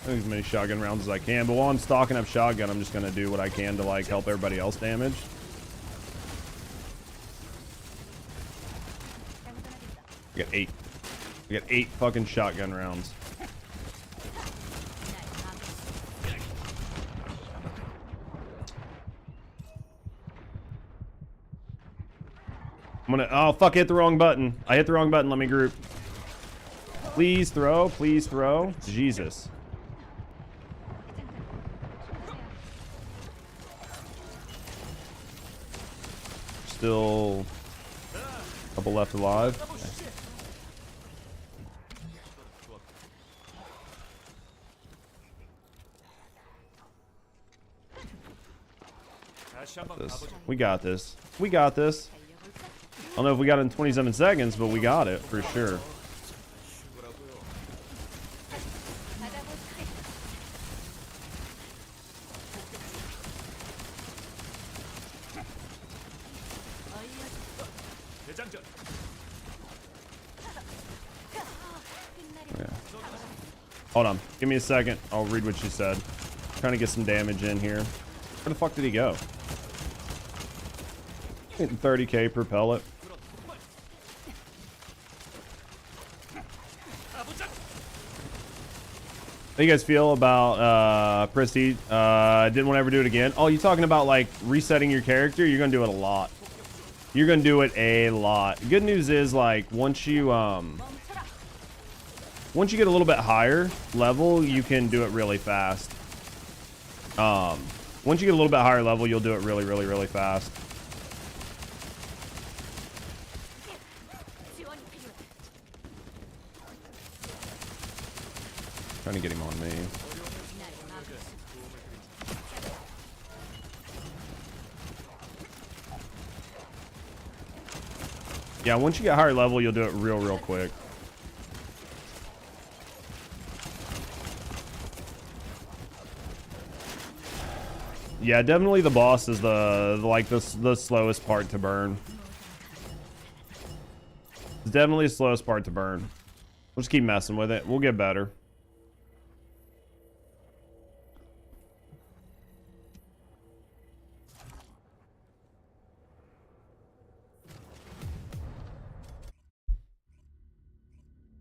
As many shotgun rounds as I can, but while I'm stocking up shotgun, I'm just gonna do what I can to like help everybody else damage. We got 8. We got 8 fucking shotgun rounds. I'm gonna, oh fuck, I hit the wrong button. I hit the wrong button, let me group. Please throw, please throw. Jesus. Still a couple left alive. We got this. We got this. I don't know if we got it in 27 seconds, but we got it for sure. Yeah. Hold on. Give me a second. I'll read what she said. Trying to get some damage in here. Where the fuck did he go? Getting 30k per pellet. How you guys feel about Prestige? Didn't want to ever do it again. Oh, you talking about like resetting your character? You're gonna do it a lot. You're gonna do it a lot. Good news is like once you get a little bit higher level, you can do it really fast. Once you get a little bit higher level, you'll do it really, really, really fast. Trying to get him on me. Yeah, once you get higher level, you'll do it real, real quick. Yeah, definitely the boss is the slowest part to burn. It's definitely the slowest part to burn. We'll just keep messing with it. We'll get better.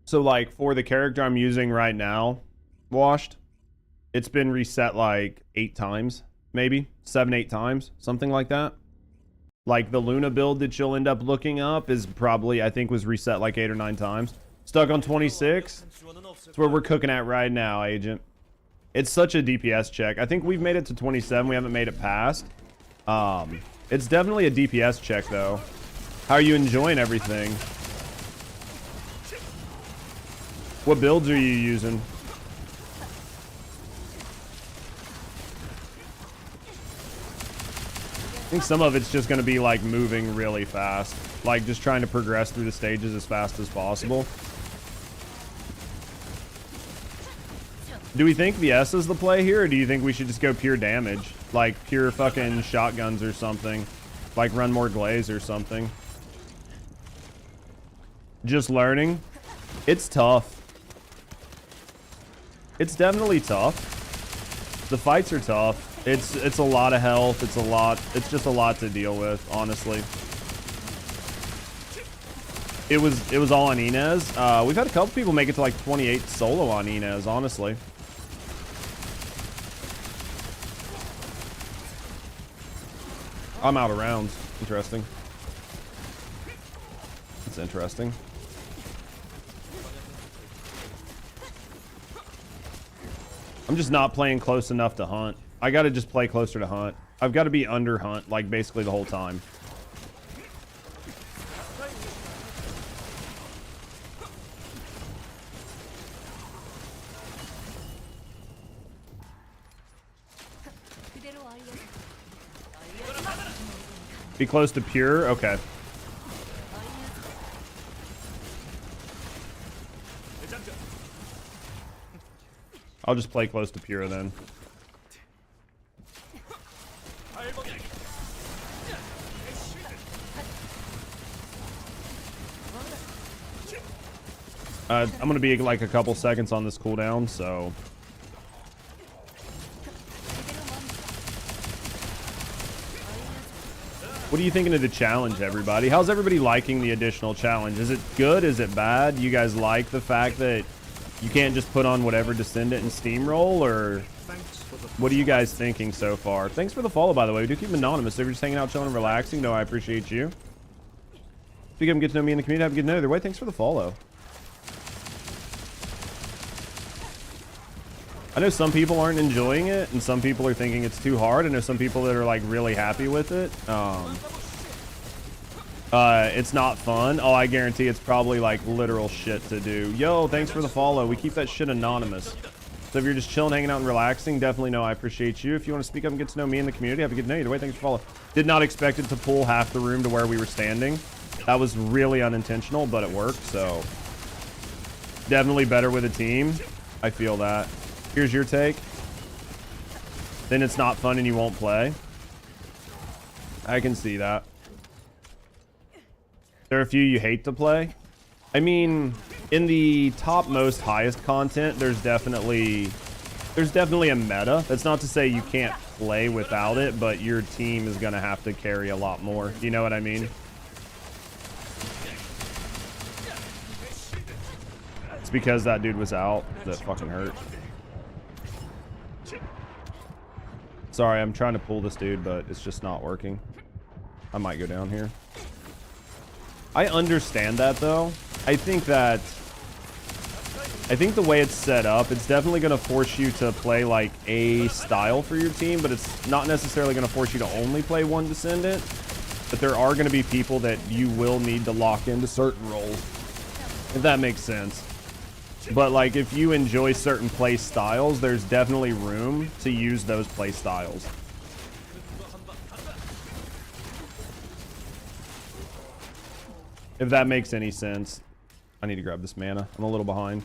So like for the character I'm using right now, Washed, it's been reset like 8 times, maybe 7, 8 times, something like that. Like the Luna build that you'll end up looking up is probably, I think, was reset like 8 or 9 times. Stuck on 26. That's where we're cooking at right now, Agent. It's such a DPS check. I think we've made it to 27. We haven't made it past. It's definitely a DPS check, though. How are you enjoying everything? What builds are you using? I think some of it's just going to be like moving really fast. Like just trying to progress through the stages as fast as possible. Do we think the S is the play here, or do you think we should just go pure damage? Like pure fucking shotguns or something. Like run more glaze or something. Just learning. It's tough. It's definitely tough. The fights are tough. It's a lot of health. It's just a lot to deal with, honestly. It was all on Inez. We've had a couple people make it to like 28 solo on Inez, honestly. I'm out of rounds. Interesting. It's interesting. I'm just not playing close enough to hunt. I gotta just play closer to hunt. I've got to be under hunt, like basically the whole time. Be close to pure? Okay. I'll just play close to pure then. I'm gonna be like a couple seconds on this cooldown, so. What are you thinking of the challenge, everybody? How's everybody liking the additional challenge? Is it good? Is it bad? You guys like the fact that you can't just put on whatever Descendant and Steamroll, or what are you guys thinking so far? Thanks for the follow, by the way. We do keep them anonymous. If you're just hanging out, chilling, and relaxing, no, I appreciate you. If you can get to know me in the community, have a good night. Either way, thanks for the follow. I know some people aren't enjoying it, and some people are thinking it's too hard. I know some people that are like really happy with it. It's not fun. Oh, I guarantee it's probably like literal shit to do. Yo, thanks for the follow. We keep that shit anonymous. So if you're just chilling, hanging out, and relaxing, definitely know I appreciate you. If you want to speak up and get to know me in the community, have a good night. Either way, thanks for follow. Did not expect it to pull half the room to where we were standing. That was really unintentional, but it worked. So definitely better with a team. I feel that. Here's your take. Then it's not fun and you won't play. I can see that. There are a few you hate to play. I mean, in the top most highest content, there's definitely a meta. That's not to say you can't play without it, but your team is gonna have to carry a lot more. You know what I mean? It's because that dude was out that fucking hurt. Sorry, I'm trying to pull this dude, but it's just not working. I might go down here. I understand that, though. I think the way it's set up, it's definitely going to force you to play like a style for your team, but it's not necessarily going to force you to only play one Descendant. But there are going to be people that you will need to lock into certain roles, if that makes sense. But like if you enjoy certain play styles, there's definitely room to use those play styles. If that makes any sense. I need to grab this mana. I'm a little behind.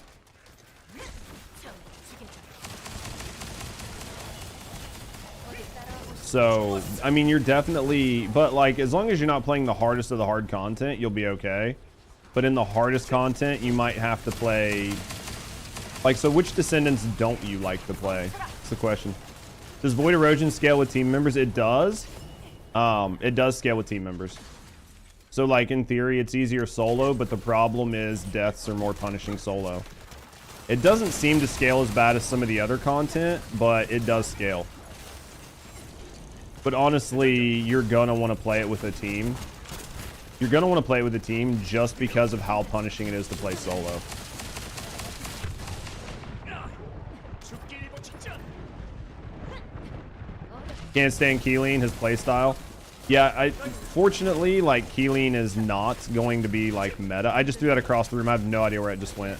So, I mean, you're definitely, but like as long as you're not playing the hardest of the hard content, you'll be okay. But in the hardest content, you might have to play... Like, so which Descendants don't you like to play? That's the question. Does Void Erosion scale with team members? It does. It does scale with team members. So like in theory, it's easier solo, but the problem is deaths are more punishing solo. It doesn't seem to scale as bad as some of the other content, but it does scale. But honestly, you're gonna want to play it with a team. You're gonna want to play it with a team just because of how punishing it is to play solo. Can't stand Keeleen, his playstyle. Yeah, fortunately, like, Keeleen is not going to be, like, meta. I just threw that across the room. I have no idea where it just went.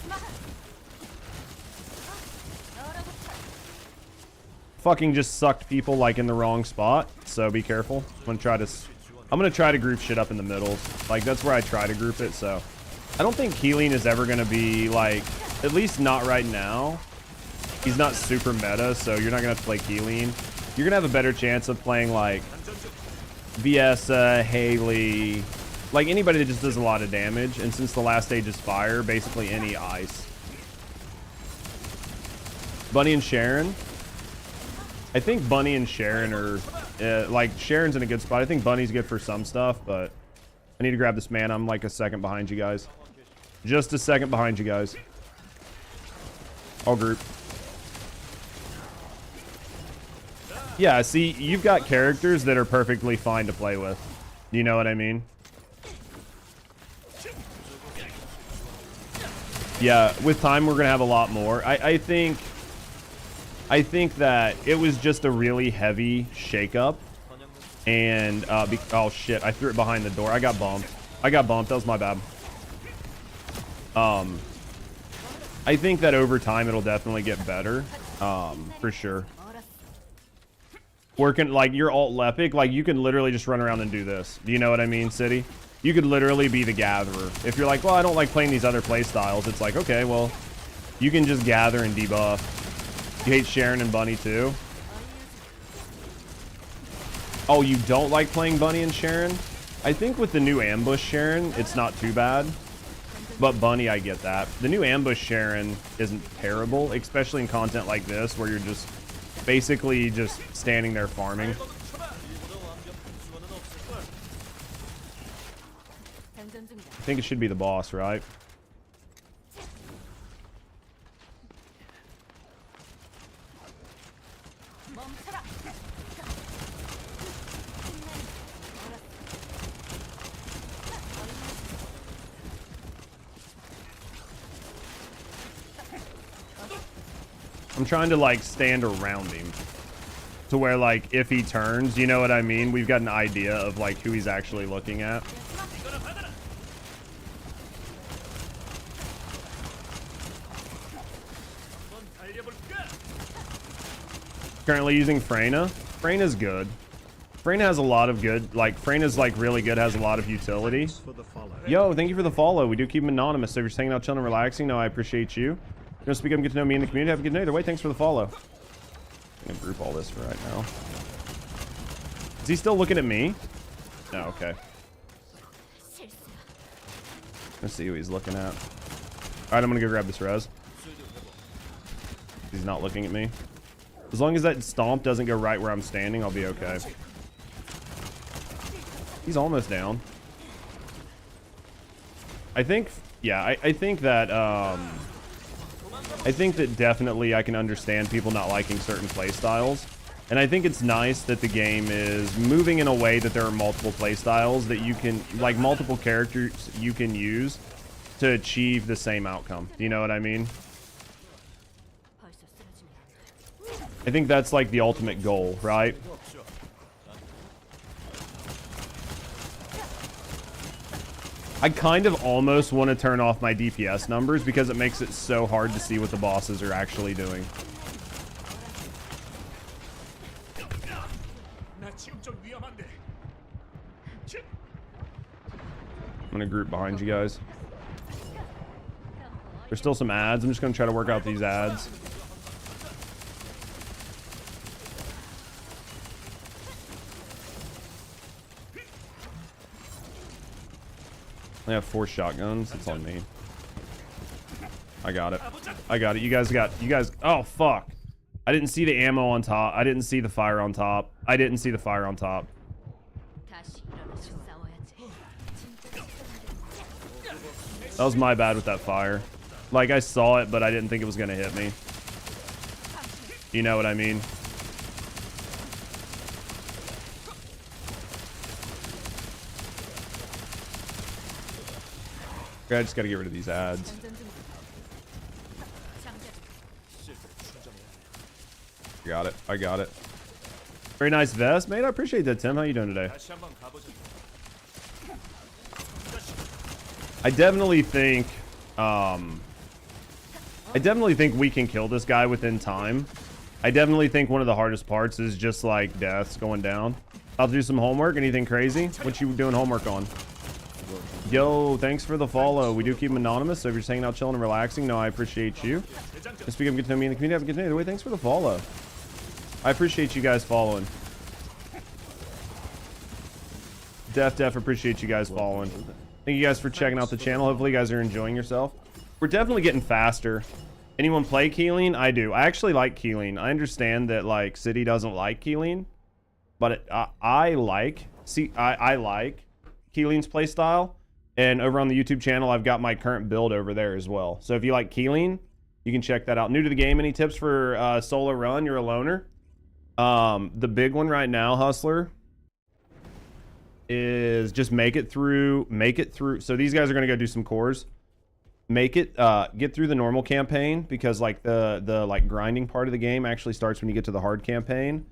Fucking just sucked people, like, in the wrong spot. So be careful. I'm gonna try to group shit up in the middle. Like, that's where I try to group it, so. I don't think Keeleen is ever gonna be, like, at least not right now. He's not super meta, so you're not gonna have to play Keeleen. You're gonna have a better chance of playing, like, Viessa, Haley, like anybody that just does a lot of damage. And since the last stage is fire, basically any ice. Bunny and Sharon. I think Bunny and Sharon are, like, Sharon's in a good spot. I think Bunny's good for some stuff, but I need to grab this man. I'm like a second behind you guys. Just a second behind you guys. I'll group. Yeah, see, you've got characters that are perfectly fine to play with. You know what I mean? Yeah, with time, we're going to have a lot more. I think that it was just a really heavy shakeup. And, oh shit, I threw it behind the door. I got bumped. That was my bad. I think that over time, it'll definitely get better. For sure. Working, like, your alt Lepic, like, you can literally just run around and do this. Do you know what I mean, City? You could literally be the gatherer. If you're like, well, I don't like playing these other play styles, it's like, okay, well, you can just gather and debuff. You hate Sharon and Bunny too? Oh, you don't like playing Bunny and Sharon? I think with the new ambush Sharon, it's not too bad. But Bunny, I get that. The new ambush Sharon isn't terrible, especially in content like this where you're just basically just standing there farming. I think it should be the boss, right? I'm trying to, like, stand around him to where, like, if he turns, you know what I mean? We've got an idea of, like, who he's actually looking at. Currently using Freyna. Freyna's good. Freyna has a lot of good, like, Freyna's, like, really good, has a lot of utility. Yo, thank you for the follow. We do keep him anonymous, so if you're just hanging out, chilling, and relaxing, no, I appreciate you. You know, speak up and get to know me in the community. Have a good night. Either way, thanks for the follow. I'm gonna group all this for right now. Is he still looking at me? No, okay. Let's see who he's looking at. Alright, I'm gonna go grab this res. He's not looking at me. As long as that stomp doesn't go right where I'm standing, I'll be okay. He's almost down. I think, yeah, I think that, I think that definitely I can understand people not liking certain playstyles. And I think it's nice that the game is moving in a way that there are multiple playstyles that you can, like, multiple characters you can use to achieve the same outcome. Do you know what I mean? I think that's, like, the ultimate goal, right? I kind of almost want to turn off my DPS numbers because it makes it so hard to see what the bosses are actually doing. I'm gonna group behind you guys. There's still some ads. I'm just gonna try to work out these ads. I have 4 shotguns. It's on me. I got it. I got it. You guys, oh, fuck. I didn't see the ammo on top. I didn't see the fire on top. That was my bad with that fire. Like, I saw it, but I didn't think it was going to hit me. You know what I mean? Okay, I just got to get rid of these ads. Got it. I got it. Very nice vest, mate. I appreciate that, Tim. How you doing today? I definitely think we can kill this guy within time. I definitely think one of the hardest parts is just like deaths going down. I'll do some homework. Anything crazy? What you doing homework on? Yo, thanks for the follow. We do keep them anonymous, so if you're just hanging out, chilling, and relaxing, no, I appreciate you. Just speak up, get to know me in the community. Have a good day. Anyway, thanks for the follow. I appreciate you guys following. Def appreciate you guys following. Thank you guys for checking out the channel. Hopefully you guys are enjoying yourself. We're definitely getting faster. Anyone play Keeling? I do. I actually like Keeling. I understand that like City doesn't like Keeling, but I like Keeling's playstyle. And over on the YouTube channel, I've got my current build over there as well. So if you like Keeling, you can check that out. New to the game, any tips for solo run? You're a loner. The big one right now, Hustler, is just make it through. So these guys are going to go do some cores. Get through the normal campaign, because like the like grinding part of the game actually starts when you get to the hard campaign.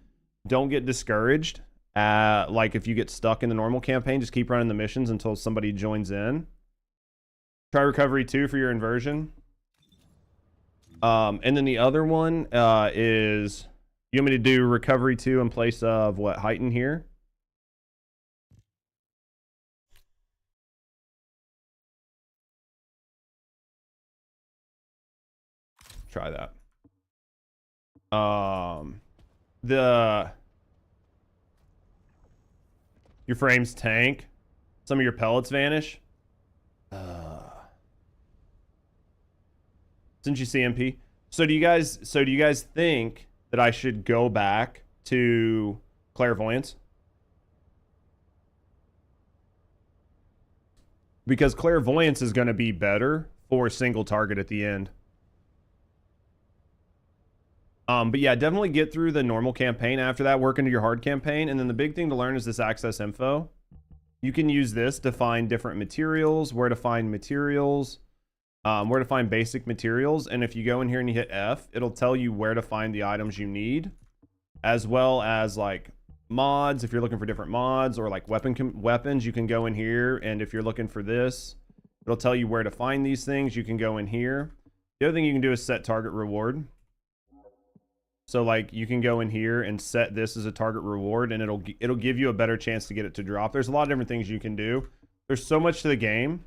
Don't get discouraged. Like if you get stuck in the normal campaign, just keep running the missions until somebody joins in. Try recovery 2 for your inversion. And then the other one is, you want me to do recovery 2 in place of what, heighten here? Try that. Your frames tank. Some of your pellets vanish. Since you CMP. So do you guys think that I should go back to clairvoyance? Because clairvoyance is going to be better for a single target at the end. But yeah, definitely get through the normal campaign. After that, work into your hard campaign. And then the big thing to learn is this access info. You can use this to find different materials, where to find materials, where to find basic materials. And if you go in here and you hit F, it'll tell you where to find the items you need, as well as like mods. If you're looking for different mods, or like weapons, you can go in here. And if you're looking for this, it'll tell you where to find these things. You can go in here. The other thing you can do is set target reward. So like you can go in here and set this as a target reward, and it'll give you a better chance to get it to drop. There's a lot of different things you can do. There's so much to the game.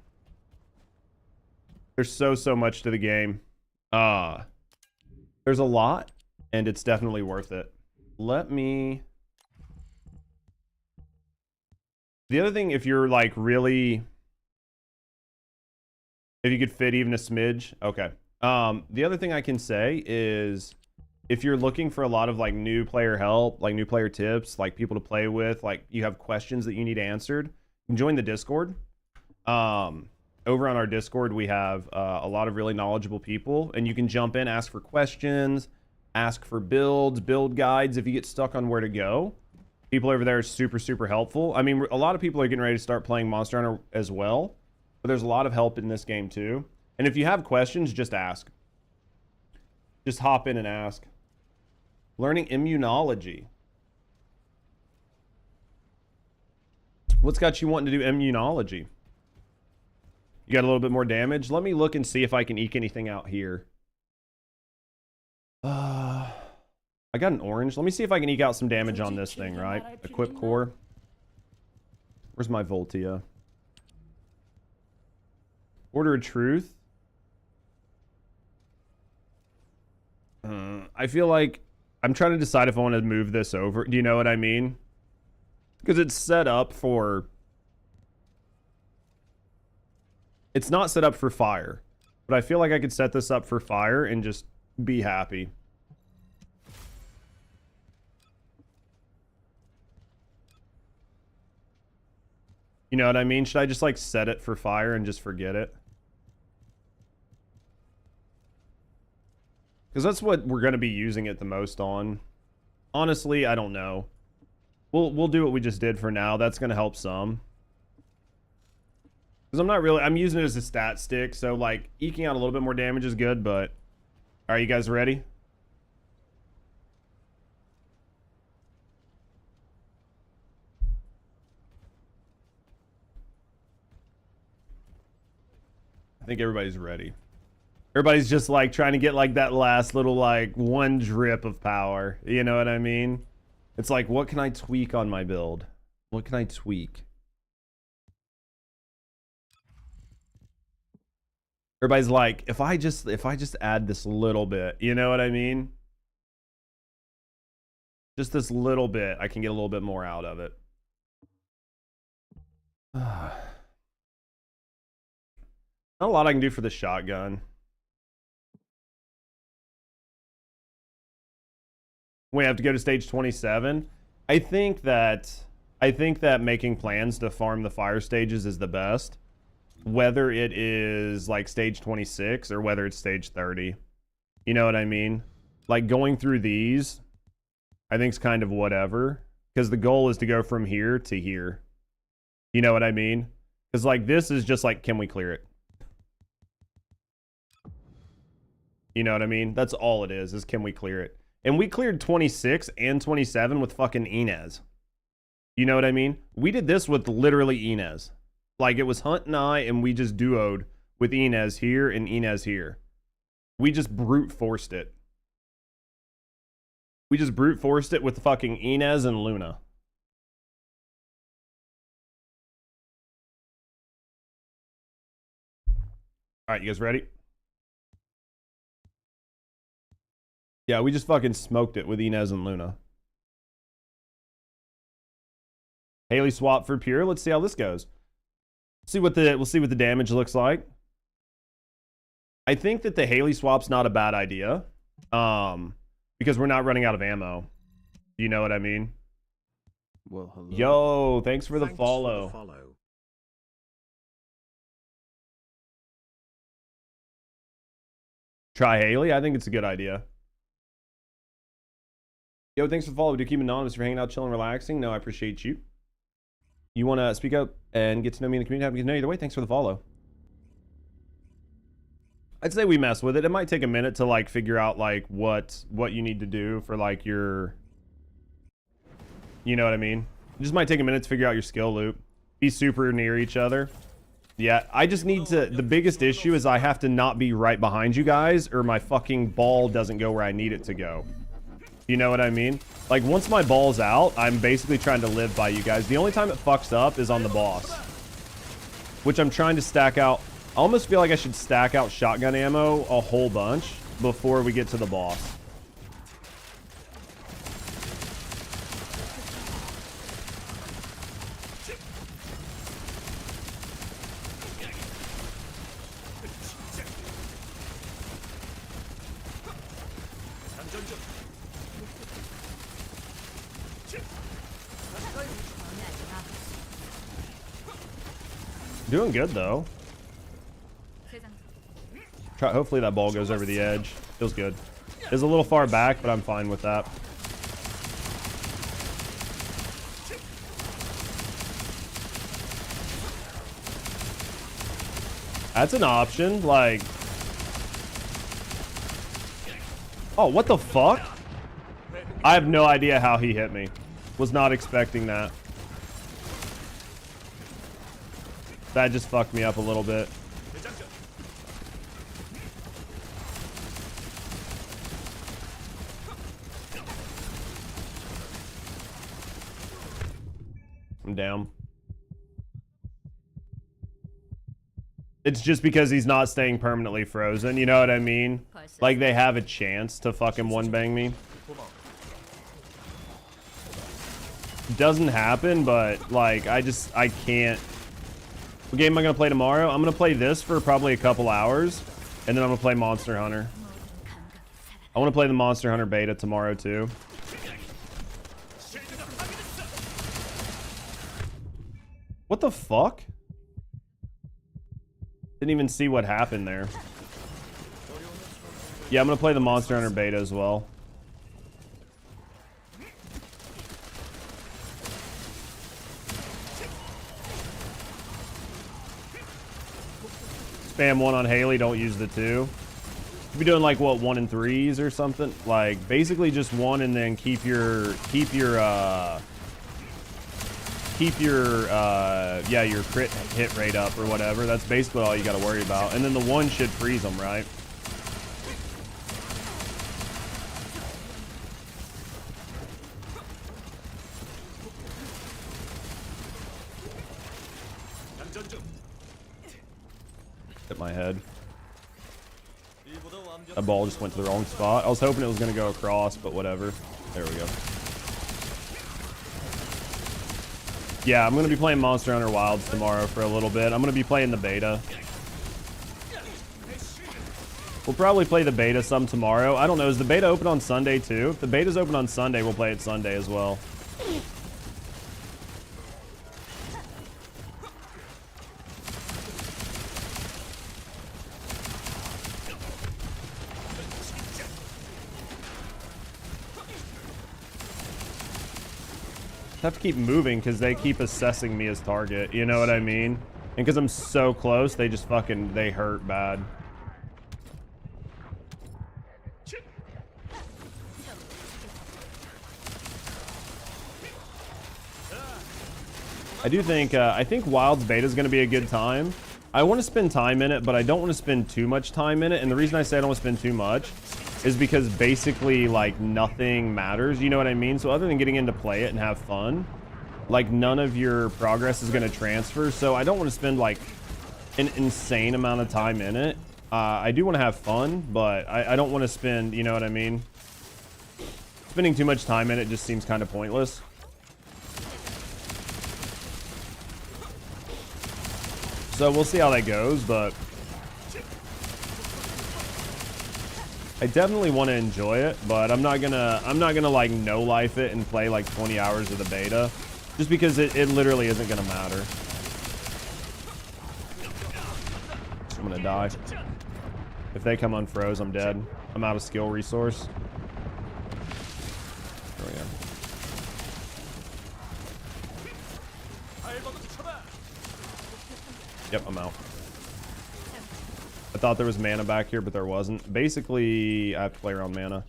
There's so much to the game. There's a lot, and it's definitely worth it. The other thing, if you're like really, if you could fit even a smidge, okay. The other thing I can say is, if you're looking for a lot of like new player help, like new player tips, like people to play with, like you have questions that you need answered, you can join the Discord. Over on our Discord, we have a lot of really knowledgeable people, and you can jump in, ask for questions, ask for builds, build guides. If you get stuck on where to go, people over there are super helpful. I mean, a lot of people are getting ready to start playing Monster Hunter as well, but there's a lot of help in this game too. And if you have questions, just ask. Just hop in and ask. Learning immunology. What's got you wanting to do immunology? You got a little bit more damage? Let me look and see if I can eke anything out here. I got an orange. Let me see if I can eke out some damage on this thing, right? Equip core. Where's my Voltia? Order of Truth. I feel like I'm trying to decide if I want to move this over. Do you know what I mean? Because it's set up for... It's not set up for fire. But I feel like I could set this up for fire and just be happy. You know what I mean? Should I just like set it for fire and just forget it? Because that's what we're going to be using it the most on. Honestly, I don't know. We'll do what we just did for now. That's going to help some. Because I'm using it as a stat stick. So, like, eking out a little bit more damage is good, but... Are you guys ready? I think everybody's ready. Everybody's just like trying to get like that last little like one drip of power. You know what I mean? It's like, what can I tweak on my build? What can I tweak? Everybody's like, if I just add this little bit, you know what I mean? Just this little bit, I can get a little bit more out of it. Not a lot I can do for the shotgun. We have to go to stage 27. I think that making plans to farm the fire stages is the best. Whether it is like stage 26 or whether it's stage 30. You know what I mean? Like going through these, I think is kind of whatever. Because the goal is to go from here to here. You know what I mean? Because like this is just like, can we clear it? You know what I mean? That's all it is can we clear it? And we cleared 26 and 27 with fucking Inez. You know what I mean? We did this with literally Inez. Like, it was Hunt and I, and we just duoed with Inez here and Inez here. We just brute forced it. We just brute forced it with fucking Inez and Luna. Alright, you guys ready? Yeah, we just fucking smoked it with Inez and Luna. Haley swap for pure. Let's see how this goes. We'll see what the damage looks like. I think that the Haley swap's not a bad idea. Because we're not running out of ammo. You know what I mean? Well, hello. Yo, thanks for the follow. Try Haley. I think it's a good idea. Yo, thanks for the follow. Do keep anonymous for hanging out, chilling, relaxing. No, I appreciate you. You want to speak up and get to know me in the community? I can know either way. Thanks for the follow. I'd say we mess with it. It might take a minute to like figure out like what you need to do for like your, you know what I mean? It just might take a minute to figure out your skill loop. Be super near each other. Yeah, I just need to, the biggest issue is I have to not be right behind you guys or my fucking ball doesn't go where I need it to go. You know what I mean? Like, once my ball's out, I'm basically trying to live by you guys. The only time it fucks up is on the boss. Which I'm trying to stack out. I almost feel like I should stack out shotgun ammo a whole bunch before we get to the boss. Doing good though. Hopefully that ball goes over the edge. Feels good. It's a little far back, but I'm fine with that. That's an option. Like, oh, what the fuck? I have no idea how he hit me. Was not expecting that. That just fucked me up a little bit. I'm down. It's just because he's not staying permanently frozen, you know what I mean? Like, they have a chance to fucking one-bang me. Doesn't happen, but, like, I can't. What game am I going to play tomorrow? I'm going to play this for probably a couple hours, and then I'm going to play Monster Hunter. I want to play the Monster Hunter beta tomorrow, too. What the fuck? Didn't even see what happened there. Yeah, I'm gonna play the Monster Hunter beta as well. Spam 1 on Haley, don't use the 2. You'll be doing like what, 1 and 3s or something? Like basically just 1 and then keep your crit hit rate up or whatever. That's basically all you got to worry about. And then the 1 should freeze them, right? Hit my head. That ball just went to the wrong spot. I was hoping it was going to go across, but whatever. There we go. Yeah, I'm going to be playing Monster Hunter Wilds tomorrow for a little bit. I'm going to be playing the beta. We'll probably play the beta some tomorrow. I don't know. Is the beta open on Sunday too? If the beta's open on Sunday, we'll play it Sunday as well. Have to keep moving because they keep assessing me as target, you know what I mean? And because I'm so close, they just fucking, they hurt bad. I think Wild's beta is going to be a good time. I want to spend time in it, but I don't want to spend too much time in it. And the reason I say I don't want to spend too much is because basically like nothing matters, you know what I mean? So other than getting in to play it and have fun, like none of your progress is going to transfer. So I don't want to spend like an insane amount of time in it. I do want to have fun, but I don't want to spend, you know what I mean? Spending too much time in it just seems kind of pointless. So we'll see how that goes, but I definitely want to enjoy it, but I'm not gonna like no life it and play like 20 hours of the beta, just because it literally isn't gonna matter. I'm gonna die. If they come unfroze, I'm dead. I'm out of skill resource. There we go. Yep, I'm out. I thought there was mana back here, but there wasn't. Basically, I have to play around mana.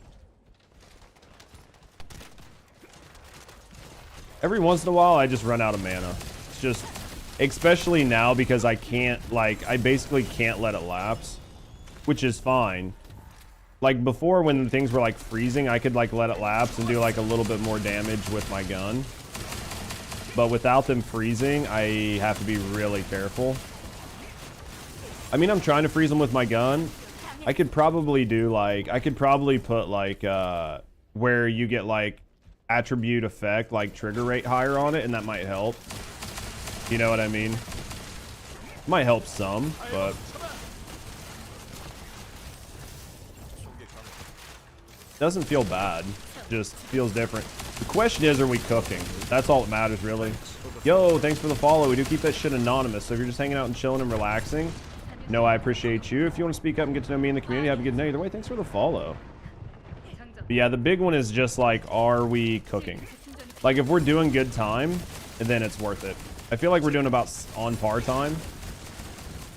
Every once in a while, I just run out of mana. It's just, especially now because I can't, like, I basically can't let it lapse, which is fine. Like, before when things were, like, freezing, I could, like, let it lapse and do, like, a little bit more damage with my gun. But without them freezing, I have to be really careful. I mean, I'm trying to freeze them with my gun. I could probably do like, I could probably put like, where you get like attribute effect, like trigger rate higher on it, and that might help. You know what I mean? Might help some, but doesn't feel bad. Just feels different. The question is, are we cooking? That's all that matters, really. Yo, thanks for the follow. We do keep that shit anonymous, so if you're just hanging out and chilling and relaxing, no, I appreciate you. If you want to speak up and get to know me in the community, have a good night. Either way, thanks for the follow. But yeah, the big one is just like, are we cooking? Like, if we're doing good time, then it's worth it. I feel like we're doing about on par time.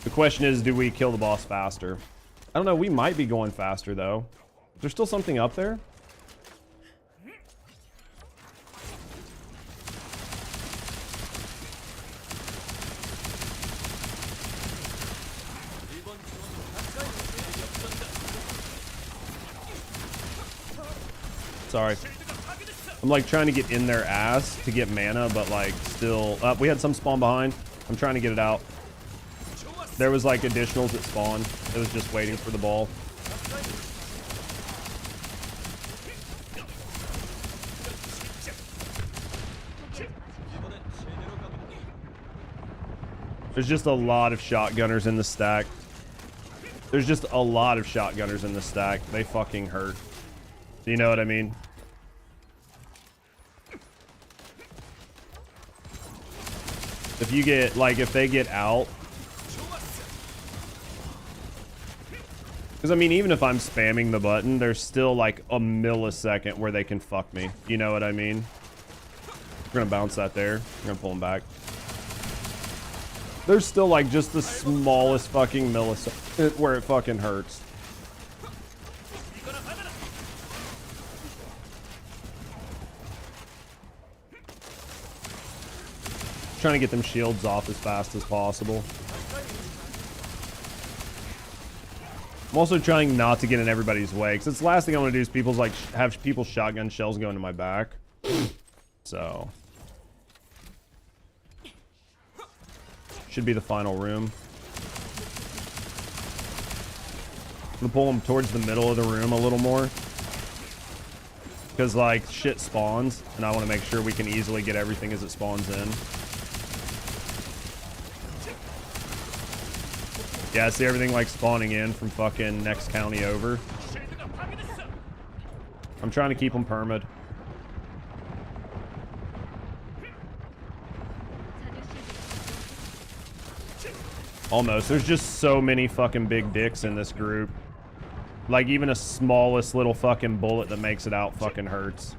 The question is, do we kill the boss faster? I don't know. We might be going faster, though. Is there still something up there? Sorry. I'm like trying to get in their ass to get mana, but like still we had some spawn behind. I'm trying to get it out. There was like additionals that spawned. It was just waiting for the ball. There's just a lot of shotgunners in the stack. There's just a lot of shotgunners in the stack. They fucking hurt. You know what I mean? If you get, like, if they get out, Because, I mean, even if I'm spamming the button, there's still, like, a millisecond where they can fuck me. You know what I mean? We're gonna bounce that there. We're gonna pull him back. There's still, like, just the smallest fucking millisecond where it fucking hurts. Trying to get them shields off as fast as possible. I'm also trying not to get in everybody's way, because it's the last thing I want to do is people's like have people's shotgun shells go into my back. So should be the final room. I'm gonna pull them towards the middle of the room a little more, because like shit spawns, and I want to make sure we can easily get everything as it spawns in. Yeah, I see everything like spawning in from fucking next county over. I'm trying to keep them permid. Almost. There's just so many fucking big dicks in this group. Like even a smallest little fucking bullet that makes it out fucking hurts.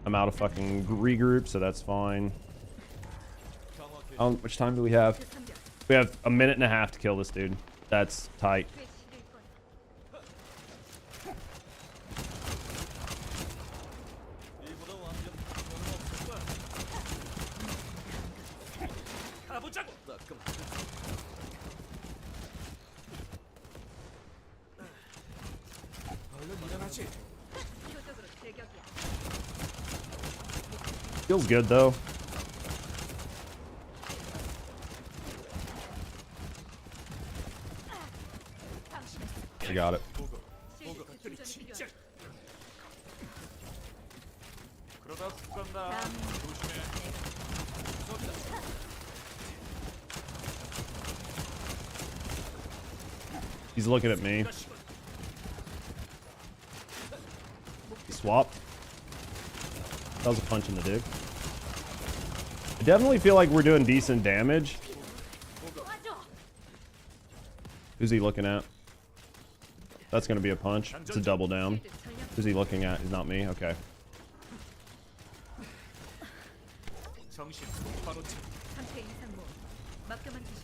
I'm out of fucking regroup, so that's fine. How much time do we have? We have a minute and a half to kill this dude. That's tight. Feels good though. I got it. He's looking at me. He swapped. That was a punch in the dick. I definitely feel like we're doing decent damage. Who's he looking at? That's gonna be a punch. It's a double down. Who's he looking at? He's not me. Okay.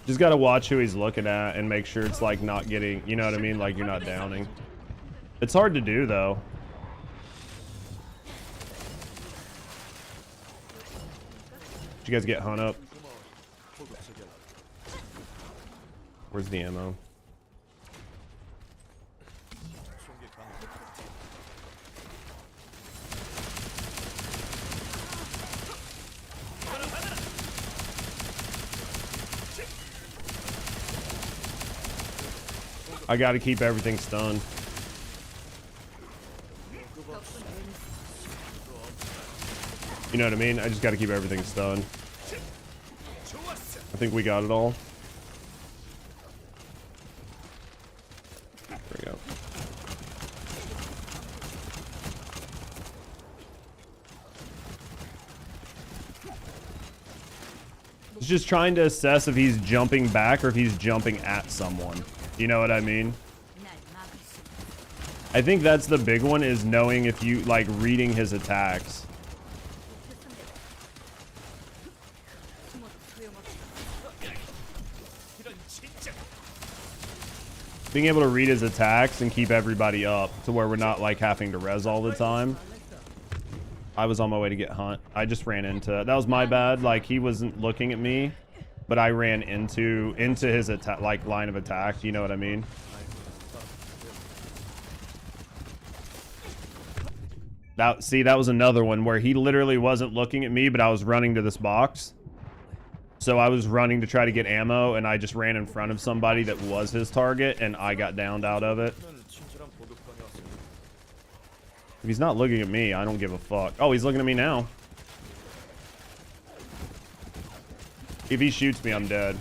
Just gotta watch who he's looking at and make sure it's like not getting, you know what I mean? Like you're not downing. It's hard to do though. Did you guys get hung up? Where's the ammo? I gotta keep everything stunned. You know what I mean? I just gotta keep everything stunned. I think we got it all. There we go. It's just trying to assess if he's jumping back or if he's jumping at someone. You know what I mean? I think that's the big one, is knowing if you like reading his attacks. Being able to read his attacks and keep everybody up to where we're not like having to res all the time. I was on my way to get Hunt. I just ran into, that was my bad. Like he wasn't looking at me, but I ran into his attack, like line of attack. You know what I mean? That was another one where he literally wasn't looking at me, but I was running to this box. So I was running to try to get ammo, and I just ran in front of somebody that was his target, and I got downed out of it. If he's not looking at me, I don't give a fuck. Oh, he's looking at me now. If he shoots me, I'm dead.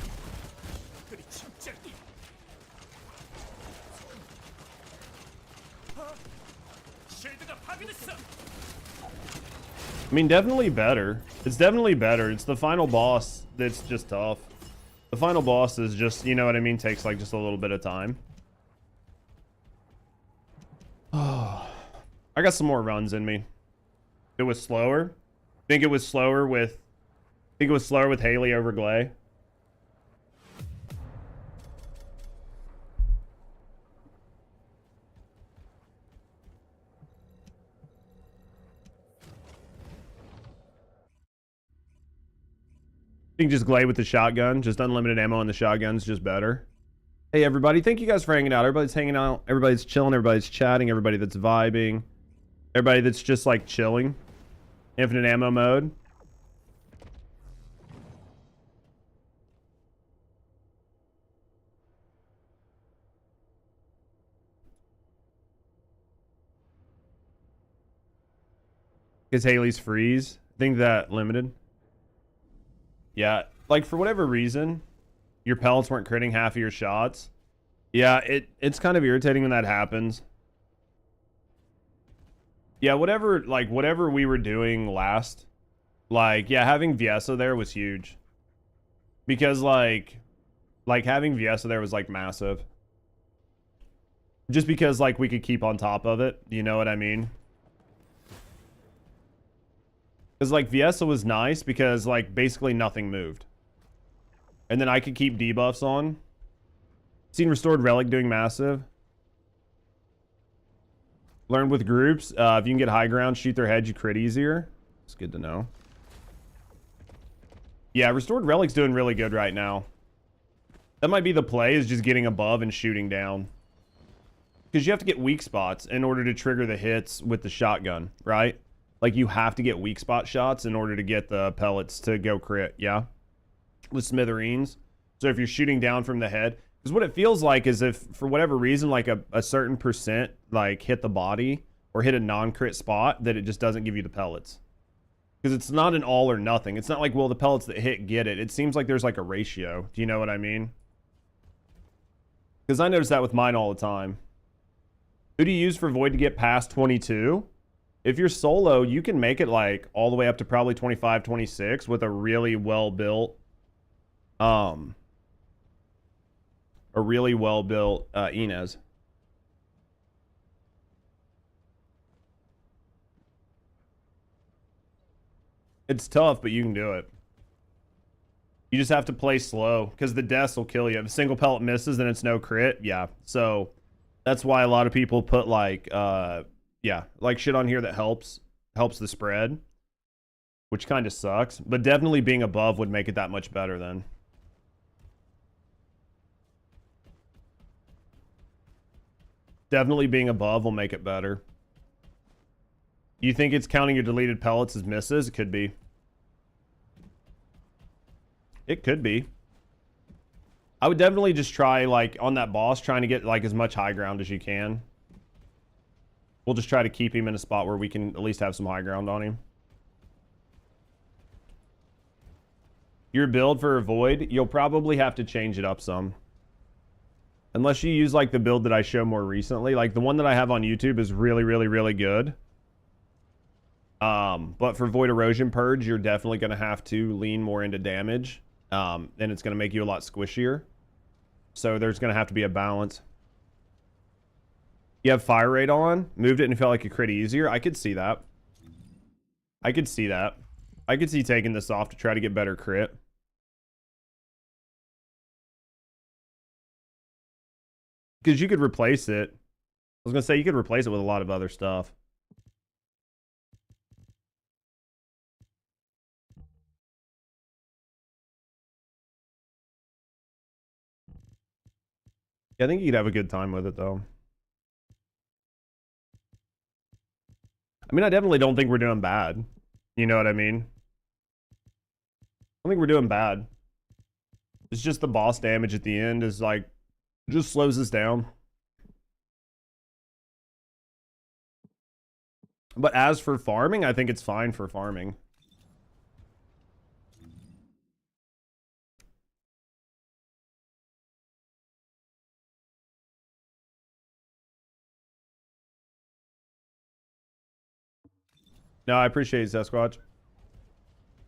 I mean, definitely better. It's definitely better. It's the final boss that's just tough. The final boss is just, you know what I mean, takes like just a little bit of time. I got some more runs in me. It was slower. Think it was slower with Haley over Glay. You can just Glay with the shotgun. Just unlimited ammo on the shotgun's just better. Hey everybody, thank you guys for hanging out. Everybody's hanging out. Everybody's chilling. Everybody's chatting. Everybody that's vibing. Everybody that's just like chilling. Infinite ammo mode. Because Haley's freeze. I think that limited. Yeah, like for whatever reason, your pellets weren't critting half of your shots. Yeah, it's kind of irritating when that happens. Yeah, whatever we were doing last, like, yeah, having Viesa there was huge. Because like having Viesa there was like massive. Just because like we could keep on top of it, you know what I mean? Because like Viesa was nice because like basically nothing moved. And then I could keep debuffs on. Seen Restored Relic doing massive. Learned with groups. If you can get high ground, shoot their heads, you crit easier. It's good to know. Yeah, Restored Relic's doing really good right now. That might be the play, is just getting above and shooting down. Because you have to get weak spots in order to trigger the hits with the shotgun, right? Like, you have to get weak spot shots in order to get the pellets to go crit, yeah? With smithereens. So if you're shooting down from the head... Because what it feels like is if, for whatever reason, like a certain percent, like, hit the body or hit a non-crit spot, that it just doesn't give you the pellets. Because it's not an all or nothing. It's not like, well, the pellets that hit get it. It seems like there's, like, a ratio. Do you know what I mean? Because I notice that with mine all the time. Who do you use for Void to get past 22? If you're solo, you can make it like all the way up to probably 25, 26 with a really well-built, Inez. It's tough, but you can do it. You just have to play slow because the deaths will kill you. If a single pellet misses, then it's no crit. Yeah, so that's why a lot of people put like, yeah, like shit on here that helps the spread, which kind of sucks. But definitely being above would make it that much better then. Definitely being above will make it better. You think it's counting your deleted pellets as misses? It could be. It could be. I would definitely just try, like, on that boss, trying to get, like, as much high ground as you can. We'll just try to keep him in a spot where we can at least have some high ground on him. Your build for a Void, you'll probably have to change it up some. Unless you use, like, the build that I show more recently. Like, the one that I have on YouTube is really, really, really good. But for Void Erosion Purge, you're definitely going to have to lean more into damage. And it's going to make you a lot squishier. So there's going to have to be a balance. You have Fire Rate on, moved it and felt like it crit easier. I could see that. I could see that. I could see taking this off to try to get better crit. Because you could replace it. I was going to say, you could replace it with a lot of other stuff. Yeah, I think you'd have a good time with it, though. I mean, I definitely don't think we're doing bad. You know what I mean? I don't think we're doing bad. It's just the boss damage at the end is like, just slows us down. But as for farming, I think it's fine for farming. No, I appreciate it, Sasquatch.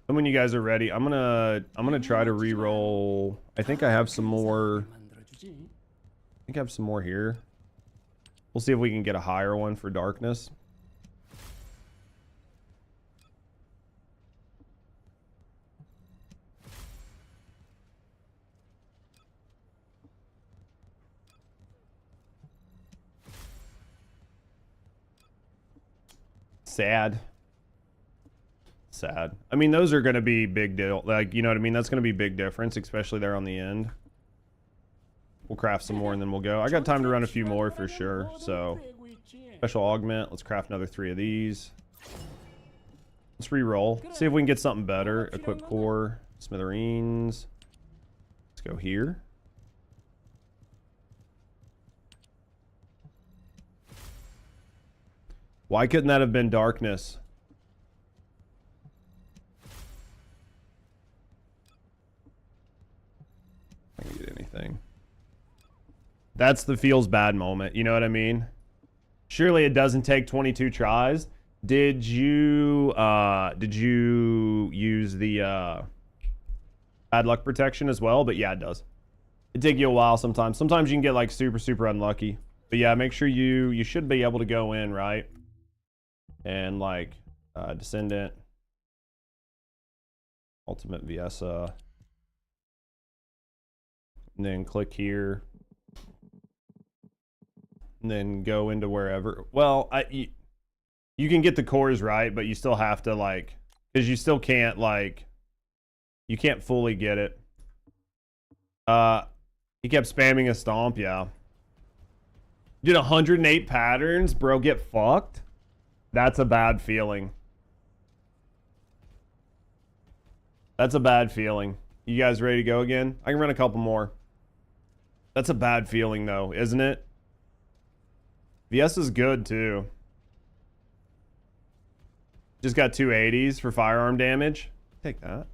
And when you guys are ready, I'm gonna try to re-roll. I think I have some more. I think I have some more here. We'll see if we can get a higher one for darkness. Sad. Sad. I mean, those are going to be big deal. Like, you know what I mean? That's going to be big difference, especially there on the end. We'll craft some more and then we'll go. I got time to run a few more for sure. So, special augment. Let's craft another 3 of these. Let's re-roll. See if we can get something better. Equip core. Smithereens. Let's go here. Why couldn't that have been darkness? I can get anything. That's the feels bad moment. You know what I mean? Surely it doesn't take 22 tries. Did you use the bad luck protection as well? But yeah, it does. It take you a while sometimes. Sometimes you can get like super unlucky. But yeah, make sure you should be able to go in, right? And like Descendant, Ultimate Viesa, and then click here, and then go into wherever. Well, you can get the cores right, but you still have to like, because you still can't like, you can't fully get it. He kept spamming a stomp, yeah. Did 108 patterns, bro, get fucked. That's a bad feeling. That's a bad feeling. You guys ready to go again? I can run a couple more. That's a bad feeling though, isn't it? VS is good too. Just got 280s for firearm damage. Take that.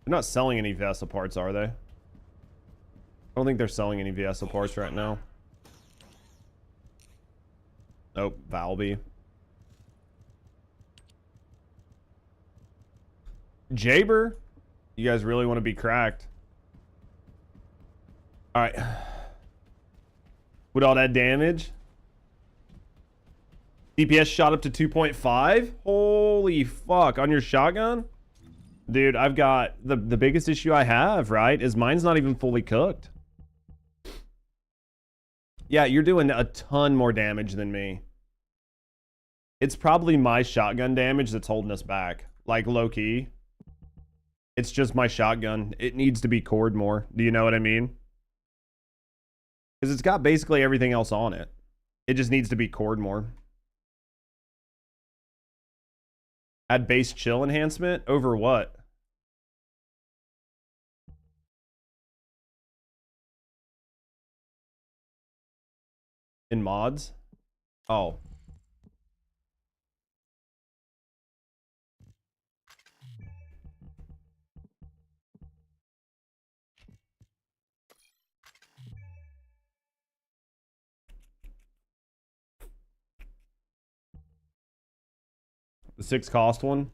They're not selling any Vesa parts, are they? I don't think they're selling any Vesa parts right now. Nope, Valby. Jaber, you guys really want to be cracked. All right. With all that damage, DPS shot up to 2.5. Holy fuck, on your shotgun? Dude, I've got the biggest issue I have, right, is mine's not even fully cooked. Yeah, you're doing a ton more damage than me. It's probably my shotgun damage that's holding us back. Like, low-key. It's just my shotgun. It needs to be cored more. Do you know what I mean? Because it's got basically everything else on it. It just needs to be cored more. Add base chill enhancement? Over what? In mods? Oh. The 6 cost one?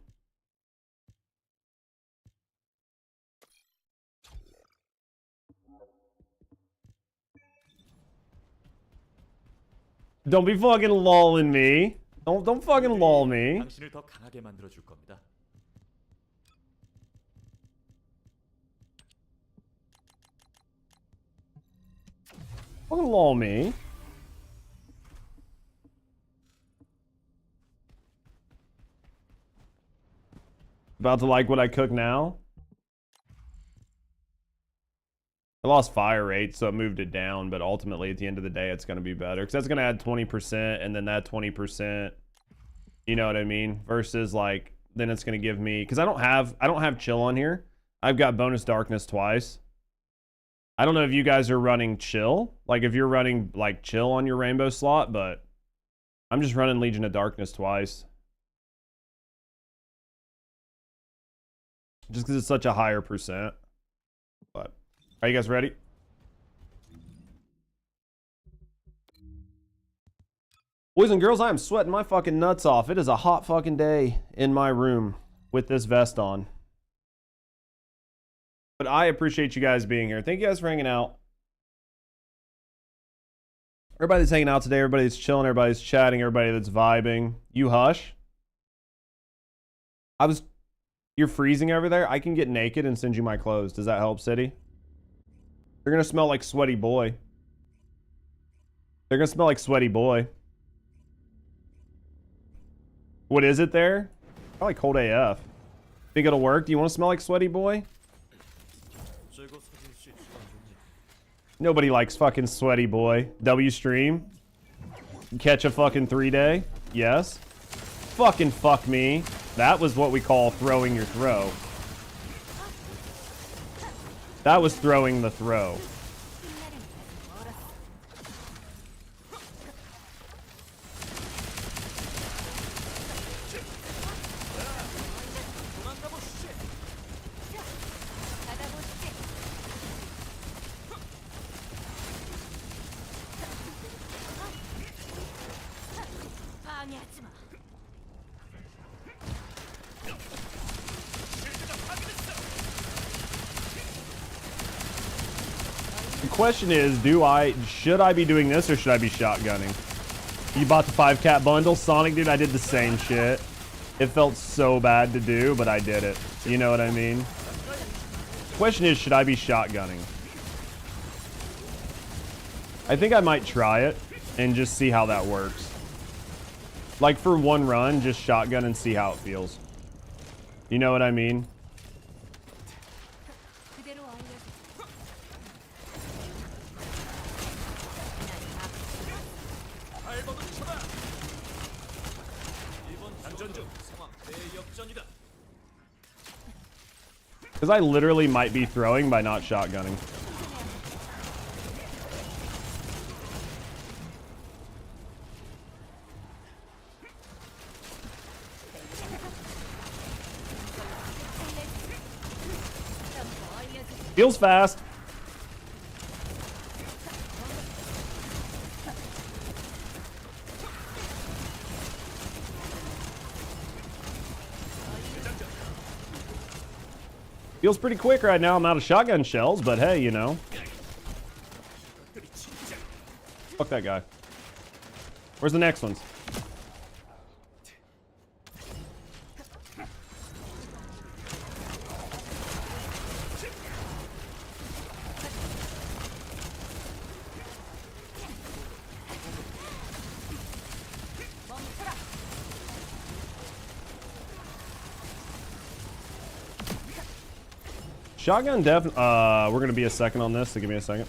Don't be fucking lolling me. Don't fucking lull me. 당신을 더 강하게 만들어 줄 겁니다. Fucking lull me. About to like what I cook now? I lost fire rate, so it moved it down, but ultimately at the end of the day, it's going to be better. Because that's going to add 20%, and then that 20%, you know what I mean? Versus like, then it's going to give me, because I don't have chill on here. I've got bonus darkness twice. I don't know if you guys are running chill, like if you're running like chill on your rainbow slot, but I'm just running Legion of Darkness twice. Just because it's such a higher percent. But are you guys ready? Boys and girls, I am sweating my fucking nuts off. It is a hot fucking day in my room with this vest on. But I appreciate you guys being here. Thank you guys for hanging out. Everybody that's hanging out today, everybody that's chilling, everybody that's chatting, everybody that's vibing. You hush. You're freezing over there? I can get naked and send you my clothes. Does that help, City? They're gonna smell like sweaty boy. They're gonna smell like sweaty boy. What is it there? Probably cold AF. Think it'll work? Do you want to smell like sweaty boy? Nobody likes fucking sweaty boy. W stream. Catch a fucking 3-day. Yes. Fucking fuck me. That was what we call throwing your throw. That was throwing the throw. The question is, should I be doing this or should I be shotgunning? You bought the 5-cat bundle? Sonic, dude, I did the same shit. It felt so bad to do, but I did it. You know what I mean? Question is, should I be shotgunning? I think I might try it and just see how that works. Like for one run, just shotgun and see how it feels. You know what I mean? Because I literally might be throwing by not shotgunning. Feels fast. Feels pretty quick right now. I'm out of shotgun shells, but hey, you know. Fuck that guy. Where's the next ones? Shotgun definitely. We're gonna be a second on this, so give me a second.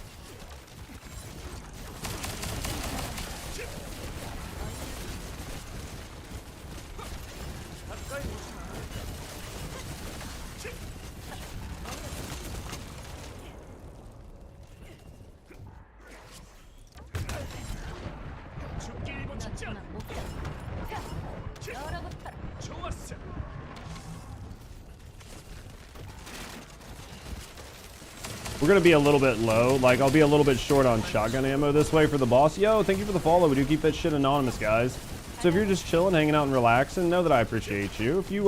We're gonna be a little bit low. Like, I'll be a little bit short on shotgun ammo this way for the boss. Yo, thank you for the follow. We do keep that shit anonymous, guys. So if you're just chilling, hanging out, and relaxing, know that I appreciate you. If you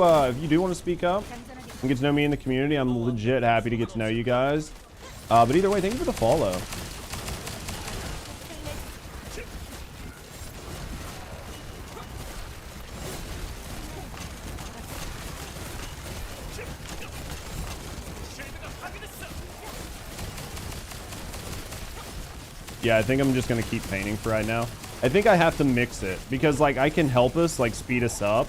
do want to speak up and get to know me in the community, I'm legit happy to get to know you guys. But either way, thank you for the follow. Yeah, I think I'm just gonna keep painting for right now. I think I have to mix it because like I can help us like speed us up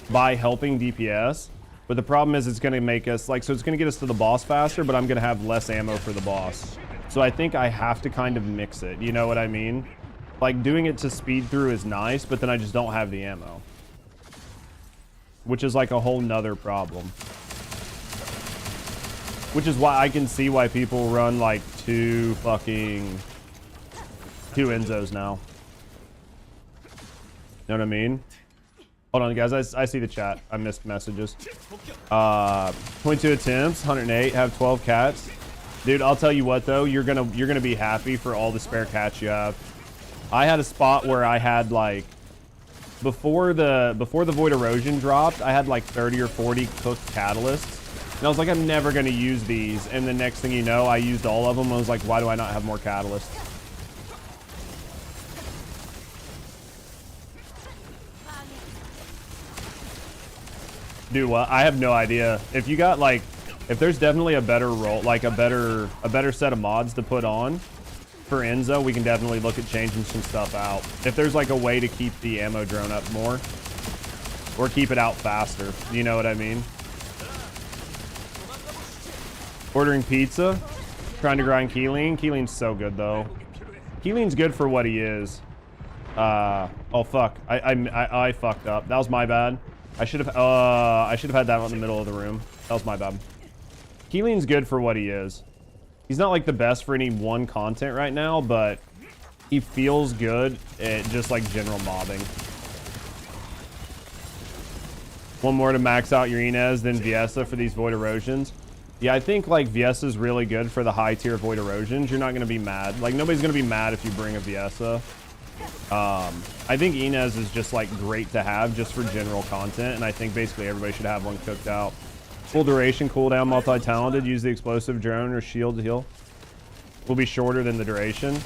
by helping DPS, but the problem is it's gonna make us like, so it's gonna get us to the boss faster, but I'm gonna have less ammo for the boss. So I think I have to kind of mix it, you know what I mean? Like doing it to speed through is nice, but then I just don't have the ammo, which is like a whole nother problem. Which is why I can see why people run like two Enzos now. Know what I mean? Hold on, guys. I see the chat. I missed messages. 22 attempts, 108. Have 12 cats. Dude, I'll tell you what though. You're gonna be happy for all the spare cats you have. I had a spot where I had like before the Void Erosion dropped, I had like 30 or 40 cooked catalysts, and I was like, I'm never gonna use these. And the next thing you know, I used all of them. I was like, why do I not have more catalysts? Dude, well, I have no idea. If you got like, if there's definitely a better role, like a better set of mods to put on for Enzo, we can definitely look at changing some stuff out. If there's like a way to keep the ammo drone up more. Or keep it out faster. You know what I mean? Ordering pizza. Trying to grind Keeling. Keeling's so good though. Keeling's good for what he is. Oh fuck. I fucked up. That was my bad. I should have had that in the middle of the room. That was my bad. Keeling's good for what he is. He's not like the best for any one content right now, but he feels good at just like general mobbing. One more to max out your Inez, then Viesa for these Void Erosions. Yeah, I think like Viesa's really good for the high tier Void Erosions. You're not going to be mad. Like nobody's going to be mad if you bring a Viesa. I think Inez is just like great to have just for general content, and I think basically everybody should have one cooked out. Full duration, cooldown, multi-talented, use the explosive drone or shield to heal. Will be shorter than the duration.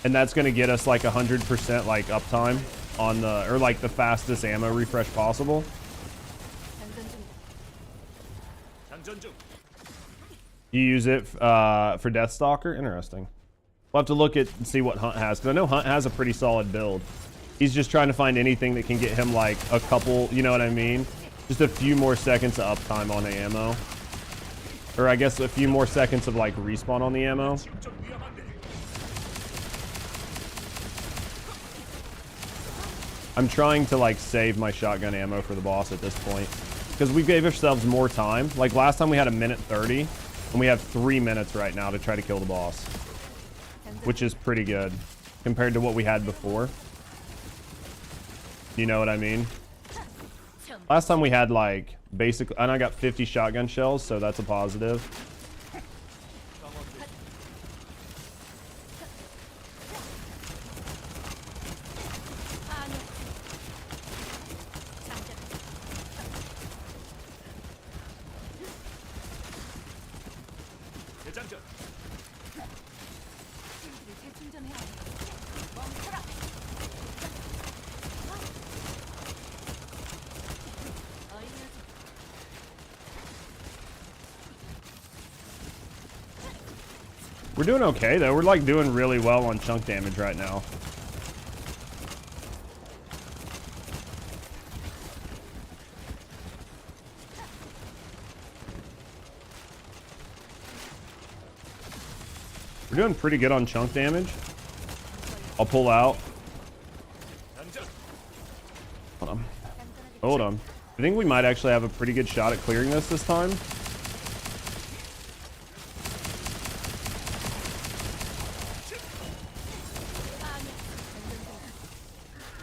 And that's going to get us like 100% like uptime on the, or like the fastest ammo refresh possible. You use it for Deathstalker? Interesting. We'll have to look at and see what Hunt has, because I know Hunt has a pretty solid build. He's just trying to find anything that can get him like a couple, you know what I mean? Just a few more seconds of uptime on the ammo. Or I guess a few more seconds of like respawn on the ammo. I'm trying to like save my shotgun ammo for the boss at this point, because we gave ourselves more time. Like last time we had 1:30, and we have 3 minutes right now to try to kill the boss, which is pretty good compared to what we had before. You know what I mean? Last time we had like basically, and I got 50 shotgun shells, so that's a positive. We're doing okay though. We're like doing really well on chunk damage right now. We're doing pretty good on chunk damage. I'll pull out. Hold on. Hold on. I think we might actually have a pretty good shot at clearing this time.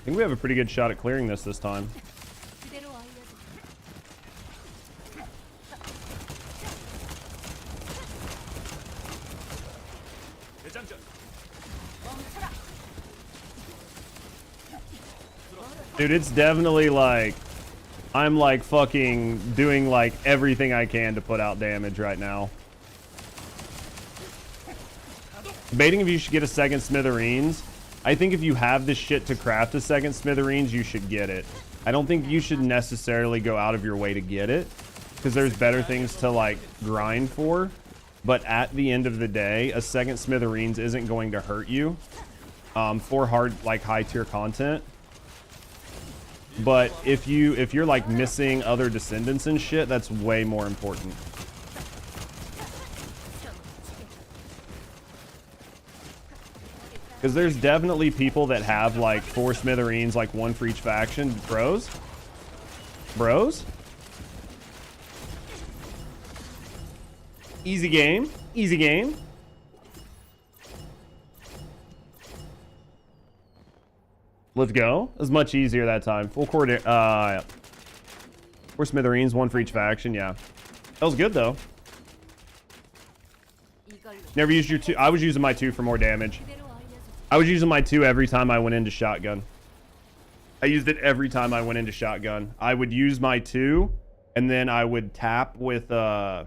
I think we have a pretty good shot at clearing this time. Dude, it's definitely like, I'm like fucking doing like everything I can to put out damage right now. Debating if you should get a second Smithereens. I think if you have the shit to craft a second Smithereens, you should get it. I don't think you should necessarily go out of your way to get it, because there's better things to like grind for. But at the end of the day, a second Smithereens isn't going to hurt you for hard, like high tier content. But if you're like missing other Descendants and shit, that's way more important. Because there's definitely people that have like 4 Smithereens, like 1 for each faction. Bros? Bros? Easy game. Easy game. Let's go. It was much easier that time. Full core. Yeah. 4 Smithereens, 1 for each faction. Yeah. That was good though. Never used your 2. I was using my 2 for more damage. I was using my 2 every time I went into shotgun. I used it every time I went into shotgun. I would use my 2, and then I would tap with I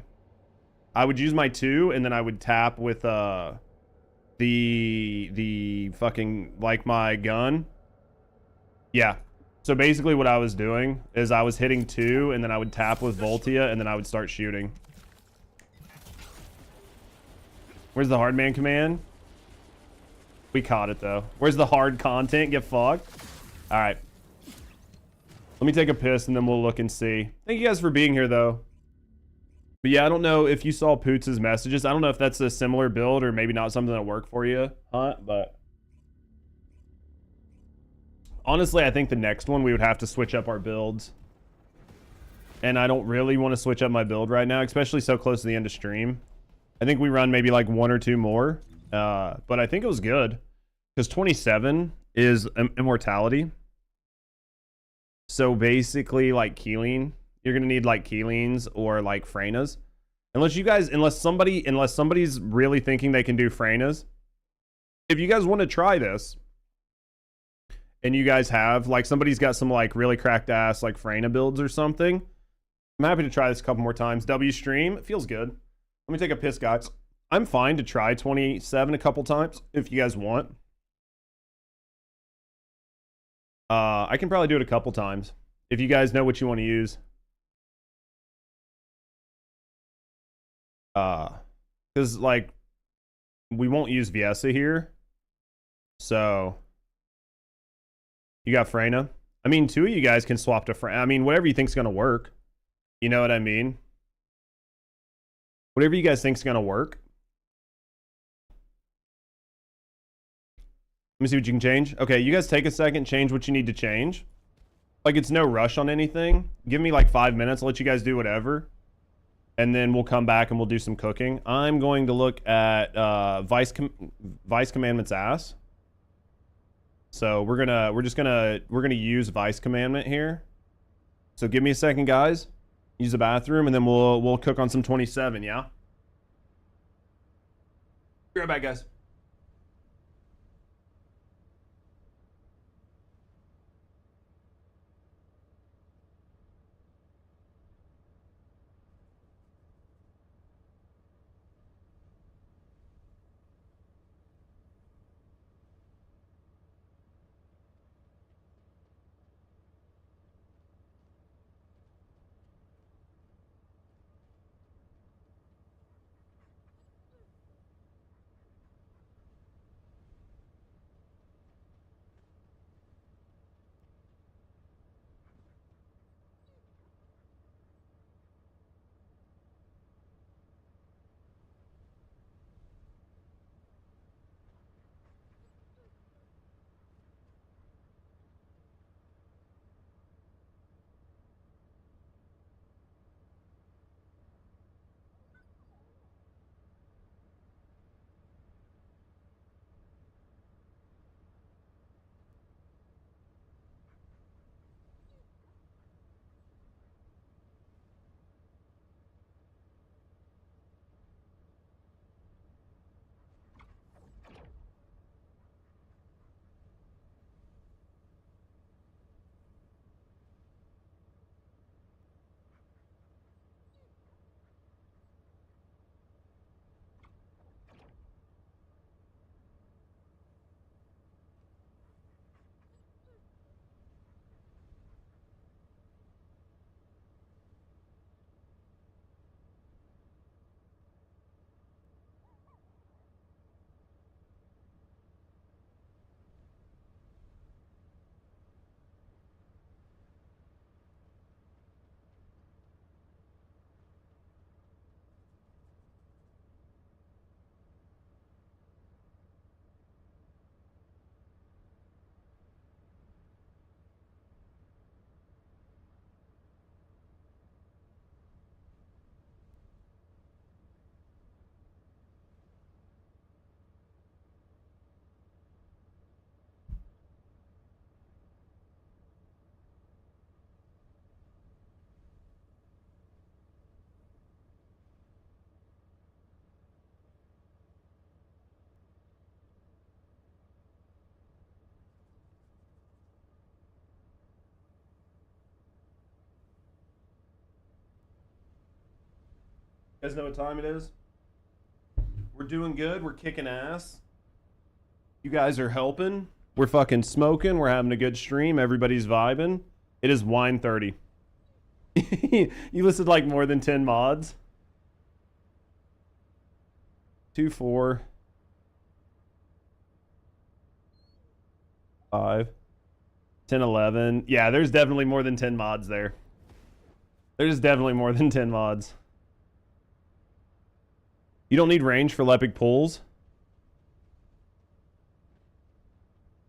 would use my 2, and then I would tap with the fucking like my gun. Yeah. So basically what I was doing is I was hitting 2, and then I would tap with Voltia, and then I would start shooting. Where's the hard man command? We caught it though. Where's the hard content? Get fucked. All right. Let me take a piss and then we'll look and see. Thank you guys for being here though. But yeah, I don't know if you saw Poots' messages. I don't know if that's a similar build or maybe not something that worked for you, Hunt, but honestly, I think the next one we would have to switch up our builds. And I don't really want to switch up my build right now, especially so close to the end of stream. I think we run maybe like 1 or 2 more. But I think it was good. Because 27 is immortality. So basically like Keeling. You're going to need like Keelings or like Freynas. Unless somebody's really thinking they can do Freynas. If you guys want to try this. And you guys have, like, somebody's got some, like, really cracked ass, like, Freyna builds or something. I'm happy to try this a couple more times. W stream, it feels good. Let me take a piss, guys. I'm fine to try 27 a couple times, if you guys want. I can probably do it a couple times, if you guys know what you want to use. Because, like, we won't use Viesa here. So... You got Freyna. I mean, 2 of you guys can swap to Freyna. I mean, whatever you think's gonna work. You know what I mean? Whatever you guys think's gonna work. Let me see what you can change. Okay, you guys take a second, change what you need to change. Like, it's no rush on anything. Give me like 5 minutes, I'll let you guys do whatever. And then we'll come back and we'll do some cooking. I'm going to look at Vice Commandment's ass. So we're gonna use Vice Commandment here. So give me a second, guys. Use the bathroom, and then we'll cook on some 27. Yeah. Be right back, guys. You guys know what time it is? We're doing good. We're kicking ass. You guys are helping. We're fucking smoking. We're having a good stream. Everybody's vibing. It is wine 30. You listed like more than 10 mods. 2, 4, 5, 10, 11. Yeah, there's definitely more than 10 mods there. There's definitely more than 10 mods. You don't need range for Lepic pulls?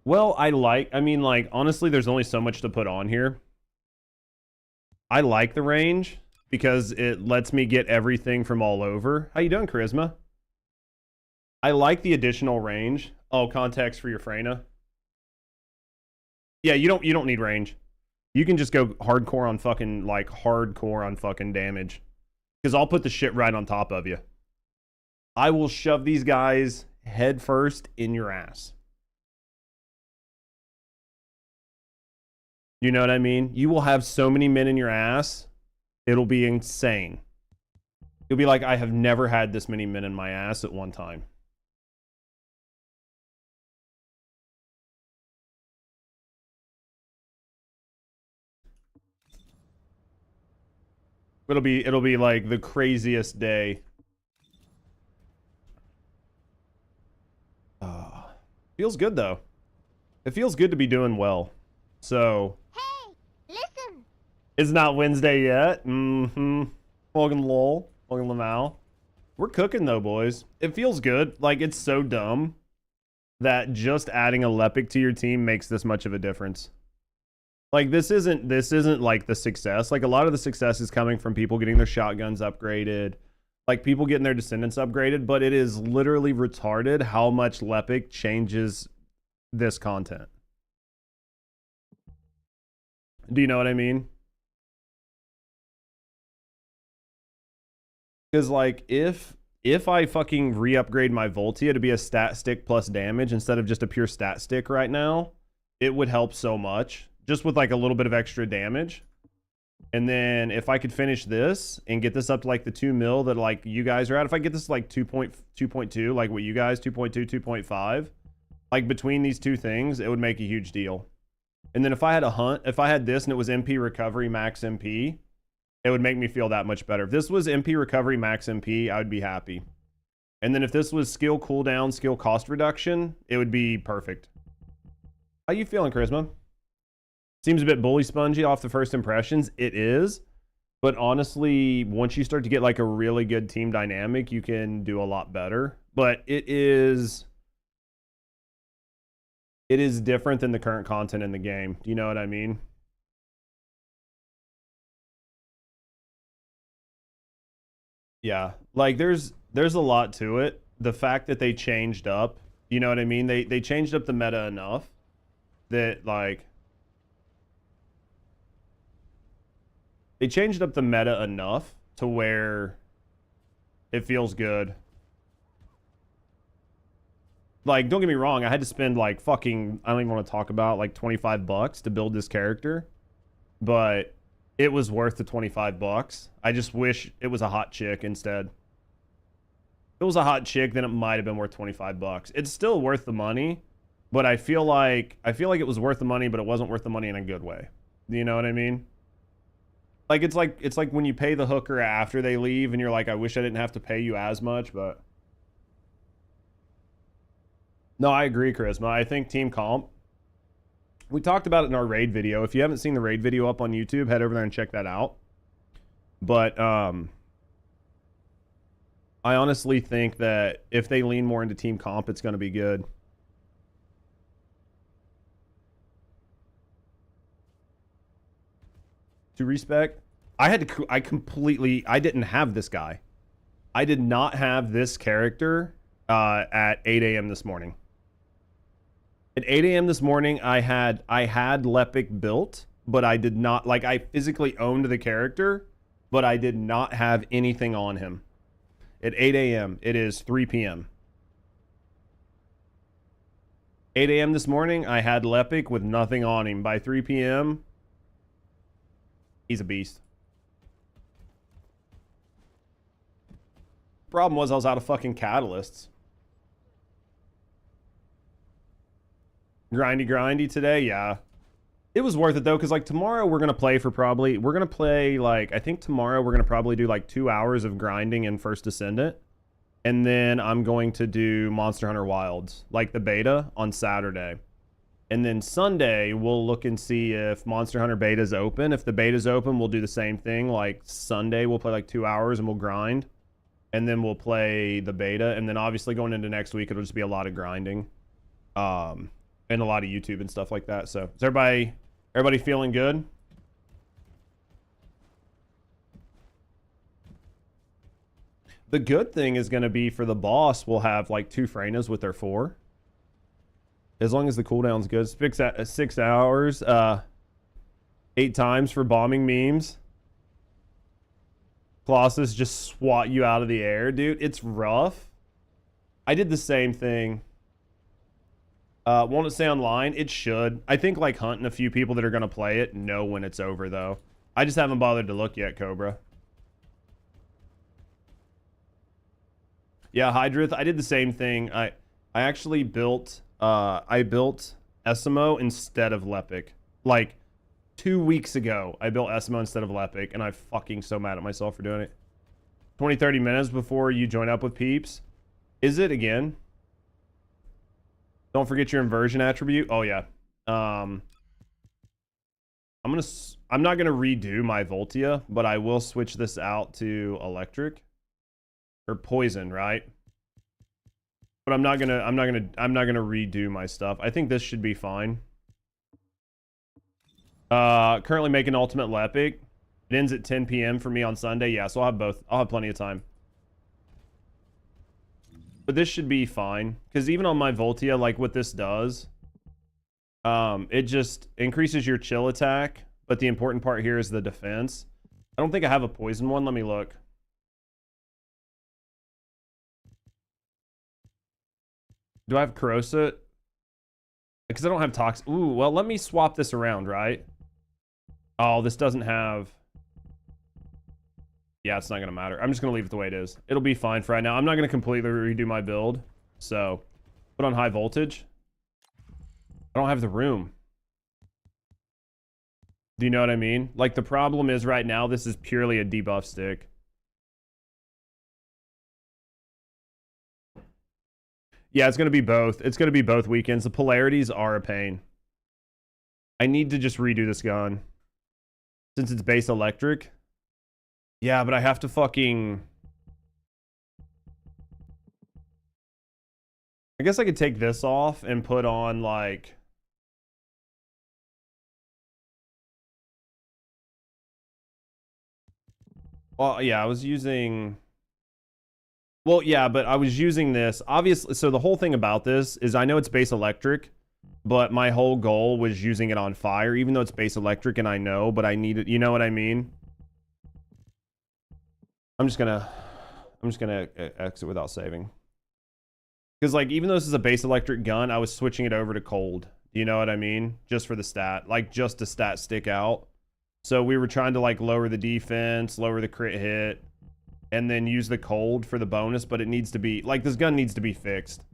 Well, I mean, like, honestly, there's only so much to put on here. I like the range because it lets me get everything from all over. How you doing, Charisma? I like the additional range. Oh, context for your Freyna. Yeah, you don't need range. You can just go hardcore on fucking, like, hardcore on fucking damage. Because I'll put the shit right on top of you. I will shove these guys head first in your ass. You know what I mean? You will have so many men in your ass. It'll be insane. You'll be like, I have never had this many men in my ass at one time. It'll be like the craziest day. Feels good though. It feels good to be doing well. So. Hey, listen. It's not Wednesday yet. Mm-hmm. Welcome lol. Welcome Lamal. We're cooking though, boys. It feels good. Like, it's so dumb that just adding a Lepic to your team makes this much of a difference. Like, this isn't like the success. Like, a lot of the success is coming from people getting their shotguns upgraded, like people getting their Descendants upgraded, but it is literally retarded how much Lepic changes this content. Do you know what I mean? Because, like, if I fucking re-upgrade my Voltia to be a stat stick plus damage instead of just a pure stat stick right now, it would help so much. Just with, like, a little bit of extra damage. And then if I could finish this and get this up to, like, the 2 mil that, like, you guys are at. If I get this, like, 2.2, like what you guys, 2.2, 2.5. Like, between these two things, it would make a huge deal. And then if I had a hunt, if I had this and it was MP recovery max MP, it would make me feel that much better. If this was MP recovery max MP, I would be happy. And then if this was skill cooldown, skill cost reduction, it would be perfect. How you feeling, Charisma? Seems a bit bully spongy off the first impressions. It is. But honestly, once you start to get like a really good team dynamic, you can do a lot better. But it is different than the current content in the game. Do you know what I mean? Yeah, like there's a lot to it. The fact that they changed up, you know what I mean? They changed up the meta enough that, like, they changed up the meta enough to where it feels good. Like, don't get me wrong, I had to spend like fucking, I don't even want to talk about, like $25 to build this character, but it was worth the $25. I just wish it was a hot chick instead. If it was a hot chick, then it might have been worth $25. It's still worth the money, but I feel like it was worth the money, but it wasn't worth the money in a good way. Do you know what I mean? Like, it's like when you pay the hooker after they leave and you're like, I wish I didn't have to pay you as much, but no, I agree, Charisma. I think team comp, we talked about it in our raid video. If you haven't seen the raid video up on YouTube, head over there and check that out. But I honestly think that if they lean more into team comp, it's going to be good. To respect, I didn't have this guy. I did not have this character at 8 a.m. this morning. At 8 a.m. this morning, I had Lepic built, but I did not, like, I physically owned the character, but I did not have anything on him. At 8 a.m., it is 3 p.m. 8 a.m. this morning, I had Lepic with nothing on him. By 3 p.m., he's a beast. Problem was I was out of fucking catalysts. Grindy today, yeah. It was worth it though, because like tomorrow we're gonna play like, I think tomorrow we're gonna probably do like 2 hours of grinding in First Descendant. And then I'm going to do Monster Hunter Wilds, like the beta on Saturday. And then Sunday, we'll look and see if Monster Hunter beta's open. If the beta's open, we'll do the same thing. Like Sunday, we'll play like 2 hours and we'll grind. And then we'll play the beta. And then obviously going into next week, it'll just be a lot of grinding. And a lot of YouTube and stuff like that. So is everybody feeling good? The good thing is going to be for the boss, we'll have like 2 Freynas with their 4. As long as the cooldown's good. 6 hours. 8 times for bombing memes. Colossus just swat you out of the air. Dude, it's rough. I did the same thing. Won't it say online? It should. I think like Hunt and a few people that are going to play it know when it's over though. I just haven't bothered to look yet, Cobra. Yeah, Hydrith, I did the same thing. I actually built Essimo instead of Lepic. Like 2 weeks ago, I built Essimo instead of Lepic, and I'm fucking so mad at myself for doing it. 20-30 minutes before you join up with peeps. Is it again? Don't forget your inversion attribute. Oh yeah. I'm not gonna redo my Voltia, but I will switch this out to electric or poison, right? But I'm not gonna redo my stuff. I think this should be fine. Currently making Ultimate Lepic. It ends at 10 p.m. for me on Sunday. Yeah, so I'll have both. I'll have plenty of time. But this should be fine. Because even on my Voltia, like what this does, it just increases your chill attack. But the important part here is the defense. I don't think I have a poison one. Let me look. Do I have corrosive? Because I don't have toxic. Ooh, well, let me swap this around, right? Oh, this doesn't have... Yeah, it's not going to matter. I'm just going to leave it the way it is. It'll be fine for right now. I'm not going to completely redo my build. So, put on high voltage. I don't have the room. Do you know what I mean? Like, the problem is right now, this is purely a debuff stick. Yeah, it's going to be both. It's going to be both weekends. The polarities are a pain. I need to just redo this gun. Since it's base electric. Yeah, but I have to fucking... I guess I could take this off and put on, like... Well, yeah, I was using... Well, yeah, but I was using this. Obviously, so the whole thing about this is I know it's base electric, but my whole goal was using it on fire, even though it's base electric and I know, but I need it. You know what I mean? I'm just gonna exit without saving. Because, like, even though this is a base electric gun, I was switching it over to cold. You know what I mean? Just for the stat. Like, just to stat stick out. So we were trying to, like, lower the defense, lower the crit hit, and then use the cold for the bonus, but it needs to be... Like, this gun needs to be fixed.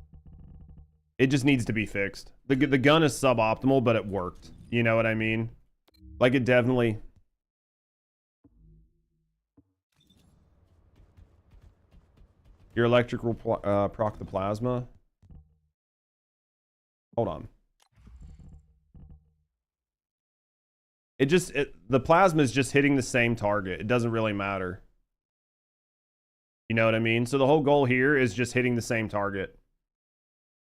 It just needs to be fixed. The gun is suboptimal, but it worked. You know what I mean? Like, it definitely... Your electric will proc the plasma. Hold on. The plasma is just hitting the same target. It doesn't really matter. You know what I mean? So the whole goal here is just hitting the same target.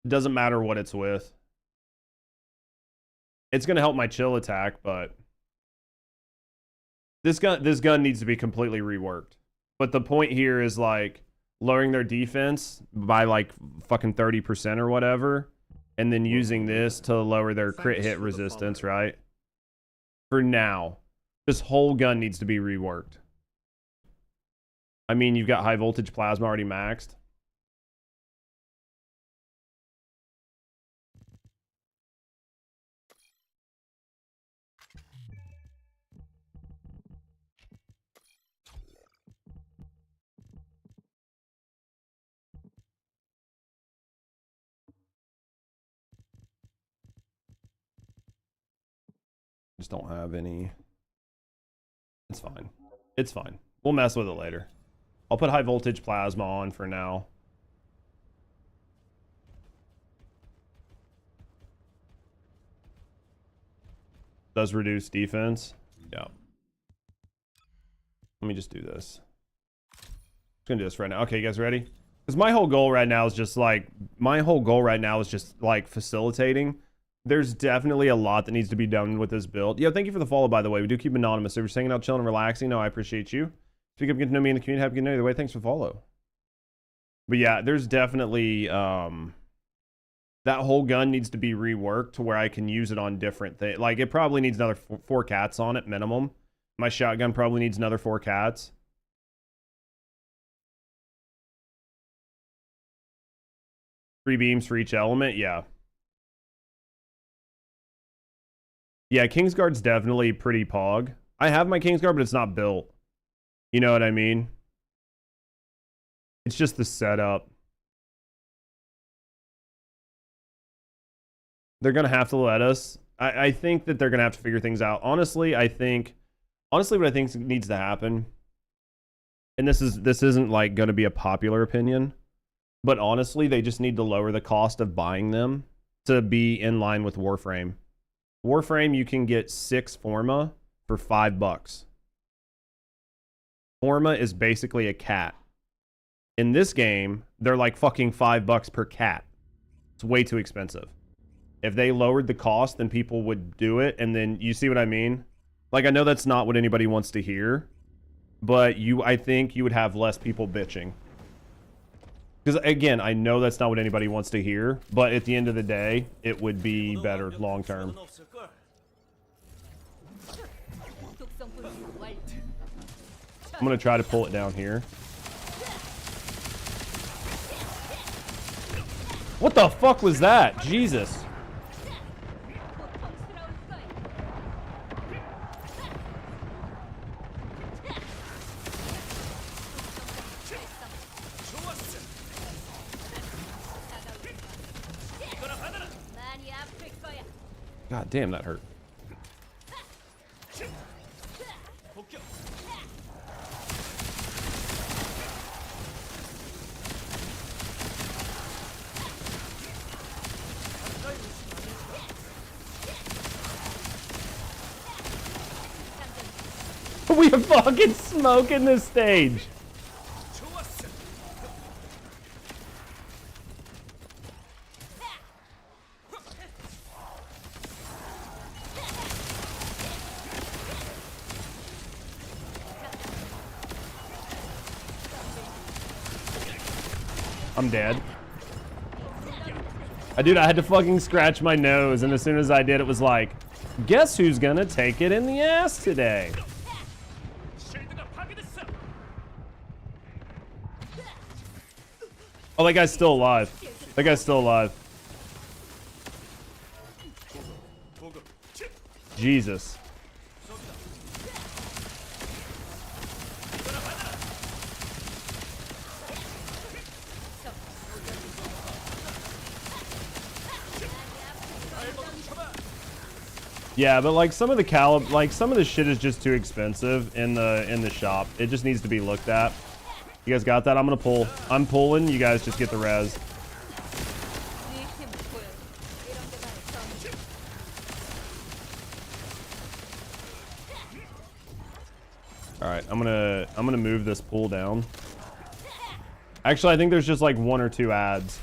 It doesn't matter what it's with. It's going to help my chill attack, but this gun needs to be completely reworked. But the point here is, like, lowering their defense by like fucking 30% or whatever, and then using this to lower their crit hit resistance, right? For now, this whole gun needs to be reworked. I mean, you've got high voltage plasma already maxed. Just don't have any. It's fine. It's fine. We'll mess with it later. I'll put high voltage plasma on for now. Does reduce defense. Yeah. Let me just do this. I'm gonna do this right now. Okay, you guys ready? Because my whole goal right now is just like facilitating. There's definitely a lot that needs to be done with this build. Yeah, thank you for the follow, by the way. We do keep anonymous. So if you're just hanging out, chilling, and relaxing, no, I appreciate you. Speak up, get to know me in the community. Have a good night. Either way, thanks for the follow. But yeah, there's definitely that whole gun needs to be reworked to where I can use it on different things. Like, it probably needs another 4 cats on it, minimum. My shotgun probably needs another 4 cats. Three beams for each element, yeah. Yeah, Kingsguard's definitely pretty pog. I have my Kingsguard, but it's not built. You know what I mean? It's just the setup. They're gonna have to let us. I think that they're gonna have to figure things out. Honestly, what I think needs to happen, and this isn't like gonna be a popular opinion, but honestly, they just need to lower the cost of buying them to be in line with Warframe. Warframe, you can get 6 Forma for $5. Forma is basically a cat. In this game, they're like fucking $5 per cat. It's way too expensive. If they lowered the cost, then people would do it, and then you see what I mean? Like, I know that's not what anybody wants to hear, but I think you would have less people bitching. Because again, I know that's not what anybody wants to hear, but at the end of the day, it would be better long term. I'm gonna try to pull it down here. What the fuck was that? Jesus. God damn, that hurt. We are fucking smoking this stage. I'm dead. Dude, I had to fucking scratch my nose, and as soon as I did, it was like, guess who's gonna take it in the ass today? Oh, that guy's still alive. That guy's still alive. Jesus. Yeah, but like some of the shit is just too expensive in the shop. It just needs to be looked at. You guys got that? I'm gonna pull. I'm pulling. You guys just get the res. All right, I'm gonna move this pool down. Actually, I think there's just like 1 or 2 ads.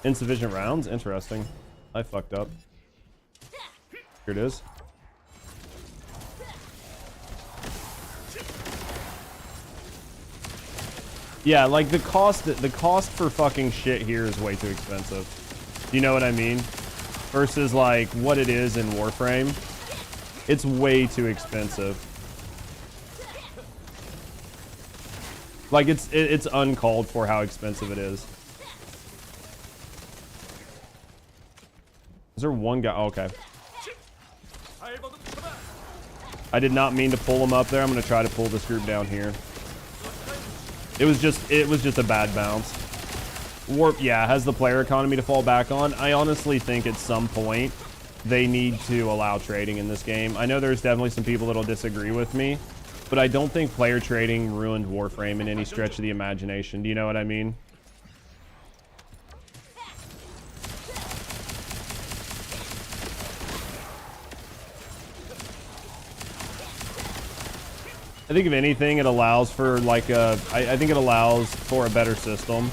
Insufficient rounds? Interesting. I fucked up. Here it is. Yeah, like the cost for fucking shit here is way too expensive. You know what I mean? Versus like what it is in Warframe. It's way too expensive. Like it's uncalled for how expensive it is. Is there one guy? Oh, okay. I did not mean to pull him up there. I'm gonna try to pull this group down here. It was just a bad bounce. Warp, yeah, has the player economy to fall back on. I honestly think at some point they need to allow trading in this game. I know there's definitely some people that'll disagree with me, but I don't think player trading ruined Warframe in any stretch of the imagination. Do you know what I mean? I think if anything, it allows for like a, I think it allows for a better system.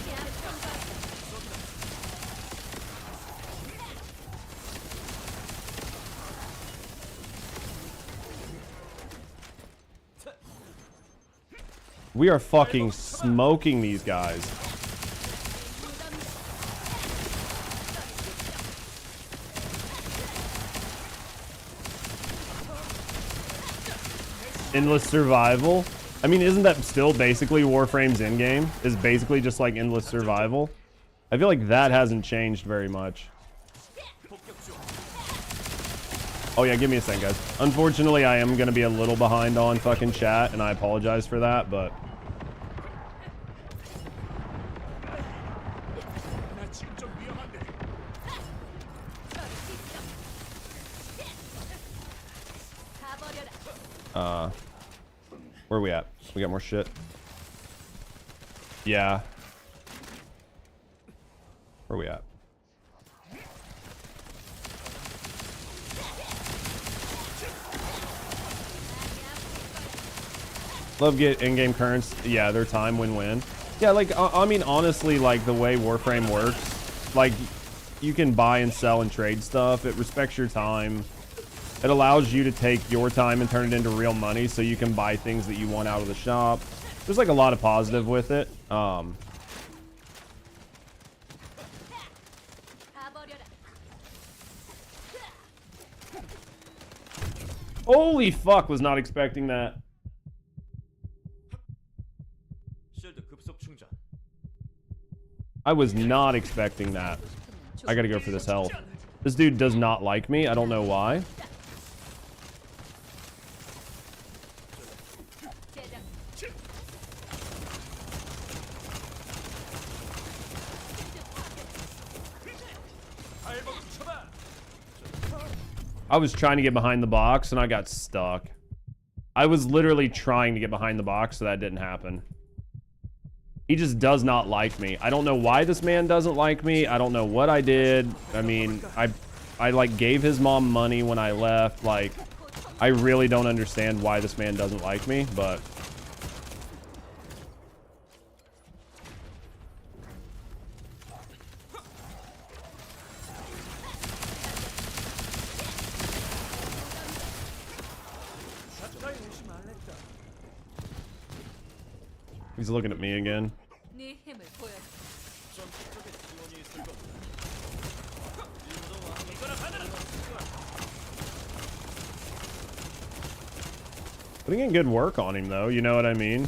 We are fucking smoking these guys. Endless survival. I mean, isn't that still basically Warframe's endgame? Is basically just like endless survival. I feel like that hasn't changed very much. Oh yeah, give me a second, guys. Unfortunately, I am gonna be a little behind on fucking chat, and I apologize for that, but where are we at? We got more shit. Yeah. Where are we at? Love get in-game currents. Yeah, their time win-win. Yeah, like, I mean, honestly, like, the way Warframe works, like, you can buy and sell and trade stuff. It respects your time. It allows you to take your time and turn it into real money so you can buy things that you want out of the shop. There's, like, a lot of positive with it. Holy fuck, was not expecting that. 실드 급속 충전. I was not expecting that. I gotta go for this health. This dude does not like me. I don't know why. I was trying to get behind the box and I got stuck. I was literally trying to get behind the box, so that didn't happen. He just does not like me. I don't know why this man doesn't like me. I don't know what I did. I mean, I like gave his mom money when I left. Like, I really don't understand why this man doesn't like me, but he's looking at me again. Putting in good work on him, though. You know what I mean?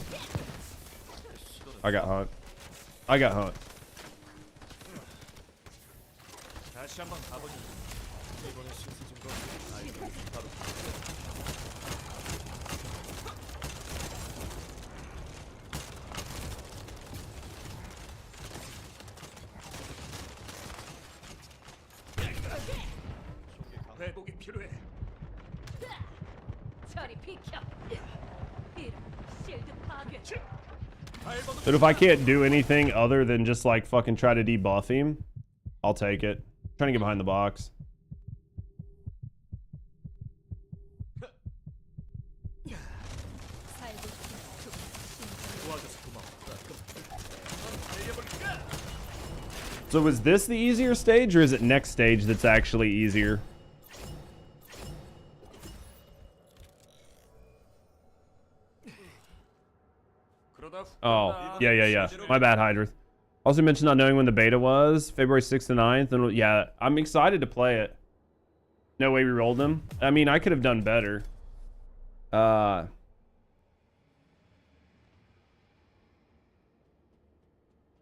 I got hunt. I got hunt. 다시 한번 가보자. 이번에 실수 증거. 아이고, 바로. 회복이 필요해. 저리 비켜. 이런 실드 파괴. But if I can't do anything other than just like fucking try to debuff him, I'll take it. Trying to get behind the box. So is this the easier stage, or is it next stage that's actually easier? Oh, yeah. My bad, Hydrith. Also mentioned not knowing when the beta was, February 6th to 9th, and yeah, I'm excited to play it. No way we rolled them. I mean, I could have done better.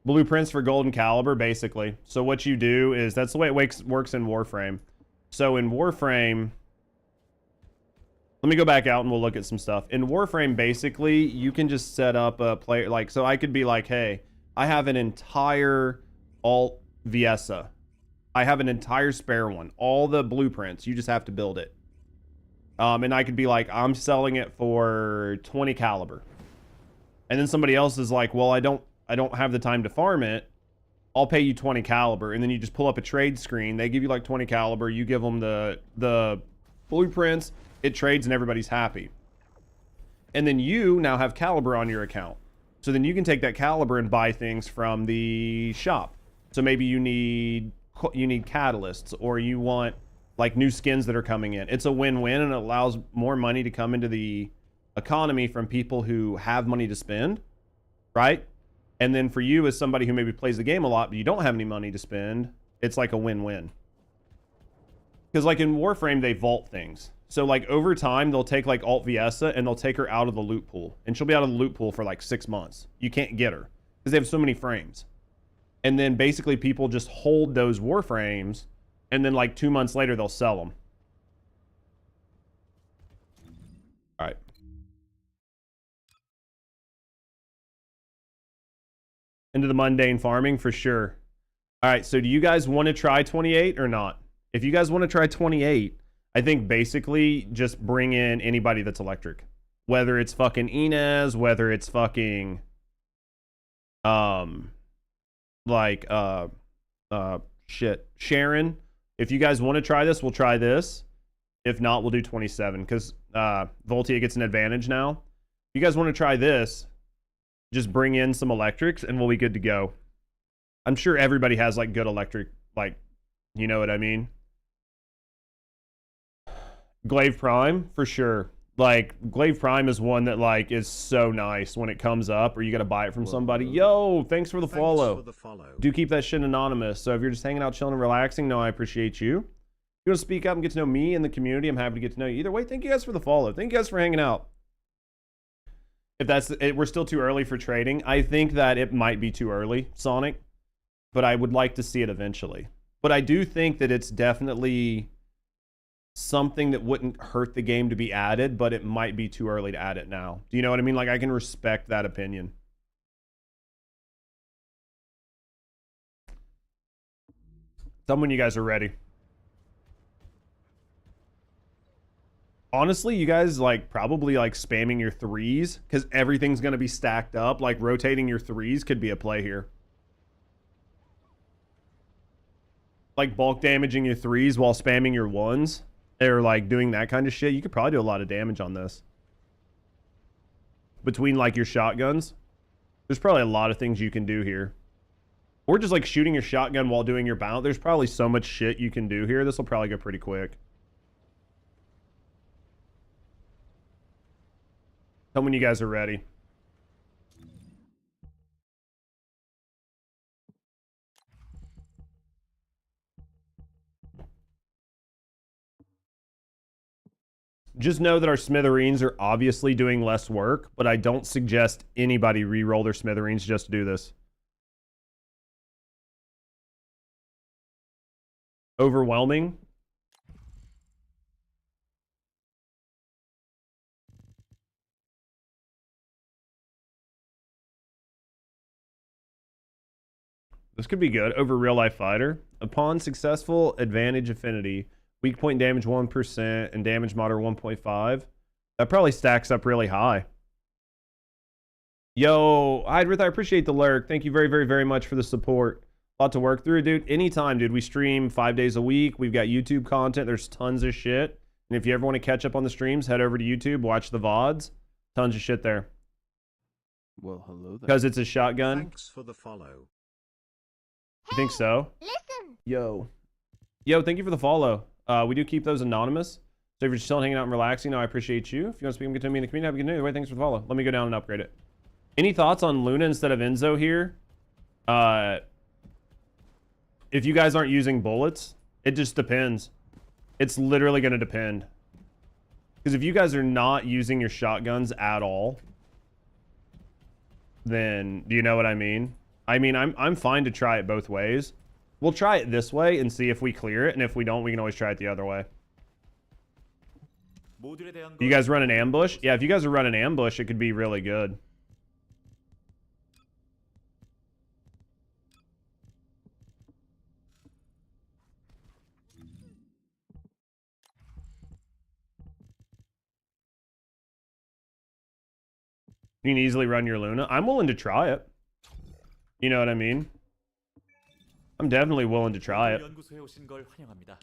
Blueprints for Golden Caliber, basically. So what you do is, that's the way it works in Warframe. So in Warframe, let me go back out and we'll look at some stuff. In Warframe, basically, you can just set up a player, like, so I could be like, hey, I have an entire alt Viesa. I have an entire spare one. All the blueprints, you just have to build it. And I could be like, I'm selling it for 20 caliber. And then somebody else is like, well, I don't have the time to farm it. I'll pay you 20 caliber. And then you just pull up a trade screen. They give you like 20 caliber. You give them the blueprints. It trades and everybody's happy. And then you now have caliber on your account. So then you can take that caliber and buy things from the shop. So maybe you need catalysts, or you want like new skins that are coming in. It's a win-win, and it allows more money to come into the economy from people who have money to spend, right? And then for you as somebody who maybe plays the game a lot, but you don't have any money to spend, it's like a win-win. Because like in Warframe, they vault things. So like over time, they'll take like Alt Viesa and they'll take her out of the loot pool. And she'll be out of the loot pool for like 6 months. You can't get her because they have so many frames. And then basically people just hold those Warframes, and then like 2 months later, they'll sell them. All right. Into the mundane farming for sure. All right, so do you guys want to try 28 or not? If you guys want to try 28, I think basically just bring in anybody that's electric. Whether it's fucking Inez, whether it's fucking shit, Sharon. If you guys want to try this, we'll try this. If not, we'll do 27 because Voltia gets an advantage now. If you guys want to try this, just bring in some electrics and we'll be good to go. I'm sure everybody has like good electric, like, you know what I mean? Glaive Prime, for sure. Like, Glaive Prime is one that, like, is so nice when it comes up, or you gotta buy it from somebody. Yo, thanks for the follow. Do keep that shit anonymous. So if you're just hanging out, chilling, and relaxing, no, I appreciate you. If you want to speak up and get to know me and the community, I'm happy to get to know you. Either way, thank you guys for the follow. Thank you guys for hanging out. If that's it, we're still too early for trading. I think that it might be too early, Sonic, but I would like to see it eventually. But I do think that it's definitely something that wouldn't hurt the game to be added, but it might be too early to add it now. Do you know what I mean? Like, I can respect that opinion. Tell me when you guys are ready. Honestly, you guys like probably like spamming your threes because everything's going to be stacked up. Like rotating your threes could be a play here. Like bulk damaging your threes while spamming your ones. Or like doing that kind of shit. You could probably do a lot of damage on this. Between like your shotguns. There's probably a lot of things you can do here. Or just like shooting your shotgun while doing your bounce. There's probably so much shit you can do here. This will probably go pretty quick. Tell me when you guys are ready. Just know that our smithereens are obviously doing less work, but I don't suggest anybody re-roll their smithereens just to do this. Overwhelming. This could be good. Over real life fighter. Upon successful advantage affinity, weak point damage 1% and damage modder 1.5. That probably stacks up really high. Yo, Hydrith, I appreciate the lurk. Thank you very, very, very much for the support. A lot to work through, dude. Anytime, dude. We stream 5 days a week. We've got YouTube content. There's tons of shit. And if you ever want to catch up on the streams, head over to YouTube, watch the VODs. Tons of shit there. Well, hello there. Because it's a shotgun. Thanks for the follow. You think so? Listen. Yo, thank you for the follow. We do keep those anonymous. So if you're still hanging out and relaxing, no, I appreciate you. If you want to speak and get to me in the community, have a good day. Thanks for the follow. Let me go down and upgrade it. Any thoughts on Luna instead of Enzo here? If you guys aren't using bullets, it just depends. It's literally going to depend. Because if you guys are not using your shotguns at all, then do you know what I mean? I mean, I'm fine to try it both ways. We'll try it this way and see if we clear it, and if we don't, we can always try it the other way. You guys run an ambush? Yeah, if you guys are running ambush, it could be really good. You can easily run your Luna. I'm willing to try it. You know what I mean? I'm definitely willing to try it. 연구소에 오신 걸 환영합니다.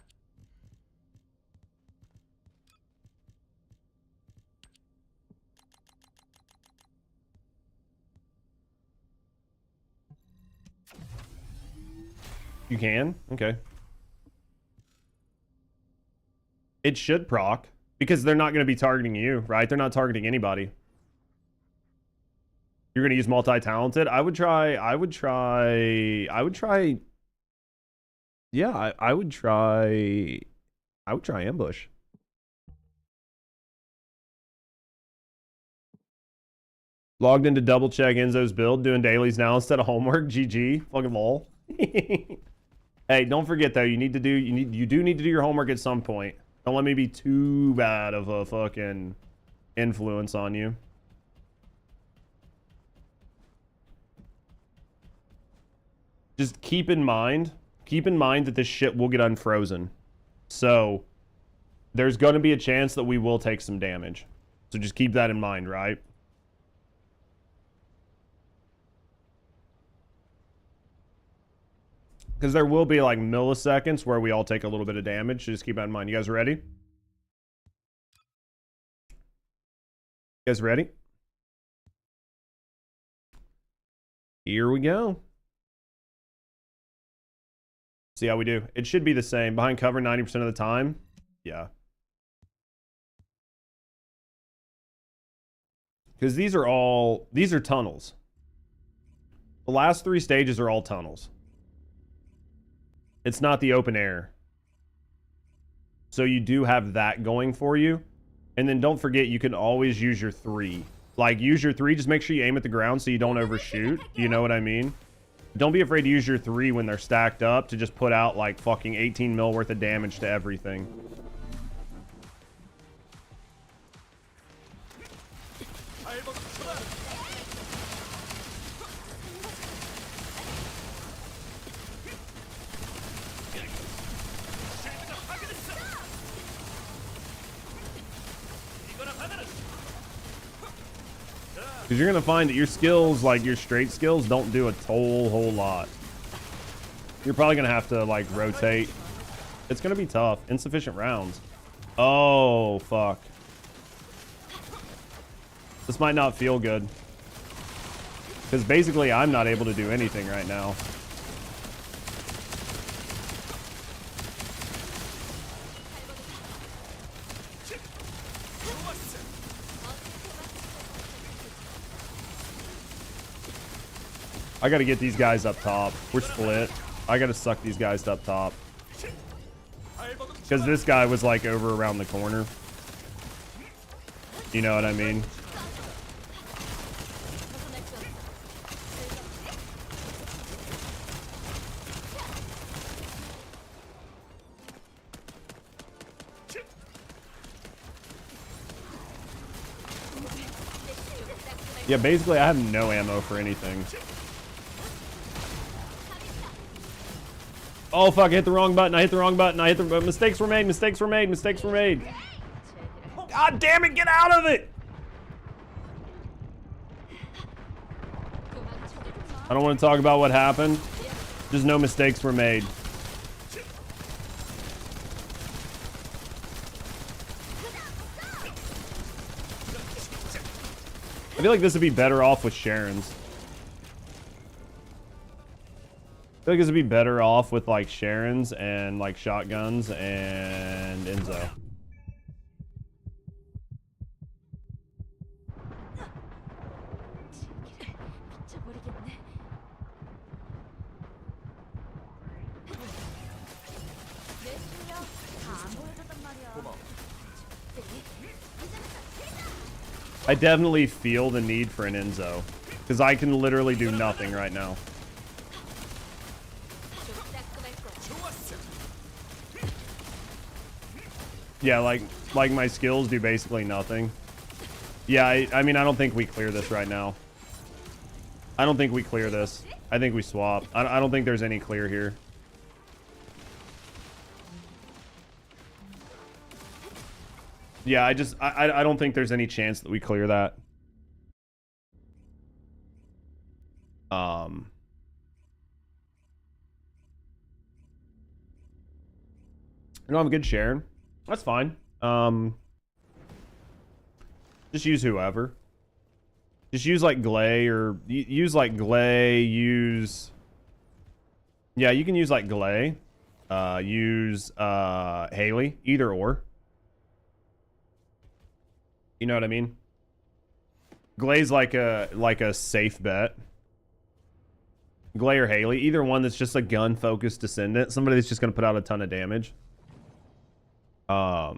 You can? Okay. It should proc. Because they're not going to be targeting you, right? They're not targeting anybody. You're going to use multi-talented? I would try... Yeah, I would try... ambush. Logged into double check Enzo's build, doing dailies now instead of homework. GG. Fucking lol. Hey, don't forget though, you do need to do your homework at some point. Don't let me be too bad of a fucking influence on you. Just keep in mind that this shit will get unfrozen. So, there's going to be a chance that we will take some damage. So just keep that in mind, right? Because there will be like milliseconds where we all take a little bit of damage. So just keep that in mind. You guys ready? You guys ready? Here we go. See how we do. It should be the same. Behind cover 90% of the time. Yeah. Because these are tunnels. The last 3 stages are all tunnels. It's not the open air. So you do have that going for you. And then don't forget, you can always use your 3. Like, use your 3. Just make sure you aim at the ground so you don't overshoot. You know what I mean? Don't be afraid to use your 3 when they're stacked up to just put out, like, fucking 18 mil worth of damage to everything. Because you're going to find that your skills, like your straight skills, don't do a whole lot. You're probably going to have to, like, rotate. It's going to be tough. Insufficient rounds. Oh, fuck. This might not feel good. Because basically, I'm not able to do anything right now. I gotta get these guys up top. We're split. I gotta suck these guys up top. Because this guy was like over around the corner. You know what I mean? Yeah, basically I have no ammo for anything. Oh fuck, I hit the wrong button. I hit the wrong button. I hit the mistakes were made. Mistakes were made. Mistakes were made. God damn it, get out of it. I don't want to talk about what happened. Just no mistakes were made. I feel like this would be better off with Sharon's. I feel like this would be better off with like Sharon's and like shotguns and Enzo. I definitely feel the need for an Enzo because I can literally do nothing right now. Yeah, like my skills do basically nothing. Yeah, I mean, I don't think we clear this right now. I don't think we clear this. I think we swap. I don't think there's any clear here. Yeah, I don't think there's any chance that we clear that. I don't have a good Sharon. That's fine. Just use whoever. Just use like Glay or use like Glay, use Yeah, you can use like Glay. Use Haley, either or. You know what I mean? Glay's like a safe bet. Glay or Haley, either one that's just a gun focused Descendant, somebody that's just gonna put out a ton of damage. Yeah.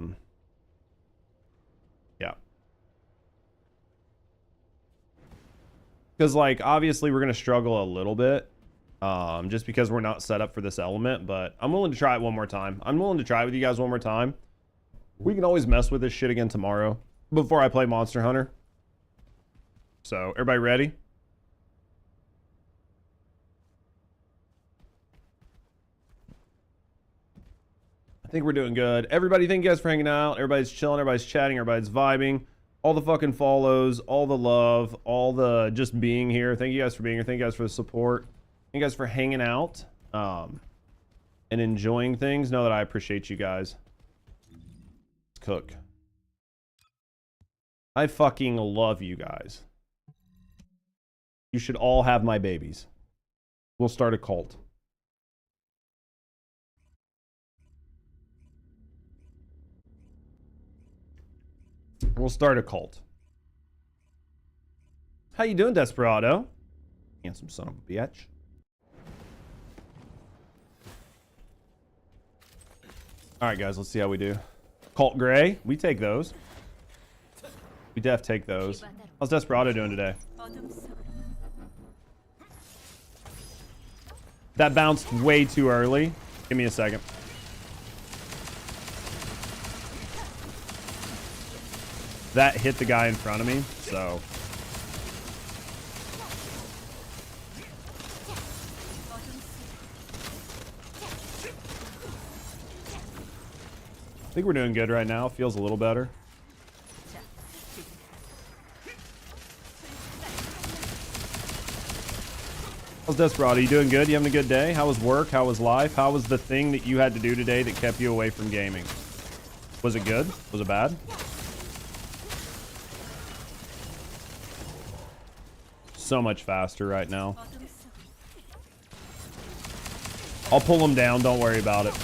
Because like obviously we're gonna struggle a little bit. Just because we're not set up for this element, but I'm willing to try it one more time. I'm willing to try it with you guys one more time. We can always mess with this shit again tomorrow before I play Monster Hunter. So, everybody ready? I think we're doing good. Everybody, thank you guys for hanging out. Everybody's chilling, everybody's chatting, everybody's vibing. All the fucking follows, all the love, all the just being here. Thank you guys for being here. Thank you guys for the support. Thank you guys for hanging out and enjoying things. Know that I appreciate you guys. Let's cook. I fucking love you guys. You should all have my babies. We'll start a cult. We'll start a cult. How you doing, Desperado? Handsome son of a bitch. Alright, guys, let's see how we do. Cult Gray, we take those. We def take those. How's Desperado doing today? That bounced way too early. Give me a second. That hit the guy in front of me, so. I think we're doing good right now. Feels a little better. How's Desperado? You doing good? You having a good day? How was work? How was life? How was the thing that you had to do today that kept you away from gaming? Was it good? Was it bad? So much faster right now. I'll pull him down. Don't worry about it.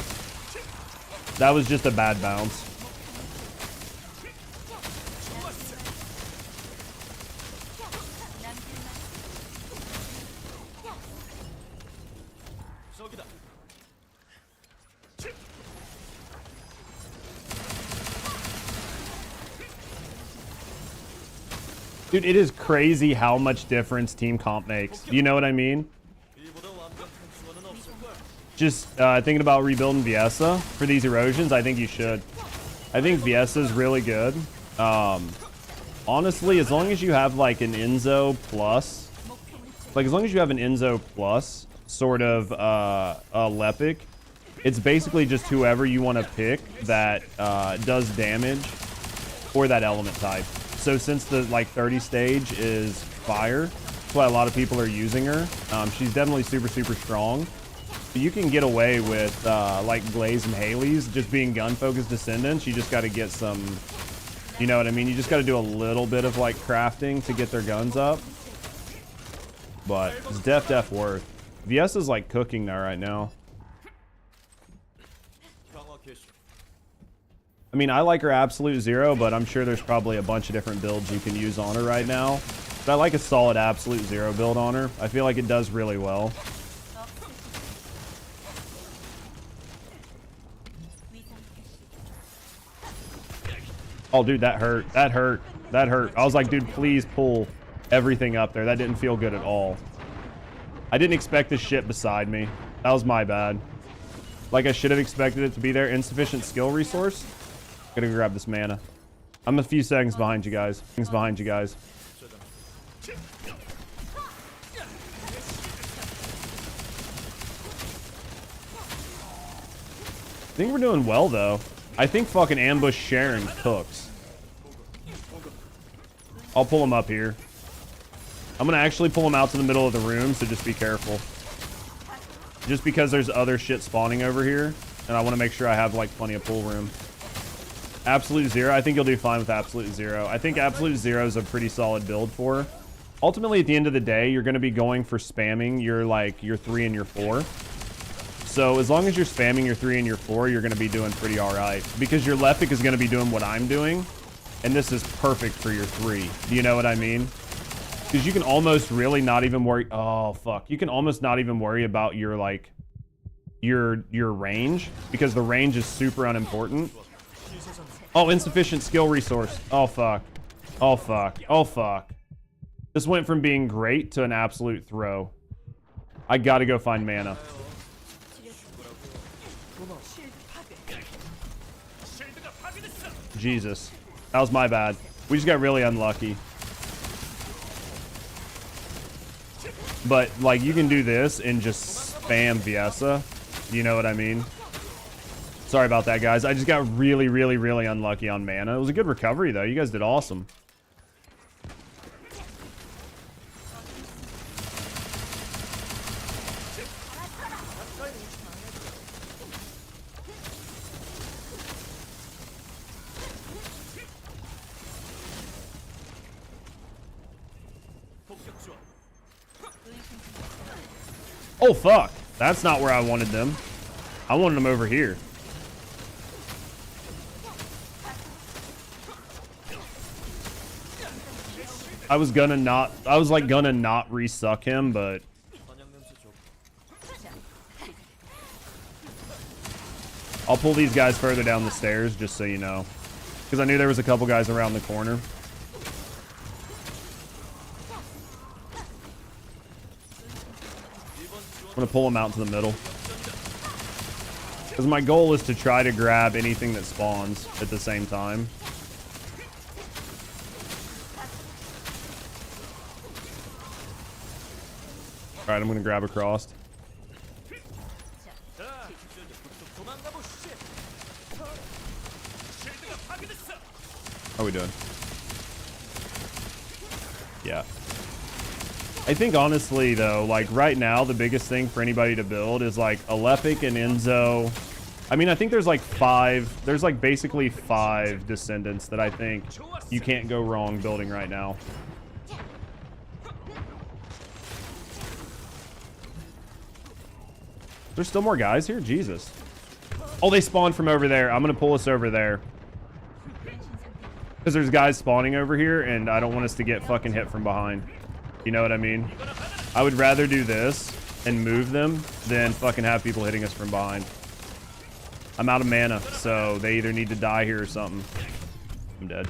That was just a bad bounce. Dude, it is crazy how much difference team comp makes. You know what I mean? Just thinking about rebuilding Viesa for these erosions, I think you should. I think Viesa is really good. Honestly, as long as you have like an Enzo plus, like as long as you have an Enzo plus sort of Lepic, it's basically just whoever you want to pick that does damage for that element type. So since the like 30 stage is fire, that's why a lot of people are using her. She's definitely super, super strong. You can get away with like Glaze and Haley's just being gun focused Descendants. You just got to get some, you know what I mean? You just got to do a little bit of like crafting to get their guns up. But it's def worth. Viesa's like cooking there right now. I mean, I like her absolute zero, but I'm sure there's probably a bunch of different builds you can use on her right now. But I like a solid absolute zero build on her. I feel like it does really well. Oh, dude, that hurt. That hurt. That hurt. I was like, dude, please pull everything up there. That didn't feel good at all. I didn't expect this shit beside me. That was my bad. Like, I should have expected it to be there. Insufficient skill resource. Gotta go grab this mana. I'm a few seconds behind you guys. Things behind you guys. I think we're doing well, though. I think fucking Ambush Sharon cooks. I'll pull him up here. I'm gonna actually pull him out to the middle of the room, so just be careful. Just because there's other shit spawning over here, and I want to make sure I have like plenty of pull room. Absolute zero. I think you'll do fine with absolute zero. I think absolute zero is a pretty solid build for her. Ultimately, at the end of the day, you're going to be going for spamming your 3 and your 4. So as long as you're spamming your 3 and your 4, you're going to be doing pretty all right. Because your Lepic is going to be doing what I'm doing. And this is perfect for your 3. Do you know what I mean? Because you can almost really not even worry. Oh, fuck. You can almost not even worry about your, like, your range. Because the range is super unimportant. Oh, insufficient skill resource. Oh, fuck. Oh, fuck. Oh, fuck. This went from being great to an absolute throw. I gotta go find mana. Jesus. That was my bad. We just got really unlucky. But, like, you can do this and just spam Viesa. You know what I mean? Sorry about that, guys. I just got really, really, really unlucky on mana. It was a good recovery, though. You guys did awesome. Oh, fuck. That's not where I wanted them. I wanted them over here. I was gonna not resuck him, but I'll pull these guys further down the stairs just so you know. Because I knew there was a couple guys around the corner. I'm gonna pull them out to the middle. Because my goal is to try to grab anything that spawns at the same time. Alright, I'm gonna grab across. How are we doing? Yeah. I think honestly though, like right now, the biggest thing for anybody to build is like a Lepic and Enzo. I mean, I think there's like basically 5 Descendants that I think you can't go wrong building right now. There's still more guys here? Jesus. Oh, they spawned from over there. I'm gonna pull us over there. Because there's guys spawning over here, and I don't want us to get fucking hit from behind. You know what I mean? I would rather do this and move them than fucking have people hitting us from behind. I'm out of mana, so they either need to die here or something. I'm dead.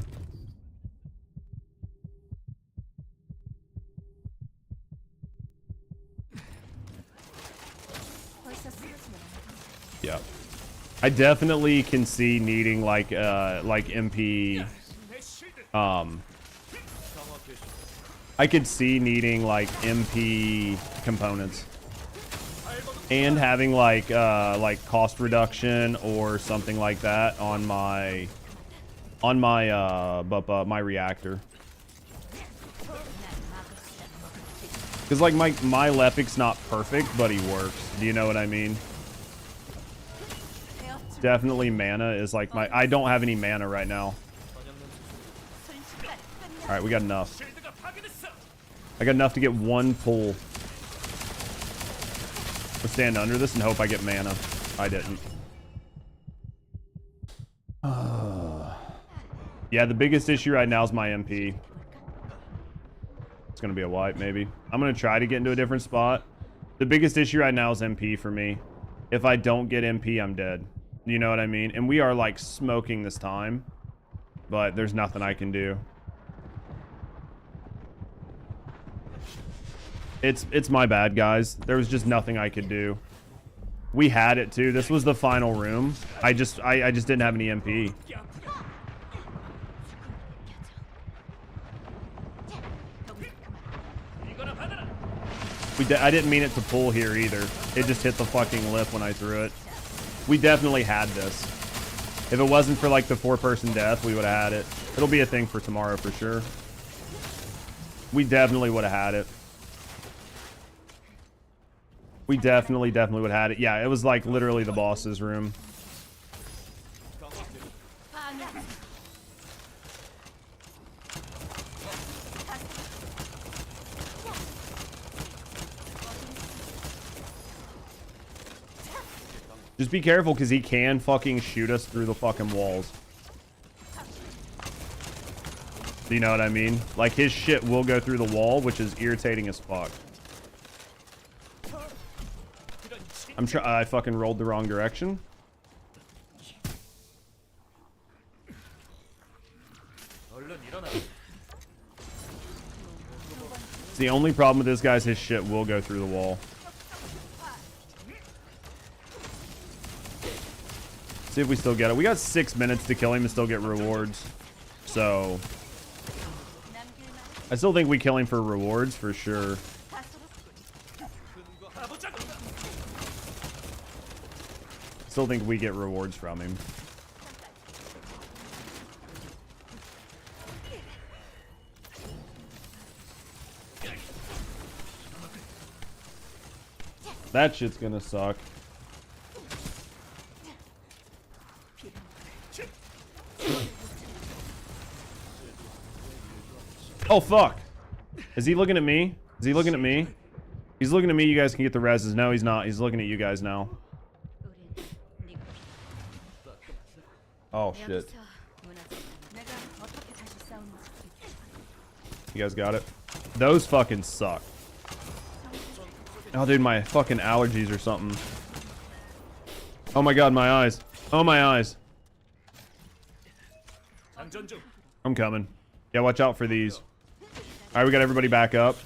Yeah. I definitely can see needing like MP I could see needing like MP components and having like cost reduction or something like that on my my reactor. Cuz like my Lepic's not perfect, but he works. Do you know what I mean? Definitely mana is like my I don't have any mana right now. All right, we got enough. I got enough to get one pull. I'll stand under this and hope I get mana. I didn't. Yeah, the biggest issue right now is my MP. It's going to be a wipe, maybe. I'm going to try to get into a different spot. The biggest issue right now is MP for me. If I don't get MP, I'm dead. You know what I mean? And we are, like, smoking this time. But there's nothing I can do. It's my bad, guys. There was just nothing I could do. We had it, too. This was the final room. I just didn't have any MP. I didn't mean it to pull here either. It just hit the fucking lip when I threw it. We definitely had this. If it wasn't for like the 4-person death, we would have had it. It'll be a thing for tomorrow for sure. We definitely would have had it. We definitely would have had it. Yeah, it was like literally the boss's room. Just be careful because he can fucking shoot us through the fucking walls. Do you know what I mean? Like, his shit will go through the wall, which is irritating as fuck. I fucking rolled the wrong direction. 얼른 일어나. The only problem with this guy's his shit will go through the wall. See if we still get it. We got 6 minutes to kill him and still get rewards. So I still think we kill him for rewards for sure. Still think we get rewards from him. That shit's gonna suck. Oh, fuck. Is he looking at me? Is he looking at me? He's looking at me. You guys can get the reses. No, he's not. He's looking at you guys now. Oh, shit. You guys got it? Those fucking suck. Oh, dude, my fucking allergies or something. Oh, my God, my eyes. Oh, my eyes. I'm coming. Yeah, watch out for these. All right, we got everybody back up.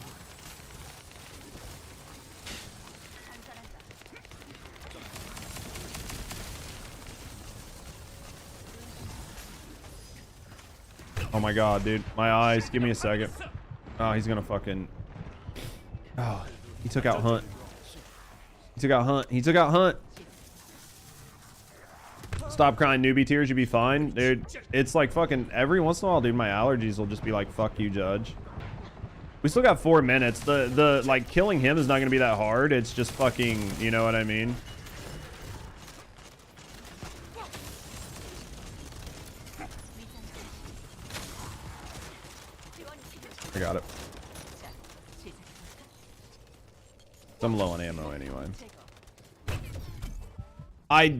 Oh, my God, dude. My eyes. Give me a second. Oh, he's going to fucking... Oh, he took out Hunt. He took out Hunt. He took out Hunt. Stop crying, newbie tears. You'll be fine. Dude, it's like fucking every once in a while, dude, my allergies will just be like, fuck you, Judge. We still got 4 minutes. The like, killing him is not going to be that hard. It's just fucking, you know what I mean? I got it. I'm low on ammo anyway.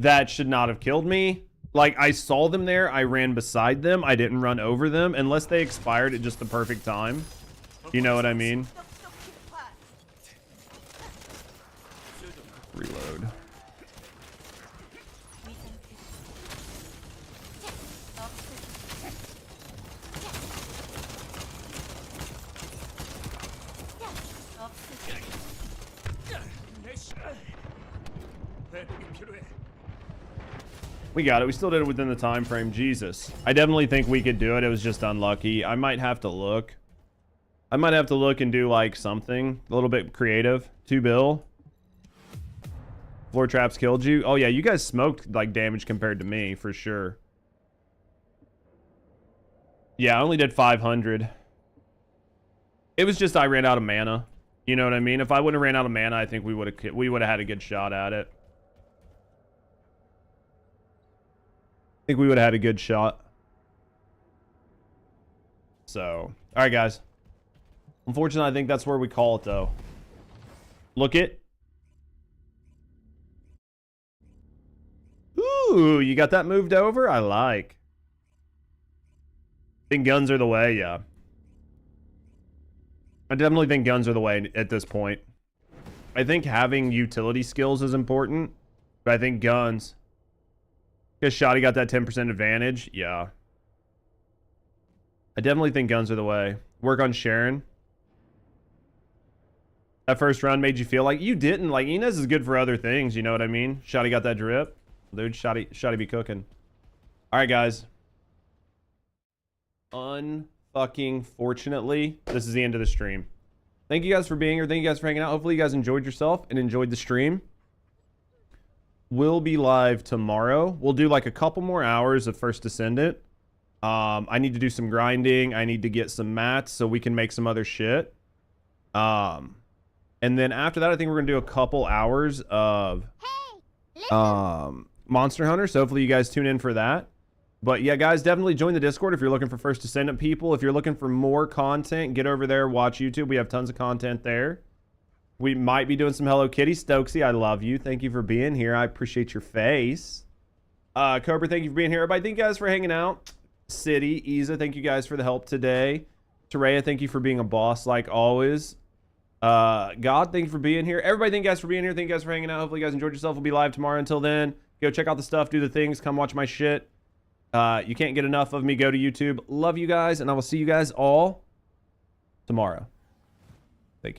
That should not have killed me. Like, I saw them there. I ran beside them. I didn't run over them unless they expired at just the perfect time. You know what I mean? Reload. We got it. We still did it within the time frame. Jesus. I definitely think we could do it. It was just unlucky. I might have to look. I might have to look and do like something a little bit creative. 2 bill. Floor traps killed you. Oh yeah, you guys smoked like damage compared to me for sure. Yeah, I only did 500. It was just I ran out of mana. You know what I mean? If I wouldn't have ran out of mana, I think we would have had a good shot at it. I think we would have had a good shot. So, all right, guys. Unfortunately, I think that's where we call it, though. Look it. Ooh, you got that moved over? I like. Think guns are the way, yeah. I definitely think guns are the way at this point. I think having utility skills is important, but I think guns... Because Shoddy got that 10% advantage. Yeah. I definitely think guns are the way. Work on Sharon. That first run made you feel like you didn't. Like, Inez is good for other things. You know what I mean? Shoddy got that drip. Dude, Shoddy be cooking. All right, guys. Unfucking fortunately, this is the end of the stream. Thank you guys for being here. Thank you guys for hanging out. Hopefully you guys enjoyed yourself and enjoyed the stream. We'll be live tomorrow. We'll do like a couple more hours of First Descendant. I need to do some grinding. I need to get some mats so we can make some other shit. And then after that, I think we're gonna do a couple hours of Monster Hunter. So hopefully you guys tune in for that. But yeah, guys, definitely join the Discord if you're looking for First Descendant people. If you're looking for more content, get over there, watch YouTube. We have tons of content there. We might be doing some Hello Kitty. Stokesy, I love you. Thank you for being here. I appreciate your face. Cobra, thank you for being here. Everybody, thank you guys for hanging out. City, Isa, thank you guys for the help today. Teraya, thank you for being a boss like always. God, thank you for being here. Everybody, thank you guys for being here. Thank you guys for hanging out. Hopefully you guys enjoyed yourself. We'll be live tomorrow. Until then, go check out the stuff, do the things, come watch my shit. You can't get enough of me. Go to YouTube. Love you guys, and I will see you guys all tomorrow.